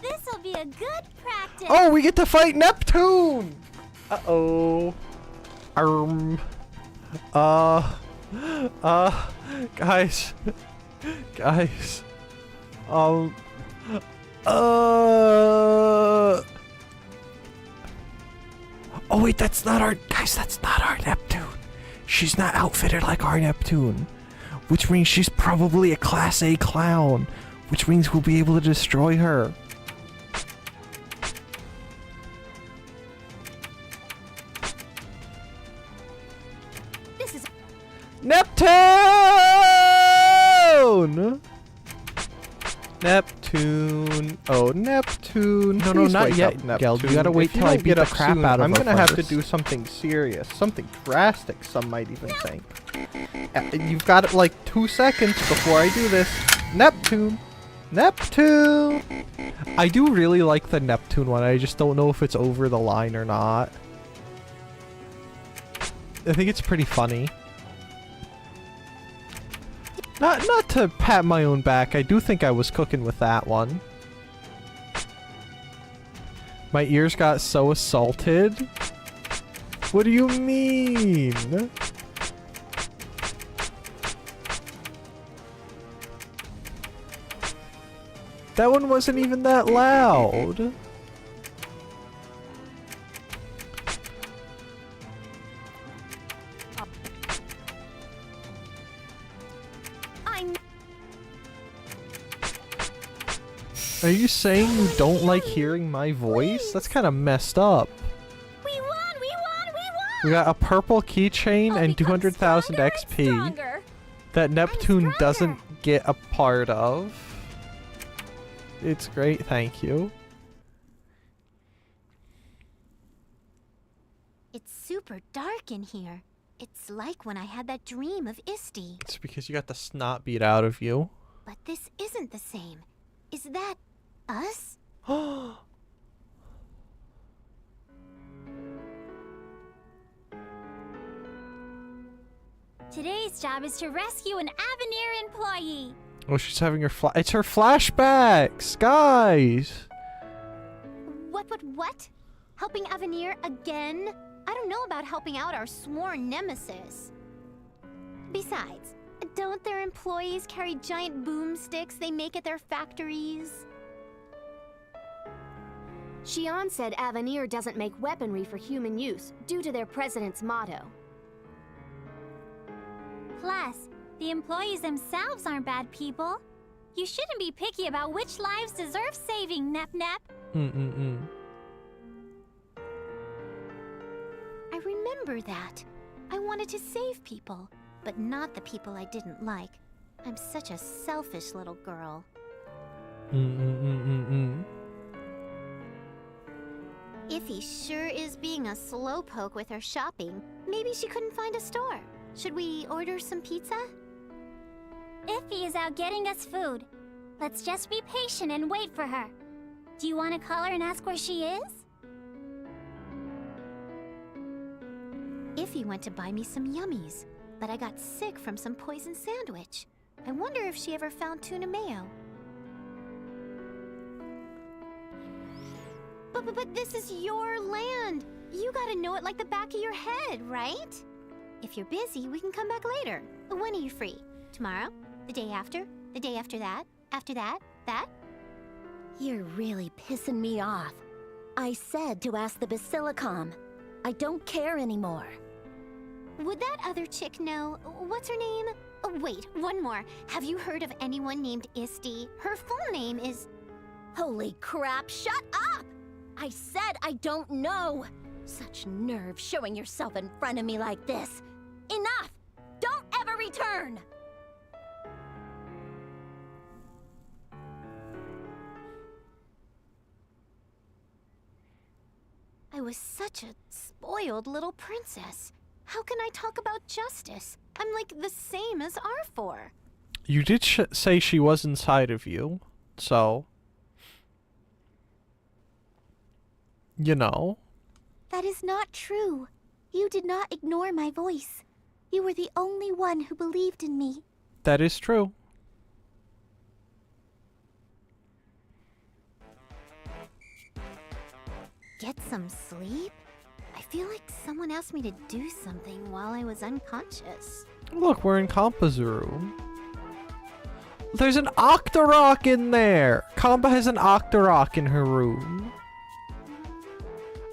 This'll be a good practice. Oh, we get to fight Neptune! Uh-oh. Guys. Guys. Oh wait, that's not our... Guys, that's not our Neptune. She's not outfitted like our Neptune. Which means she's probably a Class A clown. Which means we'll be able to destroy her. This is... Neptune! Neptune. Oh, Neptune. No, Please not wake yet, up, Neptune. Geld. You gotta wait If you till I don't beat get the up crap soon, out of I'm her gonna have to first. do something serious. Something drastic, some might even think. You've got like 2 seconds before I do this. Neptune. Neptune. I do really like the Neptune one. I just don't know if it's over the line or not. I think it's pretty funny. Not to pat my own back, I do think I was cooking with that one. My ears got so assaulted. What do you mean? That one wasn't even that loud. Are you saying you don't like hearing my voice? That's kind of messed up. We won! We won! We won! We got a purple keychain and 200,000 XP that Neptune doesn't get a part of. It's great, thank you. It's super dark in here. It's like when I had that dream of Isti. It's because you got the snot beat out of you. But this isn't the same. Is that us? Today's job is to rescue an Avenir employee. Oh, she's having her it's her flashbacks, guys. What? Helping Avenir again? I don't know about helping out our sworn nemesis. Besides, don't their employees carry giant boomsticks they make at their factories? Shion said Avenir doesn't make weaponry for human use due to their president's motto. Plus, the employees themselves aren't bad people. You shouldn't be picky about which lives deserve saving, Nep Nep. I remember that. I wanted to save people, but not the people I didn't like. I'm such a selfish little girl. Iffy sure is being a slowpoke with her shopping. Maybe she couldn't find a store. Should we order some pizza? Iffy is out getting us food. Let's just be patient and wait for her. Do you want to call her and ask where she is? Iffy went to buy me some yummies, but I got sick from some poison sandwich. I wonder if she ever found tuna mayo. But this is your land. You gotta know it like the back of your head, right? If you're busy, we can come back later. When are you free? Tomorrow? The day after? The day after that? After that? That? You're really pissing me off. I said to ask the Basilicom. I don't care anymore. Would that other chick know? What's her name? Oh, wait, one more. Have you heard of anyone named Isti? Her full name is... Holy crap, shut up! I said I don't know! Such nerve showing yourself in front of me like this. Enough! Don't ever return! I was such a spoiled little princess. How can I talk about justice? I'm like the same as R4. You did say she was inside of you, so... You know. That is not true. You did not ignore my voice. You were the only one who believed in me. That is true. Get some sleep? I feel like someone asked me to do something while I was unconscious. Look, we're in Kampa's room. There's an Octorok in there! Kampa has an Octorok in her room.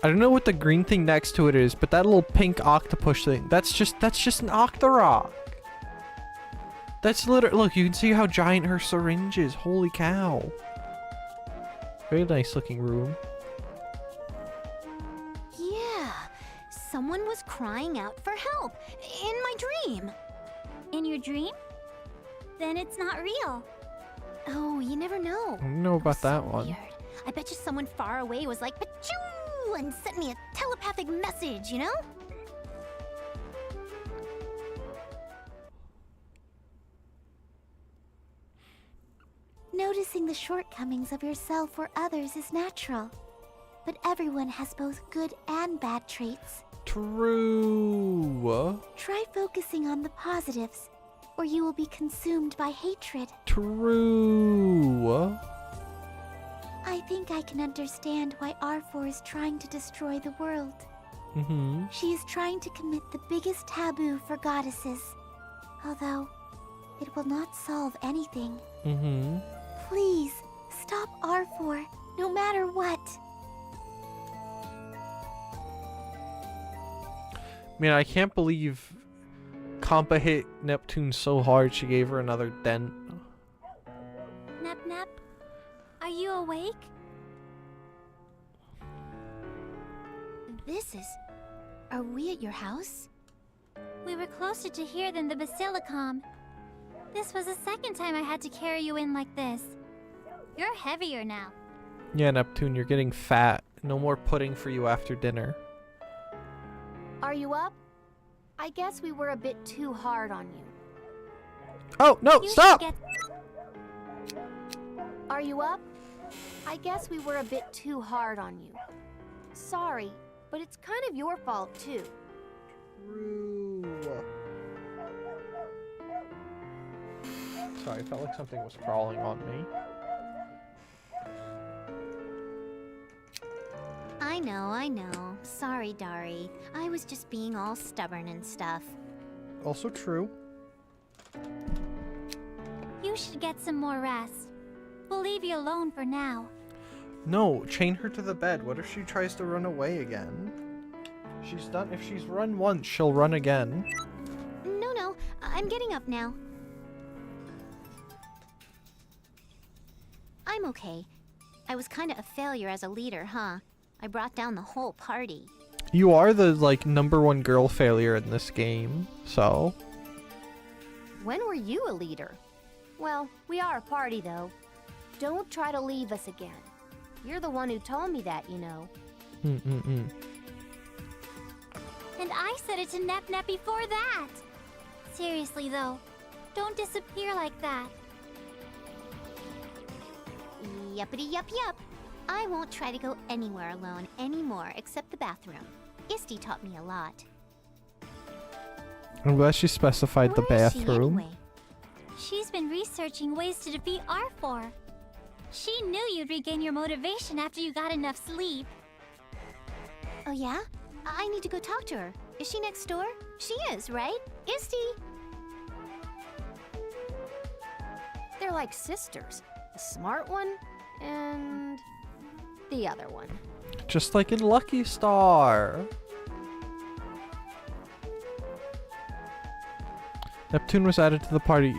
I don't know what the green thing next to it is, but that little pink octopus thing, that's just an Octorok. That's literally, look, you can see how giant her syringe is. Holy cow. Very nice looking room. Yeah, someone was crying out for help in my dream. In your dream? Then it's not real. Oh, you never know. I don't know about that one. Weird. I bet you someone far away was like, "Pachoo!" and sent me a telepathic message, you know? Noticing the shortcomings of yourself or others is natural. But everyone has both good and bad traits. True. Try focusing on the positives, or you will be consumed by hatred. True. I think I can understand why R4 is trying to destroy the world. Mm-hmm. She is trying to commit the biggest taboo for goddesses. Although, it will not solve anything. Mm-hmm. Please, stop R4, no matter what. Man, I can't believe Kampa hit Neptune so hard she gave her another dent. Nep, are you awake? Are we at your house? We were closer to here than the Basilicom. This was the second time I had to carry you in like this. You're heavier now. Yeah, Neptune, you're getting fat. No more pudding for you after dinner. Are you up? I guess we were a bit too hard on you. Oh, no, stop! Are you up? I guess we were a bit too hard on you. Sorry, but it's kind of your fault, too. True. Sorry, I felt like something was crawling on me. I know. Sorry, Dari. I was just being all stubborn and stuff. Also true. You should get some more rest. We'll leave you alone for now. No, chain her to the bed. What if she tries to run away again? She's done. If she's run once, she'll run again. No, I'm getting up now. I'm okay. I was kind of a failure as a leader, huh? I brought down the whole party. You are the, like, #1 girl failure in this game, so... When were you a leader? Well, we are a party, though. Don't try to leave us again. You're the one who told me that, you know. And I said it to Nep before that. Seriously, though, don't disappear like that. Yuppity yup. I won't try to go anywhere alone anymore except the bathroom. Isti taught me a lot. I'm glad she specified the Where is she bathroom. anyway? She's been researching ways to defeat R4. She knew you'd regain your motivation after you got enough sleep. Oh yeah? I need to go talk to her. Is she next door? She is, right? Isty! They're like sisters. The smart one and the other one. Just like in Lucky Star. Neptune was added to the party.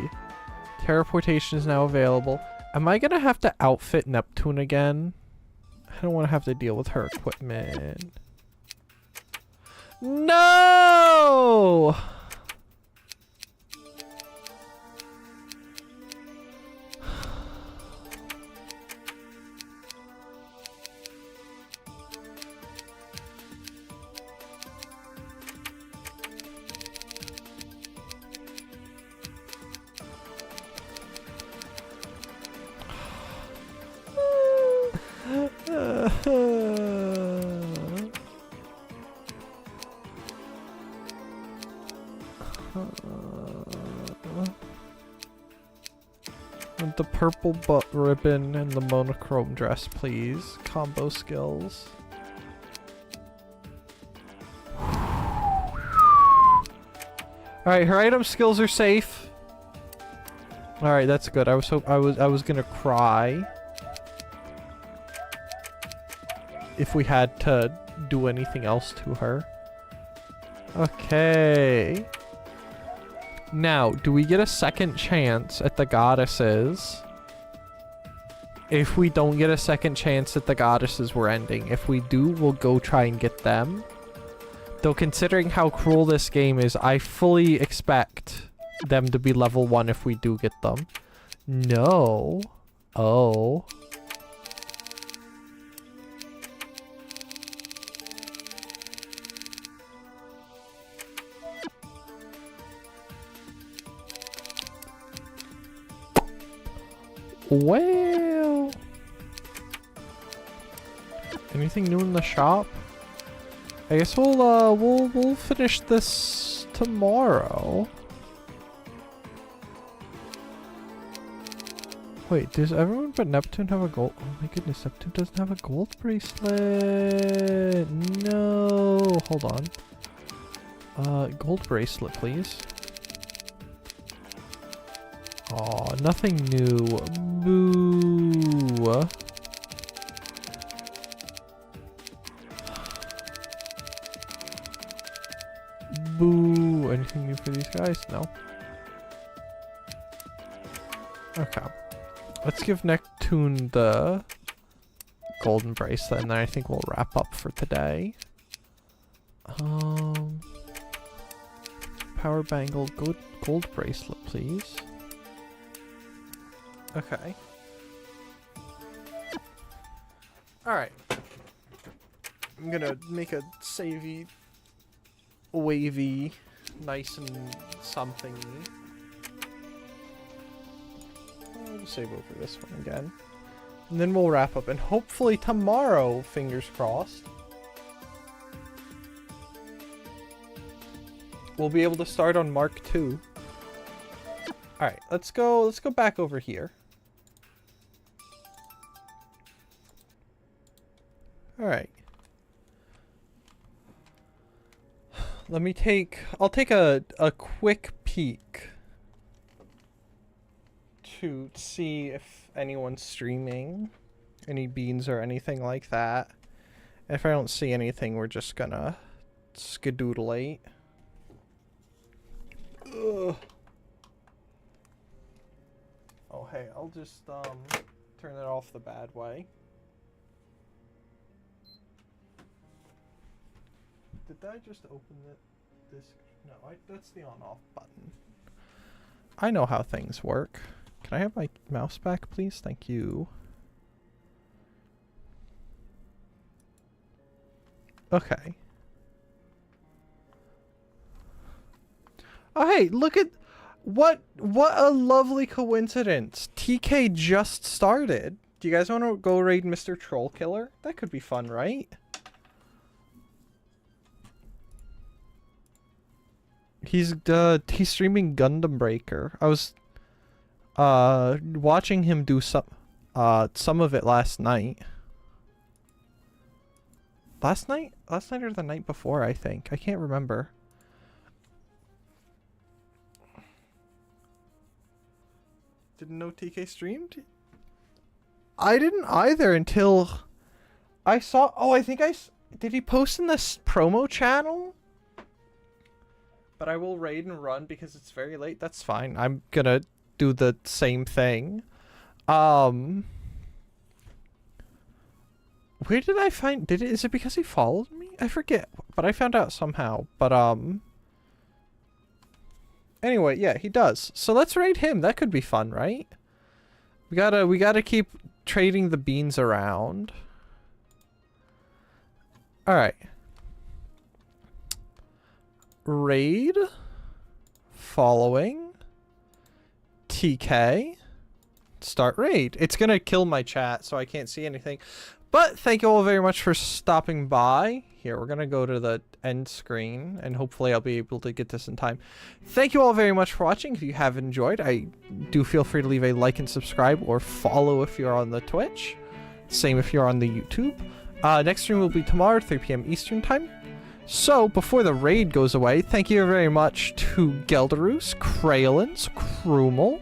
Teleportation is now available. Am I gonna have to outfit Neptune again? I don't want to have to deal with her equipment. No! Want the purple butt ribbon and the monochrome dress, please. Combo skills. Alright, her item skills are safe. Alright, that's good. I was gonna cry if we had to do anything else to her. Okay. Now, do we get a second chance at the goddesses? If we don't get a second chance at the goddesses, we're ending. If we do, we'll go try and get them. Though considering how cruel this game is, I fully expect them to be level 1 if we do get them. No. Oh. Well, anything new in the shop? I guess we'll finish this tomorrow. Wait, does everyone but Neptune have a gold? Oh my goodness, Neptune doesn't have a gold bracelet. No, hold on. Gold bracelet, please. Aw, nothing new. Boo. Boo. Anything new for these guys? No. Okay. Let's give Neptune the golden bracelet, and then I think we'll wrap up for today. Power bangle, gold bracelet, please. Okay. Alright. I'm gonna make a savey, wavy, nice and something-y. I'll save over this one again. And then we'll wrap up. And hopefully tomorrow, fingers crossed, we'll be able to start on Mark 2. Alright, let's go back over here. Alright. I'll take a quick peek to see if anyone's streaming, any beans or anything like that. If I don't see anything, we're just gonna skedoodleate. Ugh. Oh hey, I'll just turn it off the bad way. Did I just open this? No, that's the on-off button. I know how things work. Can I have my mouse back, please? Thank you. Okay. Oh, hey, look at what a lovely coincidence. TK just started. Do you guys want to go raid Mr. Troll Killer? That could be fun, right? He's streaming Gundam Breaker. I was watching him do some of it last night. Last night or the night before, I think. I can't remember. Didn't know TK streamed? I didn't either until I saw... Oh, I think did he post in this promo channel? But I will raid and run because it's very late. That's fine. I'm gonna do the same thing. Where did I find... Is it because he followed me? I forget. But I found out somehow. But, anyway, yeah, he does. So let's raid him. That could be fun, right? We gotta keep trading the beans around. Alright. Raid. Following. TK. Start raid. It's gonna kill my chat, so I can't see anything. But thank you all very much for stopping by. Here, we're gonna go to the end screen, and hopefully I'll be able to get this in time. Thank you all very much for watching. If you have enjoyed, do feel free to leave a like and subscribe, or follow if you're on the Twitch. Same if you're on the YouTube. Next stream will be tomorrow, 3 p.m. Eastern Time. So, before the raid goes away, thank you very much to Gelderus, Kralins, Krumel,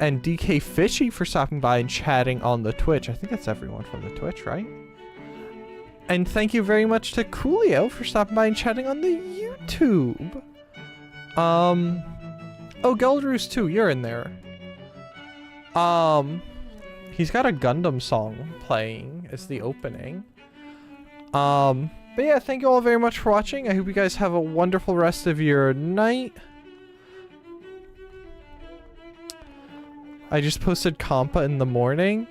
and DK Fishy for stopping by and chatting on the Twitch. I think that's everyone from the Twitch, right? And thank you very much to Coolio for stopping by and chatting on the YouTube. Oh, Gelderus too, you're in there. He's got a Gundam song playing as the opening. But yeah, thank you all very much for watching. I hope you guys have a wonderful rest of your night. I just posted Compa in the morning.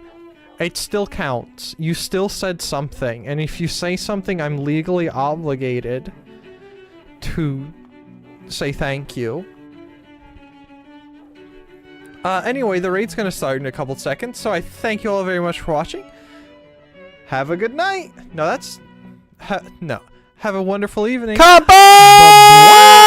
It still counts. You still said something. And if you say something, I'm legally obligated to say thank you. Anyway, the raid's gonna start in a couple seconds, so I thank you all very much for watching. Have a good night. No, that's... no. Have a wonderful evening. Compa!